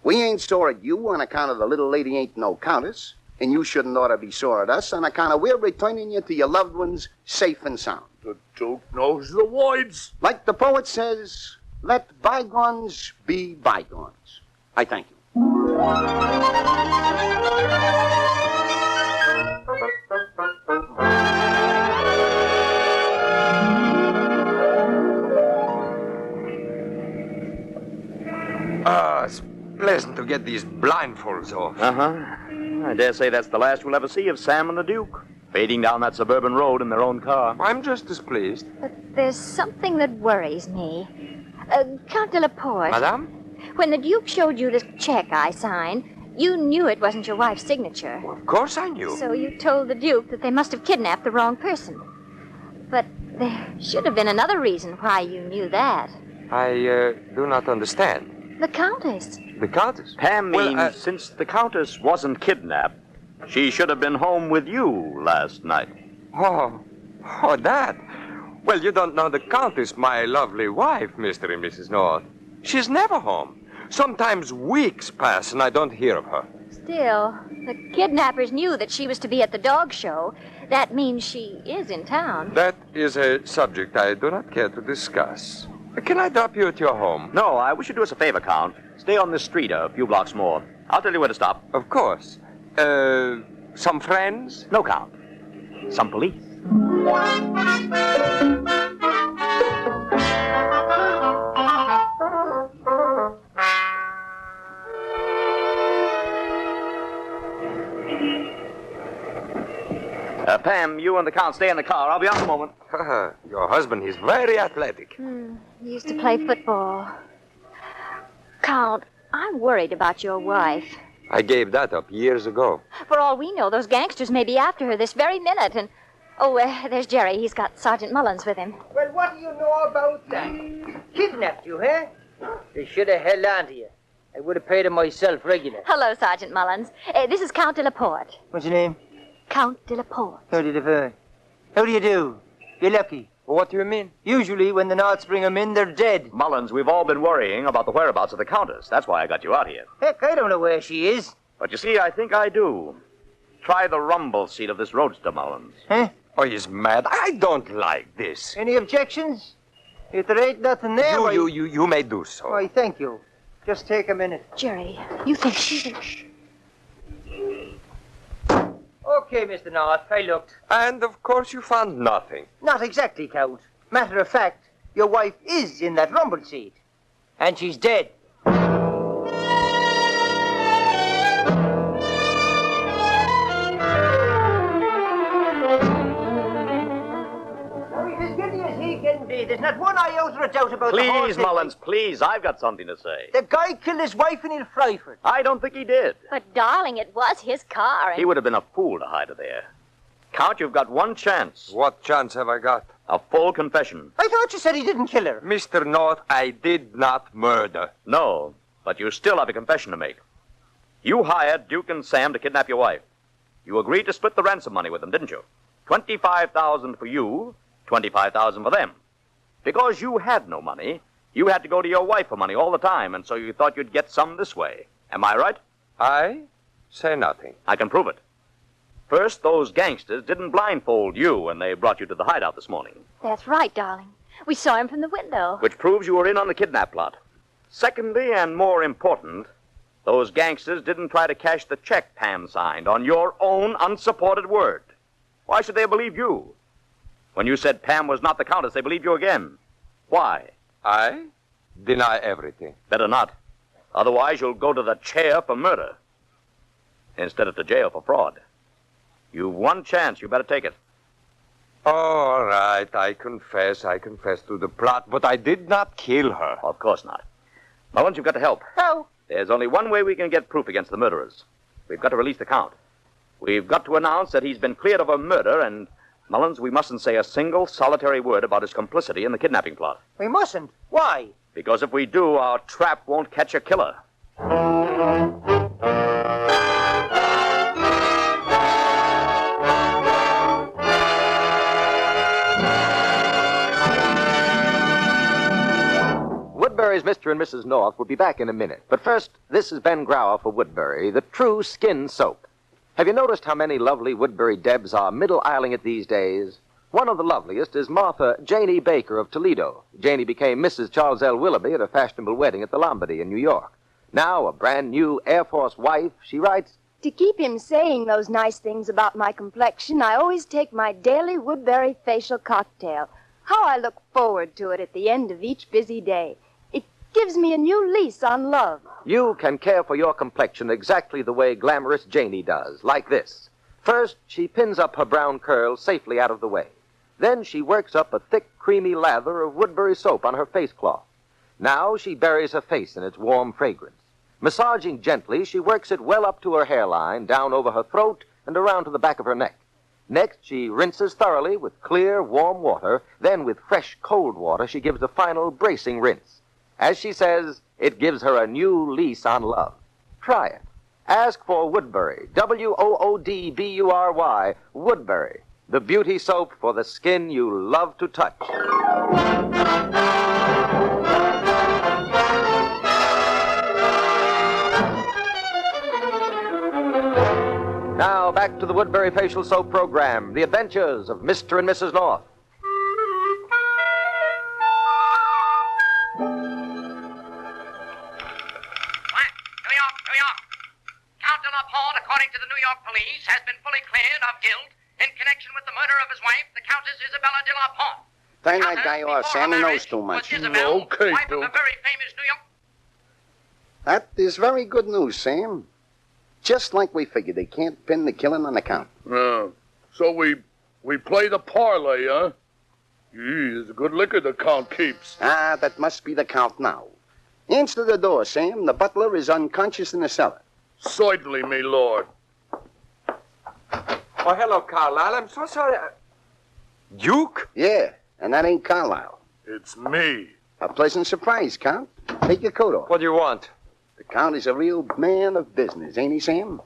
We ain't sore at you on account of the little lady ain't no countess, and you shouldn't ought to be sore at us on account of we're returning you to your loved ones safe and sound. The Duke knows the words. Like the poet says, let bygones be bygones. I thank you. It's pleasant to get these blindfolds off. I dare say that's the last we'll ever see of Sam and the Duke, fading down that suburban road in their own car. I'm just as pleased. But there's something that worries me. Count de la Porte. Madame? When the Duke showed you the check I signed, you knew it wasn't your wife's signature. Well, of course I knew. So you told the Duke that they must have kidnapped the wrong person. But there should have been another reason why you knew that. I do not understand. The Countess. The Countess? Pam means since the Countess wasn't kidnapped, she should have been home with you last night. Oh, that. Well, you don't know the Countess, my lovely wife, Mr. and Mrs. North. She's never home. Sometimes weeks pass and I don't hear of her. Still, the kidnappers knew that she was to be at the dog show. That means she is in town. That is a subject I do not care to discuss. Can I drop you at your home? No, I wish you'd do us a favor, Count. Stay on this street a few blocks more. I'll tell you where to stop. Of course. Some friends? No, Count. Some police. Pam, you and the Count stay in the car. I'll be out in a moment. Your husband is very athletic. He used to play football. Count, I'm worried about your wife. I gave that up years ago. For all we know, those gangsters may be after her this very minute, and... there's Jerry. He's got Sergeant Mullins with him. Well, what do you know about that? Kidnapped you, eh? They should have held on to you. I would have paid him myself regular. Hello, Sergeant Mullins. This is Count de la Porte. What's your name? Count de la Porte. How do you do? You're lucky. What do you mean? Usually, when the Norths bring 'em in, they're dead. Mullins, we've all been worrying about the whereabouts of the Countess. That's why I got you out here. Heck, I don't know where she is. But you see, I think I do. Try the rumble seat of this roadster, Mullins. Huh? Oh, he's mad. I don't like this. Any objections? If there ain't nothing there, why... You may do so. Why, thank you. Just take a minute. Jerry, you think she's... Okay, Mr. North, I looked. And, of course, you found nothing. Not exactly, Count. Matter of fact, your wife is in that rumble seat. And she's dead. He's as guilty as he can be. There's not one iota of doubt about the whole Please, thing. Mullins, please. I've got something to say. The guy killed his wife and he'll fry for it. I don't think he did. But, darling, it was his car. And... He would have been a fool to hide her there. Count, you've got one chance. What chance have I got? A full confession. I thought you said he didn't kill her. Mr. North, I did not murder. No, but you still have a confession to make. You hired Duke and Sam to kidnap your wife. You agreed to split the ransom money with them, didn't you? $25,000 for you, $25,000 for them. Because you had no money, you had to go to your wife for money all the time, and so you thought you'd get some this way. Am I right? I say nothing. I can prove it. First, those gangsters didn't blindfold you when they brought you to the hideout this morning. That's right, darling. We saw him from the window. Which proves you were in on the kidnap plot. Secondly, and more important, those gangsters didn't try to cash the check Pam signed on your own unsupported word. Why should they believe you? When you said Pam was not the Countess, they believed you again. Why? I deny everything. Better not. Otherwise, you'll go to the chair for murder instead of to jail for fraud. You've one chance. You better take it. All right, I confess to the plot, but I did not kill her. Of course not. Mullins, you've got to help. How? There's only one way we can get proof against the murderers. We've got to release the Count. We've got to announce that he's been cleared of a murder, and, Mullins, we mustn't say a single solitary word about his complicity in the kidnapping plot. We mustn't. Why? Because if we do, our trap won't catch a killer. Woodbury's Mr. and Mrs. North will be back in a minute. But first, this is Ben Grauer for Woodbury, the true skin soap. Have you noticed how many lovely Woodbury Debs are middle-aisling it these days? One of the loveliest is Martha Janie Baker of Toledo. Janie became Mrs. Charles L. Willoughby at a fashionable wedding at the Lombardy in New York. Now, a brand-new Air Force wife, she writes, To keep him saying those nice things about my complexion, I always take my daily Woodbury facial cocktail. How I look forward to it at the end of each busy day. It gives me a new lease on love. You can care for your complexion exactly the way glamorous Janie does, like this. First, she pins up her brown curls safely out of the way. Then she works up a thick, creamy lather of Woodbury soap on her face cloth. Now she buries her face in its warm fragrance. Massaging gently, she works it well up to her hairline, down over her throat, and around to the back of her neck. Next, she rinses thoroughly with clear, warm water. Then, with fresh, cold water, she gives a final bracing rinse. As she says, it gives her a new lease on love. Try it. Ask for Woodbury, Woodbury, Woodbury, the beauty soap for the skin you love to touch. Now, back to the Woodbury Facial Soap program, The Adventures of Mr. and Mrs. North. Count de la Porte, according to the New York police, has been fully cleared of guilt in connection with the murder of his wife, the Countess Isabella de la Porte. Turn that guy off, Sam. He knows too much. Okay, wife of Duke. a very famous New York... That is very good news, Sam. Just like we figured, they can't pin the killing on the Count. So we play the parlay, huh? Gee, it's a good liquor the Count keeps. Ah, that must be the Count now. Answer the door, Sam. The butler is unconscious in the cellar. Certainly, me lord. Oh, hello, Carlyle. I'm so sorry. Duke? Yeah, and that ain't Carlyle. It's me. A pleasant surprise, Count. Take your coat off. What do you want? The Count is a real man of business, ain't he, Sam?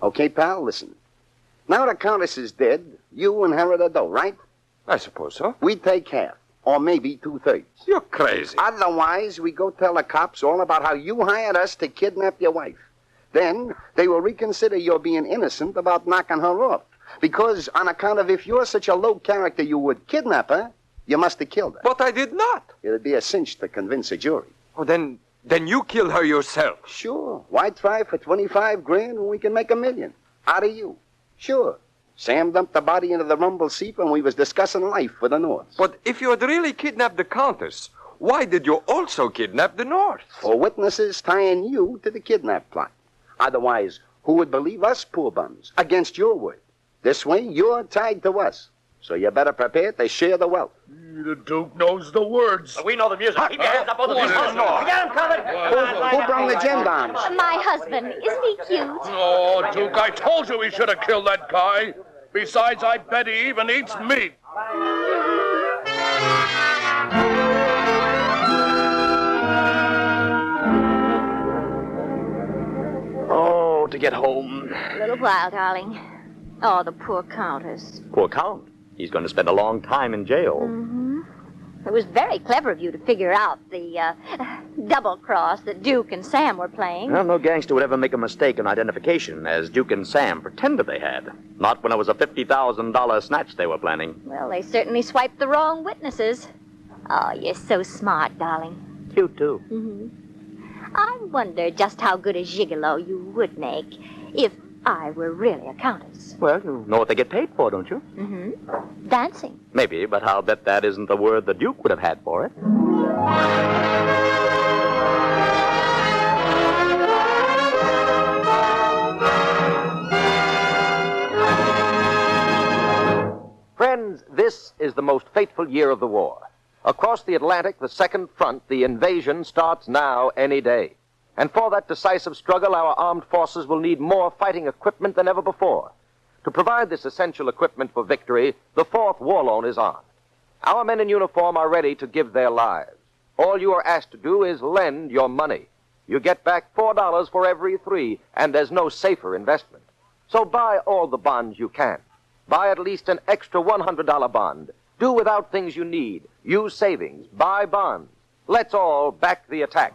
Okay, pal, listen. Now the Countess is dead, you inherit her dough, right? I suppose so. We take half, or maybe 2/3. You're crazy. Otherwise, we go tell the cops all about how you hired us to kidnap your wife. Then they will reconsider your being innocent about knocking her off. Because on account of if you're such a low character you would kidnap her, you must have killed her. But I did not. It'd be a cinch to convince a jury. Oh, then you killed her yourself. Sure. Why try for 25 grand when we can make $1 million? Out of you. Sure. Sam dumped the body into the rumble seep when we was discussing life for the North. But if you had really kidnapped the Countess, why did you also kidnap the North? For witnesses tying you to the kidnap plot. Otherwise, who would believe us, poor bums, against your word? This way, you're tied to us. So you better prepare to share the wealth. The Duke knows the words. We know the music. Keep your hands up, both of you. We got him covered. Who brung the gendarmes? My husband. Isn't he cute? Oh, Duke, I told you he should have killed that guy. Besides, I bet he even eats meat. Oh, to get home. A little while, darling. Oh, the poor Countess. Poor Count. He's going to spend a long time in jail. Mm-hmm. It was very clever of you to figure out the double cross that Duke and Sam were playing. Well, no gangster would ever make a mistake in identification, as Duke and Sam pretended they had. Not when it was a $50,000 snatch they were planning. Well, they certainly swiped the wrong witnesses. Oh, you're so smart, darling. Cute, too. Mm-hmm. I wonder just how good a gigolo you would make if I were really a countess. Well, you know what they get paid for, don't you? Mm-hmm. Dancing. Maybe, but I'll bet that isn't the word the Duke would have had for it. Friends, this is the most fateful year of the war. Across the Atlantic, the second front, the invasion starts now, any day. And for that decisive struggle, our armed forces will need more fighting equipment than ever before. To provide this essential equipment for victory, the fourth war loan is on. Our men in uniform are ready to give their lives. All you are asked to do is lend your money. You get back $4 for every 3, and there's no safer investment. So buy all the bonds you can. Buy at least an extra $100 bond. Do without things you need. Use savings. Buy bonds. Let's all back the attack.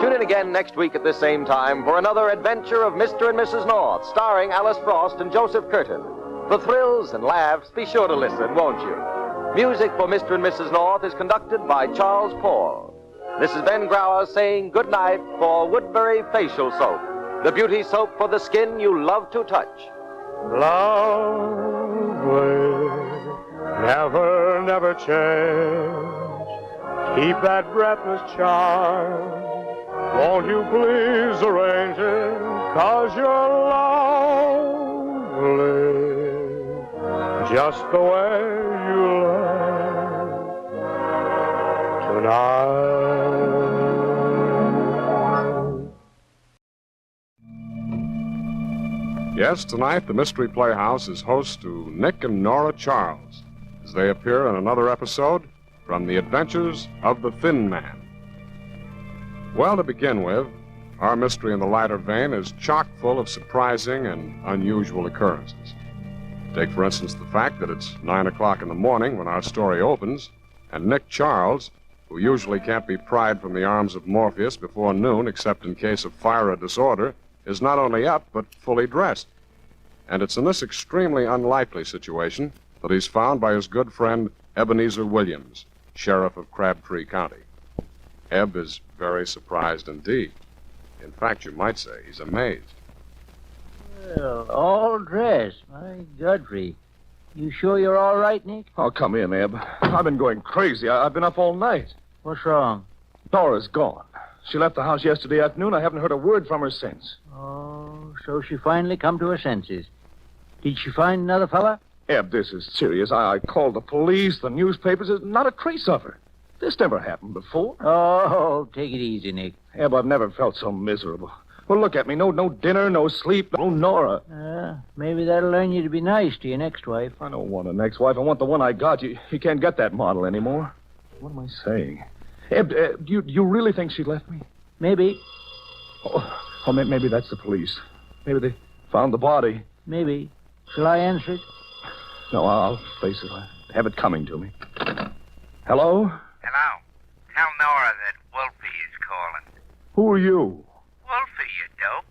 Tune in again next week at this same time for another adventure of Mr. and Mrs. North, starring Alice Frost and Joseph Curtin. For thrills and laughs, be sure to listen, won't you? Music for Mr. and Mrs. North is conducted by Charles Paul. This is Ben Grauer saying good night for Woodbury Facial Soap, the beauty soap for the skin you love to touch. Lovely, never, never change. Keep that breathless charm. Won't you please arrange it? 'Cause you're lovely, just the way you look tonight. Yes, tonight the Mystery Playhouse is host to Nick and Nora Charles as they appear in another episode from The Adventures of the Thin Man. Well, to begin with, our mystery in the lighter vein is chock full of surprising and unusual occurrences. Take, for instance, the fact that it's 9 o'clock in the morning when our story opens, and Nick Charles, who usually can't be pried from the arms of Morpheus before noon except in case of fire or disorder, is not only up, but fully dressed. And it's in this extremely unlikely situation that he's found by his good friend Ebenezer Williams, sheriff of Crabtree County. Eb is very surprised indeed. In fact, you might say he's amazed. Well, all dressed. My Godfrey. You sure you're all right, Nick? Oh, come in, Eb. I've been going crazy. I've been up all night. What's wrong? Nora's gone. She left the house yesterday afternoon. I haven't heard a word from her since. Oh, so she finally come to her senses. Did she find another fella? Eb, this is serious. I called the police, the newspapers. There's not a trace of her. This never happened before. Oh, take it easy, Nick. Eb, I've never felt so miserable. Well, look at me. No dinner, no sleep, no Nora. Maybe that'll learn you to be nice to your next wife. I don't want a next wife. I want the one I got. You can't get that model anymore. What am I saying? Eb, do you really think she left me? Maybe. Oh, maybe that's the police. Maybe they found the body. Maybe. Shall I answer it? No, I'll face it. I have it coming to me. Hello? Hello. Tell Nora that Wolfie is calling. Who are you? Wolfie, you dope.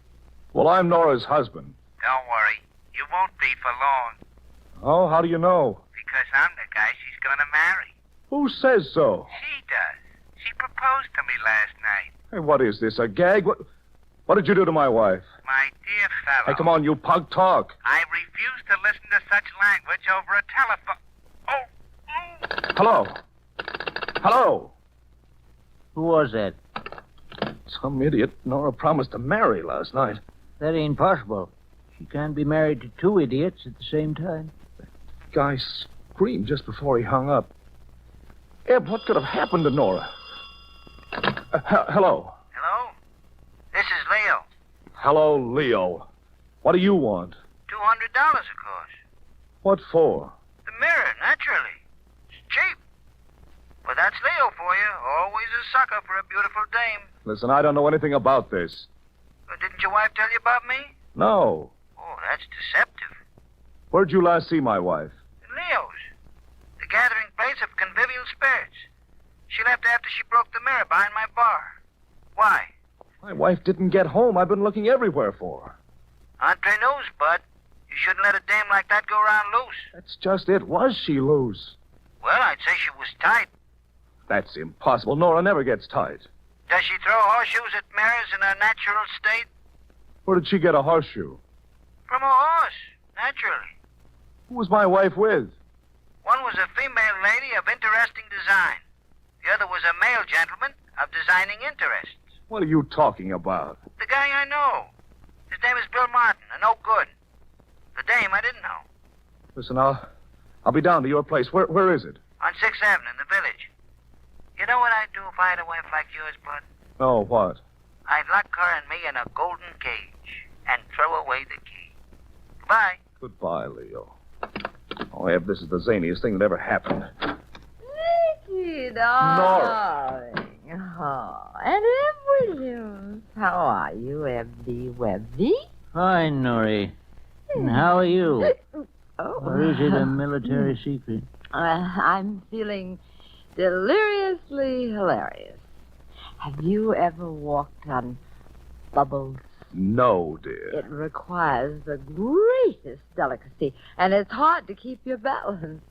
Well, I'm Nora's husband. Don't worry. You won't be for long. Oh, how do you know? Because I'm the guy she's gonna marry. Who says so? She does. She proposed to me last night. Hey, what is this, a gag? What did you do to my wife? My dear fellow. Hey, come on, you pug, talk. I refuse to listen to such language over a telephone. Hello? Hello? Who was that? Some idiot Nora promised to marry last night. That ain't possible. She can't be married to two idiots at the same time. Guy screamed just before he hung up. Eb, what could have happened to Nora? Hello? Hello? This is Leo. Hello, Leo. What do you want? $200, of course. What for? The mirror, naturally. It's cheap. But that's Leo for you. Always a sucker for a beautiful dame. Listen, I don't know anything about this. Didn't your wife tell you about me? No. Oh, that's deceptive. Where'd you last see my wife? In Leo's. The gathering place of convivial spirits. She left after she broke the mirror behind my bar. Why? My wife didn't get home. I've been looking everywhere for her. Entre nous, bud. You shouldn't let a dame like that go around loose. That's just it. Was she loose? Well, I'd say she was tight. That's impossible. Nora never gets tight. Does she throw horseshoes at mirrors in her natural state? Where did she get a horseshoe? From a horse, naturally. Who was my wife with? One was a female lady of interesting design. The other was a male gentleman of designing interests. What are you talking about? The guy I know. His name is Bill Martin, and no good. The dame I didn't know. Listen, I'll be down to your place. Where is it? On 6th Avenue in the village. You know what I'd do if I had a wife like yours, bud? Oh, what? I'd lock her and me in a golden cage and throw away the key. Goodbye. Goodbye, Leo. Oh, Eb, this is the zaniest thing that ever happened. Nicky, darling. Oh, and Eb Williams. How are you, Ebby Webby? Fine, Norrie. And how are you? Oh. Or is it a military secret? I'm feeling deliriously hilarious. Have you ever walked on bubbles? No, dear. It requires the greatest delicacy, and it's hard to keep your balance.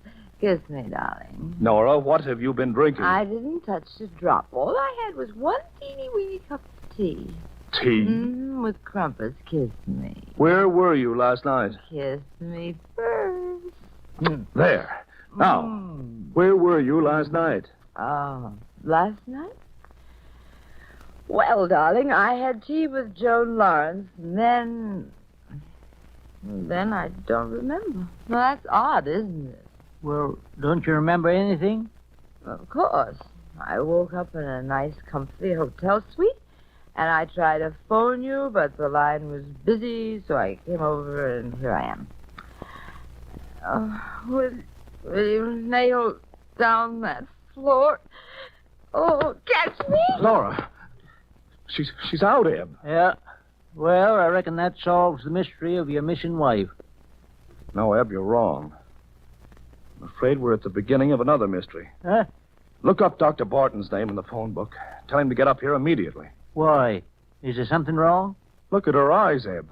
Kiss me, darling. Nora, what have you been drinking? I didn't touch a drop. All I had was one teeny-weeny cup of tea. Tea? With crumpets. Kiss me. Where were you last night? Kiss me first. There. Now, where were you last night? Oh, last night? Well, darling, I had tea with Joan Lawrence, and then I don't remember. Well, that's odd, isn't it? Well, don't you remember anything? Of course. I woke up in a nice, comfy hotel suite, and I tried to phone you, but the line was busy, so I came over, and here I am. Will you nail down that floor? Oh, catch me! Laura, she's out, Eb. Yeah. Well, I reckon that solves the mystery of your missing wife. No, Eb, you're wrong. I'm afraid we're at the beginning of another mystery. Huh? Look up Dr. Barton's name in the phone book. Tell him to get up here immediately. Why? Is there something wrong? Look at her eyes, Eb.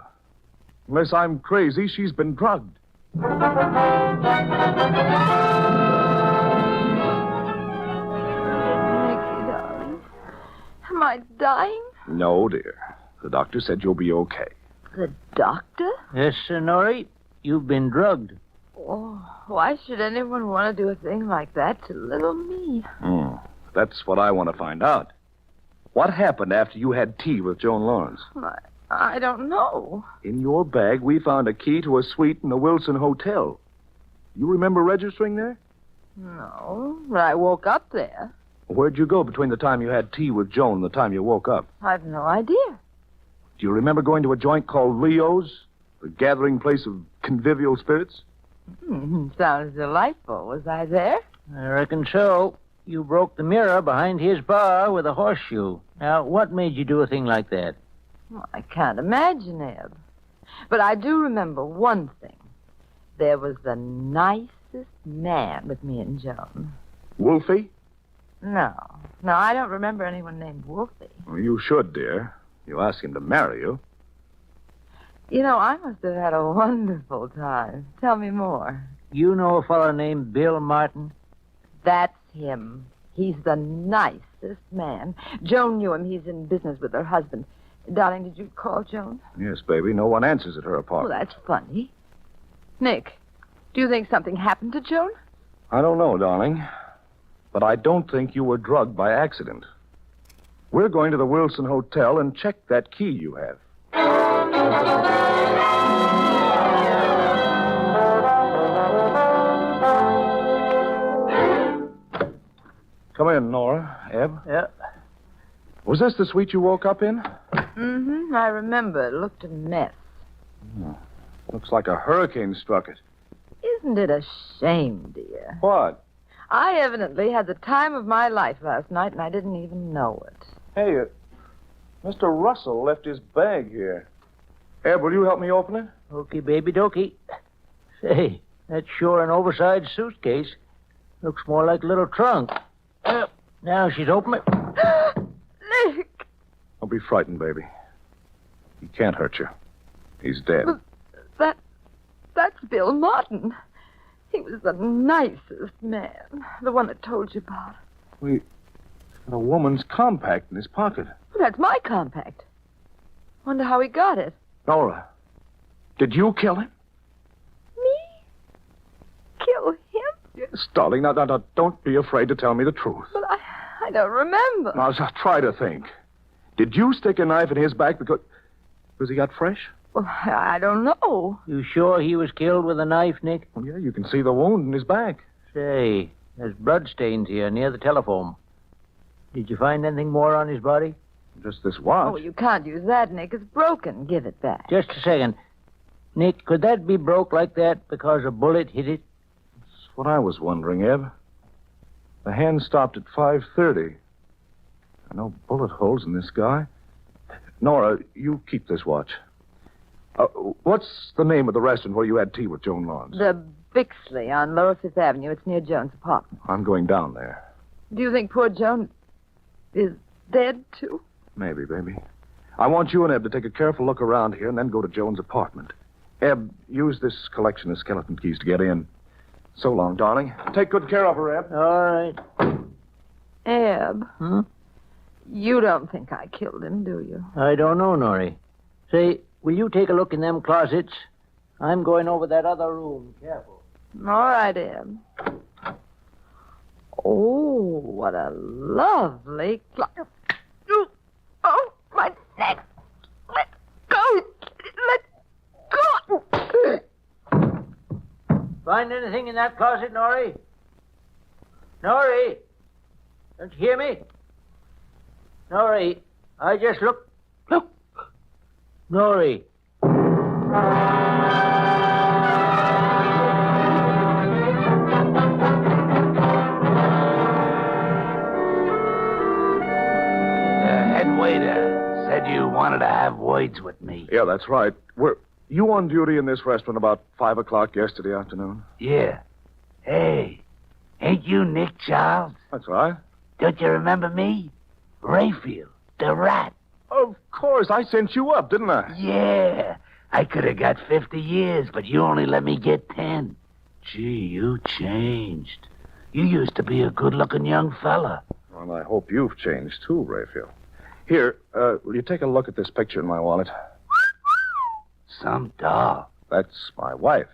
Unless I'm crazy, she's been drugged. Nicky, darling. Am I dying? No, dear. The doctor said you'll be okay. The doctor? Yes, Sir Norrie. You've been drugged. Oh, why should anyone want to do a thing like that to little me? That's what I want to find out. What happened after you had tea with Joan Lawrence? I don't know. In your bag, we found a key to a suite in the Wilson Hotel. You remember registering there? No, but I woke up there. Where'd you go between the time you had tea with Joan and the time you woke up? I've no idea. Do you remember going to a joint called Leo's? The gathering place of convivial spirits? Sounds delightful. Was I there? I reckon so. You broke the mirror behind his bar with a horseshoe. Now, what made you do a thing like that? Well, I can't imagine, Eb. But I do remember one thing. There was the nicest man with me and Joan. Wolfie? No, I don't remember anyone named Wolfie. Well, you should, dear. You asked him to marry you. You know, I must have had a wonderful time. Tell me more. You know a fellow named Bill Martin? That's him. He's the nicest man. Joan knew him. He's in business with her husband. Darling, did you call Joan? Yes, baby. No one answers at her Well, apartment. that's funny. Nick, do you think something happened to Joan? I don't know, darling. But I don't think you were drugged by accident. We're going to the Wilson Hotel and check that key you have. Come in, Nora. Eb? Yeah. Was this the suite you woke up in? Mm-hmm. I remember. It looked a mess. Looks like a hurricane struck it. Isn't it a shame, dear? What? I evidently had the time of my life last night, and I didn't even know it. Hey, Mr. Russell left his bag here. Eb, will you help me open it? Okay, baby dokey. Say, that's sure an oversized suitcase. Looks more like a little trunk. Now she's opening it. Nick! Don't be frightened, baby. He can't hurt you. He's dead. But that's Bill Martin. He was the nicest man. The one that told you about. He's got a woman's compact in his pocket. Well, that's my compact. Wonder how he got it. Nora, did you kill him? Kill him? Yes, darling. Now, don't be afraid to tell me the truth. But I don't remember. Now, try to think. Did you stick a knife in his back because he got fresh? Well, I don't know. You sure he was killed with a knife, Nick? Well, yeah, you can see the wound in his back. Say, there's blood stains here near the telephone. Did you find anything more on his body? Just this watch. Oh, you can't use that, Nick. It's broken. Give it back. Just a second. Nick, could that be broke like that because a bullet hit it? That's what I was wondering, Eb. The hand stopped at 5:30. There are no bullet holes in this guy. Nora, you keep this watch. What's the name of the restaurant where you had tea with Joan Lawrence? The Bixley on Lower Fifth Avenue. It's near Joan's apartment. I'm going down there. Do you think poor Joan is dead, too? Maybe, baby. I want you and Eb to take a careful look around here and then go to Joan's apartment. Eb, use this collection of skeleton keys to get in. So long, darling. Take good care of her, Eb. All right. Eb. You don't think I killed him, do you? I don't know, Norrie. Say, will you take a look in them closets? I'm going over that other room. Careful. All right, Eb. Oh, what a lovely closet. Oh, my neck. Let go. Let go. Find anything in that closet, Norrie? Norrie? Don't you hear me? Norrie, I just looked. Look. Norrie. Head waiter said you wanted to have words with me. Yeah, that's right. Were you on duty in this restaurant about 5 o'clock yesterday afternoon? Yeah. Hey, ain't you Nick Charles? That's right. Don't you remember me? Rayfield, the rat. Of course, I sent you up, didn't I? Yeah. I could have got 50 years, but you only let me get 10. Gee, you changed. You used to be a good-looking young fella. Well, I hope you've changed, too, Rayfield. Here, will you take a look at this picture in my wallet? Some doll. That's my wife.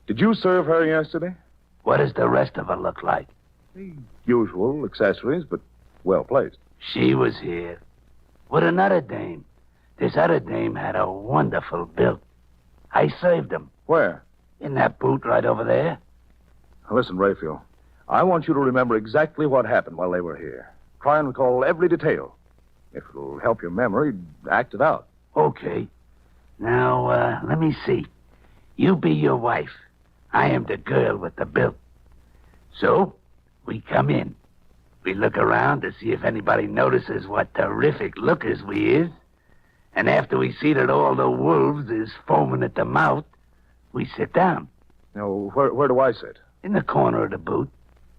Did you serve her yesterday? What does the rest of her look like? The usual accessories, but well placed. She was here with another dame. This other dame had a wonderful build. I served them. Where? In that booth right over there. Now, listen, Rayfield. I want you to remember exactly what happened while they were here. Try and recall every detail. If it'll help your memory, act it out. Okay. Now, let me see. You be your wife. I am the girl with the bill. So, we come in. We look around to see if anybody notices what terrific lookers we is. And after we see that all the wolves is foaming at the mouth, we sit down. Now, where do I sit? In the corner of the booth.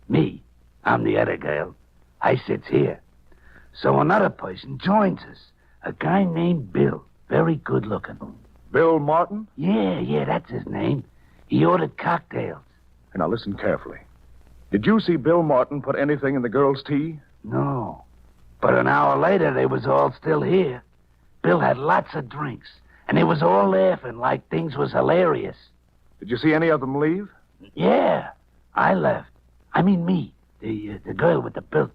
Me, I'm the other girl. I sits here. So another person joins us. A guy named Bill. Very good looking. Bill Martin? Yeah, that's his name. He ordered cocktails. Now listen carefully. Did you see Bill Martin put anything in the girl's tea? No. But an hour later, they was all still here. Bill had lots of drinks, and they was all laughing like things was hilarious. Did you see any of them leave? Yeah, I left. I mean me, the girl with the bill.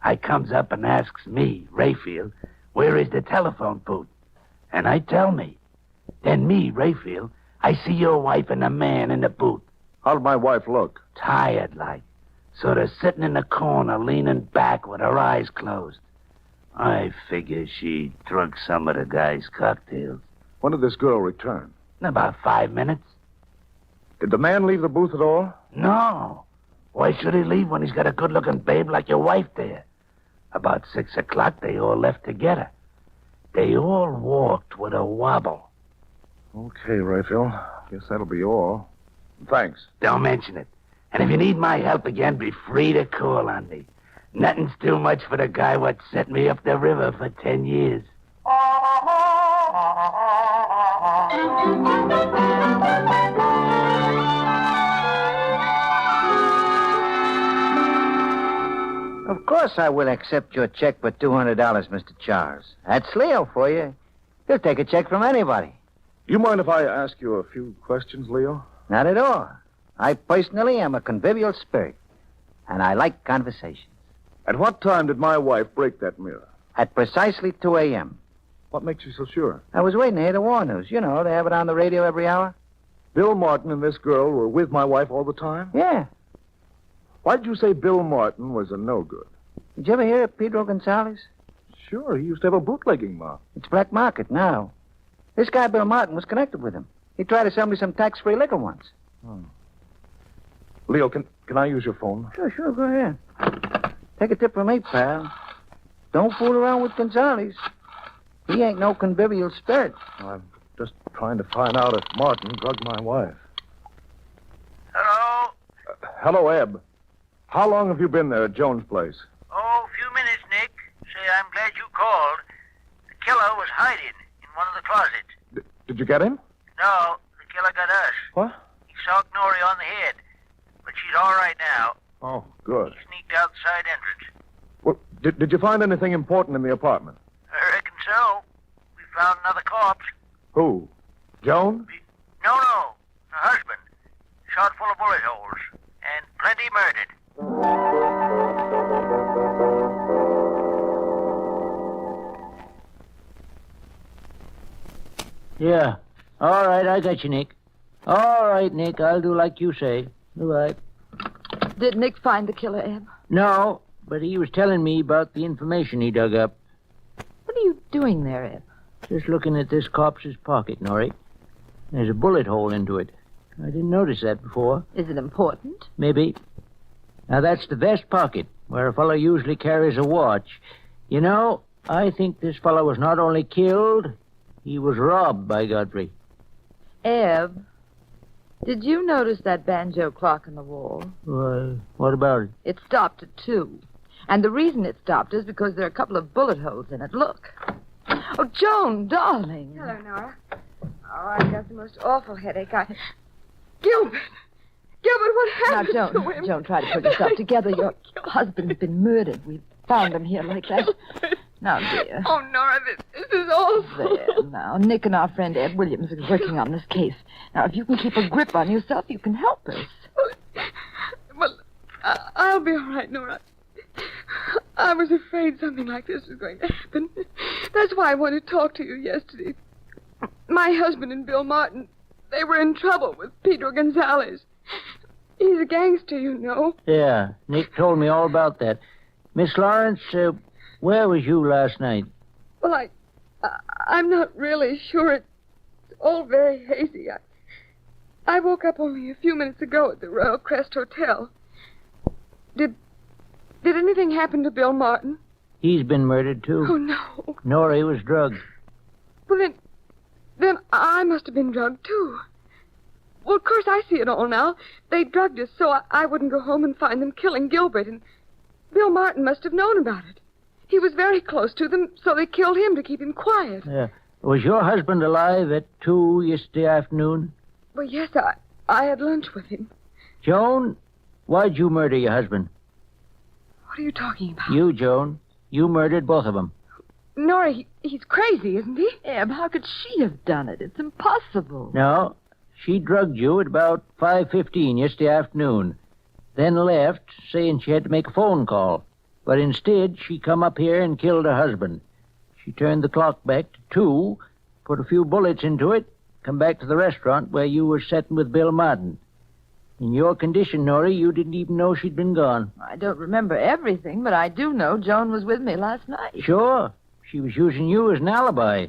I comes up and asks me, Rayfield, where is the telephone booth? And I tell me. Then me, Rayfield, I see your wife and a man in the booth. How'd my wife look? Tired like. Sort of sitting in the corner, leaning back with her eyes closed. I figure she drunk some of the guy's cocktails. When did this girl return? In about 5 minutes. Did the man leave the booth at all? No. Why should he leave when he's got a good-looking babe like your wife there? About 6 o'clock, they all left together. They all walked with a wobble. Okay, Rayfield. Guess that'll be all. Thanks. Don't mention it. And if you need my help again, be free to call on me. Nothing's too much for the guy what set me up the river for 10 years. Of course I will accept your check for $200, Mr. Charles. That's Leo for you. He'll take a check from anybody. You mind if I ask you a few questions, Leo? Not at all. I personally am a convivial spirit, and I like conversation. At what time did my wife break that mirror? At precisely 2 a.m. What makes you so sure? I was waiting to hear the war news. You know, they have it on the radio every hour. Bill Martin and this girl were with my wife all the time? Yeah. Why'd you say Bill Martin was a no-good? Did you ever hear of Pedro Gonzalez? Sure, he used to have a bootlegging mouth. It's black market now. This guy, Bill Martin, was connected with him. He tried to sell me some tax-free liquor once. Oh. Leo, can I use your phone? Sure, go ahead. Take a tip from me, pal. Don't fool around with Gonzalez. He ain't no convivial spirit. I'm just trying to find out if Martin drugged my wife. Hello? Hello, Eb. How long have you been there at Jones' place? Oh, a few minutes, Nick. Say, I'm glad you called. The killer was hiding in one of the closets. Did you get him? No, the killer got us. What? He socked Nori on the head. But she's all right now. Oh, good. He sneaked out the side entrance. Well, did you find anything important in the apartment? I reckon so. We found another corpse. Who? Joan? No, her husband. Shot full of bullet holes. And plenty murdered. Yeah. All right, I got you, Nick. All right, Nick, I'll do like you say. All right. Did Nick find the killer, Eb? No, but he was telling me about the information he dug up. What are you doing there, Eb? Just looking at this corpse's pocket, Nori. There's a bullet hole into it. I didn't notice that before. Is it important? Maybe. Now, that's the vest pocket, where a fellow usually carries a watch. You know, I think this fellow was not only killed, he was robbed by Godfrey. Eb, did you notice that banjo clock on the wall? Why, what about it? It stopped at 2. And the reason it stopped is because there are a couple of bullet holes in it. Look. Oh, Joan, darling. Hello, Nora. Oh, I've got the most awful headache. Gilbert, what happened Now, to him? don't try to put yourself together. Your husband's been murdered. We found him here like that. Now, dear. Oh, Nora, this is awful. There, now. Nick and our friend Ed Williams are working on this case. Now, if you can keep a grip on yourself, you can help us. Well, I'll be all right, Nora. I was afraid something like this was going to happen. That's why I wanted to talk to you yesterday. My husband and Bill Martin, they were in trouble with Pedro Gonzalez. He's a gangster, you know. Yeah, Nick told me all about that. Miss Lawrence, where was you last night? Well, I'm not really sure. It's all very hazy. I woke up only a few minutes ago at the Royal Crest Hotel. Did Did anything happen to Bill Martin? He's been murdered, too. Oh, no. Norrie was drugged. Well, then I must have been drugged, too. Well, of course, I see it all now. They drugged us so I wouldn't go home and find them killing Gilbert, and Bill Martin must have known about it. He was very close to them, so they killed him to keep him quiet. Was your husband alive at 2 yesterday afternoon? Well, yes, I had lunch with him. Joan, why'd you murder your husband? What are you talking about? You, Joan. You murdered both of them. Norrie, he's crazy, isn't he? Eb, how could she have done it? It's impossible. No, she drugged you at about 5:15 yesterday afternoon, then left, saying she had to make a phone call. But instead, she come up here and killed her husband. She turned the clock back to 2, put a few bullets into it, come back to the restaurant where you were sitting with Bill Martin. In your condition, Norrie, you didn't even know she'd been gone. I don't remember everything, but I do know Joan was with me last night. Sure. She was using you as an alibi.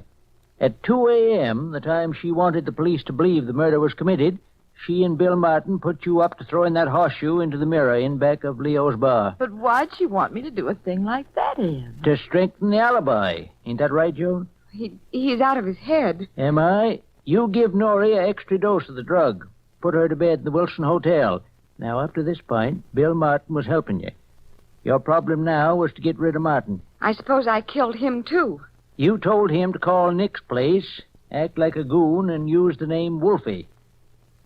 At 2 a.m., the time she wanted the police to believe the murder was committed, she and Bill Martin put you up to throwing that horseshoe into the mirror in back of Leo's bar. But why'd she want me to do a thing like that, Eb? To strengthen the alibi. Ain't that right, Joan? He's out of his head. Am I? You give Norrie an extra dose of the drug. Put her to bed in the Wilson Hotel. Now, up to this point, Bill Martin was helping you. Your problem now was to get rid of Martin. I suppose I killed him, too. You told him to call Nick's place, act like a goon, and use the name Wolfie.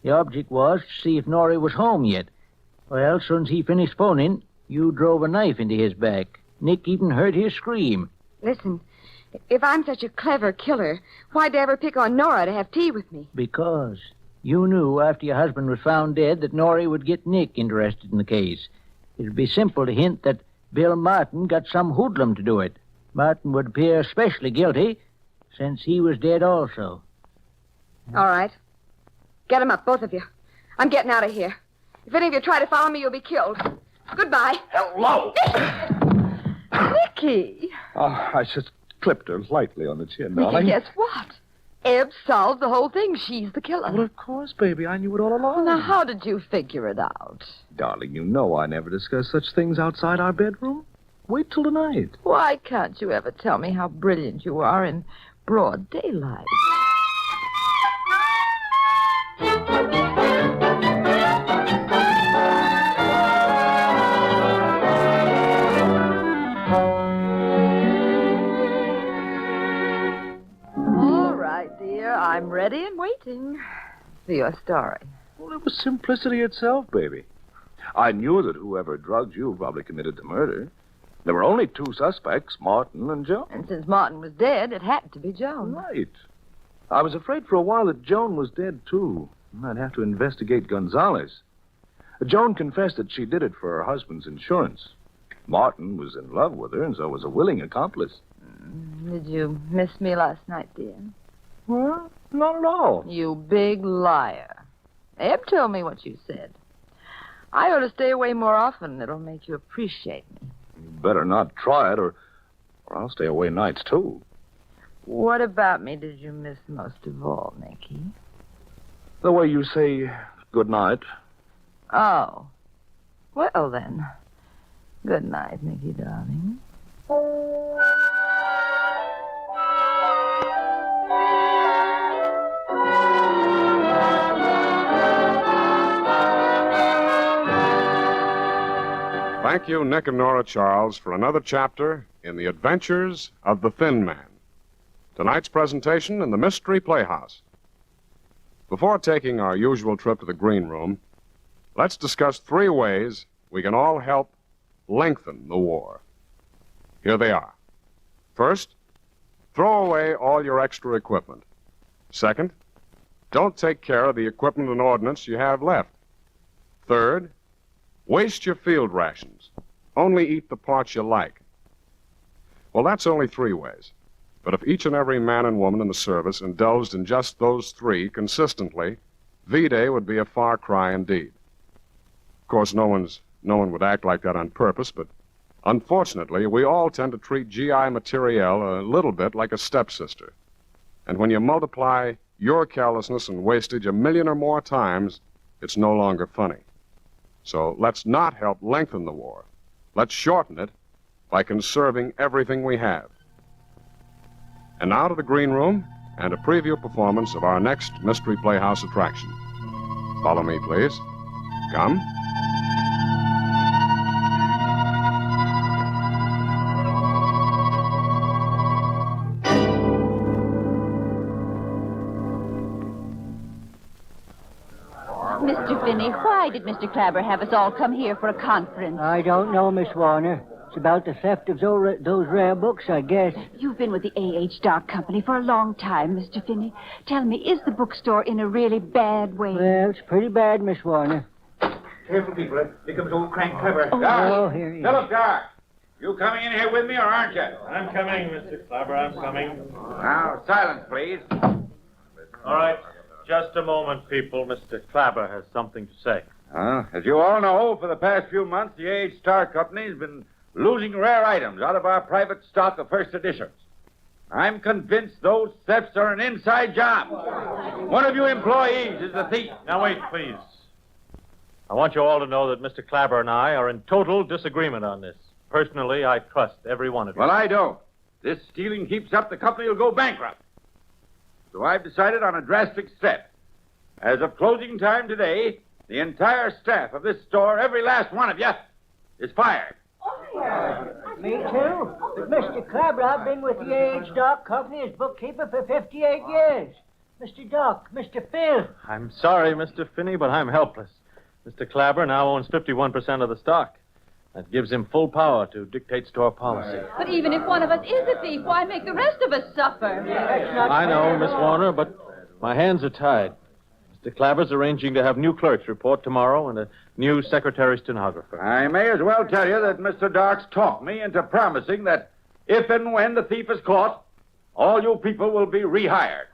The object was to see if Norrie was home yet. Well, soon as he finished phoning, you drove a knife into his back. Nick even heard his scream. Listen, if I'm such a clever killer, why'd they ever pick on Nora to have tea with me? Because you knew after your husband was found dead that Norrie would get Nick interested in the case. It'd be simple to hint that Bill Martin got some hoodlum to do it. Martin would appear especially guilty, since he was dead also. All right. Get him up, both of you. I'm getting out of here. If any of you try to follow me, you'll be killed. Goodbye. Hello. Nicky. Oh, I just clipped her lightly on the chin, Nicky, darling. guess what? Eb solved the whole thing. She's the killer. Well, of course, baby. I knew it all along. Now, how did you figure it out? Darling, you know I never discuss such things outside our bedroom. Wait till tonight. Why can't you ever tell me how brilliant you are in broad daylight? All right, dear. I'm ready and waiting for your story. Well, it was simplicity itself, baby. I knew that whoever drugged you probably committed the murder. There were only 2 suspects, Martin and Joan. And since Martin was dead, it had to be Joan. Right. I was afraid for a while that Joan was dead, too. I'd have to investigate Gonzalez. Joan confessed that she did it for her husband's insurance. Martin was in love with her, and so was a willing accomplice. Did you miss me last night, dear? Well, not at all. You big liar. Eb told me what you said. I ought to stay away more often. It'll make you appreciate me. You better not try it, or I'll stay away nights, too. What about me did you miss most of all, Nicky? The way you say good night. Oh. Well, then. Good night, Nicky, darling. Thank you, Nick and Nora Charles, for another chapter in The Adventures of the Thin Man. Tonight's presentation in the Mystery Playhouse. Before taking our usual trip to the green room, let's discuss 3 ways we can all help lengthen the war. Here they are. First, throw away all your extra equipment. Second, don't take care of the equipment and ordnance you have left. Third, waste your field rations. Only eat the parts you like. Well, that's only 3 ways. But if each and every man and woman in the service indulged in just those 3 consistently, V-Day would be a far cry indeed. Of course, no one would act like that on purpose, but unfortunately, we all tend to treat GI materiel a little bit like a stepsister. And when you multiply your carelessness and wastage 1,000,000 or more times, it's no longer funny. So let's not help lengthen the war. Let's shorten it by conserving everything we have. And now to the green room and a preview performance of our next Mystery Playhouse attraction. Follow me, please. Come. Mr. Finney, why did Mr. Clabber have us all come here for a conference? I don't know, Miss Warner. It's about the theft of those rare books, I guess. You've been with the A.H. Dark Company for a long time, Mr. Finney. Tell me, is the bookstore in a really bad way? Well, it's pretty bad, Miss Warner. Careful, people. Here comes old Crank Clever. Oh, here he is. Philip Dark, you coming in here with me, or aren't you? I'm coming, Mr. Clabber, I'm coming. Now, silence, please. All right, just a moment, people. Mr. Clabber has something to say. As you all know, for the past few months, the A.H. Star Company has been losing rare items out of our private stock of first editions. I'm convinced those thefts are an inside job. One of you employees is the thief. Now, wait, please. I want you all to know that Mr. Clabber and I are in total disagreement on this. Personally, I trust every one of you. Well, I don't. This stealing keeps up, the company will go bankrupt. So I've decided on a drastic step. As of closing time today, the entire staff of this store, every last one of you, is fired. Me too. But Mr. Clabber, I've been with the A.H. Dock Company as bookkeeper for 58 years. Mr. Dock, Mr. Phil. I'm sorry, Mr. Finney, but I'm helpless. Mr. Clabber now owns 51% of the stock. That gives him full power to dictate store policy. But even if one of us is a thief, why make the rest of us suffer? I know, Miss Warner, but my hands are tied. Mr. Clabber's arranging to have new clerks report tomorrow and a new secretary stenographer. I may as well tell you that Mr. Dark's talked me into promising that if and when the thief is caught, all you people will be rehired.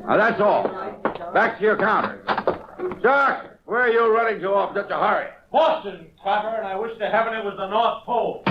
Now, that's all. Back to your counter. Dark, where are you running to off such a hurry? Boston, Clabber, and I wish to heaven it was the North Pole.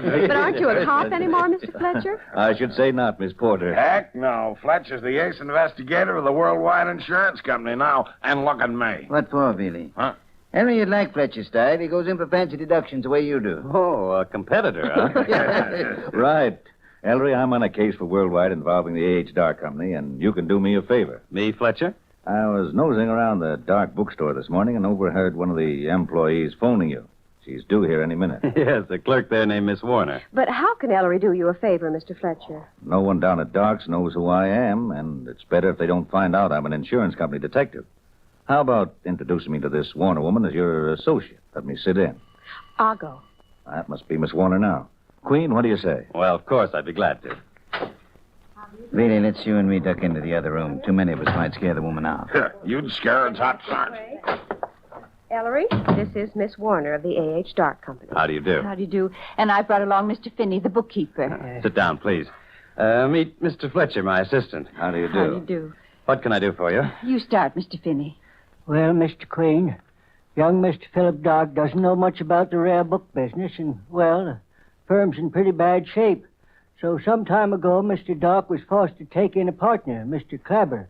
But aren't you at Hop anymore, Mr. Fletcher? I should say not, Miss Porter. Heck no. Fletcher's the ace investigator of the Worldwide Insurance Company now, and look at me. What for, Billy? Huh? Henry, you'd like Fletcher's style. He goes in for fancy deductions the way you do. Oh, a competitor, huh? Right. Ellery, I'm on a case for Worldwide involving the A.H. Dark Company, and you can do me a favor. Me, Fletcher? I was nosing around the Dark bookstore this morning and overheard one of the employees phoning you. She's due here any minute. Yes, a clerk there named Miss Warner. But how can Ellery do you a favor, Mr. Fletcher? No one down at Dark's knows who I am, and it's better if they don't find out I'm an insurance company detective. How about introducing me to this Warner woman as your associate? Let me sit in. I'll go. That must be Miss Warner now. Queen, what do you say? Well, of course, I'd be glad to. Billy, let's you and me duck into the other room. Too many of us might scare the woman out. You'd scare her top, Sergeant. Ellery, this is Miss Warner of the A.H. Dark Company. How do you do? How do you do? And I brought along Mr. Finney, the bookkeeper. Sit down, please. Meet Mr. Fletcher, my assistant. How do you do? How do you do? What can I do for you? You start, Mr. Finney. Well, Mr. Queen, young Mr. Philip Dark doesn't know much about the rare book business, and, well, the firm's in pretty bad shape. So some time ago, Mr. Dark was forced to take in a partner, Mr. Clabber,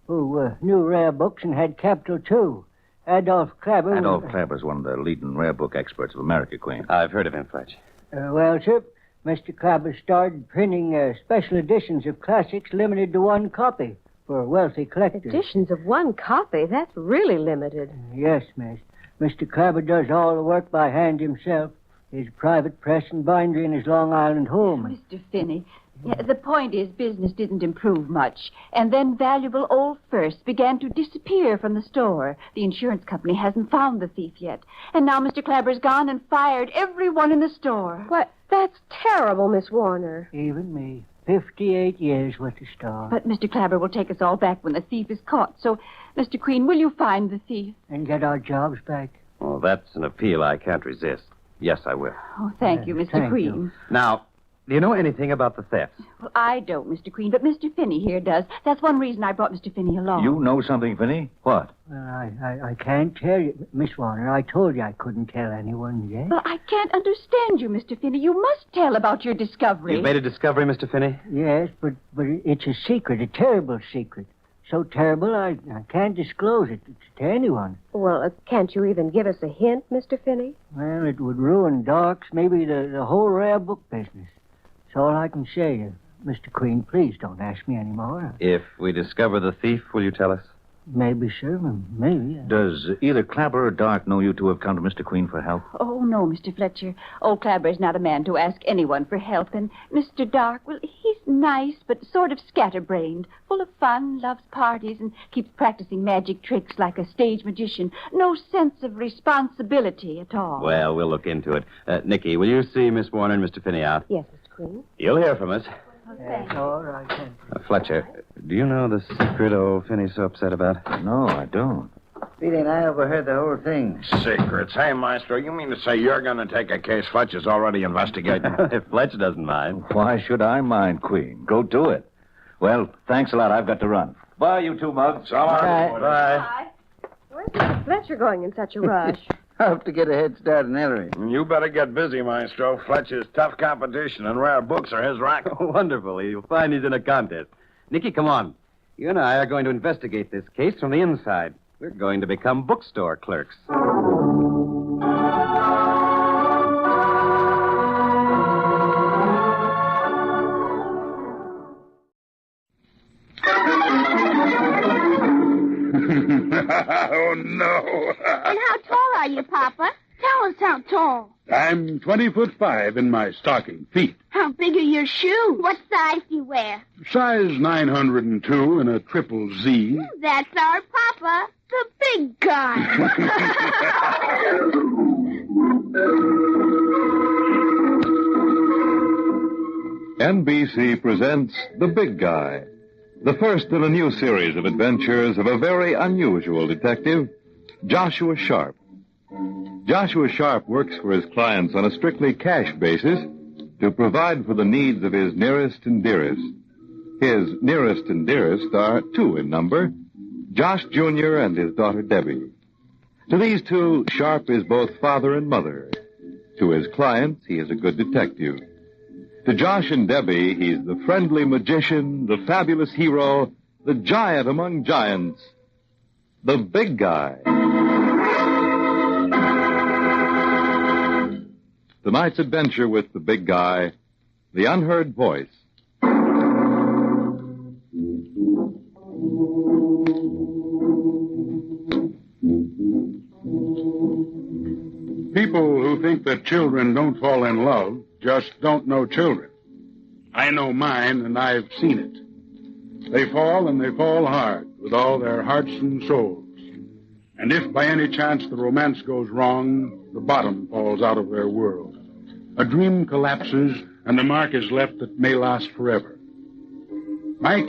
who knew rare books and had capital, too. Adolph Clabber... Adolph Clabber's one of the leading rare book experts of America, Queen. I've heard of him, Fletcher. Well, sir, Mr. Clabber started printing special editions of classics limited to one copy for wealthy collectors. Editions of one copy? That's really limited. Yes, miss. Mr. Clabber does all the work by hand himself. His private press and bindery in his Long Island home. Mr. Finney, the point is business didn't improve much. And then valuable old firsts began to disappear from the store. The insurance company hasn't found the thief yet. And now Mr. Clabber's gone and fired everyone in the store. What? That's terrible, Miss Warner. Even me. 58 years with the store. But Mr. Clabber will take us all back when the thief is caught. So, Mr. Queen, will you find the thief? And get our jobs back. Well, that's an appeal I can't resist. Yes, I will. Oh, thank you, Mr. Thank Queen. you. Now, Do you know anything about the thefts? Well, I don't, Mr. Queen, but Mr. Finney here does. That's one reason I brought Mr. Finney along. You know something, Finney? What? Well, I can't tell you, Miss Warner. I told you I couldn't tell anyone yet. Well, I can't understand you, Mr. Finney. You must tell about your discovery. You've made a discovery, Mr. Finney? Yes, but it's a secret, a terrible secret. So terrible, I can't disclose it to anyone. Well, can't you even give us a hint, Mr. Finney? Well, it would ruin Doc's, maybe the whole rare book business. That's all I can say. Mr. Queen, please don't ask me anymore. If we discover the thief, will you tell us? Maybe, sir. Maybe. Does either Clapper or Dark know you two have come to Mr. Queen for help? Oh, no, Mr. Fletcher. Old Clabber is not a man to ask anyone for help. And Mr. Dark, well, he's nice, but sort of scatterbrained, full of fun, loves parties, and keeps practicing magic tricks like a stage magician. No sense of responsibility at all. Well, we'll look into it. Nicky, will you see Miss Warner and Mr. Finney out? Yes, Mr. Queen. You'll hear from us. Yes, all right, then. Fletcher, do you know the secret old Finney's so upset about? No, I don't. Speedy and I overheard the whole thing. Secrets. Hey, Maestro, you mean to say you're going to take a case Fletcher's already investigating? If Fletcher doesn't mind. Why should I mind, Queen? Go do it. Well, thanks a lot. I've got to run. Bye, you two mugs. So long. Bye. Where's Mr. Fletcher going in such a rush? I hope to get a head start in Ellery. You better get busy, Maestro. Fletcher's tough competition, and rare books are his racket. Wonderful. You'll find he's in a contest. Nicky, come on. You and I are going to investigate this case from the inside. We're going to become bookstore clerks. Oh, no. And how tall are you, Papa? Tell us how tall. I'm 20'5" in my stocking feet. How big are your shoes? What size do you wear? Size 902 in a triple Z. That's our Papa, the big guy. NBC presents The Big Guy, the first in a new series of adventures of a very unusual detective, Joshua Sharp. Joshua Sharp works for his clients on a strictly cash basis to provide for the needs of his nearest and dearest. His nearest and dearest are two in number, Josh Jr. and his daughter Debbie. To these two, Sharp is both father and mother. To his clients, he is a good detective. To Josh and Debbie, he's the friendly magician, the fabulous hero, the giant among giants, the big guy. Tonight's adventure with the big guy, the unheard voice. People who think that children don't fall in love just don't know children. I know mine, and I've seen it. They fall, and they fall hard, with all their hearts and souls. And if by any chance the romance goes wrong, the bottom falls out of their world. A dream collapses, and a mark is left that may last forever. My